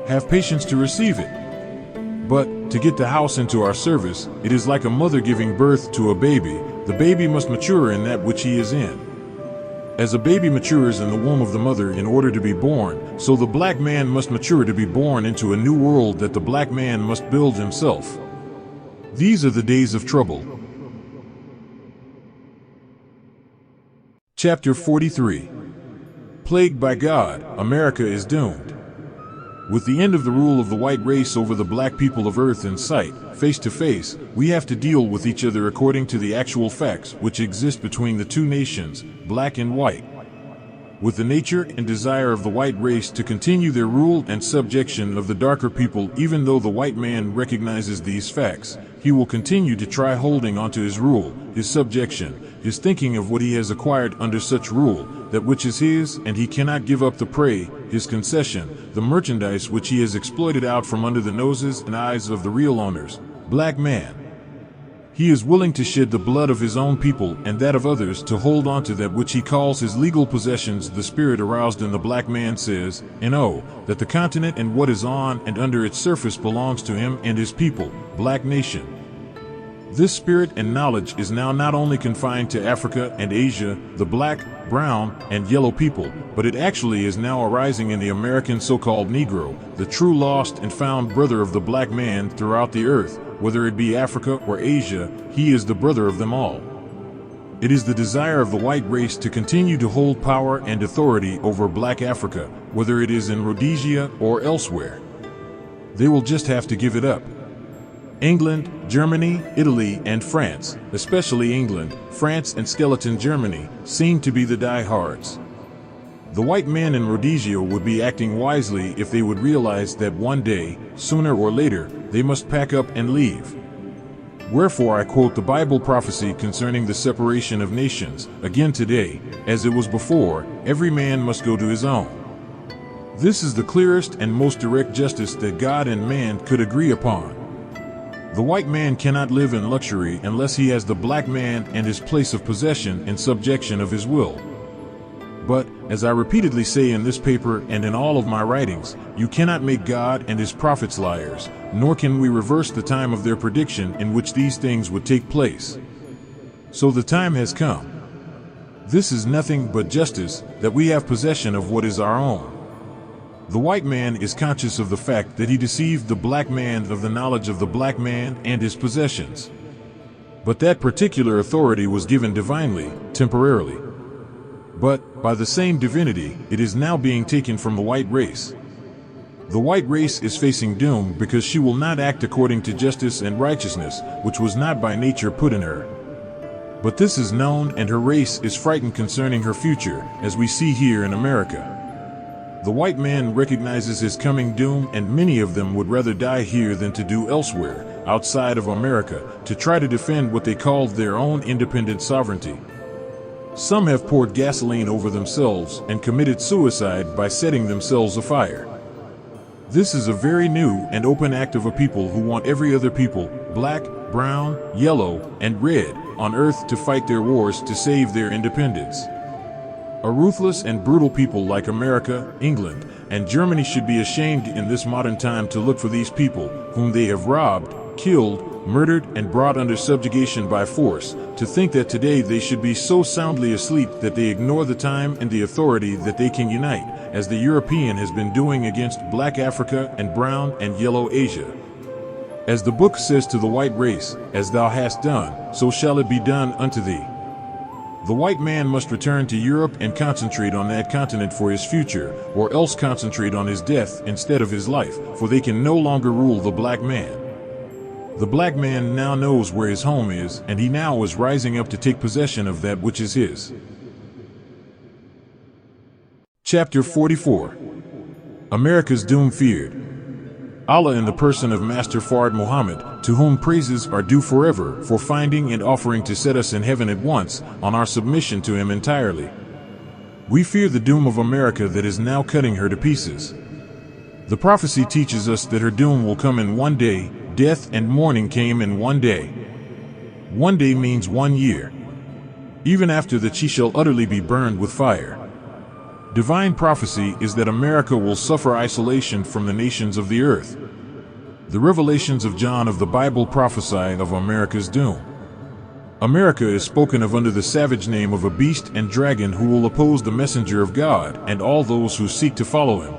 Have patience to receive it. But, to get the house into our service, it is like a mother giving birth to a baby. The baby must mature in that which he is in. As a baby matures in the womb of the mother in order to be born, so the black man must mature to be born into a new world that the black man must build himself. These are the days of trouble. Chapter 43. Plagued by God, America is doomed. With the end of the rule of the white race over the black people of Earth in sight, face to face, we have to deal with each other according to the actual facts which exist between the two nations, black and white. With the nature and desire of the white race to continue their rule and subjection of the darker people, even though the white man recognizes these facts, he will continue to try holding onto his rule, his subjection, his thinking of what he has acquired under such rule, that which is his, and he cannot give up the prey, his concession, the merchandise which he has exploited out from under the noses and eyes of the real owners, black man. He is willing to shed the blood of his own people and that of others to hold on to that which he calls his legal possessions. The spirit aroused in the black man says, and oh, that the continent and what is on and under its surface belongs to him and his people, black nation. This spirit and knowledge is now not only confined to Africa and Asia, the black, brown, and yellow people, but it actually is now arising in the American so-called Negro, the true lost and found brother of the black man throughout the earth. Whether it be Africa or Asia, he is the brother of them all. It is the desire of the white race to continue to hold power and authority over black Africa, whether it is in Rhodesia or elsewhere. They will just have to give it up. England, Germany, Italy, and France, especially England, France, and skeleton Germany, seem to be the diehards. The white men in Rhodesia would be acting wisely if they would realize that one day, sooner or later, they must pack up and leave. Wherefore I quote the Bible prophecy concerning the separation of nations, again today, as it was before, every man must go to his own. This is the clearest and most direct justice that God and man could agree upon. The white man cannot live in luxury unless he has the black man and his place of possession in subjection of his will. But, as I repeatedly say in this paper and in all of my writings, you cannot make God and his prophets liars, nor can we reverse the time of their prediction in which these things would take place. So the time has come. This is nothing but justice, that we have possession of what is our own. The white man is conscious of the fact that he deceived the black man of the knowledge of the black man and his possessions. But that particular authority was given divinely, temporarily. But, by the same divinity, it is now being taken from the white race. The white race is facing doom because she will not act according to justice and righteousness, which was not by nature put in her. But this is known, and her race is frightened concerning her future, as we see here in America. The white man recognizes his coming doom, and many of them would rather die here than to do elsewhere, outside of America, to try to defend what they called their own independent sovereignty. Some have poured gasoline over themselves and committed suicide by setting themselves afire. This is a very new and open act of a people who want every other people, black, brown, yellow, and red, on earth to fight their wars to save their independence. A ruthless and brutal people like America, England, and Germany should be ashamed in this modern time to look for these people, whom they have robbed, killed, murdered, and brought under subjugation by force, to think that today they should be so soundly asleep that they ignore the time and the authority that they can unite, as the European has been doing against black Africa and brown and yellow Asia. As the book says to the white race, as thou hast done, so shall it be done unto thee. The white man must return to Europe and concentrate on that continent for his future, or else concentrate on his death instead of his life, for they can no longer rule the black man. The black man now knows where his home is, and he now is rising up to take possession of that which is his. Chapter 44. America's Doom Feared. Allah, in the person of Master Fard Muhammad, to whom praises are due forever, for finding and offering to set us in heaven at once, on our submission to him entirely. We fear the doom of America that is now cutting her to pieces. The prophecy teaches us that her doom will come in one day. Death and mourning came in one day. One day means 1 year. Even after that she shall utterly be burned with fire. Divine prophecy is that America will suffer isolation from the nations of the earth. The revelations of John of the Bible prophesy of America's doom. America is spoken of under the savage name of a beast and dragon who will oppose the messenger of God and all those who seek to follow him.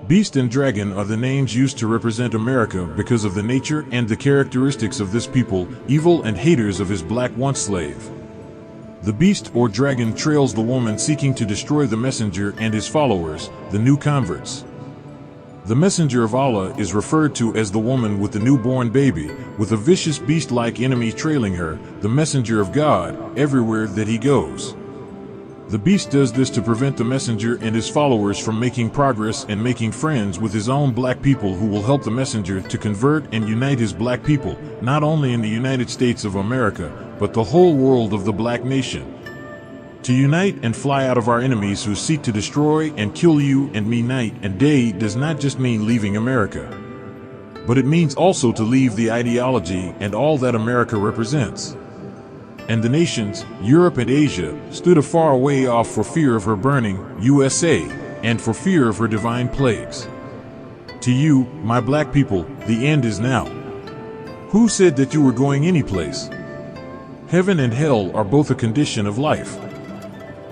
Beast and dragon are the names used to represent America because of the nature and the characteristics of this people, evil and haters of his black once slave. The beast or dragon trails the woman seeking to destroy the messenger and his followers, the new converts. The messenger of Allah is referred to as the woman with the newborn baby, with a vicious beast-like enemy trailing her, the messenger of God, everywhere that he goes. The beast does this to prevent the messenger and his followers from making progress and making friends with his own black people who will help the messenger to convert and unite his black people, not only in the United States of America, but the whole world of the black nation. To unite and fly out of our enemies who seek to destroy and kill you and me night and day does not just mean leaving America, but it means also to leave the ideology and all that America represents. And the nations, Europe and Asia, stood afar away off for fear of her burning, USA, and for fear of her divine plagues. To you, my black people, the end is now. Who said that you were going anyplace? Heaven and hell are both a condition of life.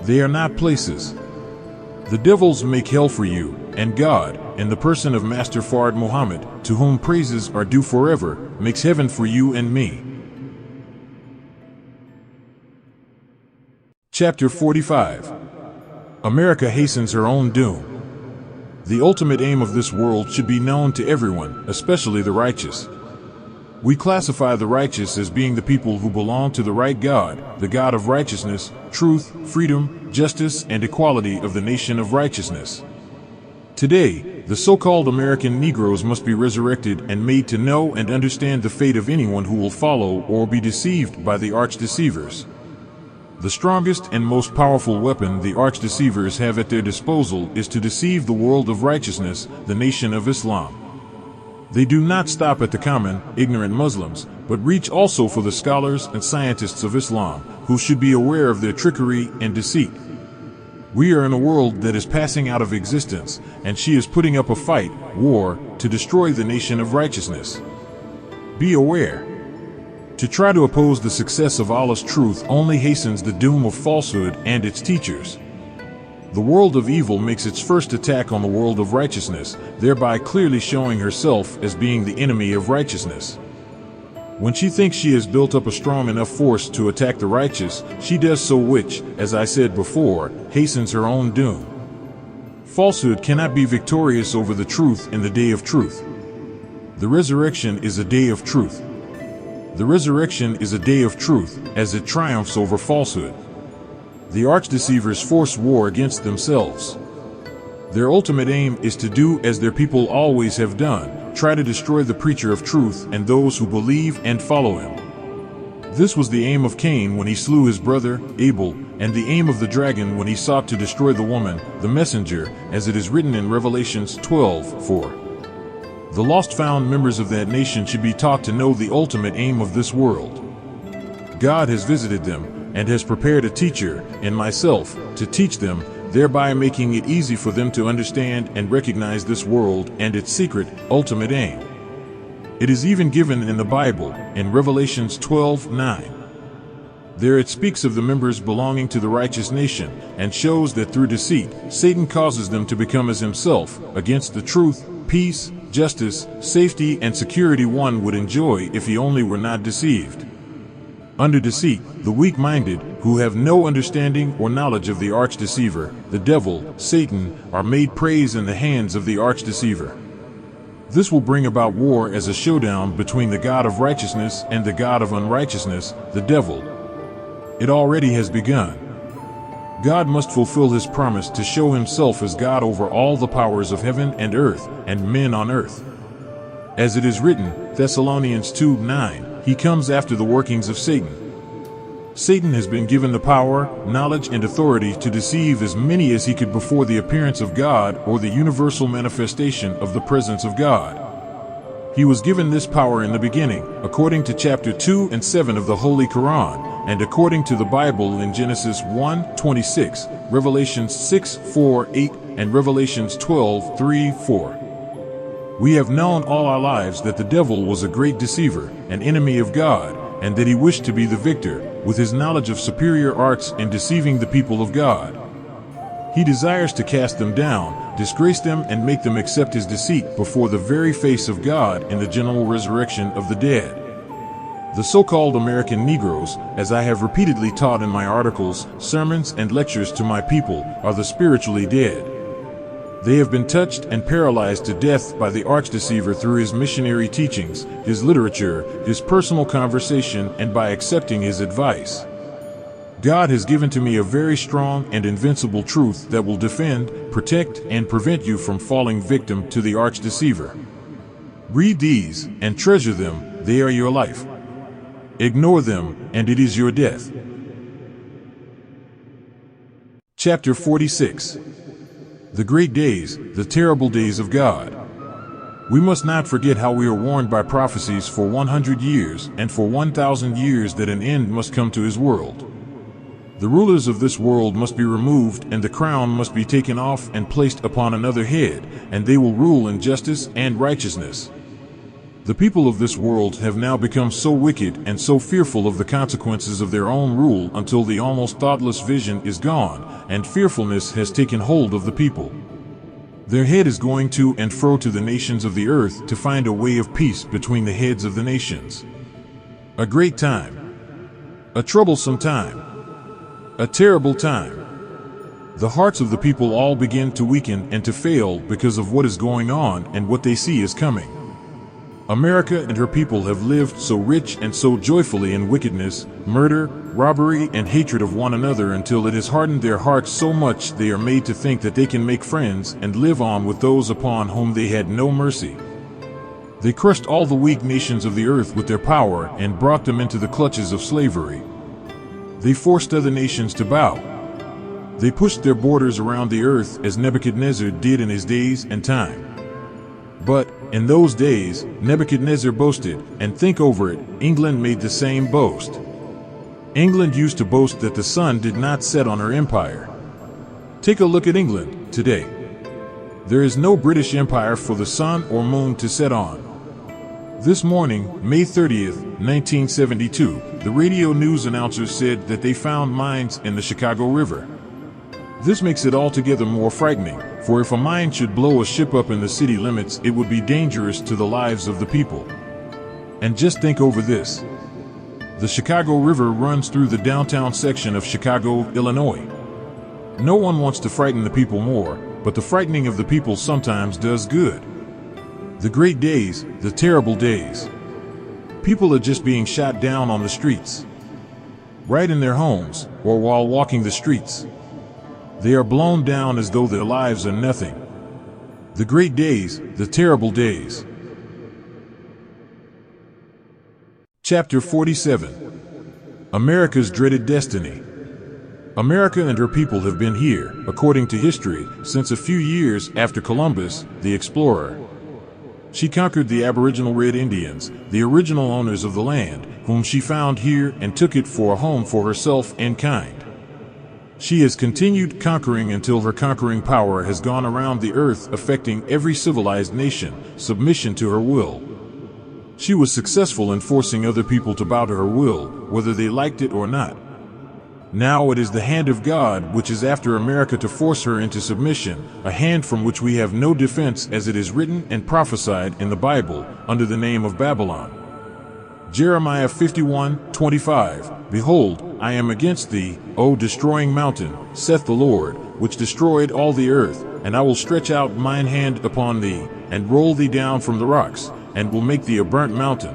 They are not places. The devils make hell for you, and God, in the person of Master Fard Muhammad, to whom praises are due forever, makes heaven for you and me. Chapter 45. America hastens her own doom. The ultimate aim of this world should be known to everyone, especially the righteous. We classify the righteous as being the people who belong to the right God, the God of righteousness, truth, freedom, justice, and equality of the nation of righteousness. Today, the so-called American Negroes must be resurrected and made to know and understand the fate of anyone who will follow or be deceived by the arch-deceivers. The strongest and most powerful weapon the arch-deceivers have at their disposal is to deceive the world of righteousness, the nation of Islam. They do not stop at the common, ignorant Muslims, but reach also for the scholars and scientists of Islam, who should be aware of their trickery and deceit. We are in a world that is passing out of existence, and she is putting up a fight, war, to destroy the nation of righteousness. Be aware. To try to oppose the success of Allah's truth only hastens the doom of falsehood and its teachers. The world of evil makes its first attack on the world of righteousness, thereby clearly showing herself as being the enemy of righteousness. When she thinks she has built up a strong enough force to attack the righteous, she does so, which, as I said before, hastens her own doom. Falsehood cannot be victorious over the truth in the day of truth. The resurrection is a day of truth. The resurrection is a day of truth, as it triumphs over falsehood. The arch-deceivers force war against themselves. Their ultimate aim is to do as their people always have done, try to destroy the preacher of truth and those who believe and follow him. This was the aim of Cain when he slew his brother, Abel, and the aim of the dragon when he sought to destroy the woman, the messenger, as it is written in Revelations 12:4. The lost-found members of that nation should be taught to know the ultimate aim of this world. God has visited them, and has prepared a teacher, in myself, to teach them, thereby making it easy for them to understand and recognize this world and its secret, ultimate aim. It is even given in the Bible, in Revelations 12:9. There it speaks of the members belonging to the righteous nation, and shows that through deceit, Satan causes them to become as himself, against the truth, peace, justice, safety, and security one would enjoy if he only were not deceived. Under deceit, the weak-minded, who have no understanding or knowledge of the arch-deceiver, the devil, Satan, are made praise in the hands of the arch-deceiver. This will bring about war as a showdown between the God of righteousness and the God of unrighteousness, the devil. It already has begun. God must fulfill his promise to show himself as God over all the powers of heaven and earth, and men on earth. As it is written, Thessalonians 2:9, he comes after the workings of Satan. Satan has been given the power, knowledge, and authority to deceive as many as he could before the appearance of God or the universal manifestation of the presence of God. He was given this power in the beginning, according to chapter 2 and 7 of the Holy Quran, and according to the Bible in Genesis 1:26, Revelations 6:4-8, and Revelations 12:3-4. We have known all our lives that the devil was a great deceiver, an enemy of God, and that he wished to be the victor, with his knowledge of superior arts in deceiving the people of God. He desires to cast them down, disgrace them, and make them accept his deceit before the very face of God in the general resurrection of the dead. The so-called American Negroes, as I have repeatedly taught in my articles, sermons, and lectures to my people, are the spiritually dead. They have been touched and paralyzed to death by the archdeceiver through his missionary teachings, his literature, his personal conversation, and by accepting his advice. God has given to me a very strong and invincible truth that will defend, protect, and prevent you from falling victim to the archdeceiver. Read these and treasure them, they are your life. Ignore them, and it is your death. Chapter 46. The Great Days, the Terrible Days of God. We must not forget how we are warned by prophecies for 100 years and for 1,000 years that an end must come to his world. The rulers of this world must be removed, and the crown must be taken off and placed upon another head, and they will rule in justice and righteousness. The people of this world have now become so wicked and so fearful of the consequences of their own rule until the almost thoughtless vision is gone, and fearfulness has taken hold of the people. Their head is going to and fro to the nations of the earth to find a way of peace between the heads of the nations. A great time. A troublesome time. A terrible time. The hearts of the people all begin to weaken and to fail because of what is going on and what they see is coming. America and her people have lived so rich and so joyfully in wickedness, murder, robbery, and hatred of one another until it has hardened their hearts so much they are made to think that they can make friends and live on with those upon whom they had no mercy. They crushed all the weak nations of the earth with their power and brought them into the clutches of slavery. They forced other nations to bow. They pushed their borders around the earth as Nebuchadnezzar did in his days and time. But, in those days, Nebuchadnezzar boasted, and think over it, England made the same boast. England used to boast that the sun did not set on her empire. Take a look at England today. There is no British Empire for the sun or moon to set on. This morning, May 30th, 1972, the radio news announcer said that they found mines in the Chicago River. This makes it altogether more frightening, for if a mine should blow a ship up in the city limits, it would be dangerous to the lives of the people. And just think over this. The Chicago River runs through the downtown section of Chicago, Illinois. No one wants to frighten the people more, but the frightening of the people sometimes does good. The great days, the terrible days. People are just being shot down on the streets. Right in their homes, or while walking the streets. They are blown down as though their lives are nothing. The great days, the terrible days. Chapter 47. America's Dreaded Destiny. America and her people have been here, according to history, since a few years after Columbus, the explorer. She conquered the Aboriginal Red Indians, the original owners of the land, whom she found here and took it for a home for herself and kind. She has continued conquering until her conquering power has gone around the earth, affecting every civilized nation, submission to her will. She was successful in forcing other people to bow to her will, whether they liked it or not. Now it is the hand of God which is after America to force her into submission, a hand from which we have no defense, as it is written and prophesied in the Bible, under the name of Babylon. Jeremiah 51:25. Behold, I am against thee, O destroying mountain, saith the Lord, which destroyed all the earth, and I will stretch out mine hand upon thee, and roll thee down from the rocks, and will make thee a burnt mountain.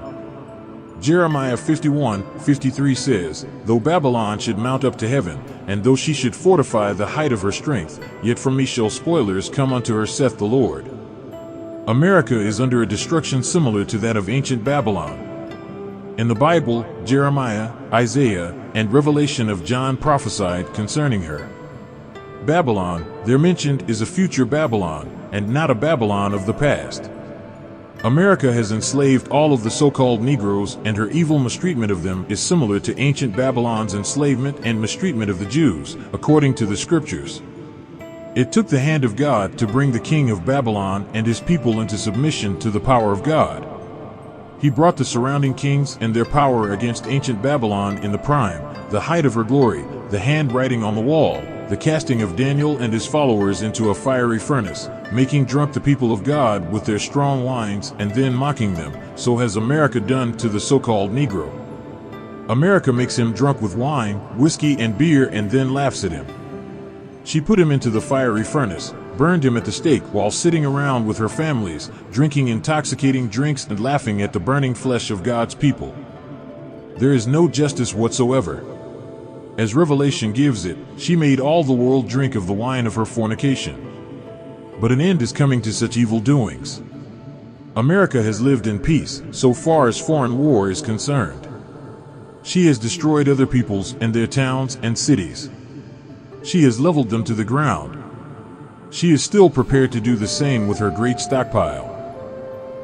Jeremiah 51:53 says, Though Babylon should mount up to heaven, and though she should fortify the height of her strength, yet from me shall spoilers come unto her, saith the Lord. America is under a destruction similar to that of ancient Babylon. In the Bible, Jeremiah, Isaiah, and Revelation of John prophesied concerning her. Babylon, there mentioned, is a future Babylon, and not a Babylon of the past. America has enslaved all of the so-called Negroes, and her evil mistreatment of them is similar to ancient Babylon's enslavement and mistreatment of the Jews, according to the scriptures. It took the hand of God to bring the king of Babylon and his people into submission to the power of God. He brought the surrounding kings and their power against ancient Babylon in the prime, the height of her glory, the handwriting on the wall, the casting of Daniel and his followers into a fiery furnace, making drunk the people of God with their strong wines and then mocking them. So has America done to the so-called Negro. America makes him drunk with wine, whiskey, and beer and then laughs at him. She put him into the fiery furnace, burned him at the stake while sitting around with her families, drinking intoxicating drinks and laughing at the burning flesh of God's people. There is no justice whatsoever. As Revelation gives it, she made all the world drink of the wine of her fornication. But an end is coming to such evil doings. America has lived in peace, so far as foreign war is concerned. She has destroyed other peoples and their towns and cities. She has leveled them to the ground. She is still prepared to do the same with her great stockpile.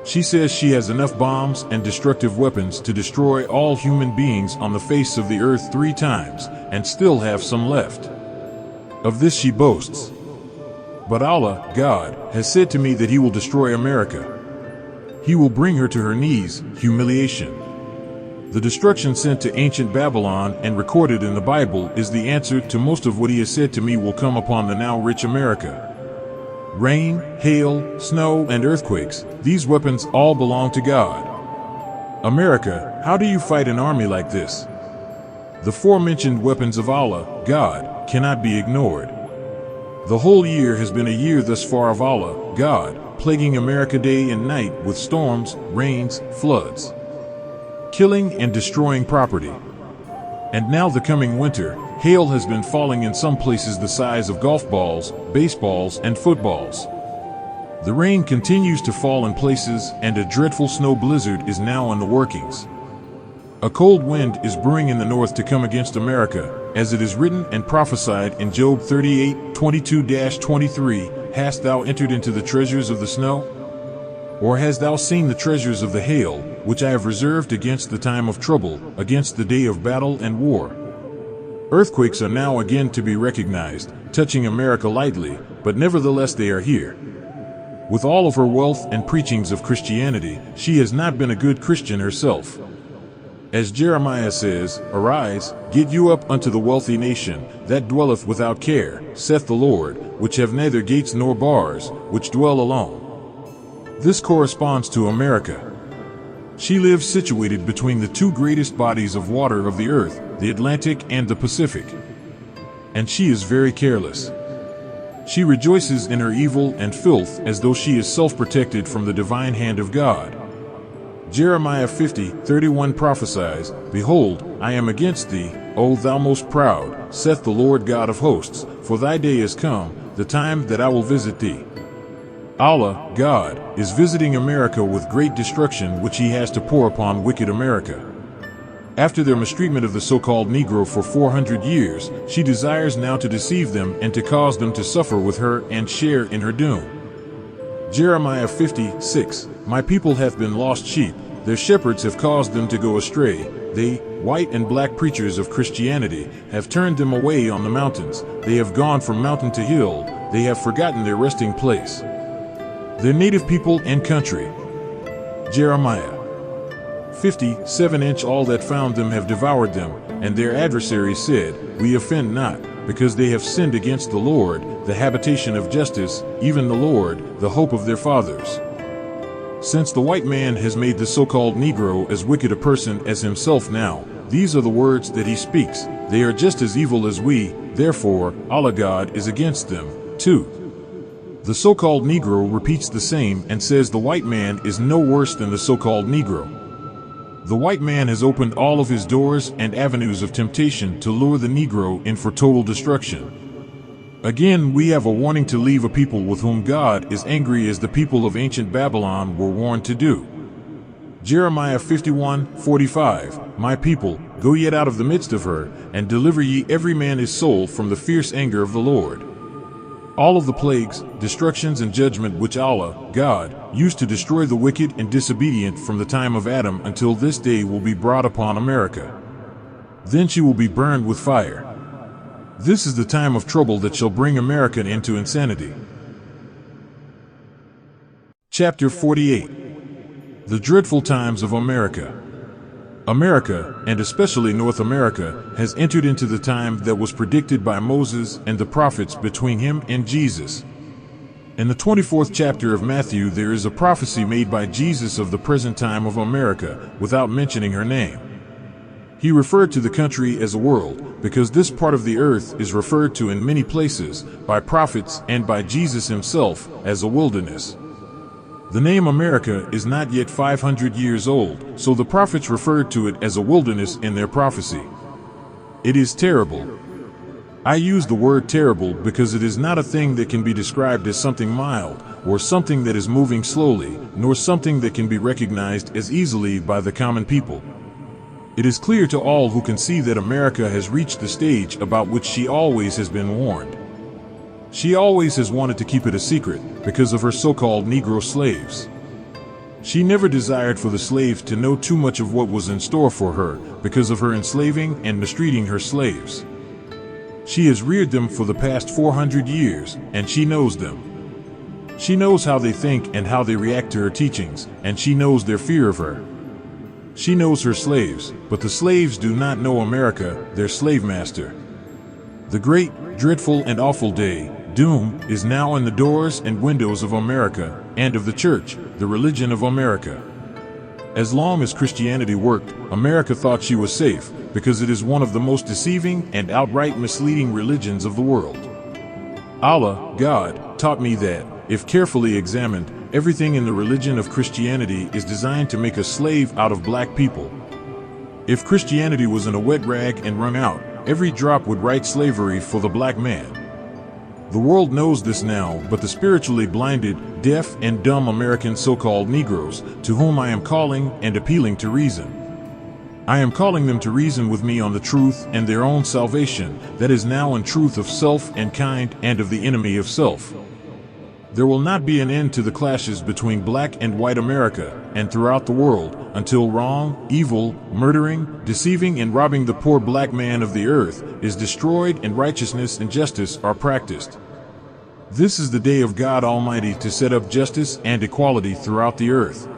She says she has enough bombs and destructive weapons to destroy all human beings on the face of the earth 3 times, and still have some left. Of this she boasts. But Allah, God, has said to me that He will destroy America. He will bring her to her knees, humiliation. The destruction sent to ancient Babylon and recorded in the Bible is the answer to most of what He has said to me will come upon the now rich America. Rain, hail, snow, and earthquakes, these weapons all belong to God. America, how do you fight an army like this? The forementioned weapons of Allah, God, cannot be ignored. The whole year has been a year thus far of Allah, God, plaguing America day and night with storms, rains, floods, killing and destroying property. And now the coming winter, hail has been falling in some places the size of golf balls, baseballs, and footballs. The rain continues to fall in places, and a dreadful snow blizzard is now in the workings. A cold wind is brewing in the north to come against America, as it is written and prophesied in Job 38:22-23, Hast thou entered into the treasures of the snow? Or hast thou seen the treasures of the hail, which I have reserved against the time of trouble, against the day of battle and war? Earthquakes are now again to be recognized, touching America lightly, but nevertheless they are here. With all of her wealth and preachings of Christianity, she has not been a good Christian herself. As Jeremiah says, Arise, get you up unto the wealthy nation, that dwelleth without care, saith the Lord, which have neither gates nor bars, which dwell alone. This corresponds to America. She lives situated between the 2 greatest bodies of water of the earth, the Atlantic and the Pacific. And she is very careless. She rejoices in her evil and filth as though she is self-protected from the divine hand of God. Jeremiah 50:31 prophesies, Behold, I am against thee, O thou most proud, saith the Lord God of hosts, for thy day is come, the time that I will visit thee. Allah, God, is visiting America with great destruction which He has to pour upon wicked America. After their mistreatment of the so-called Negro for 400 years, she desires now to deceive them and to cause them to suffer with her and share in her doom. Jeremiah 50:6, My people hath been lost sheep, their shepherds have caused them to go astray. They, white and black preachers of Christianity, have turned them away on the mountains. They have gone from mountain to hill, they have forgotten their resting place, their native people and country. Jeremiah 50:7 All that found them have devoured them, and their adversaries said, We offend not, because they have sinned against the Lord, the habitation of justice, even the Lord, the hope of their fathers. Since the white man has made the so-called Negro as wicked a person as himself now, these are the words that he speaks. They are just as evil as we, therefore, Allah God is against them. 2. The so-called Negro repeats the same and says the white man is no worse than the so-called Negro. The white man has opened all of his doors and avenues of temptation to lure the Negro in for total destruction. Again, we have a warning to leave a people with whom God is angry as the people of ancient Babylon were warned to do. Jeremiah 51:45, My people, go yet out of the midst of her, and deliver ye every man his soul from the fierce anger of the Lord. All of the plagues, destructions, and judgment which Allah, God, used to destroy the wicked and disobedient from the time of Adam until this day will be brought upon America. Then she will be burned with fire. This is the time of trouble that shall bring America into insanity. Chapter 48. The Dreadful Times of America. America, and especially North America, has entered into the time that was predicted by Moses and the prophets between him and Jesus. In the 24th chapter of Matthew there is a prophecy made by Jesus of the present time of America, without mentioning her name. He referred to the country as a world, because this part of the earth is referred to in many places, by prophets and by Jesus himself, as a wilderness. The name America is not yet 500 years old, so the prophets referred to it as a wilderness in their prophecy. It is terrible. I use the word terrible because it is not a thing that can be described as something mild, or something that is moving slowly, nor something that can be recognized as easily by the common people. It is clear to all who can see that America has reached the stage about which she always has been warned. She always has wanted to keep it a secret because of her so-called Negro slaves. She never desired for the slaves to know too much of what was in store for her because of her enslaving and mistreating her slaves. She has reared them for the past 400 years, and she knows them. She knows how they think and how they react to her teachings, and she knows their fear of her. She knows her slaves, but the slaves do not know America, their slave master. The great, dreadful, and awful day, doom, is now in the doors and windows of America, and of the church, the religion of America. As long as Christianity worked, America thought she was safe, because it is one of the most deceiving and outright misleading religions of the world. Allah, God, taught me that, if carefully examined, everything in the religion of Christianity is designed to make a slave out of black people. If Christianity was in a wet rag and wrung out, every drop would write slavery for the black man. The world knows this now, but the spiritually blinded, deaf, and dumb American so-called Negroes, to whom I am calling and appealing to reason. I am calling them to reason with me on the truth and their own salvation, that is now in truth of self and kind and of the enemy of self. There will not be an end to the clashes between black and white America and throughout the world until wrong, evil, murdering, deceiving, and robbing the poor black man of the earth is destroyed and righteousness and justice are practiced. This is the day of God Almighty to set up justice and equality throughout the earth.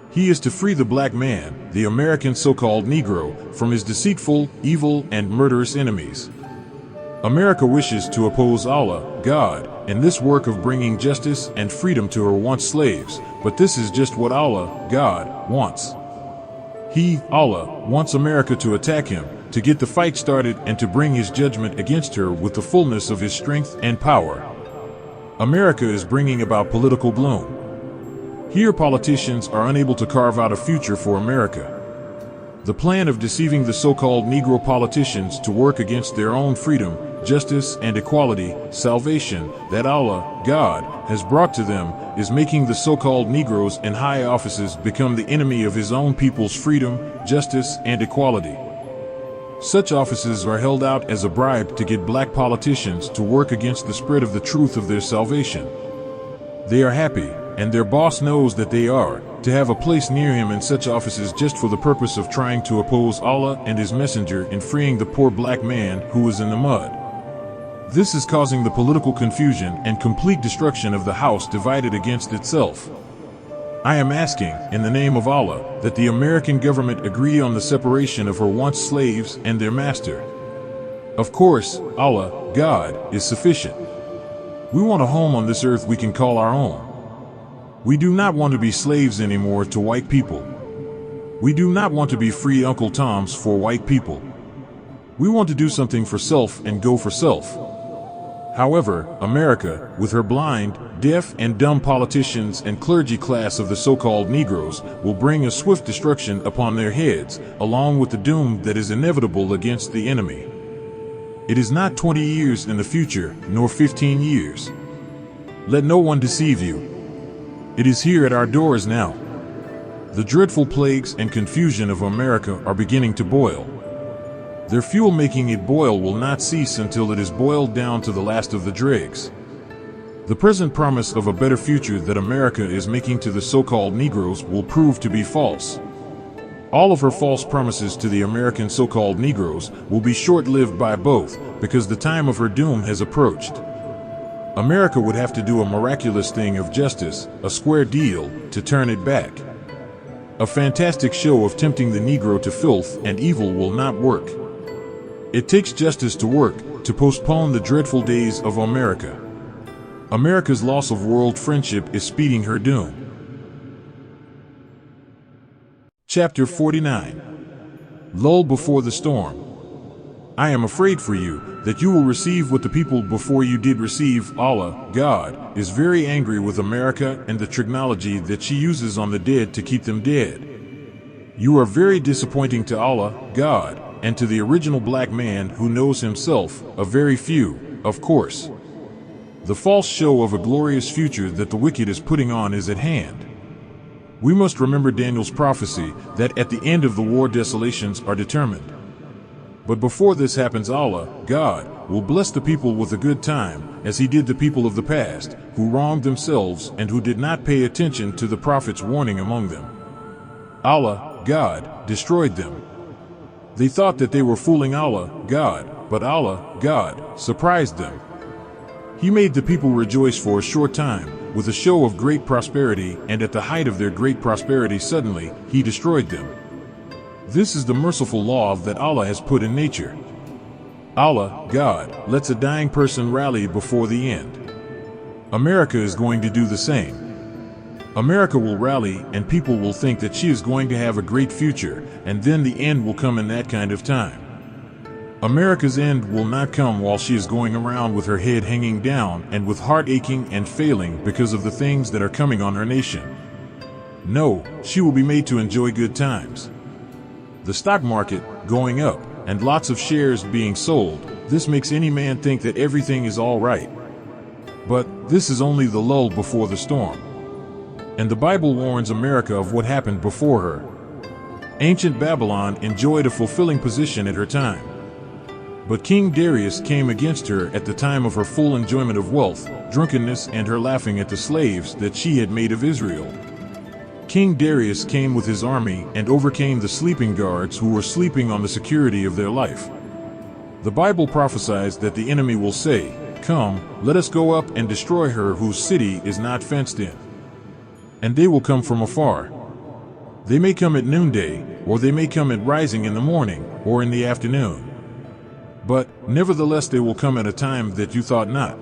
He is to free the black man, the American so-called Negro, from his deceitful, evil, and murderous enemies. America wishes to oppose Allah, God, in this work of bringing justice and freedom to her once slaves, but this is just what Allah, God, wants. He, Allah, wants America to attack him, to get the fight started and to bring his judgment against her with the fullness of his strength and power. America is bringing about political gloom. Here politicians are unable to carve out a future for America. The plan of deceiving the so-called Negro politicians to work against their own freedom, justice, and equality, salvation, that Allah, God, has brought to them, is making the so-called Negroes in high offices become the enemy of his own people's freedom, justice, and equality. Such offices are held out as a bribe to get black politicians to work against the spread of the truth of their salvation. They are happy, and their boss knows that they are, to have a place near him in such offices just for the purpose of trying to oppose Allah and his messenger in freeing the poor black man who is in the mud. This is causing the political confusion and complete destruction of the house divided against itself. I am asking, in the name of Allah, that the American government agree on the separation of her once slaves and their master. Of course, Allah, God, is sufficient. We want a home on this earth we can call our own. We do not want to be slaves anymore to white people. We do not want to be free Uncle Toms for white people. We want to do something for self and go for self. However, America, with her blind, deaf, and dumb politicians and clergy class of the so-called Negroes, will bring a swift destruction upon their heads, along with the doom that is inevitable against the enemy. It is not 20 years in the future, nor 15 years. Let no one deceive you. It is here at our doors now. The dreadful plagues and confusion of America are beginning to boil. Their fuel making it boil will not cease until it is boiled down to the last of the dregs. The present promise of a better future that America is making to the so-called Negroes will prove to be false. All of her false promises to the American so-called Negroes will be short-lived by both, because the time of her doom has approached. America would have to do a miraculous thing of justice, a square deal, to turn it back. A fantastic show of tempting the Negro to filth and evil will not work. It takes justice to work, to postpone the dreadful days of America. America's loss of world friendship is speeding her doom. Chapter 49. Lull before the storm. I am afraid for you, that you will receive what the people before you did receive. Allah, God, is very angry with America and the technology that she uses on the dead to keep them dead. You are very disappointing to Allah, God, and to the original black man who knows himself, a very few, of course. The false show of a glorious future that the wicked is putting on is at hand. We must remember Daniel's prophecy that at the end of the war desolations are determined. But before this happens, Allah, God, will bless the people with a good time, as he did the people of the past, who wronged themselves and who did not pay attention to the prophet's warning among them. Allah, God, destroyed them. They thought that they were fooling Allah, God, but Allah, God, surprised them. He made the people rejoice for a short time, with a show of great prosperity, and at the height of their great prosperity suddenly, he destroyed them. This is the merciful law that Allah has put in nature. Allah, God, lets a dying person rally before the end. America is going to do the same. America will rally, and people will think that she is going to have a great future, and then the end will come in that kind of time. America's end will not come while she is going around with her head hanging down and with heart aching and failing because of the things that are coming on her nation. No, she will be made to enjoy good times. The stock market going up and lots of shares being sold, this makes any man think that everything is all right. But this is only the lull before the storm. And the Bible warns America of what happened before her. Ancient Babylon enjoyed a fulfilling position at her time. But King Darius came against her at the time of her full enjoyment of wealth, drunkenness, and her laughing at the slaves that she had made of Israel. King Darius came with his army and overcame the sleeping guards who were sleeping on the security of their life. The Bible prophesies that the enemy will say, "Come, let us go up and destroy her whose city is not fenced in." And they will come from afar. They may come at noonday, or they may come at rising in the morning, or in the afternoon. But, nevertheless, they will come at a time that you thought not.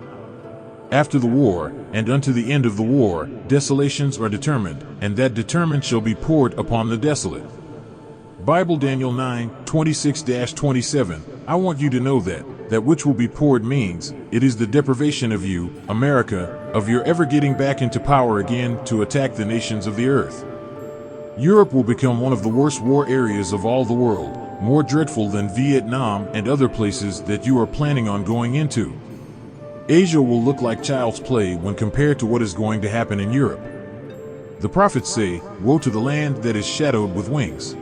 After the war, and unto the end of the war, desolations are determined, and that determined shall be poured upon the desolate. Bible Daniel 9:26-27. I want you to know that which will be poured means, it is the deprivation of you, America, of your ever getting back into power again to attack the nations of the earth. Europe will become one of the worst war areas of all the world, more dreadful than Vietnam and other places that you are planning on going into. Asia will look like child's play when compared to what is going to happen in Europe. The prophets say, "Woe to the land that is shadowed with wings."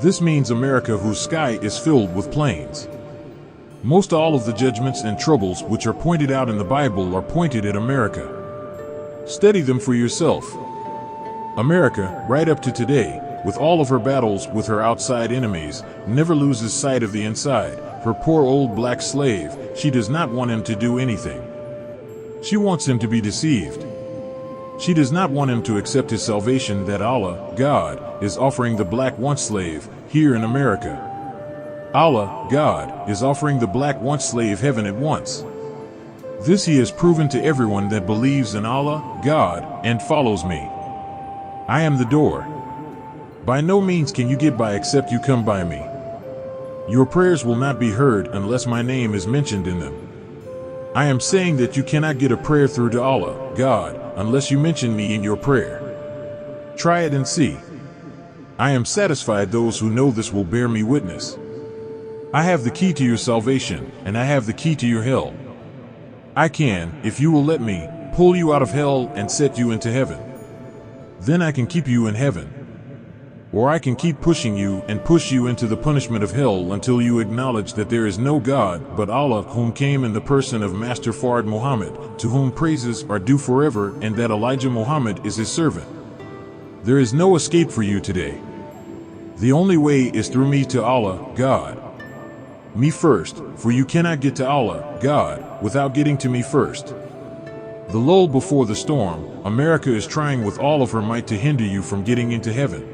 This means America whose sky is filled with planes. Most all of the judgments and troubles which are pointed out in the Bible are pointed at America. Study them for yourself. America, right up to today, with all of her battles with her outside enemies, never loses sight of the inside. Her poor old black slave, she does not want him to do anything. She wants him to be deceived. She does not want him to accept his salvation that Allah, God, is offering the black once slave here in America. Allah, God, is offering the black once slave heaven at once. This he has proven to everyone that believes in Allah, God, and follows me. I am the door. By no means can you get by except you come by me. Your prayers will not be heard unless my name is mentioned in them. I am saying that you cannot get a prayer through to Allah, God, unless you mention me in your prayer. Try it and see. I am satisfied those who know this will bear me witness. I have the key to your salvation, and I have the key to your hell. I can, if you will let me, pull you out of hell and set you into heaven. Then I can keep you in heaven. Or I can keep pushing you and push you into the punishment of hell until you acknowledge that there is no God but Allah, whom came in the person of Master Fard Muhammad, to whom praises are due forever, and that Elijah Muhammad is his servant. There is no escape for you today. The only way is through me to Allah, God. Me first, for you cannot get to Allah, God, without getting to me first. The lull before the storm, America is trying with all of her might to hinder you from getting into heaven.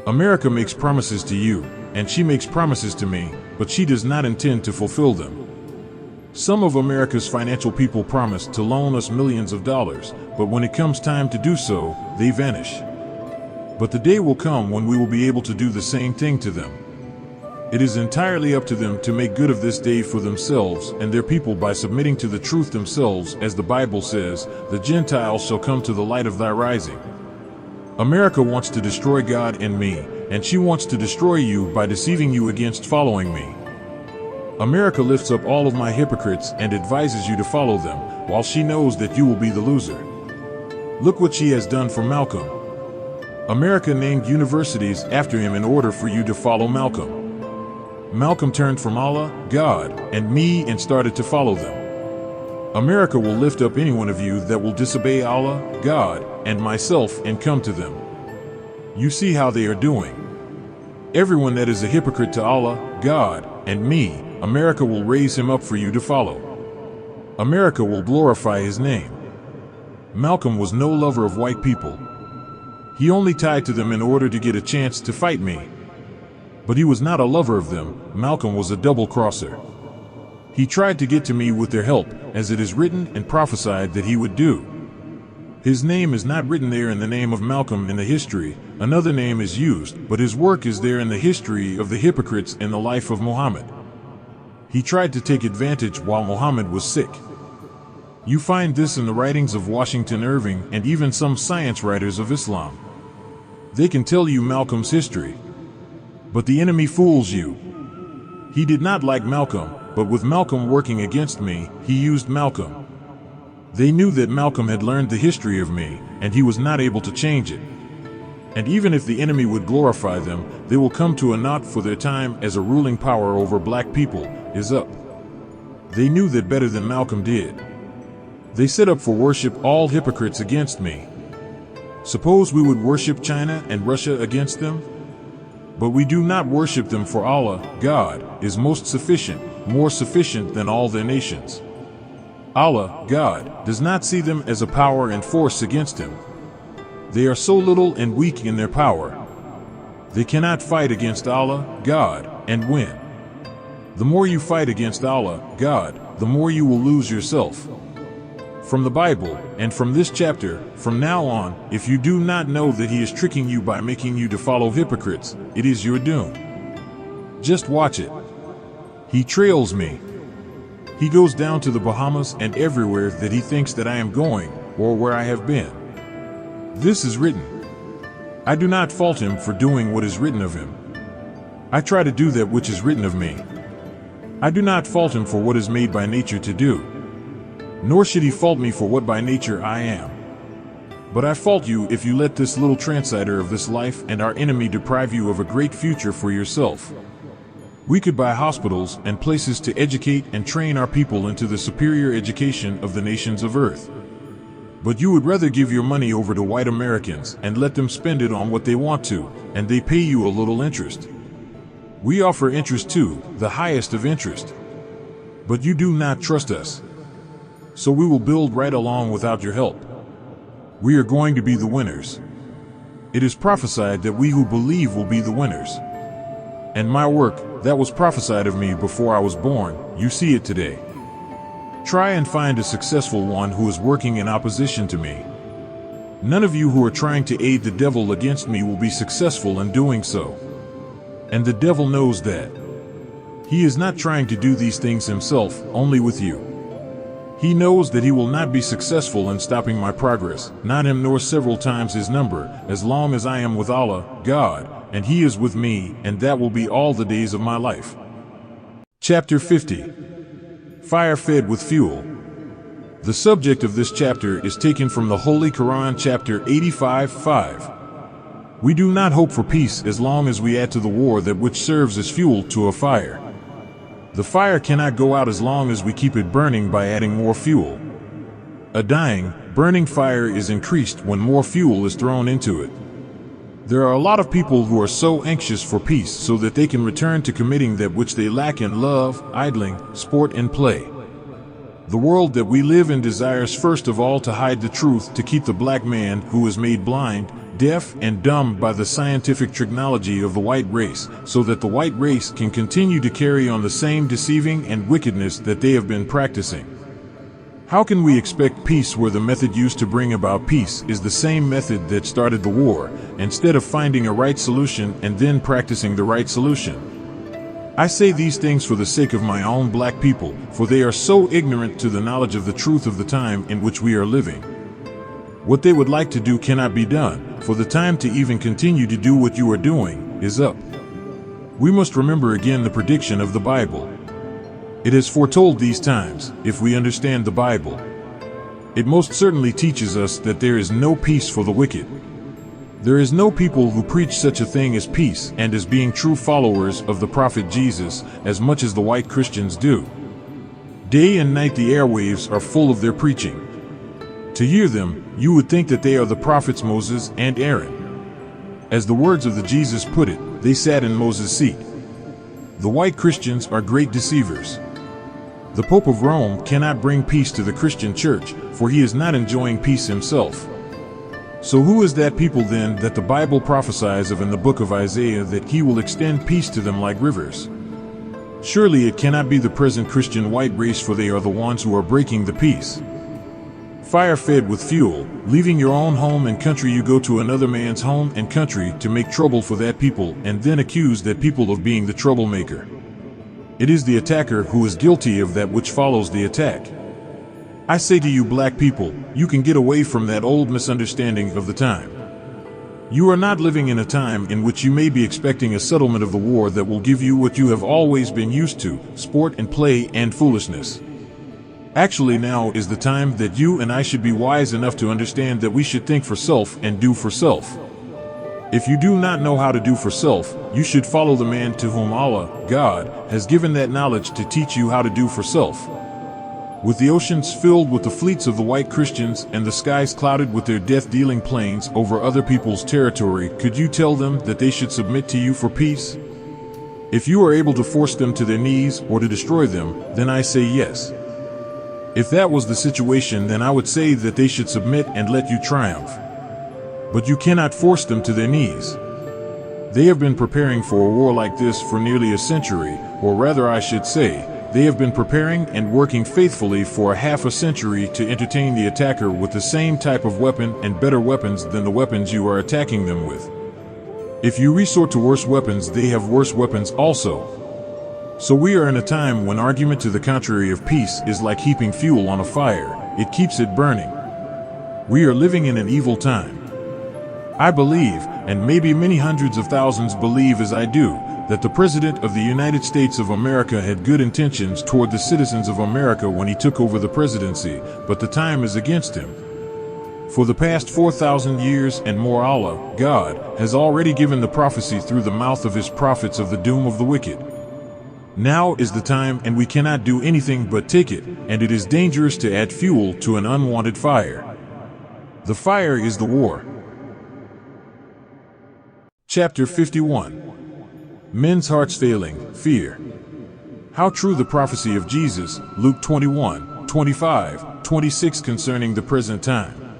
America makes promises to you, and she makes promises to me, but she does not intend to fulfill them. Some of America's financial people promise to loan us millions of dollars, but when it comes time to do so, they vanish. But the day will come when we will be able to do the same thing to them. It is entirely up to them to make good of this day for themselves and their people by submitting to the truth themselves, as the Bible says, "The Gentiles shall come to the light of thy rising." America wants to destroy God and me, and she wants to destroy you by deceiving you against following me. America lifts up all of my hypocrites and advises you to follow them, while she knows that you will be the loser. Look what she has done for Malcolm. America named universities after him in order for you to follow Malcolm. Malcolm turned from Allah, God, and me and started to follow them. America will lift up any one of you that will disobey Allah, God, and myself and come to them. You see how they are doing. Everyone that is a hypocrite to Allah, God, and me, America will raise him up for you to follow. America will glorify his name. Malcolm was no lover of white people. He only tied to them in order to get a chance to fight me. But he was not a lover of them. Malcolm was a double-crosser. He tried to get to me with their help, as it is written and prophesied that he would do. His name is not written there in the name of Malcolm in the history. Another name is used, but his work is there in the history of the hypocrites in the life of Muhammad. He tried to take advantage while Muhammad was sick. You find this in the writings of Washington Irving and even some science writers of Islam. They can tell you Malcolm's history. But the enemy fools you. He did not like Malcolm, but with Malcolm working against me, he used Malcolm. They knew that Malcolm had learned the history of me, and he was not able to change it. And even if the enemy would glorify them, they will come to a naught, for their time as a ruling power over black people is up. They knew that better than Malcolm did. They set up for worship all hypocrites against me. Suppose we would worship China and Russia against them? But we do not worship them, for Allah, God, is most sufficient, more sufficient than all their nations. Allah, God, does not see them as a power and force against him. They are so little and weak in their power. They cannot fight against Allah, God, and win. The more you fight against Allah, God, the more you will lose yourself. From the Bible, and from this chapter, from now on, if you do not know that he is tricking you by making you to follow hypocrites, it is your doom. Just watch it. He trails me. He goes down to the Bahamas and everywhere that he thinks that I am going, or where I have been. This is written. I do not fault him for doing what is written of him. I try to do that which is written of me. I do not fault him for what is made by nature to do. Nor should he fault me for what by nature I am. But I fault you if you let this little transitor of this life and our enemy deprive you of a great future for yourself. We could buy hospitals and places to educate and train our people into the superior education of the nations of earth. But you would rather give your money over to white Americans and let them spend it on what they want to, and they pay you a little interest. We offer interest too, the highest of interest. But you do not trust us. So we will build right along without your help. We are going to be the winners. It is prophesied that we who believe will be the winners. And my work, that was prophesied of me before I was born, you see it today. Try and find a successful one who is working in opposition to me. None of you who are trying to aid the devil against me will be successful in doing so. And the devil knows that. He is not trying to do these things himself, only with you. He knows that he will not be successful in stopping my progress, not him nor several times his number, as long as I am with Allah, God, and he is with me, and that will be all the days of my life. Chapter 50. Fire fed with fuel. The subject of this chapter is taken from the Holy Quran, chapter 85:5. We do not hope for peace as long as we add to the war that which serves as fuel to a fire. The fire cannot go out as long as we keep it burning by adding more fuel. A dying, burning fire is increased when more fuel is thrown into it. There are a lot of people who are so anxious for peace so that they can return to committing that which they lack in love, idling, sport, and play. The world that we live in desires first of all to hide the truth, to keep the black man who is made blind, deaf, and dumb by the scientific technology of the white race, so that the white race can continue to carry on the same deceiving and wickedness that they have been practicing. How can we expect peace where the method used to bring about peace is the same method that started the war, instead of finding a right solution and then practicing the right solution? I say these things for the sake of my own black people, for they are so ignorant to the knowledge of the truth of the time in which we are living. What they would like to do cannot be done, for the time to even continue to do what you are doing is up. We must remember again the prediction of the Bible. It has foretold these times, if we understand the Bible. It most certainly teaches us that there is no peace for the wicked. There is no people who preach such a thing as peace and as being true followers of the prophet Jesus as much as the white Christians do. Day and night the airwaves are full of their preaching. To hear them, you would think that they are the prophets Moses and Aaron. As the words of the Jesus put it, they sat in Moses' seat. The white Christians are great deceivers. The Pope of Rome cannot bring peace to the Christian church, for he is not enjoying peace himself. So who is that people then that the Bible prophesies of in the book of Isaiah that he will extend peace to them like rivers? Surely it cannot be the present Christian white race, for they are the ones who are breaking the peace. Fire fed with fuel, leaving your own home and country, you go to another man's home and country to make trouble for that people and then accuse that people of being the troublemaker. It is the attacker who is guilty of that which follows the attack. I say to you black people, you can get away from that old misunderstanding of the time. You are not living in a time in which you may be expecting a settlement of the war that will give you what you have always been used to, sport and play and foolishness. Actually, now is the time that you and I should be wise enough to understand that we should think for self and do for self. If you do not know how to do for self, you should follow the man to whom Allah, God, has given that knowledge to teach you how to do for self. With the oceans filled with the fleets of the white Christians and the skies clouded with their death-dealing planes over other people's territory, could you tell them that they should submit to you for peace? If you are able to force them to their knees or to destroy them, then I say yes. If that was the situation, then I would say that they should submit and let you triumph. But you cannot force them to their knees. They have been preparing for a war like this for nearly a century, or rather I should say, they have been preparing and working faithfully for a half a century to entertain the attacker with the same type of weapon and better weapons than the weapons you are attacking them with. If you resort to worse weapons, they have worse weapons also. So we are in a time when argument to the contrary of peace is like heaping fuel on a fire. It keeps it burning. We are living in an evil time. I believe, and maybe many hundreds of thousands believe as I do, that the President of the United States of America had good intentions toward the citizens of America when he took over the presidency, but the time is against him. For the past 4,000 years and more, Allah, God, has already given the prophecy through the mouth of his prophets of the doom of the wicked. Now is the time, and we cannot do anything but take it, and it is dangerous to add fuel to an unwanted fire. The fire is the war. Chapter 51. Men's hearts failing, fear. How true the prophecy of Jesus, Luke 21, 25, 26 concerning the present time.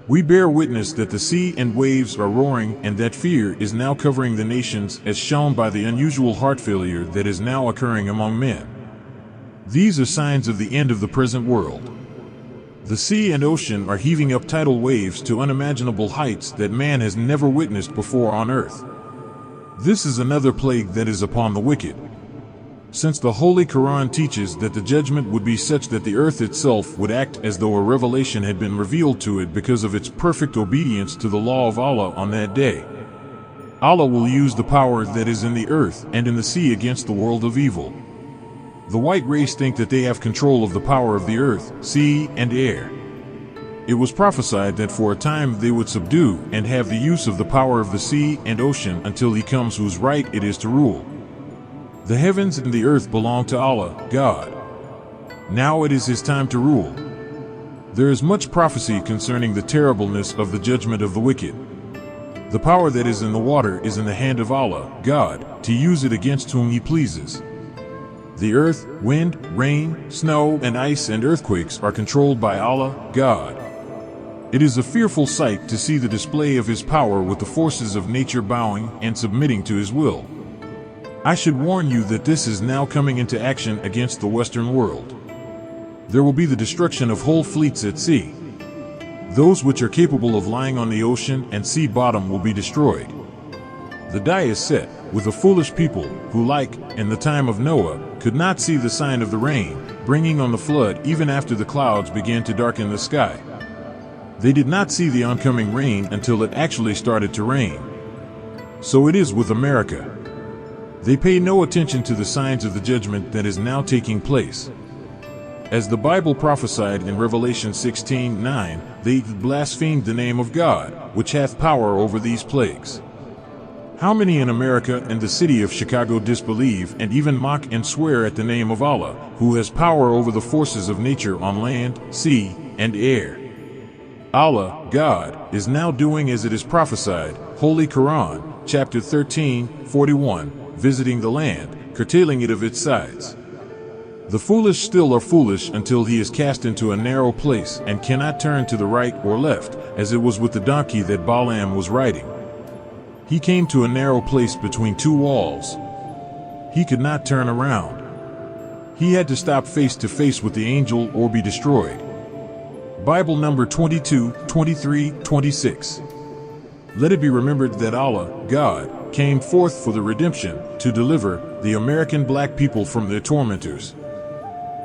We bear witness that the sea and waves are roaring and that fear is now covering the nations, as shown by the unusual heart failure that is now occurring among men. These are signs of the end of the present world. The sea and ocean are heaving up tidal waves to unimaginable heights that man has never witnessed before on earth. This is another plague that is upon the wicked. Since the Holy Quran teaches that the judgment would be such that the earth itself would act as though a revelation had been revealed to it because of its perfect obedience to the law of Allah on that day. Allah will use the power that is in the earth and in the sea against the world of evil. The white race think that they have control of the power of the earth, sea, and air. It was prophesied that for a time they would subdue and have the use of the power of the sea and ocean until he comes whose right it is to rule. The heavens and the earth belong to Allah, God. Now it is his time to rule. There is much prophecy concerning the terribleness of the judgment of the wicked. The power that is in the water is in the hand of Allah, God, to use it against whom he pleases. The earth, wind, rain, snow, and ice and earthquakes are controlled by Allah, God. It is a fearful sight to see the display of his power with the forces of nature bowing and submitting to his will. I should warn you that this is now coming into action against the Western world. There will be the destruction of whole fleets at sea. Those which are capable of lying on the ocean and sea bottom will be destroyed. The die is set with a foolish people who, like in the time of Noah, could not see the sign of the rain, bringing on the flood even after the clouds began to darken the sky. They did not see the oncoming rain until it actually started to rain. So it is with America. They pay no attention to the signs of the judgment that is now taking place. As the Bible prophesied in Revelation 16:9, they blasphemed the name of God, which hath power over these plagues. How many in America and the city of Chicago disbelieve and even mock and swear at the name of Allah, who has power over the forces of nature on land, sea, and air? Allah, God, is now doing as it is prophesied, Holy Quran, chapter 13:41, visiting the land, curtailing it of its sides. The foolish still are foolish until he is cast into a narrow place and cannot turn to the right or left, as it was with the donkey that Balaam was riding. He came to a narrow place between two walls. He could not turn around. He had to stop face to face with the angel or be destroyed. Bible number 22:23-26. Let it be remembered that Allah, God, came forth for the redemption to deliver the American black people from their tormentors.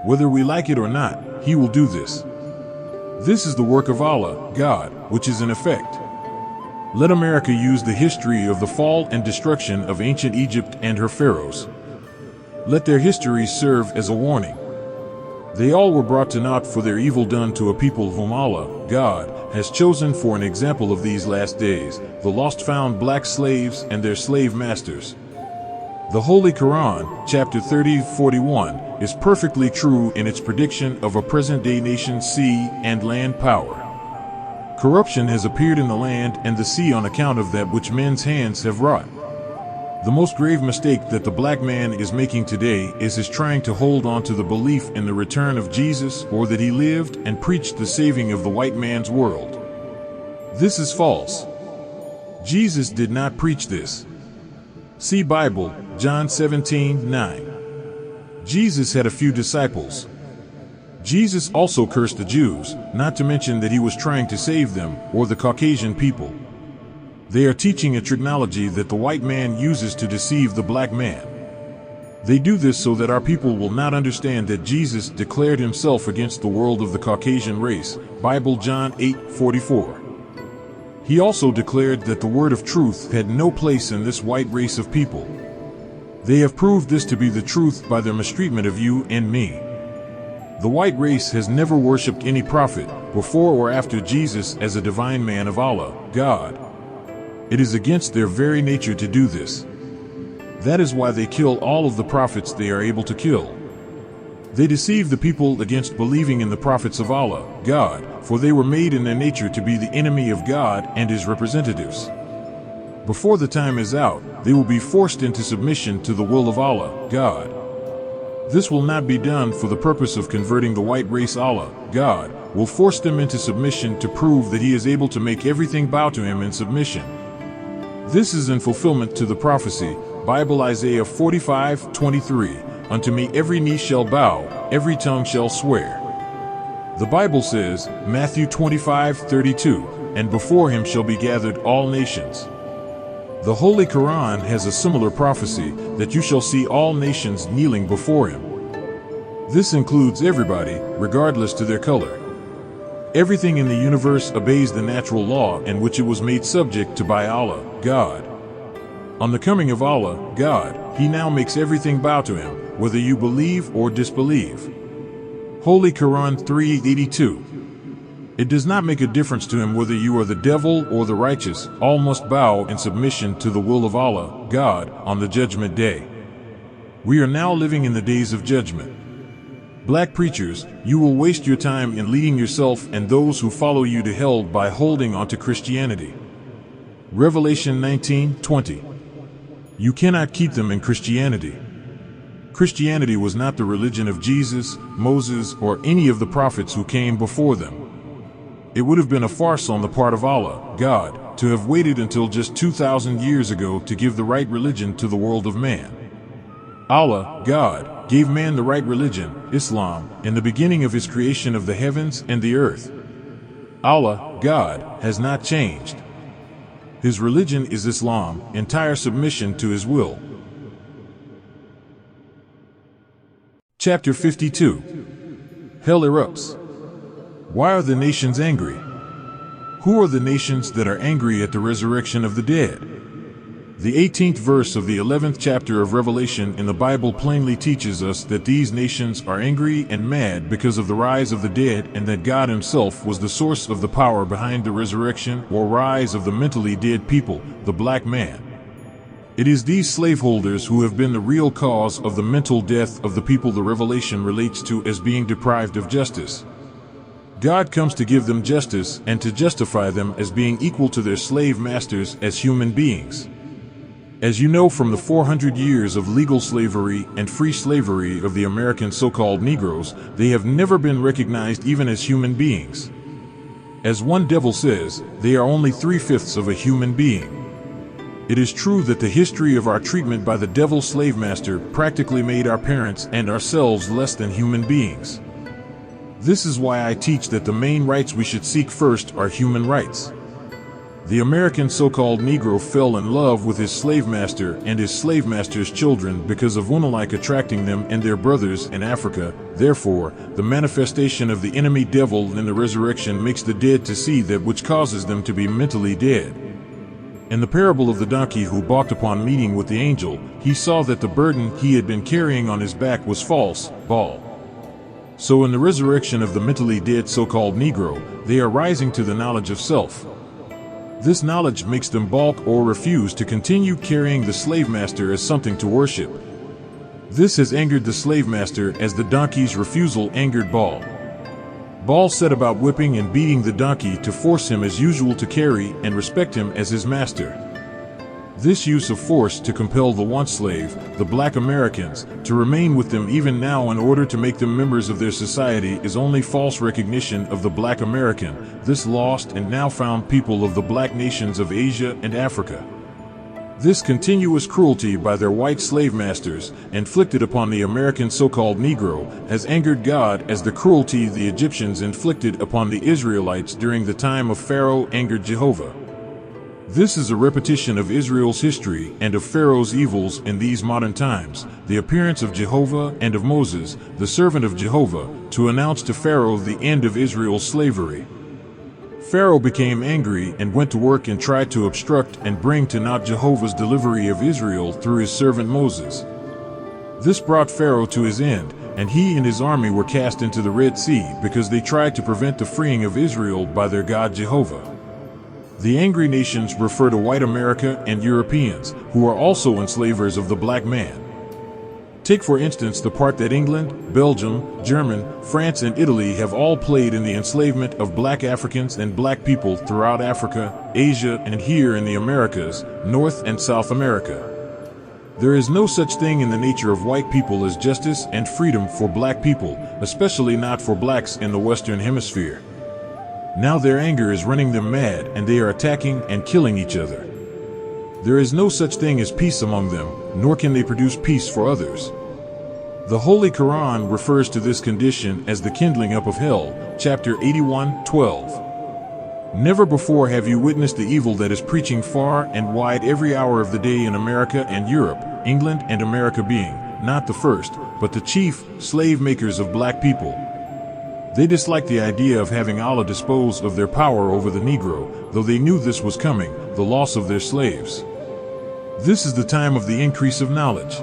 Whether we like it or not, He will do this. This is the work of Allah, God, which is in effect. Let America use the history of the fall and destruction of ancient Egypt and her pharaohs. Let their histories serve as a warning. They all were brought to naught for their evil done to a people whom Allah, God, has chosen for an example of these last days, the lost found black slaves and their slave masters. The Holy Quran, chapter 30:41, is perfectly true in its prediction of a present-day nation sea and land power. Corruption has appeared in the land and the sea on account of that which men's hands have wrought. The most grave mistake that the black man is making today is his trying to hold on to the belief in the return of Jesus, or that he lived and preached the saving of the white man's world. This is false. Jesus did not preach this. See Bible, John 17:9. Jesus had a few disciples. Jesus also cursed the Jews, not to mention that he was trying to save them, or the Caucasian people. They are teaching a technology that the white man uses to deceive the black man. They do this so that our people will not understand that Jesus declared himself against the world of the Caucasian race. Bible John 8:44. He also declared that the word of truth had no place in this white race of people. They have proved this to be the truth by their mistreatment of you and me. The white race has never worshipped any prophet, before or after Jesus, as a divine man of Allah, God. It is against their very nature to do this. That is why they kill all of the prophets they are able to kill. They deceive the people against believing in the prophets of Allah, God, for they were made in their nature to be the enemy of God and His representatives. Before the time is out, they will be forced into submission to the will of Allah, God. This will not be done for the purpose of converting the white race. Allah, God, will force them into submission to prove that He is able to make everything bow to Him in submission. This is in fulfillment to the prophecy, Bible Isaiah 45:23, unto me every knee shall bow, every tongue shall swear. The Bible says, Matthew 25:32, and before Him shall be gathered all nations. The Holy Quran has a similar prophecy, that you shall see all nations kneeling before Him. This includes everybody, regardless to their color. Everything in the universe obeys the natural law in which it was made subject to by Allah, God. On the coming of Allah, God, He now makes everything bow to Him, whether you believe or disbelieve. Holy Quran 3:82. It does not make a difference to Him whether you are the devil or the righteous, all must bow in submission to the will of Allah, God, on the judgment day. We are now living in the days of judgment. Black preachers, you will waste your time in leading yourself and those who follow you to hell by holding on to Christianity. Revelation 19:20. You cannot keep them in Christianity. Christianity was not the religion of Jesus, Moses, or any of the prophets who came before them. It would have been a farce on the part of Allah, God, to have waited until just 2,000 years ago to give the right religion to the world of man. Allah, God, gave man the right religion, Islam, in the beginning of His creation of the heavens and the earth. Allah, God, has not changed. His religion is Islam, entire submission to his will. Chapter 52. Hell erupts. Why are the nations angry? Who are the nations that are angry at the resurrection of the dead? The 18th verse of the 11th chapter of Revelation in the Bible plainly teaches us that these nations are angry and mad because of the rise of the dead, and that God himself was the source of the power behind the resurrection or rise of the mentally dead people, the black man. It is these slaveholders who have been the real cause of the mental death of the people the Revelation relates to as being deprived of justice. God comes to give them justice and to justify them as being equal to their slave masters as human beings. As you know from the 400 years of legal slavery and free slavery of the American so-called Negroes, they have never been recognized even as human beings. As one devil says, they are only 3/5 of a human being. It is true that the history of our treatment by the devil slave master practically made our parents and ourselves less than human beings. This is why I teach that the main rights we should seek first are human rights. The American so-called Negro fell in love with his slave master and his slave master's children because of Unalike attracting them and their brothers in Africa. Therefore, the manifestation of the enemy devil in the resurrection makes the dead to see that which causes them to be mentally dead. In the parable of the donkey who balked upon meeting with the angel, he saw that the burden he had been carrying on his back was false, Baal. So in the resurrection of the mentally dead so-called Negro, they are rising to the knowledge of self. This knowledge makes them balk or refuse to continue carrying the slave master as something to worship. This has angered the slave master as the donkey's refusal angered Baal. Baal set about whipping and beating the donkey to force him as usual to carry and respect him as his master. This use of force to compel the once slave, the black Americans, to remain with them even now in order to make them members of their society is only false recognition of the black American, this lost and now found people of the black nations of Asia and Africa. This continuous cruelty by their white slave masters, inflicted upon the American so-called Negro, has angered God as the cruelty the Egyptians inflicted upon the Israelites during the time of Pharaoh angered Jehovah. This is a repetition of Israel's history and of Pharaoh's evils in these modern times, the appearance of Jehovah and of Moses, the servant of Jehovah, to announce to Pharaoh the end of Israel's slavery. Pharaoh became angry and went to work and tried to obstruct and bring to naught Jehovah's delivery of Israel through his servant Moses. This brought Pharaoh to his end, and he and his army were cast into the Red Sea because they tried to prevent the freeing of Israel by their God Jehovah. The angry nations refer to white America and Europeans, who are also enslavers of the black man. Take for instance the part that England, Belgium, Germany, France and Italy have all played in the enslavement of black Africans and black people throughout Africa, Asia and here in the Americas, North and South America. There is no such thing in the nature of white people as justice and freedom for black people, especially not for blacks in the Western Hemisphere. Now their anger is running them mad and they are attacking and killing each other. There is no such thing as peace among them, nor can they produce peace for others. The Holy Quran refers to this condition as the kindling up of hell, chapter 81:12. Never before have you witnessed the evil that is preaching far and wide every hour of the day in America and Europe, England and America being, not the first, but the chief, slave makers of black people. They disliked the idea of having Allah dispose of their power over the Negro, though they knew this was coming, the loss of their slaves. This is the time of the increase of knowledge.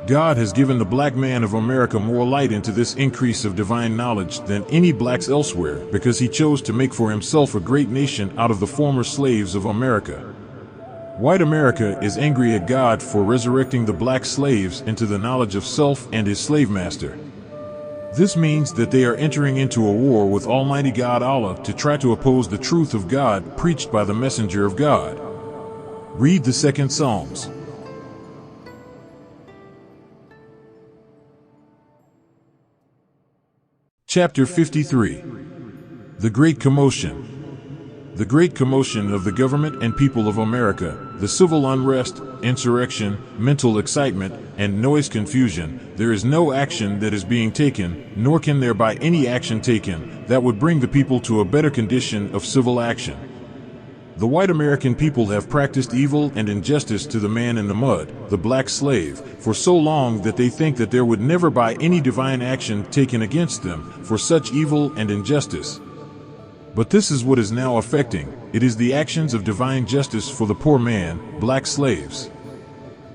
God has given the black man of America more light into this increase of divine knowledge than any blacks elsewhere because he chose to make for himself a great nation out of the former slaves of America. White America is angry at God for resurrecting the black slaves into the knowledge of self and his slave master. This means that they are entering into a war with Almighty God Allah to try to oppose the truth of God preached by the messenger of God. Read the second Psalms. Chapter 53. The Great Commotion. The Great Commotion of the government and people of America, the civil unrest, insurrection, mental excitement, and noise confusion. There is no action that is being taken, nor can there be any action taken, that would bring the people to a better condition of civil action. The white American people have practiced evil and injustice to the man in the mud, the black slave, for so long that they think that there would never be any divine action taken against them for such evil and injustice. But this is what is now affecting. It is the actions of divine justice for the poor man, black slaves.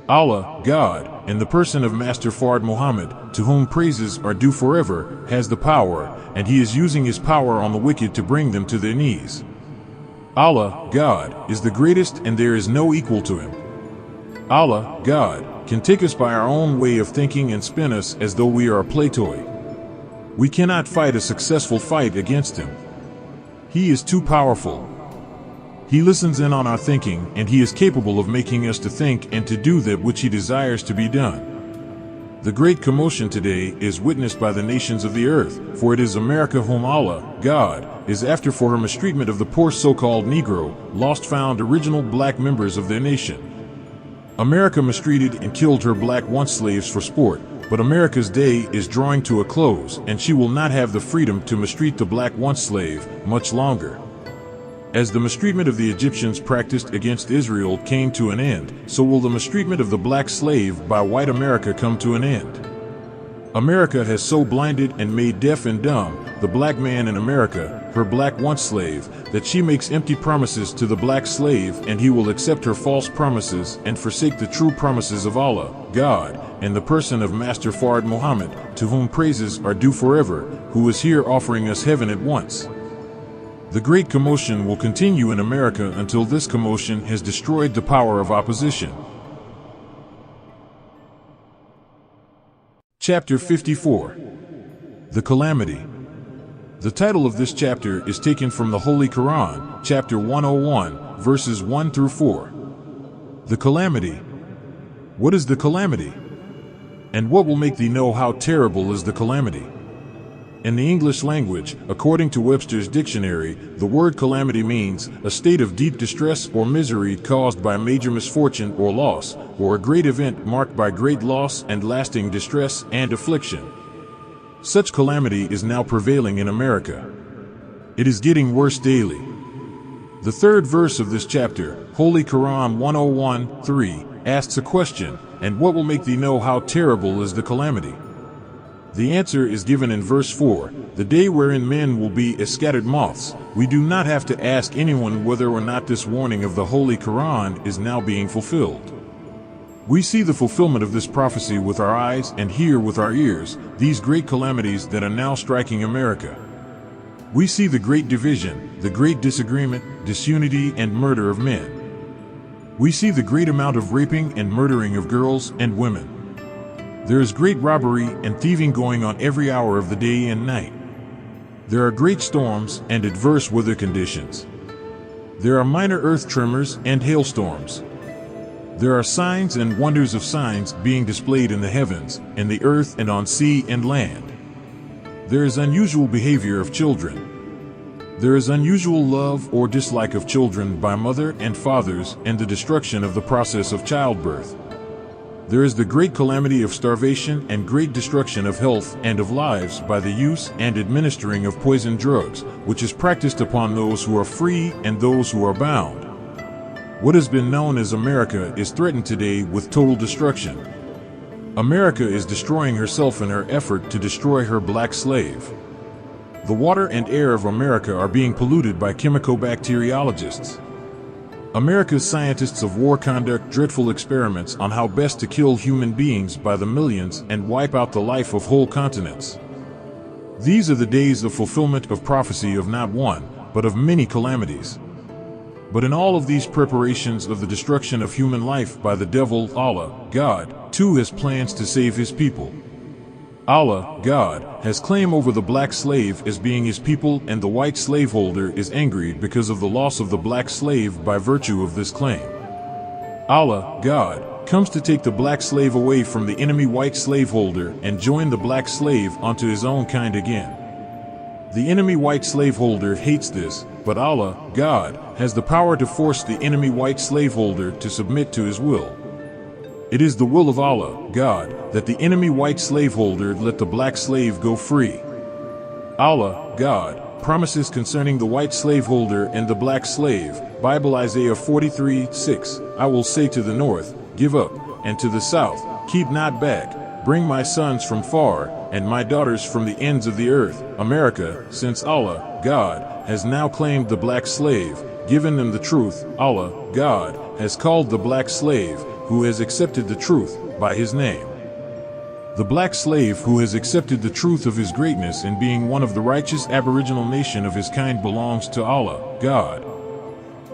Allah, God, in the person of Master Fard Muhammad, to whom praises are due forever, has the power, and he is using his power on the wicked to bring them to their knees. Allah, God, is the greatest and there is no equal to him. Allah, God, can take us by our own way of thinking and spin us as though we are a play toy. We cannot fight a successful fight against him. He is too powerful. He listens in on our thinking, and he is capable of making us to think and to do that which he desires to be done. The great commotion today is witnessed by the nations of the earth, for it is America whom Allah, God, is after for her mistreatment of the poor so-called Negro, lost found original black members of their nation. America mistreated and killed her black once slaves for sport, but America's day is drawing to a close, and she will not have the freedom to mistreat the black once slave much longer. As the mistreatment of the Egyptians practiced against Israel came to an end, so will the mistreatment of the black slave by white America come to an end. America has so blinded and made deaf and dumb the black man in America, her black once slave, that she makes empty promises to the black slave, and he will accept her false promises and forsake the true promises of Allah, God, in the person of Master Fard Muhammad, to whom praises are due forever, who is here offering us heaven at once. The great commotion will continue in America until this commotion has destroyed the power of opposition. Chapter 54. The Calamity. The title of this chapter is taken from the Holy Quran, chapter 101, verses 1 through 4. The Calamity. What is the calamity? And what will make thee know how terrible is the calamity? In the English language, according to Webster's dictionary, the word calamity means a state of deep distress or misery caused by major misfortune or loss, or a great event marked by great loss and lasting distress and affliction. Such calamity is now prevailing in America. It is getting worse daily. The third verse of this chapter, Holy Quran 101:3, asks a question, and what will make thee know how terrible is the calamity? The answer is given in verse 4, the day wherein men will be as scattered moths. We do not have to ask anyone whether or not this warning of the Holy Quran is now being fulfilled. We see the fulfillment of this prophecy with our eyes and hear with our ears these great calamities that are now striking America. We see the great division, the great disagreement, disunity, and murder of men. We see the great amount of raping and murdering of girls and women. There is great robbery and thieving going on every hour of the day and night. There are great storms and adverse weather conditions. There are minor earth tremors and hailstorms. There are signs and wonders of signs being displayed in the heavens, in the earth, and on sea and land. There is unusual behavior of children. There is unusual love or dislike of children by mother and fathers, and the destruction of the process of childbirth. There is the great calamity of starvation and great destruction of health and of lives by the use and administering of poison drugs, which is practiced upon those who are free and those who are bound. What has been known as America is threatened today with total destruction. America is destroying herself in her effort to destroy her black slave. The water and air of America are being polluted by chemico-bacteriologists. America's scientists of war conduct dreadful experiments on how best to kill human beings by the millions and wipe out the life of whole continents. These are the days of fulfillment of prophecy of not one, but of many calamities. But in all of these preparations of the destruction of human life by the devil, Allah, God, too has plans to save his people. Allah, God, has claim over the black slave as being his people, and the white slaveholder is angry because of the loss of the black slave by virtue of this claim. Allah, God, comes to take the black slave away from the enemy white slaveholder and join the black slave onto his own kind again. The enemy white slaveholder hates this, but Allah, God, has the power to force the enemy white slaveholder to submit to his will. It is the will of Allah, God, that the enemy white slaveholder let the black slave go free. Allah, God, promises concerning the white slaveholder and the black slave. Bible Isaiah 43:6. I will say to the north, give up, and to the south, keep not back. Bring my sons from far, and my daughters from the ends of the earth. America, since Allah, God, has now claimed the black slave, given them the truth, Allah, God, has called the black slave, who has accepted the truth, by his name. The black slave who has accepted the truth of his greatness and being one of the righteous aboriginal nation of his kind belongs to Allah, God.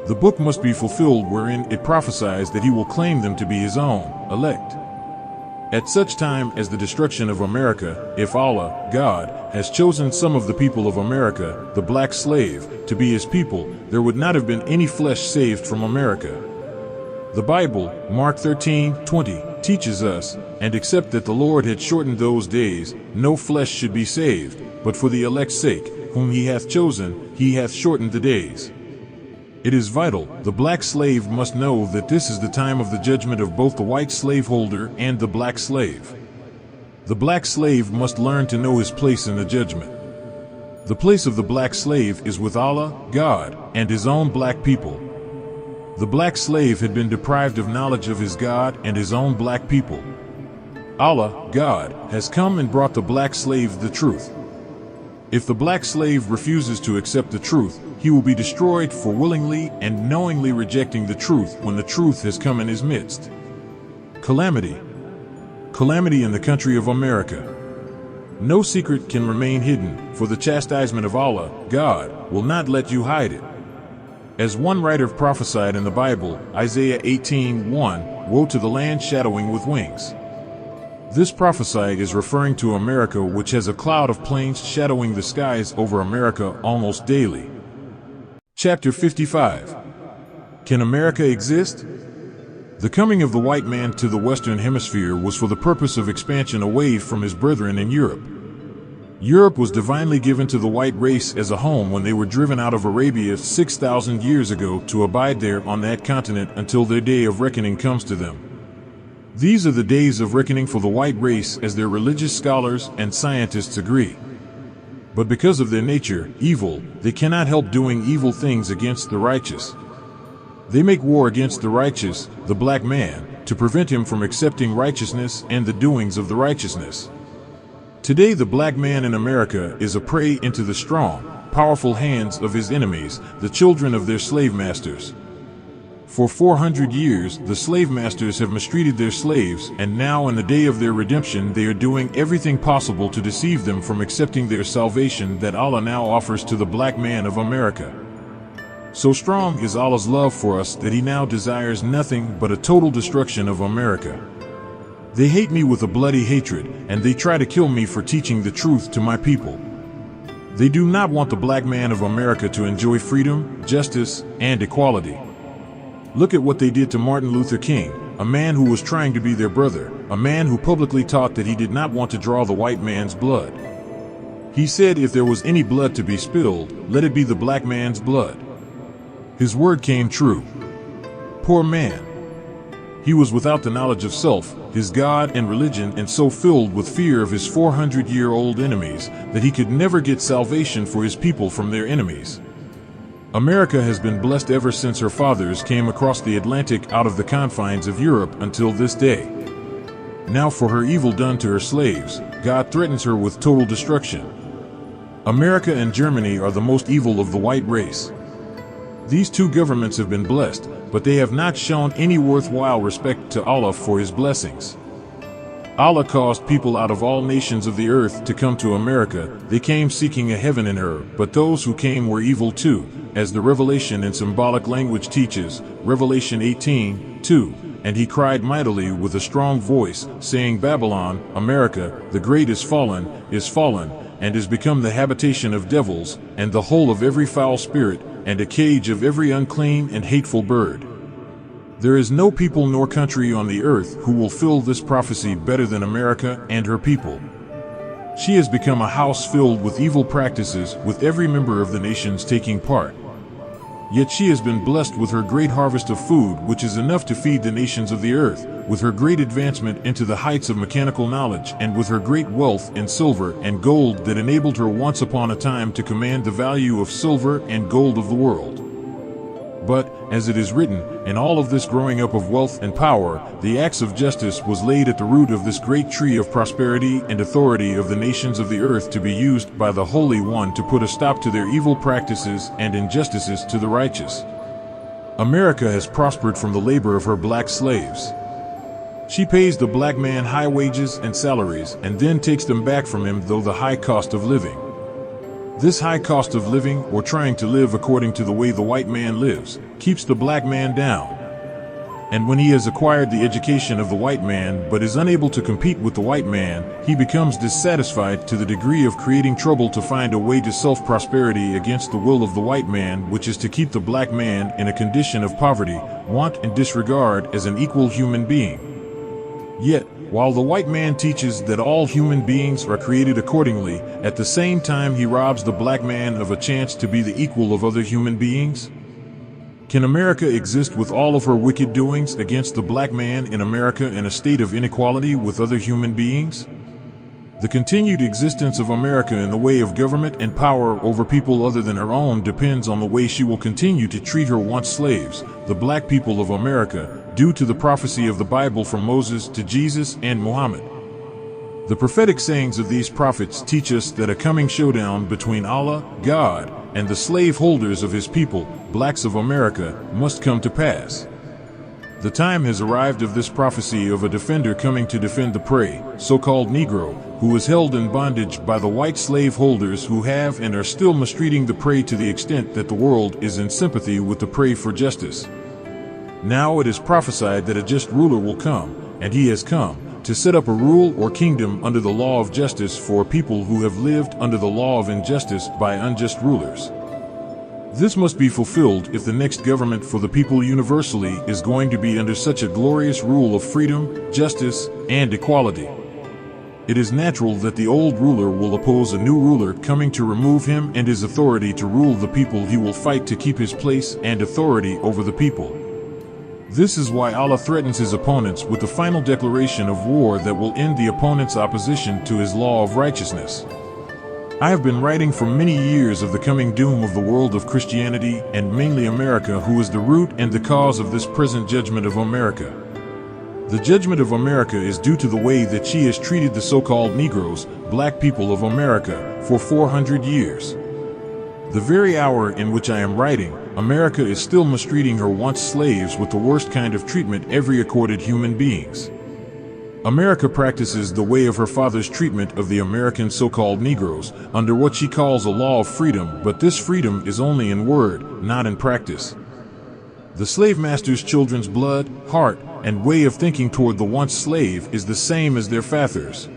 The book must be fulfilled wherein it prophesies that he will claim them to be his own, elect. At such time as the destruction of America, if Allah, God, has chosen some of the people of America, the black slave, to be his people, there would not have been any flesh saved from America. The Bible, Mark 13:20, teaches us, and except that the Lord had shortened those days, no flesh should be saved, but for the elect's sake, whom he hath chosen, he hath shortened the days. It is vital, the black slave must know that this is the time of the judgment of both the white slaveholder and the black slave. The black slave must learn to know his place in the judgment. The place of the black slave is with Allah, God, and his own black people. The black slave had been deprived of knowledge of his God and his own black people. Allah, God, has come and brought the black slave the truth. If the black slave refuses to accept the truth, he will be destroyed for willingly and knowingly rejecting the truth when the truth has come in his midst. Calamity. Calamity in the country of America. No secret can remain hidden, for the chastisement of Allah, God, will not let you hide it. As one writer prophesied in the Bible, Isaiah 18:1, woe to the land shadowing with wings. This prophecy is referring to America, which has a cloud of planes shadowing the skies over America almost daily. Chapter 55. Can America exist? The coming of the white man to the Western Hemisphere was for the purpose of expansion away from his brethren in Europe. Europe was divinely given to the white race as a home when they were driven out of Arabia 6,000 years ago to abide there on that continent until their day of reckoning comes to them. These are the days of reckoning for the white race, as their religious scholars and scientists agree. But because of their nature, evil, they cannot help doing evil things against the righteous. They make war against the righteous, the black man, to prevent him from accepting righteousness and the doings of the righteousness. Today the black man in America is a prey into the strong, powerful hands of his enemies, the children of their slave masters. For 400 years, the slave masters have mistreated their slaves, and now in the day of their redemption they are doing everything possible to deceive them from accepting their salvation that Allah now offers to the black man of America. So strong is Allah's love for us that he now desires nothing but a total destruction of America. They hate me with a bloody hatred, and they try to kill me for teaching the truth to my people. They do not want the black man of America to enjoy freedom, justice, and equality. Look at what they did to Martin Luther King, a man who was trying to be their brother, a man who publicly taught that he did not want to draw the white man's blood. He said if there was any blood to be spilled, let it be the black man's blood. His word came true. Poor man. He was without the knowledge of self, his God and religion, and so filled with fear of his 400-year-old enemies that he could never get salvation for his people from their enemies. America has been blessed ever since her fathers came across the Atlantic out of the confines of Europe until this day. Now for her evil done to her slaves, God threatens her with total destruction. America and Germany are the most evil of the white race. These two governments have been blessed, but they have not shown any worthwhile respect to Allah for his blessings. Allah caused people out of all nations of the earth to come to America. They came seeking a heaven in her, but those who came were evil too, as the Revelation in symbolic language teaches, Revelation 18:2. And he cried mightily with a strong voice, saying, Babylon, America, the great is fallen, and is become the habitation of devils, and the hole of every foul spirit, and a cage of every unclean and hateful bird. There is no people nor country on the earth who will fill this prophecy better than America and her people. She has become a house filled with evil practices, with every member of the nations taking part. Yet she has been blessed with her great harvest of food, which is enough to feed the nations of the earth, with her great advancement into the heights of mechanical knowledge, and with her great wealth in silver and gold that enabled her once upon a time to command the value of silver and gold of the world. But, as it is written, in all of this growing up of wealth and power, the axe of justice was laid at the root of this great tree of prosperity and authority of the nations of the earth, to be used by the Holy One to put a stop to their evil practices and injustices to the righteous. America has prospered from the labor of her black slaves. She pays the black man high wages and salaries, and then takes them back from him through the high cost of living. This high cost of living, or trying to live according to the way the white man lives, keeps the black man down. And when he has acquired the education of the white man but is unable to compete with the white man, he becomes dissatisfied to the degree of creating trouble to find a way to self-prosperity against the will of the white man, which is to keep the black man in a condition of poverty, want, and disregard as an equal human being. Yet, while the white man teaches that all human beings are created accordingly, at the same time he robs the black man of a chance to be the equal of other human beings. Can America exist with all of her wicked doings against the black man in America in a state of inequality with other human beings? The continued existence of America in the way of government and power over people other than her own depends on the way she will continue to treat her once slaves, the black people of America, due to the prophecy of the Bible from Moses to Jesus and Muhammad. The prophetic sayings of these prophets teach us that a coming showdown between Allah, God, and the slave holders of his people, blacks of America, must come to pass. The time has arrived of this prophecy of a defender coming to defend the prey, so-called Negro, who is held in bondage by the white slave holders who have and are still mistreating the prey to the extent that the world is in sympathy with the prey for justice. Now it is prophesied that a just ruler will come, and he has come, to set up a rule or kingdom under the law of justice for people who have lived under the law of injustice by unjust rulers. This must be fulfilled if the next government for the people universally is going to be under such a glorious rule of freedom, justice, and equality. It is natural that the old ruler will oppose a new ruler coming to remove him and his authority to rule the people. He will fight to keep his place and authority over the people. This is why Allah threatens his opponents with the final declaration of war that will end the opponent's opposition to his law of righteousness. I have been writing for many years of the coming doom of the world of Christianity, and mainly America, who is the root and the cause of this present judgment of America. The judgment of America is due to the way that she has treated the so-called Negroes, black people of America, for 400 years. The very hour in which I am writing, America is still mistreating her once slaves with the worst kind of treatment ever accorded human beings. America practices the way of her father's treatment of the American so-called Negroes, under what she calls a law of freedom, but this freedom is only in word, not in practice. The slave master's children's blood, heart, and way of thinking toward the once slave is the same as their father's.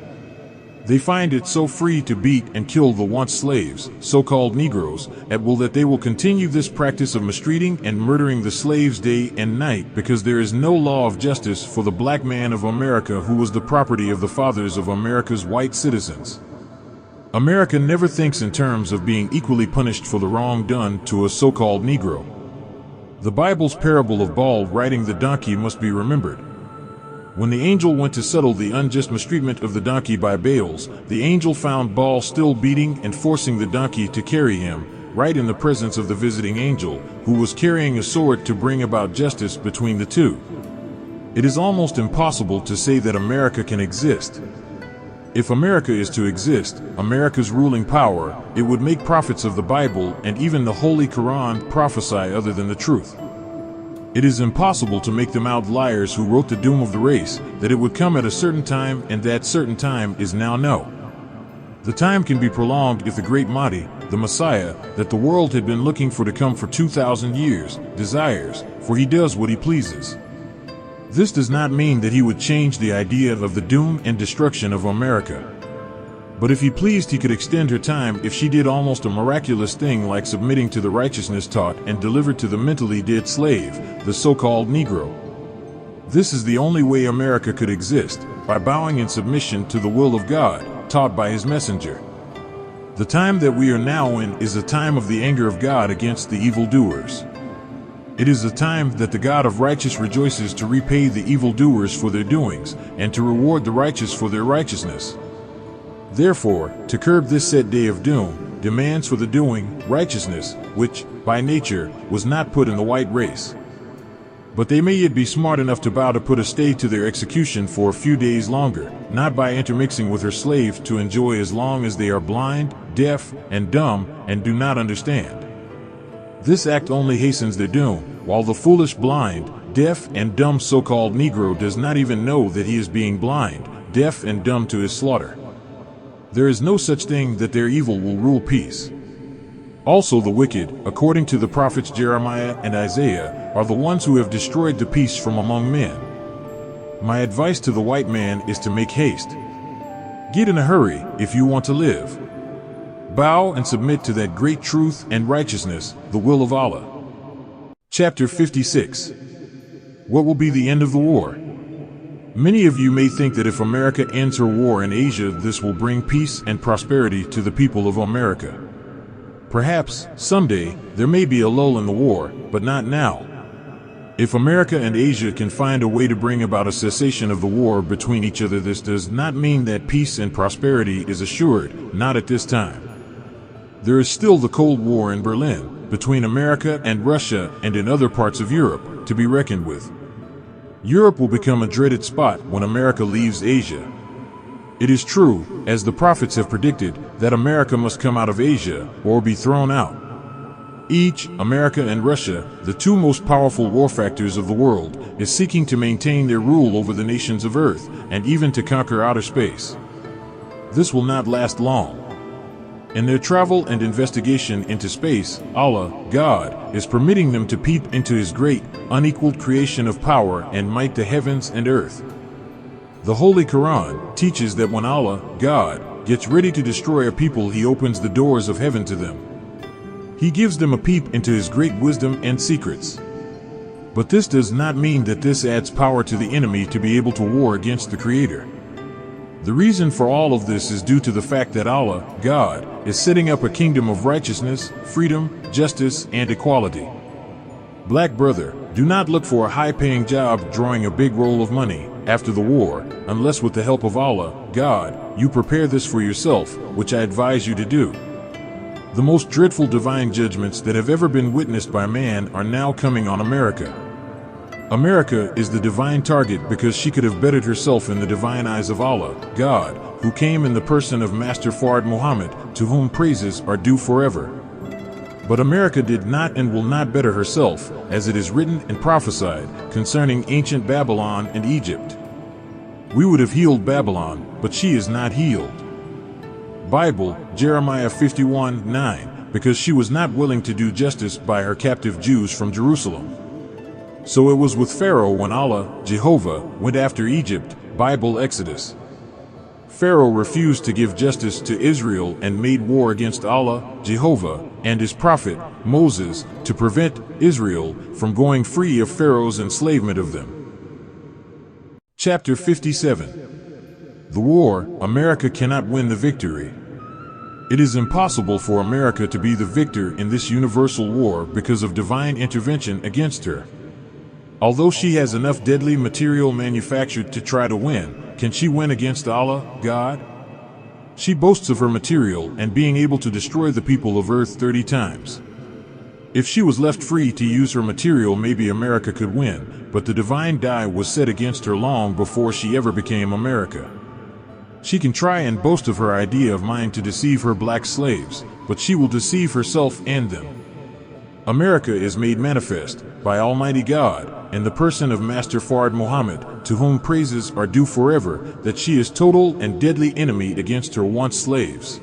They find it so free to beat and kill the once slaves, so-called Negroes, at will that they will continue this practice of mistreating and murdering the slaves day and night, because there is no law of justice for the black man of America who was the property of the fathers of America's white citizens. America never thinks in terms of being equally punished for the wrong done to a so-called Negro. The Bible's parable of Baal riding the donkey must be remembered. When the angel went to settle the unjust mistreatment of the donkey by Baals, the angel found Baal still beating and forcing the donkey to carry him, right in the presence of the visiting angel, who was carrying a sword to bring about justice between the two. It is almost impossible to say that America can exist. If America is to exist, America's ruling power, it would make prophets of the Bible and even the Holy Quran prophesy other than the truth. It is impossible to make them out liars who wrote the doom of the race, that it would come at a certain time, and that certain time is now. No. The time can be prolonged if the great Mahdi, the Messiah, that the world had been looking for to come for 2,000 years, desires, for he does what he pleases. This does not mean that he would change the idea of the doom and destruction of America. But if he pleased, he could extend her time if she did almost a miraculous thing like submitting to the righteousness taught and delivered to the mentally dead slave, the so-called Negro. This is the only way America could exist, by bowing in submission to the will of God, taught by his messenger. The time that we are now in is a time of the anger of God against the evildoers. It is a time that the God of righteousness rejoices to repay the evildoers for their doings, and to reward the righteous for their righteousness. Therefore, to curb this set day of doom, demands for the doing righteousness, which, by nature, was not put in the white race. But they may yet be smart enough to bow to put a stay to their execution for a few days longer, not by intermixing with her slaves to enjoy as long as they are blind, deaf, and dumb, and do not understand. This act only hastens their doom, while the foolish blind, deaf, and dumb so-called Negro does not even know that he is being blind, deaf, and dumb to his slaughter. There is no such thing that their evil will rule peace. Also the wicked, according to the prophets Jeremiah and Isaiah, are the ones who have destroyed the peace from among men. My advice to the white man is to make haste. Get in a hurry if you want to live. Bow and submit to that great truth and righteousness, the will of Allah. Chapter 56. What will be the end of the war? Many of you may think that if America ends her war in Asia, this will bring peace and prosperity to the people of America. Perhaps, someday, there may be a lull in the war, but not now. If America and Asia can find a way to bring about a cessation of the war between each other, this does not mean that peace and prosperity is assured, not at this time. There is still the Cold War in Berlin, between America and Russia and in other parts of Europe, to be reckoned with. Europe will become a dreaded spot when America leaves Asia. It is true, as the prophets have predicted, that America must come out of Asia or be thrown out. Each, America and Russia, the two most powerful war factors of the world, is seeking to maintain their rule over the nations of Earth and even to conquer outer space. This will not last long. In their travel and investigation into space, Allah, God, is permitting them to peep into His great, unequaled creation of power and might, the heavens and earth. The Holy Quran teaches that when Allah, God, gets ready to destroy a people, He opens the doors of heaven to them. He gives them a peep into His great wisdom and secrets. But this does not mean that this adds power to the enemy to be able to war against the Creator. The reason for all of this is due to the fact that Allah, God, is setting up a kingdom of righteousness, freedom, justice, and equality. Black brother, do not look for a high-paying job drawing a big roll of money after the war, unless with the help of Allah, God, you prepare this for yourself, which I advise you to do. The most dreadful divine judgments that have ever been witnessed by man are now coming on America. America is the divine target because she could have bettered herself in the divine eyes of Allah, God, who came in the person of Master Fard Muhammad, to whom praises are due forever. But America did not and will not better herself, as it is written and prophesied concerning ancient Babylon and Egypt. We would have healed Babylon, but she is not healed. Bible, Jeremiah 51:9, because she was not willing to do justice by her captive Jews from Jerusalem. So it was with Pharaoh when Allah, Jehovah, went after Egypt, Bible Exodus. Pharaoh refused to give justice to Israel and made war against Allah, Jehovah, and his prophet, Moses, to prevent Israel from going free of Pharaoh's enslavement of them. Chapter 57. The war, America cannot win the victory. It is impossible for America to be the victor in this universal war because of divine intervention against her. Although she has enough deadly material manufactured to try to win, can she win against Allah, God? She boasts of her material and being able to destroy the people of Earth 30 times. If she was left free to use her material, maybe America could win, but the divine die was set against her long before she ever became America. She can try and boast of her idea of mind to deceive her black slaves, but she will deceive herself and them. America is made manifest by Almighty God in the person of Master Fard Muhammad, to whom praises are due forever, that she is total and deadly enemy against her once slaves.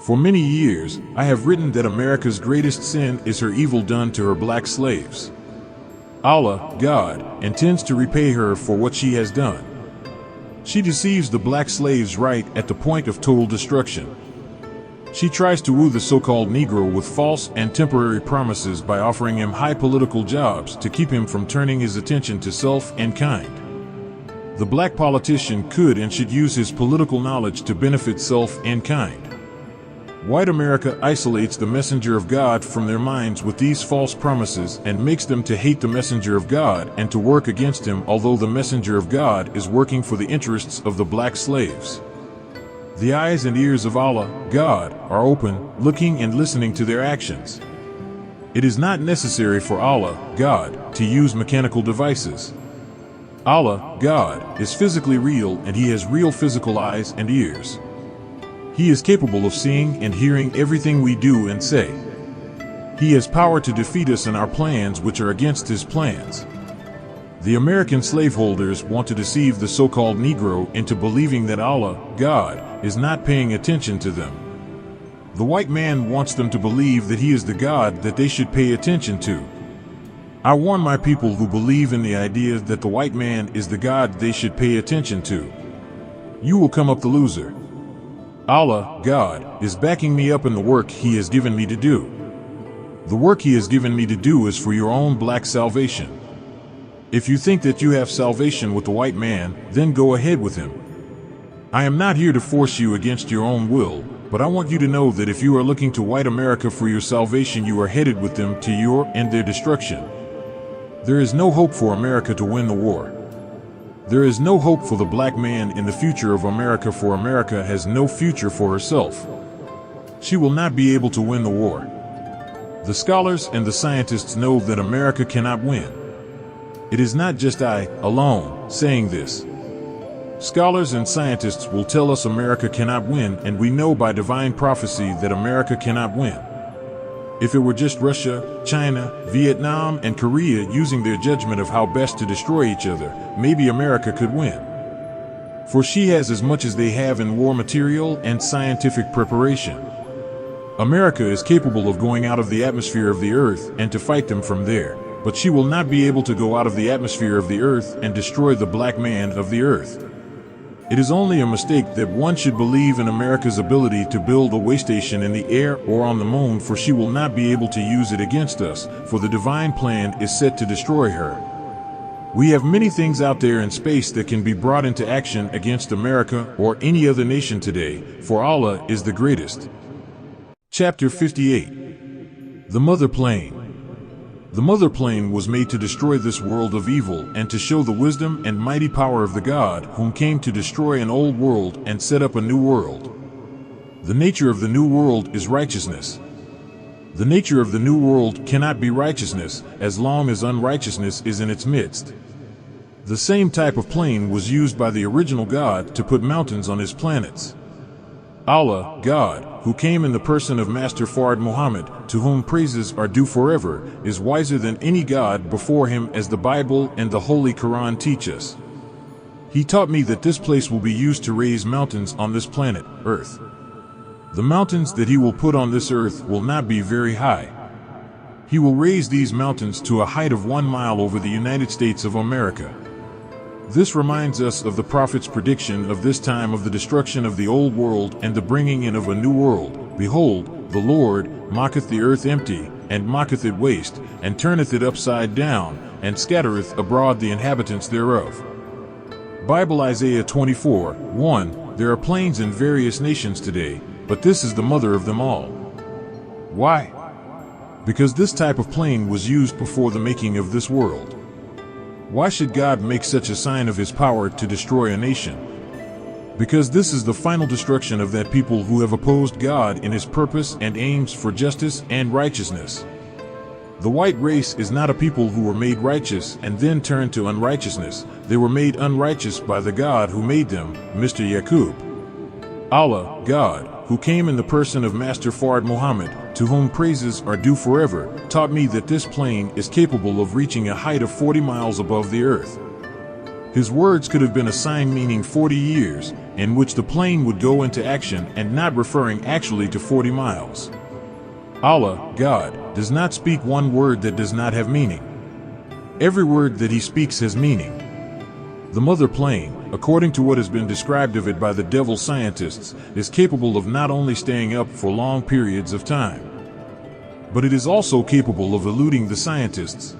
For many years, I have written that America's greatest sin is her evil done to her black slaves. Allah, God, intends to repay her for what she has done. She deceives the black slaves right at the point of total destruction. She tries to woo the so-called Negro with false and temporary promises by offering him high political jobs to keep him from turning his attention to self and kind. The black politician could and should use his political knowledge to benefit self and kind. White America isolates the messenger of God from their minds with these false promises and makes them to hate the messenger of God and to work against him, although the messenger of God is working for the interests of the black slaves. The eyes and ears of Allah, God, are open, looking and listening to their actions. It is not necessary for Allah, God, to use mechanical devices. Allah, God, is physically real and He has real physical eyes and ears. He is capable of seeing and hearing everything we do and say. He has power to defeat us in our plans which are against His plans. The American slaveholders want to deceive the so-called Negro into believing that Allah, God, is not paying attention to them. The white man wants them to believe that he is the God that they should pay attention to. I warn my people who believe in the idea that the white man is the God they should pay attention to. You will come up the loser. Allah, God, is backing me up in the work He has given me to do. The work He has given me to do is for your own black salvation. If you think that you have salvation with the white man, then go ahead with him. I am not here to force you against your own will, but I want you to know that if you are looking to white America for your salvation, you are headed with them to your and their destruction. There is no hope for America to win the war. There is no hope for the black man in the future of America, for America has no future for herself. She will not be able to win the war. The scholars and the scientists know that America cannot win. It is not just I, alone, saying this. Scholars and scientists will tell us America cannot win, and we know by divine prophecy that America cannot win. If it were just Russia, China, Vietnam, and Korea using their judgment of how best to destroy each other, maybe America could win. For she has as much as they have in war material and scientific preparation. America is capable of going out of the atmosphere of the earth and to fight them from there, but she will not be able to go out of the atmosphere of the earth and destroy the black man of the earth. It is only a mistake that one should believe in America's ability to build a way station in the air or on the moon, for she will not be able to use it against us, for the divine plan is set to destroy her. We have many things out there in space that can be brought into action against America or any other nation today, for Allah is the greatest. Chapter 58. The Mother Plane. The Mother Plane was made to destroy this world of evil and to show the wisdom and mighty power of the God whom came to destroy an old world and set up a new world. The nature of the new world is righteousness. The nature of the new world cannot be righteousness as long as unrighteousness is in its midst. The same type of plane was used by the original God to put mountains on His planets. Allah, God, who came in the person of Master Fard Muhammad, to whom praises are due forever, is wiser than any God before him, as the Bible and the Holy Quran teach us. He taught me that this place will be used to raise mountains on this planet, Earth. The mountains that He will put on this earth will not be very high. He will raise these mountains to a height of 1 mile over the United States of America. This reminds us of the Prophet's prediction of this time of the destruction of the old world and the bringing in of a new world. Behold, the Lord maketh the earth empty, and maketh it waste, and turneth it upside down, and scattereth abroad the inhabitants thereof. Bible Isaiah 24:1. There are planes in various nations today, but this is the mother of them all. Why? Because this type of plane was used before the making of this world. Why should God make such a sign of His power to destroy a nation? Because this is the final destruction of that people who have opposed God in His purpose and aims for justice and righteousness. The white race is not a people who were made righteous and then turned to unrighteousness. They were made unrighteous by the God who made them, Mr. Yaqub. Allah, God, who came in the person of Master Fard Muhammad, to whom praises are due forever, taught me that this plane is capable of reaching a height of 40 miles above the earth. His words could have been a sign meaning 40 years, in which the plane would go into action, and not referring actually to 40 miles. Allah, God, does not speak one word that does not have meaning. Every word that He speaks has meaning. The mother plane, according to what has been described of it by the devil scientists, is capable of not only staying up for long periods of time, but it is also capable of eluding the scientists.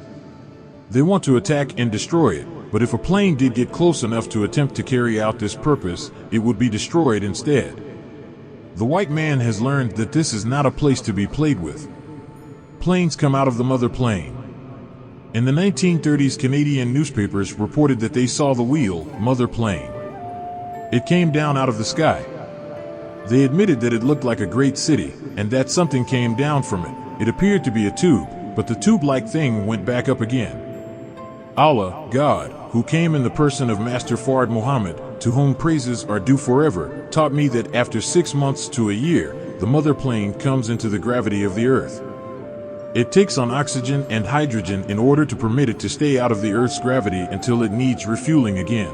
They want to attack and destroy it, but if a plane did get close enough to attempt to carry out this purpose, it would be destroyed instead. The white man has learned that this is not a place to be played with. Planes come out of the mother plane. In the 1930s, Canadian newspapers reported that they saw the wheel, mother plane. It came down out of the sky. They admitted that it looked like a great city, and that something came down from it. It appeared to be a tube, but the tube-like thing went back up again. Allah, God, who came in the person of Master Fard Muhammad, to whom praises are due forever, taught me that after 6 months to a year, the mother plane comes into the gravity of the earth. It takes on oxygen and hydrogen in order to permit it to stay out of the earth's gravity until it needs refueling again.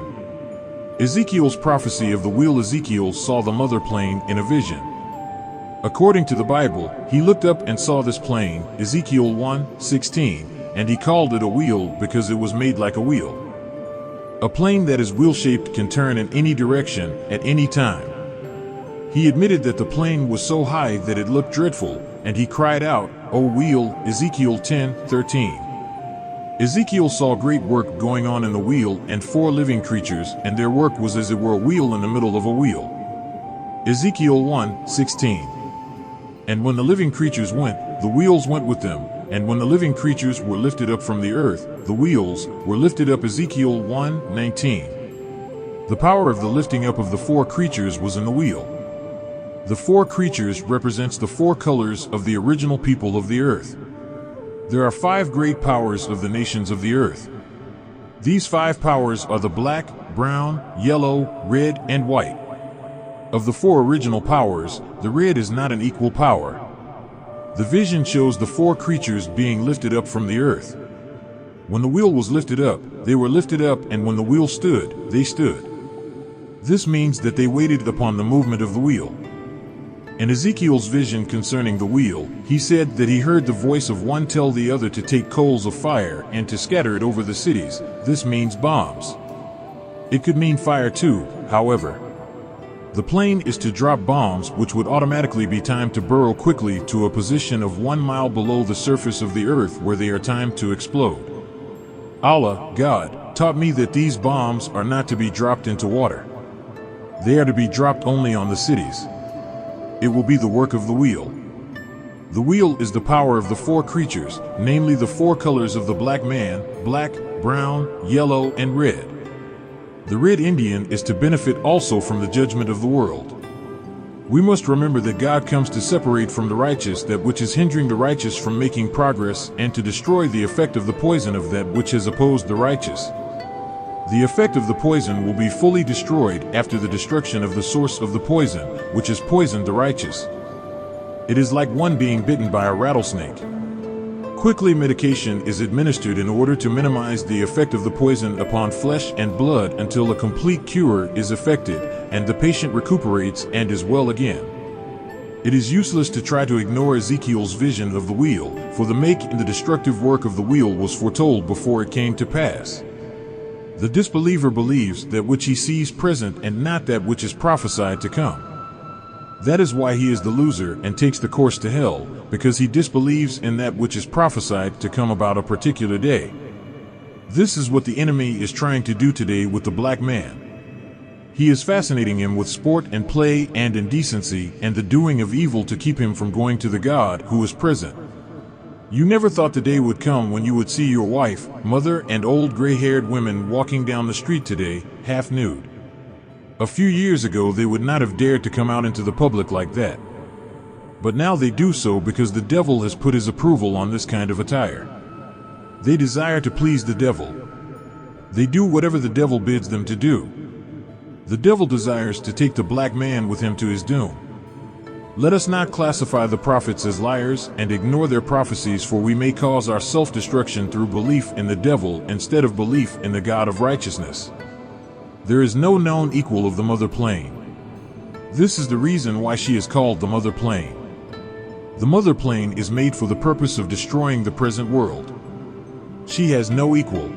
Ezekiel's prophecy of the wheel. Ezekiel saw the mother plane in a vision. According to the Bible, he looked up and saw this plane, Ezekiel 1:16, and he called it a wheel because it was made like a wheel. A plane that is wheel-shaped can turn in any direction at any time. He admitted that the plane was so high that it looked dreadful, and he cried out, "O wheel," Ezekiel 10:13. Ezekiel saw great work going on in the wheel and 4 living creatures, and their work was as it were a wheel in the middle of a wheel. Ezekiel 1:16. And when the living creatures went, the wheels went with them, and when the living creatures were lifted up from the earth, the wheels were lifted up. Ezekiel 1:19. The power of the lifting up of the 4 creatures was in the wheel. The 4 creatures represents the 4 colors of the original people of the earth. There are 5 great powers of the nations of the earth. These 5 powers are the black, brown, yellow, red, and white. Of the 4 original powers, the red is not an equal power. The vision shows the 4 creatures being lifted up from the earth. When the wheel was lifted up, they were lifted up, and when the wheel stood, they stood. This means that they waited upon the movement of the wheel. In Ezekiel's vision concerning the wheel, he said that he heard the voice of one tell the other to take coals of fire and to scatter it over the cities. This means bombs. It could mean fire too, however. The plane is to drop bombs which would automatically be timed to burrow quickly to a position of 1 mile below the surface of the earth where they are timed to explode. Allah, God, taught me that these bombs are not to be dropped into water. They are to be dropped only on the cities. It will be the work of the wheel. The wheel is the power of the 4 creatures, namely the 4 colors of the black man, black, brown, yellow, and red. The red Indian is to benefit also from the judgment of the world. We must remember that God comes to separate from the righteous that which is hindering the righteous from making progress, and to destroy the effect of the poison of that which has opposed the righteous. The effect of the poison will be fully destroyed after the destruction of the source of the poison, which has poisoned the righteous. It is like one being bitten by a rattlesnake. Quickly medication is administered in order to minimize the effect of the poison upon flesh and blood until a complete cure is effected and the patient recuperates and is well again. It is useless to try to ignore Ezekiel's vision of the wheel, for the make and the destructive work of the wheel was foretold before it came to pass. The disbeliever believes that which he sees present and not that which is prophesied to come. That is why he is the loser and takes the course to hell, because he disbelieves in that which is prophesied to come about a particular day. This is what the enemy is trying to do today with the black man. He is fascinating him with sport and play and indecency and the doing of evil to keep him from going to the God who is present. You never thought the day would come when you would see your wife, mother, and old gray-haired women walking down the street today, half nude. A few years ago they would not have dared to come out into the public like that. But now they do so because the devil has put his approval on this kind of attire. They desire to please the devil. They do whatever the devil bids them to do. The devil desires to take the black man with him to his doom. Let us not classify the prophets as liars and ignore their prophecies, for we may cause our self-destruction through belief in the devil instead of belief in the God of righteousness. There is no known equal of the mother plane. This is the reason why she is called the mother plane. The mother plane is made for the purpose of destroying the present world. She has no equal.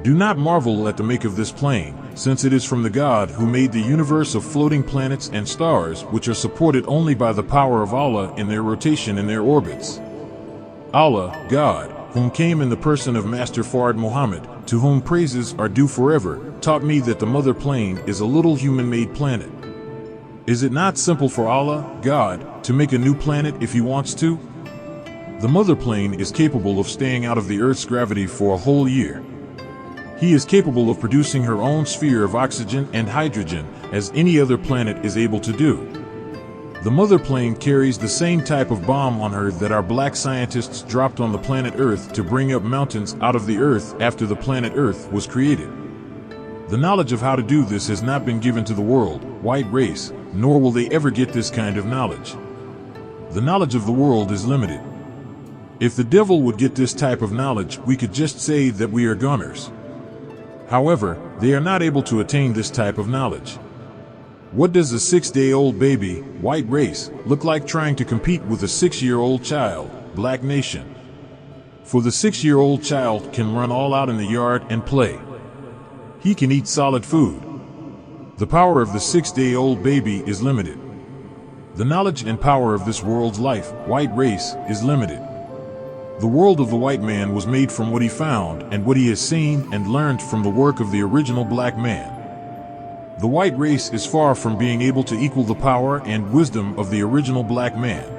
Do not marvel at the make of this plane, since it is from the God who made the universe of floating planets and stars, which are supported only by the power of Allah in their rotation in their orbits. Allah, God, whom came in the person of Master Fard Muhammad, to whom praises are due forever, taught me that the mother plane is a little human-made planet. Is it not simple for Allah, God, to make a new planet if He wants to? The mother plane is capable of staying out of the Earth's gravity for a whole year. He is capable of producing her own sphere of oxygen and hydrogen, as any other planet is able to do. The mother plane carries the same type of bomb on her that our black scientists dropped on the planet Earth to bring up mountains out of the Earth after the planet Earth was created. The knowledge of how to do this has not been given to the world, white race, nor will they ever get this kind of knowledge. The knowledge of the world is limited. If the devil would get this type of knowledge, we could just say that we are goners. However, they are not able to attain this type of knowledge. What does a 6-day-old baby, white race, look like trying to compete with a 6-year-old child, black nation? For the 6-year-old child can run all out in the yard and play. He can eat solid food. The power of the 6-day-old baby is limited. The knowledge and power of this world's life, white race, is limited. The world of the white man was made from what he found and what he has seen and learned from the work of the original black man. The white race is far from being able to equal the power and wisdom of the original black man.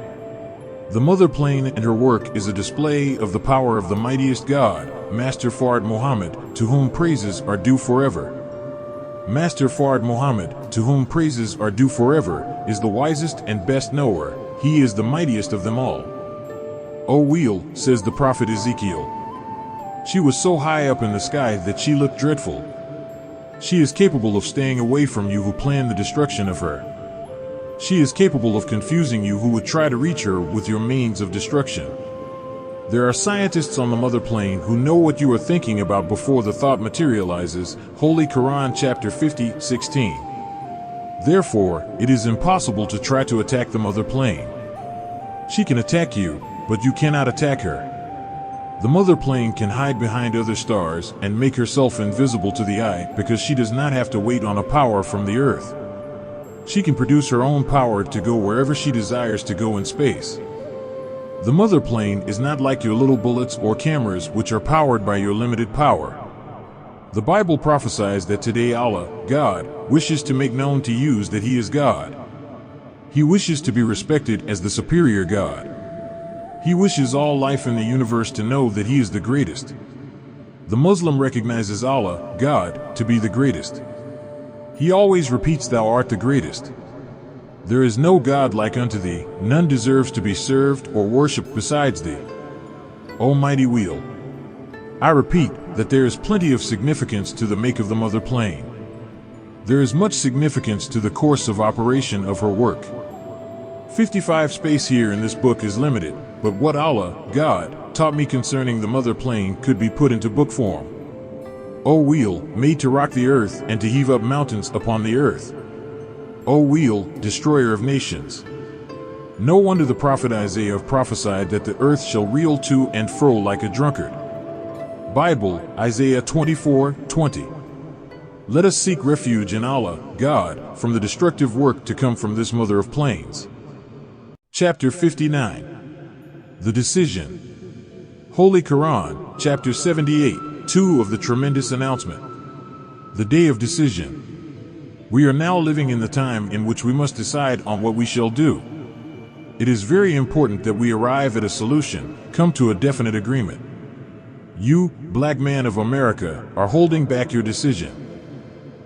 The mother plane and her work is a display of the power of the mightiest God, Master Fard Muhammad, to whom praises are due forever. Master Fard Muhammad, to whom praises are due forever, is the wisest and best knower. He is the mightiest of them all. O wheel, says the prophet Ezekiel. She was so high up in the sky that she looked dreadful. She is capable of staying away from you who plan the destruction of her. She is capable of confusing you who would try to reach her with your means of destruction. There are scientists on the mother plane who know what you are thinking about before the thought materializes. Holy Quran chapter 50:16. Therefore, it is impossible to try to attack the mother plane. She can attack you, but you cannot attack her. The mother plane can hide behind other stars and make herself invisible to the eye because she does not have to wait on a power from the Earth. She can produce her own power to go wherever she desires to go in space. The mother plane is not like your little bullets or cameras which are powered by your limited power. The Bible prophesies that today Allah, God, wishes to make known to you that He is God. He wishes to be respected as the superior God. He wishes all life in the universe to know that He is the greatest. The Muslim recognizes Allah, God, to be the greatest. He always repeats, "Thou art the greatest." There is no God like unto thee, none deserves to be served or worshipped besides thee. O mighty wheel! I repeat that there is plenty of significance to the make of the mother plane. There is much significance to the course of operation of her work. 55 space here in this book is limited, but what Allah, God, taught me concerning the mother plane could be put into book form. O wheel, made to rock the earth and to heave up mountains upon the earth. O wheel, destroyer of nations. No wonder the prophet Isaiah prophesied that the earth shall reel to and fro like a drunkard. Bible, Isaiah 24:20. Let us seek refuge in Allah, God, from the destructive work to come from this mother of planes. Chapter 59. The Decision. Holy Quran, chapter 78:2 of the tremendous announcement. The Day of Decision. We are now living in the time in which we must decide on what we shall do. It is very important that we arrive at a solution, come to a definite agreement. You, black man of America, are holding back your decision.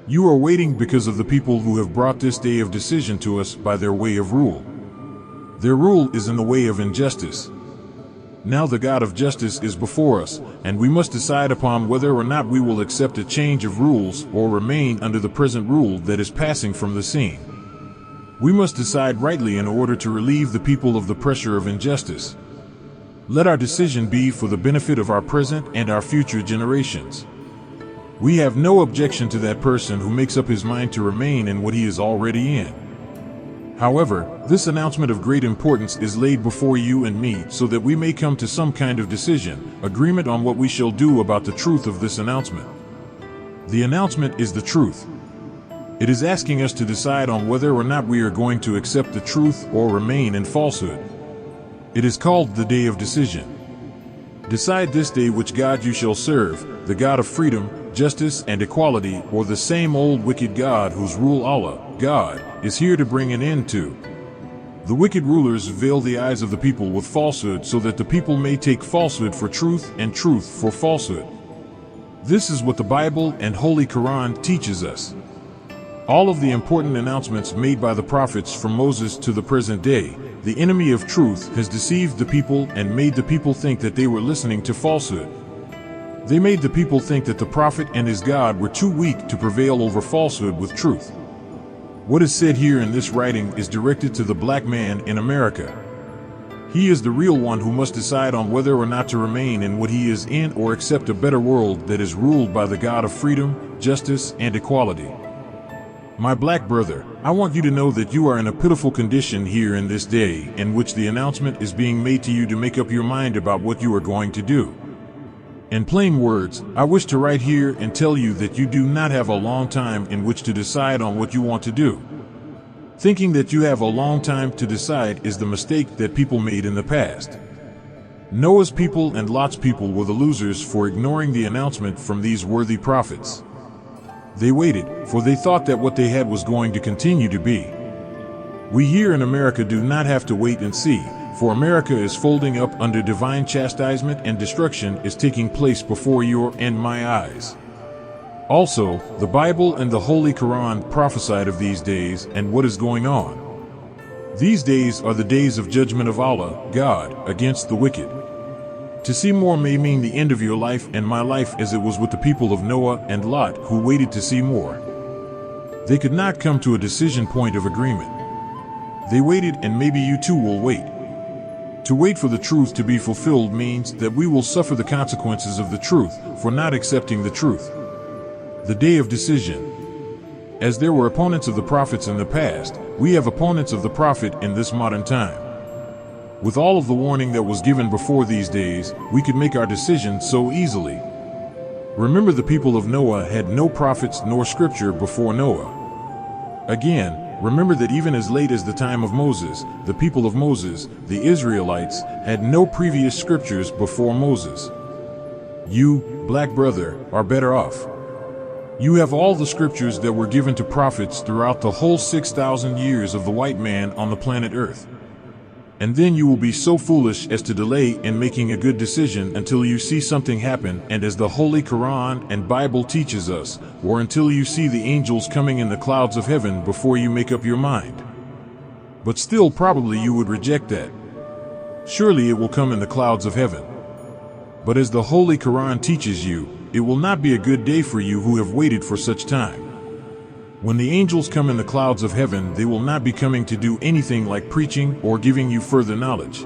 You are waiting because of the people who have brought this day of decision to us by their way of rule. Their rule is in the way of injustice. Now the God of justice is before us, and we must decide upon whether or not we will accept a change of rules or remain under the present rule that is passing from the scene. We must decide rightly in order to relieve the people of the pressure of injustice. Let our decision be for the benefit of our present and our future generations. We have no objection to that person who makes up his mind to remain in what he is already in. However, this announcement of great importance is laid before you and me so that we may come to some kind of decision, agreement on what we shall do about the truth of this announcement. The announcement is the truth. It is asking us to decide on whether or not we are going to accept the truth or remain in falsehood. It is called the Day of Decision. Decide this day which God you shall serve, the God of freedom, justice, and equality, or the same old wicked God whose rule Allah, God, is here to bring an end to. The wicked rulers veil the eyes of the people with falsehood so that the people may take falsehood for truth and truth for falsehood. This is what the Bible and Holy Quran teaches us. All of the important announcements made by the prophets from Moses to the present day, the enemy of truth has deceived the people and made the people think that they were listening to falsehood. They made the people think that the prophet and his God were too weak to prevail over falsehood with truth. What is said here in this writing is directed to the black man in America. He is the real one who must decide on whether or not to remain in what he is in or accept a better world that is ruled by the God of freedom, justice, and equality. My black brother, I want you to know that you are in a pitiful condition here in this day in which the announcement is being made to you to make up your mind about what you are going to do. In plain words, I wish to write here and tell you that you do not have a long time in which to decide on what you want to do. Thinking that you have a long time to decide is the mistake that people made in the past. Noah's people and Lot's people were the losers for ignoring the announcement from these worthy prophets. They waited, for they thought that what they had was going to continue to be. We here in America do not have to wait and see, for America is folding up under divine chastisement and destruction is taking place before your and my eyes. Also, the Bible and the Holy Quran prophesied of these days and what is going on. These days are the days of judgment of Allah, God, against the wicked. To see more may mean the end of your life and my life as it was with the people of Noah and Lot who waited to see more. They could not come to a decision point of agreement. They waited and maybe you too will wait. To wait for the truth to be fulfilled means that we will suffer the consequences of the truth for not accepting the truth. The day of decision. As there were opponents of the prophets in the past, we have opponents of the prophet in this modern time. With all of the warning that was given before these days, we could make our decision so easily. Remember, the people of Noah had no prophets nor scripture before Noah. Again, remember that even as late as the time of Moses, the people of Moses, the Israelites, had no previous scriptures before Moses. You, black brother, are better off. You have all the scriptures that were given to prophets throughout the whole 6,000 years of the white man on the planet Earth. And then you will be so foolish as to delay in making a good decision until you see something happen, and as the Holy Quran and Bible teaches us, or until you see the angels coming in the clouds of heaven before you make up your mind. But still probably you would reject that. Surely it will come in the clouds of heaven. But as the Holy Quran teaches you, it will not be a good day for you who have waited for such time. When the angels come in the clouds of heaven, they will not be coming to do anything like preaching or giving you further knowledge.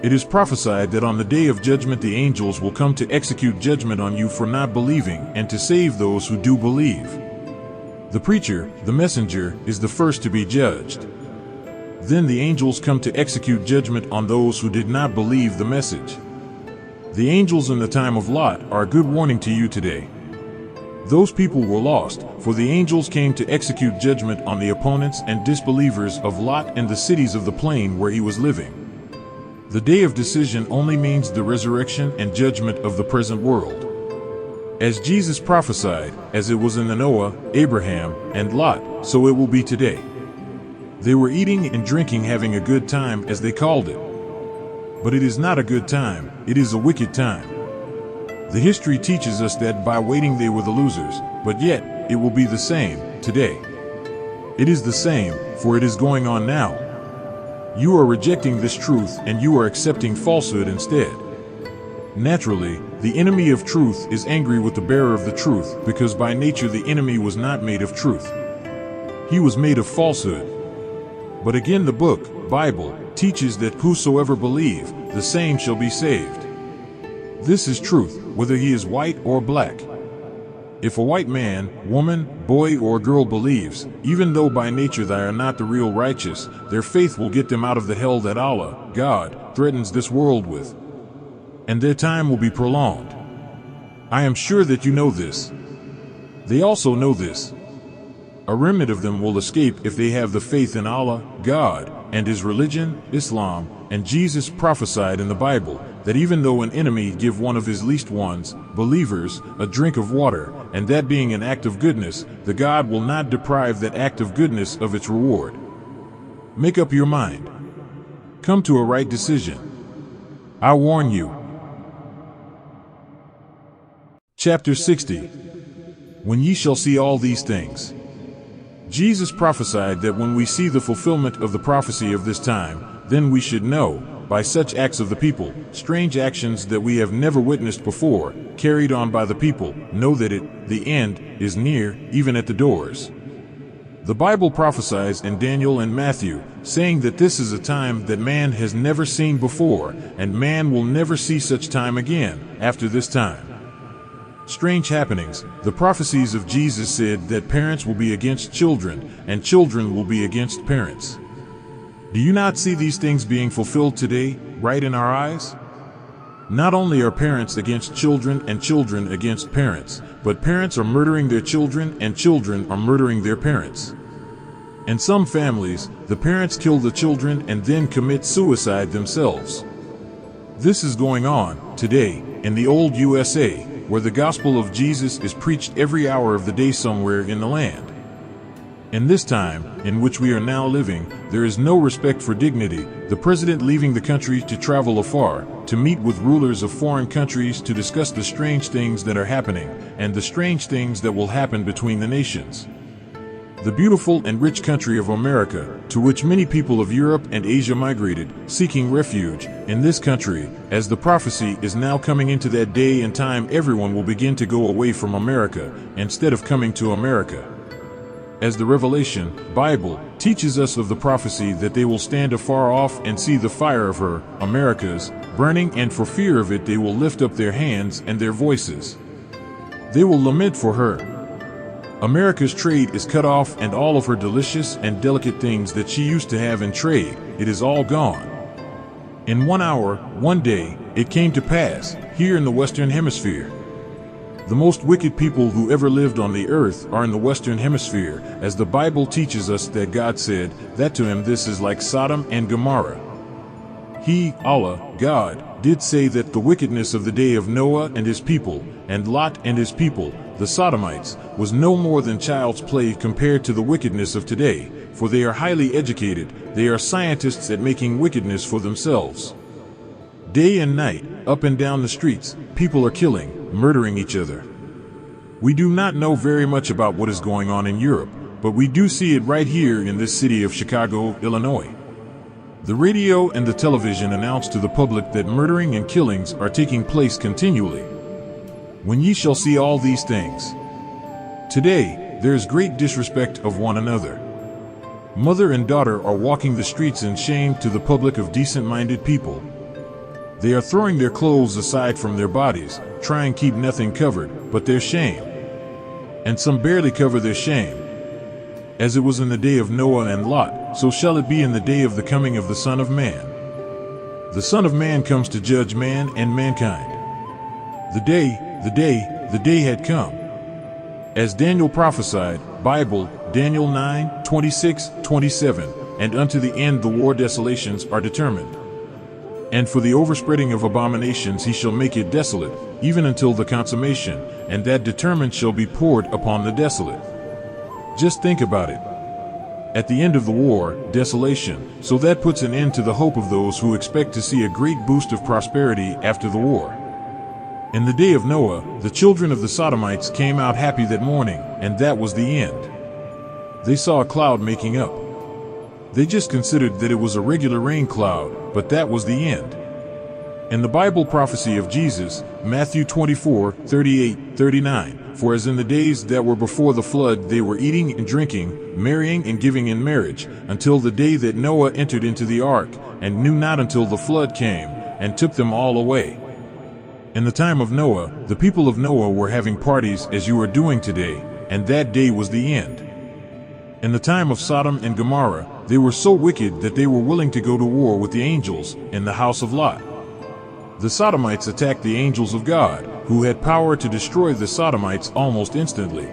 It is prophesied that on the day of judgment the angels will come to execute judgment on you for not believing and to save those who do believe. The preacher, the messenger, is the first to be judged. Then the angels come to execute judgment on those who did not believe the message. The angels in the time of Lot are a good warning to you today. Those people were lost, for the angels came to execute judgment on the opponents and disbelievers of Lot and the cities of the plain where he was living. The day of decision only means the resurrection and judgment of the present world. As Jesus prophesied, as it was in the Noah, Abraham, and Lot, so it will be today. They were eating and drinking, having a good time, as they called it. But it is not a good time, it is a wicked time. The history teaches us that by waiting they were the losers, but yet, it will be the same, today. It is the same, for it is going on now. You are rejecting this truth and you are accepting falsehood instead. Naturally, the enemy of truth is angry with the bearer of the truth, because by nature the enemy was not made of truth. He was made of falsehood. But again the book, Bible, teaches that whosoever believe, the same shall be saved. This is truth, whether he is white or black. If a white man, woman, boy or girl believes, even though by nature they are not the real righteous, their faith will get them out of the hell that Allah, God, threatens this world with. And their time will be prolonged. I am sure that you know this. They also know this. A remnant of them will escape if they have the faith in Allah, God, and His religion, Islam, and Jesus prophesied in the Bible, that even though an enemy give one of his least ones, believers, a drink of water, and that being an act of goodness, the God will not deprive that act of goodness of its reward. Make up your mind. Come to a right decision. I warn you. Chapter 60. When ye shall see all these things. Jesus prophesied that when we see the fulfillment of the prophecy of this time, then we should know, by such acts of the people, strange actions that we have never witnessed before, carried on by the people, know that the end, is near, even at the doors. The Bible prophesies in Daniel and Matthew, saying that this is a time that man has never seen before, and man will never see such time again, after this time. Strange happenings. The prophecies of Jesus said that parents will be against children, and children will be against parents. Do you not see these things being fulfilled today, right in our eyes? Not only are parents against children and children against parents, but parents are murdering their children and children are murdering their parents. In some families, the parents kill the children and then commit suicide themselves. This is going on today in the old USA, where the gospel of Jesus is preached every hour of the day somewhere in the land. In this time, in which we are now living, there is no respect for dignity, the president leaving the country to travel afar, to meet with rulers of foreign countries to discuss the strange things that are happening, and the strange things that will happen between the nations. The beautiful and rich country of America, to which many people of Europe and Asia migrated, seeking refuge, in this country, as the prophecy is now coming into that day and time, everyone will begin to go away from America, instead of coming to America. As the Revelation, Bible, teaches us of the prophecy that they will stand afar off and see the fire of her, America's, burning, and for fear of it they will lift up their hands and their voices. They will lament for her. America's trade is cut off, and all of her delicious and delicate things that she used to have in trade, it is all gone. In 1 hour, one day, it came to pass, here in the Western Hemisphere. The most wicked people who ever lived on the earth are in the Western Hemisphere, as the Bible teaches us that God said that to him this is like Sodom and Gomorrah. He, Allah, God, did say that the wickedness of the day of Noah and his people, and Lot and his people, the Sodomites, was no more than child's play compared to the wickedness of today, for they are highly educated, they are scientists at making wickedness for themselves. Day and night, up and down the streets, people are killing, murdering each other. We do not know very much about what is going on in Europe, but we do see it right here in this city of Chicago, Illinois. The radio and the television announce to the public that murdering and killings are taking place continually. When ye shall see all these things. Today, there is great disrespect of one another. Mother and daughter are walking the streets in shame to the public of decent-minded people. They are throwing their clothes aside from their bodies, trying to keep nothing covered but their shame. And some barely cover their shame. As it was in the day of Noah and Lot, so shall it be in the day of the coming of the Son of Man. The Son of Man comes to judge man and mankind. The day had come. As Daniel prophesied, Bible, Daniel 9:26-27, and unto the end the war desolations are determined. And for the overspreading of abominations he shall make it desolate, even until the consummation, and that determined shall be poured upon the desolate. Just think about it. At the end of the war, desolation, so that puts an end to the hope of those who expect to see a great boost of prosperity after the war. In the day of Noah, the children of the Sodomites came out happy that morning, and that was the end. They saw a cloud making up. They just considered that it was a regular rain cloud, but that was the end. In the Bible prophecy of Jesus, Matthew 24:38-39, for as in the days that were before the flood they were eating and drinking, marrying and giving in marriage, until the day that Noah entered into the ark, and knew not until the flood came, and took them all away. In the time of Noah, the people of Noah were having parties as you are doing today, and that day was the end. In the time of Sodom and Gomorrah, they were so wicked that they were willing to go to war with the angels in the house of Lot. The Sodomites attacked the angels of God, who had power to destroy the Sodomites almost instantly.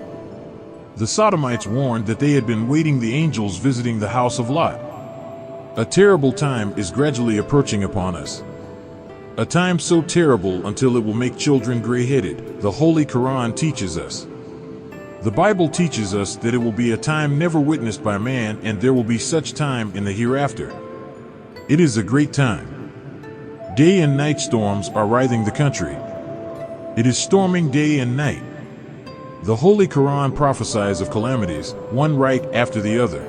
The Sodomites warned that they had been waiting the angels visiting the house of Lot. A terrible time is gradually approaching upon us. A time so terrible until it will make children gray-headed, the Holy Quran teaches us. The Bible teaches us that it will be a time never witnessed by man, and there will be such time in the hereafter. It is a great time. Day and night storms are writhing the country. It is storming day and night. The Holy Quran prophesies of calamities, one right after the other.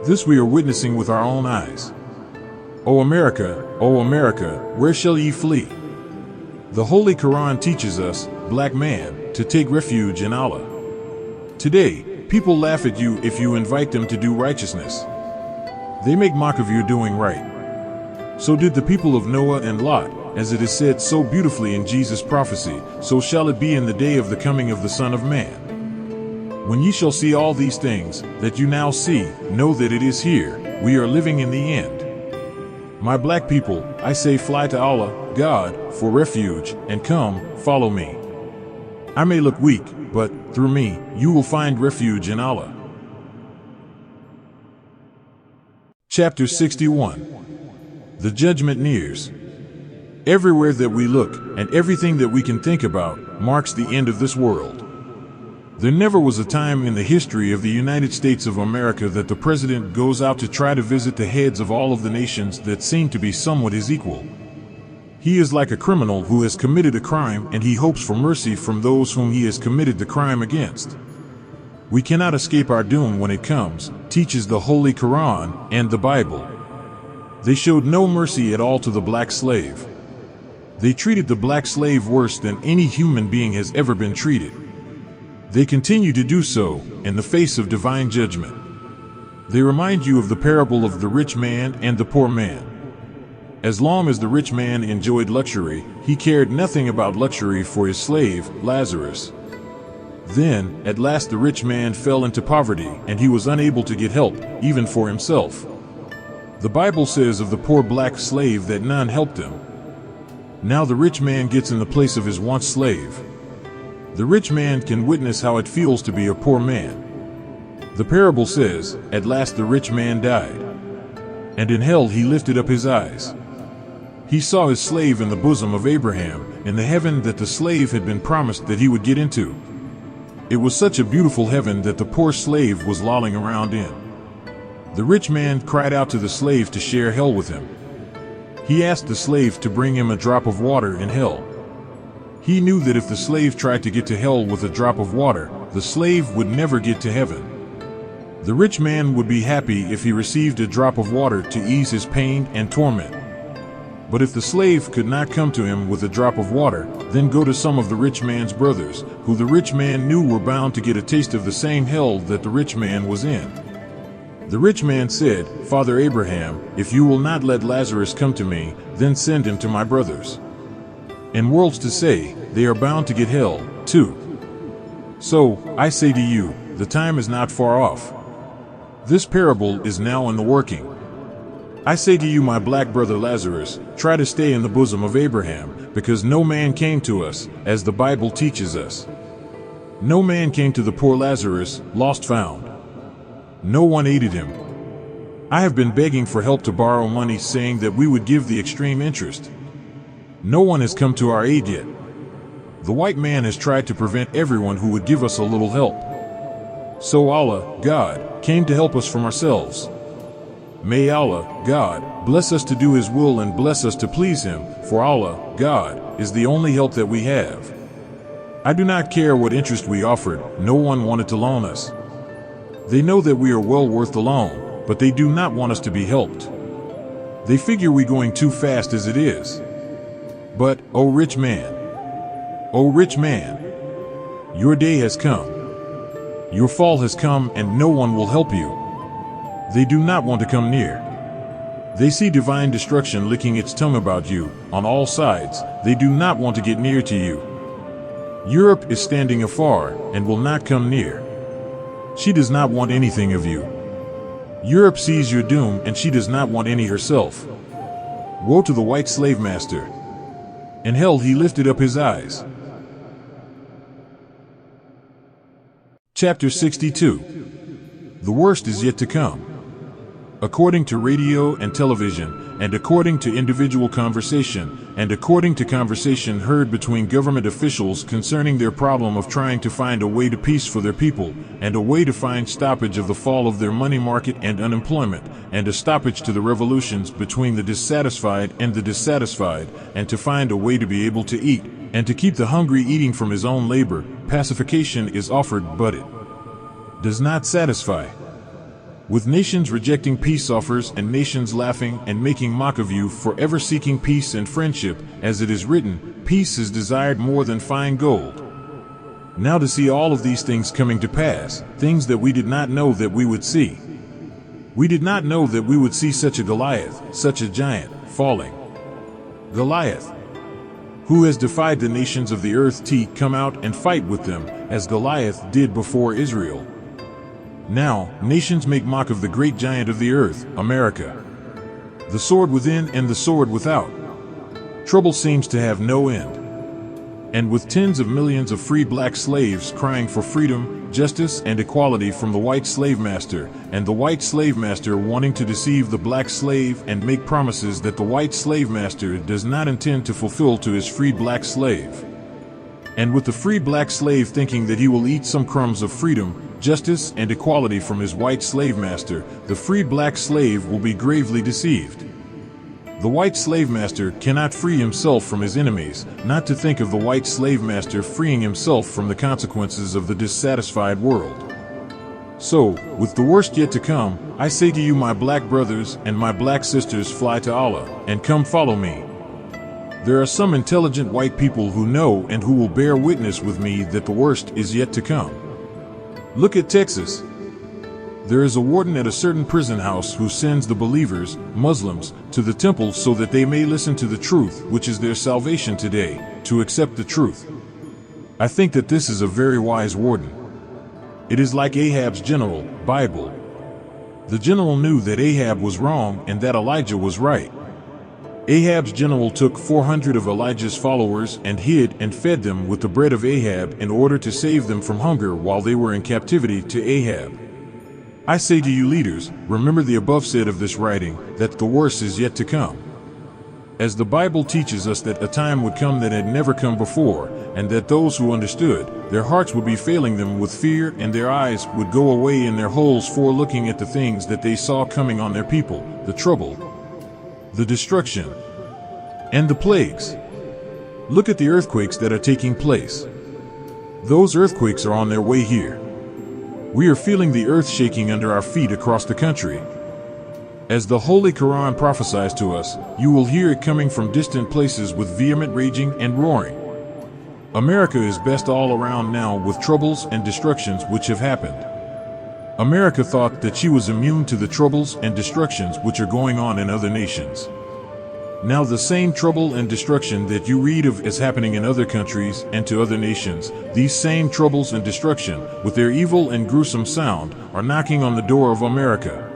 This we are witnessing with our own eyes. O America, where shall ye flee? The Holy Quran teaches us, black man, to take refuge in Allah. Today, people laugh at you if you invite them to do righteousness. They make mock of your doing right. So did the people of Noah and Lot, as it is said so beautifully in Jesus' prophecy, so shall it be in the day of the coming of the Son of Man. When ye shall see all these things that you now see, know that it is here, we are living in the end. My black people, I say fly to Allah, God, for refuge, and come, follow me. I may look weak, but through me, you will find refuge in Allah. Chapter 61. The Judgment Nears. Everywhere that we look, and everything that we can think about, marks the end of this world. There never was a time in the history of the United States of America that the president goes out to try to visit the heads of all of the nations that seem to be somewhat his equal. He is like a criminal who has committed a crime, and he hopes for mercy from those whom he has committed the crime against. We cannot escape our doom when it comes, teaches the Holy Quran and the Bible. They showed no mercy at all to the black slave. They treated the black slave worse than any human being has ever been treated. They continue to do so in the face of divine judgment. They remind you of the parable of the rich man and the poor man. As long as the rich man enjoyed luxury, he cared nothing about luxury for his slave, Lazarus. Then, at last the rich man fell into poverty, and he was unable to get help, even for himself. The Bible says of the poor black slave that none helped him. Now the rich man gets in the place of his once slave. The rich man can witness how it feels to be a poor man. The parable says, at last the rich man died. And in hell he lifted up his eyes. He saw his slave in the bosom of Abraham, in the heaven that the slave had been promised that he would get into. It was such a beautiful heaven that the poor slave was lolling around in. The rich man cried out to the slave to share hell with him. He asked the slave to bring him a drop of water in hell. He knew that if the slave tried to get to hell with a drop of water, the slave would never get to heaven. The rich man would be happy if he received a drop of water to ease his pain and torment. But if the slave could not come to him with a drop of water, then go to some of the rich man's brothers, who the rich man knew were bound to get a taste of the same hell that the rich man was in. The rich man said, Father Abraham, if you will not let Lazarus come to me, then send him to my brothers. In worlds to say, they are bound to get hell, too. So, I say to you, the time is not far off. This parable is now in the working. I say to you, my black brother Lazarus, try to stay in the bosom of Abraham, because no man came to us, as the Bible teaches us. No man came to the poor Lazarus, lost found. No one aided him. I have been begging for help to borrow money, saying that we would give the extreme interest. No one has come to our aid yet. The white man has tried to prevent everyone who would give us a little help. So Allah, God, came to help us from ourselves. May Allah, God, bless us to do His will and bless us to please Him, for Allah, God, is the only help that we have. I do not care what interest we offered, no one wanted to loan us. They know that we are well worth the loan, but they do not want us to be helped. They figure we going too fast as it is. But, O rich man, your day has come. Your fall has come and no one will help you. They do not want to come near. They see divine destruction licking its tongue about you, on all sides. They do not want to get near to you. Europe is standing afar, and will not come near. She does not want anything of you. Europe sees your doom, and she does not want any herself. Woe to the white slave master. In hell he lifted up his eyes. Chapter 62. The worst is yet to come. according to radio and television, and according to individual conversation, and according to conversation heard between government officials concerning their problem of trying to find a way to peace for their people, and a way to find stoppage of the fall of their money market and unemployment, and a stoppage to the revolutions between the dissatisfied and the dissatisfied, and to find a way to be able to eat, and to keep the hungry eating from his own labor. Pacification is offered, but it does not satisfy. With nations rejecting peace offers and nations laughing and making mock of you for ever seeking peace and friendship, as it is written, peace is desired more than fine gold. Now to see all of these things coming to pass, things that we did not know that we would see. We did not know that we would see such a Goliath, such a giant, falling. Goliath, who has defied the nations of the earth, to come out and fight with them, as Goliath did before Israel. Now, nations make mock of the great giant of the earth, America. The sword within and the sword without. Trouble seems to have no end. And with tens of millions of freed black slaves crying for freedom, justice, and equality from the white slave master, and the white slave master wanting to deceive the black slave and make promises that the white slave master does not intend to fulfill to his freed black slave. And with the freed black slave thinking that he will eat some crumbs of freedom, justice, and equality from his white slave master, the freed black slave will be gravely deceived. The white slave master cannot free himself from his enemies, not to think of the white slave master freeing himself from the consequences of the dissatisfied world. So, with the worst yet to come, I say to you, my black brothers and my black sisters, fly to Allah, and come follow me. There are some intelligent white people who know and who will bear witness with me that the worst is yet to come. Look at Texas. There is a warden at a certain prison house who sends the believers, Muslims, to the temple so that they may listen to the truth, which is their salvation today, to accept the truth. I think that this is a very wise warden. It is like Ahab's general, Bible. The general knew that Ahab was wrong and that Elijah was right. Ahab's general took 400 of Elijah's followers and hid and fed them with the bread of Ahab in order to save them from hunger while they were in captivity to Ahab. I say to you leaders, remember the above said of this writing, that the worst is yet to come. As the Bible teaches us that a time would come that had never come before, and that those who understood, their hearts would be failing them with fear, and their eyes would go away in their holes for looking at the things that they saw coming on their people, the trouble, the destruction, and the plagues. Look at the earthquakes that are taking place. Those earthquakes are on their way here. We are feeling the earth shaking under our feet across the country. As the Holy Quran prophesies to us, you will hear it coming from distant places with vehement raging and roaring. America is best all around now with troubles and destructions which have happened. America thought that she was immune to the troubles and destructions which are going on in other nations. Now the same trouble and destruction that you read of is happening in other countries and to other nations. These same troubles and destruction, with their evil and gruesome sound, are knocking on the door of America.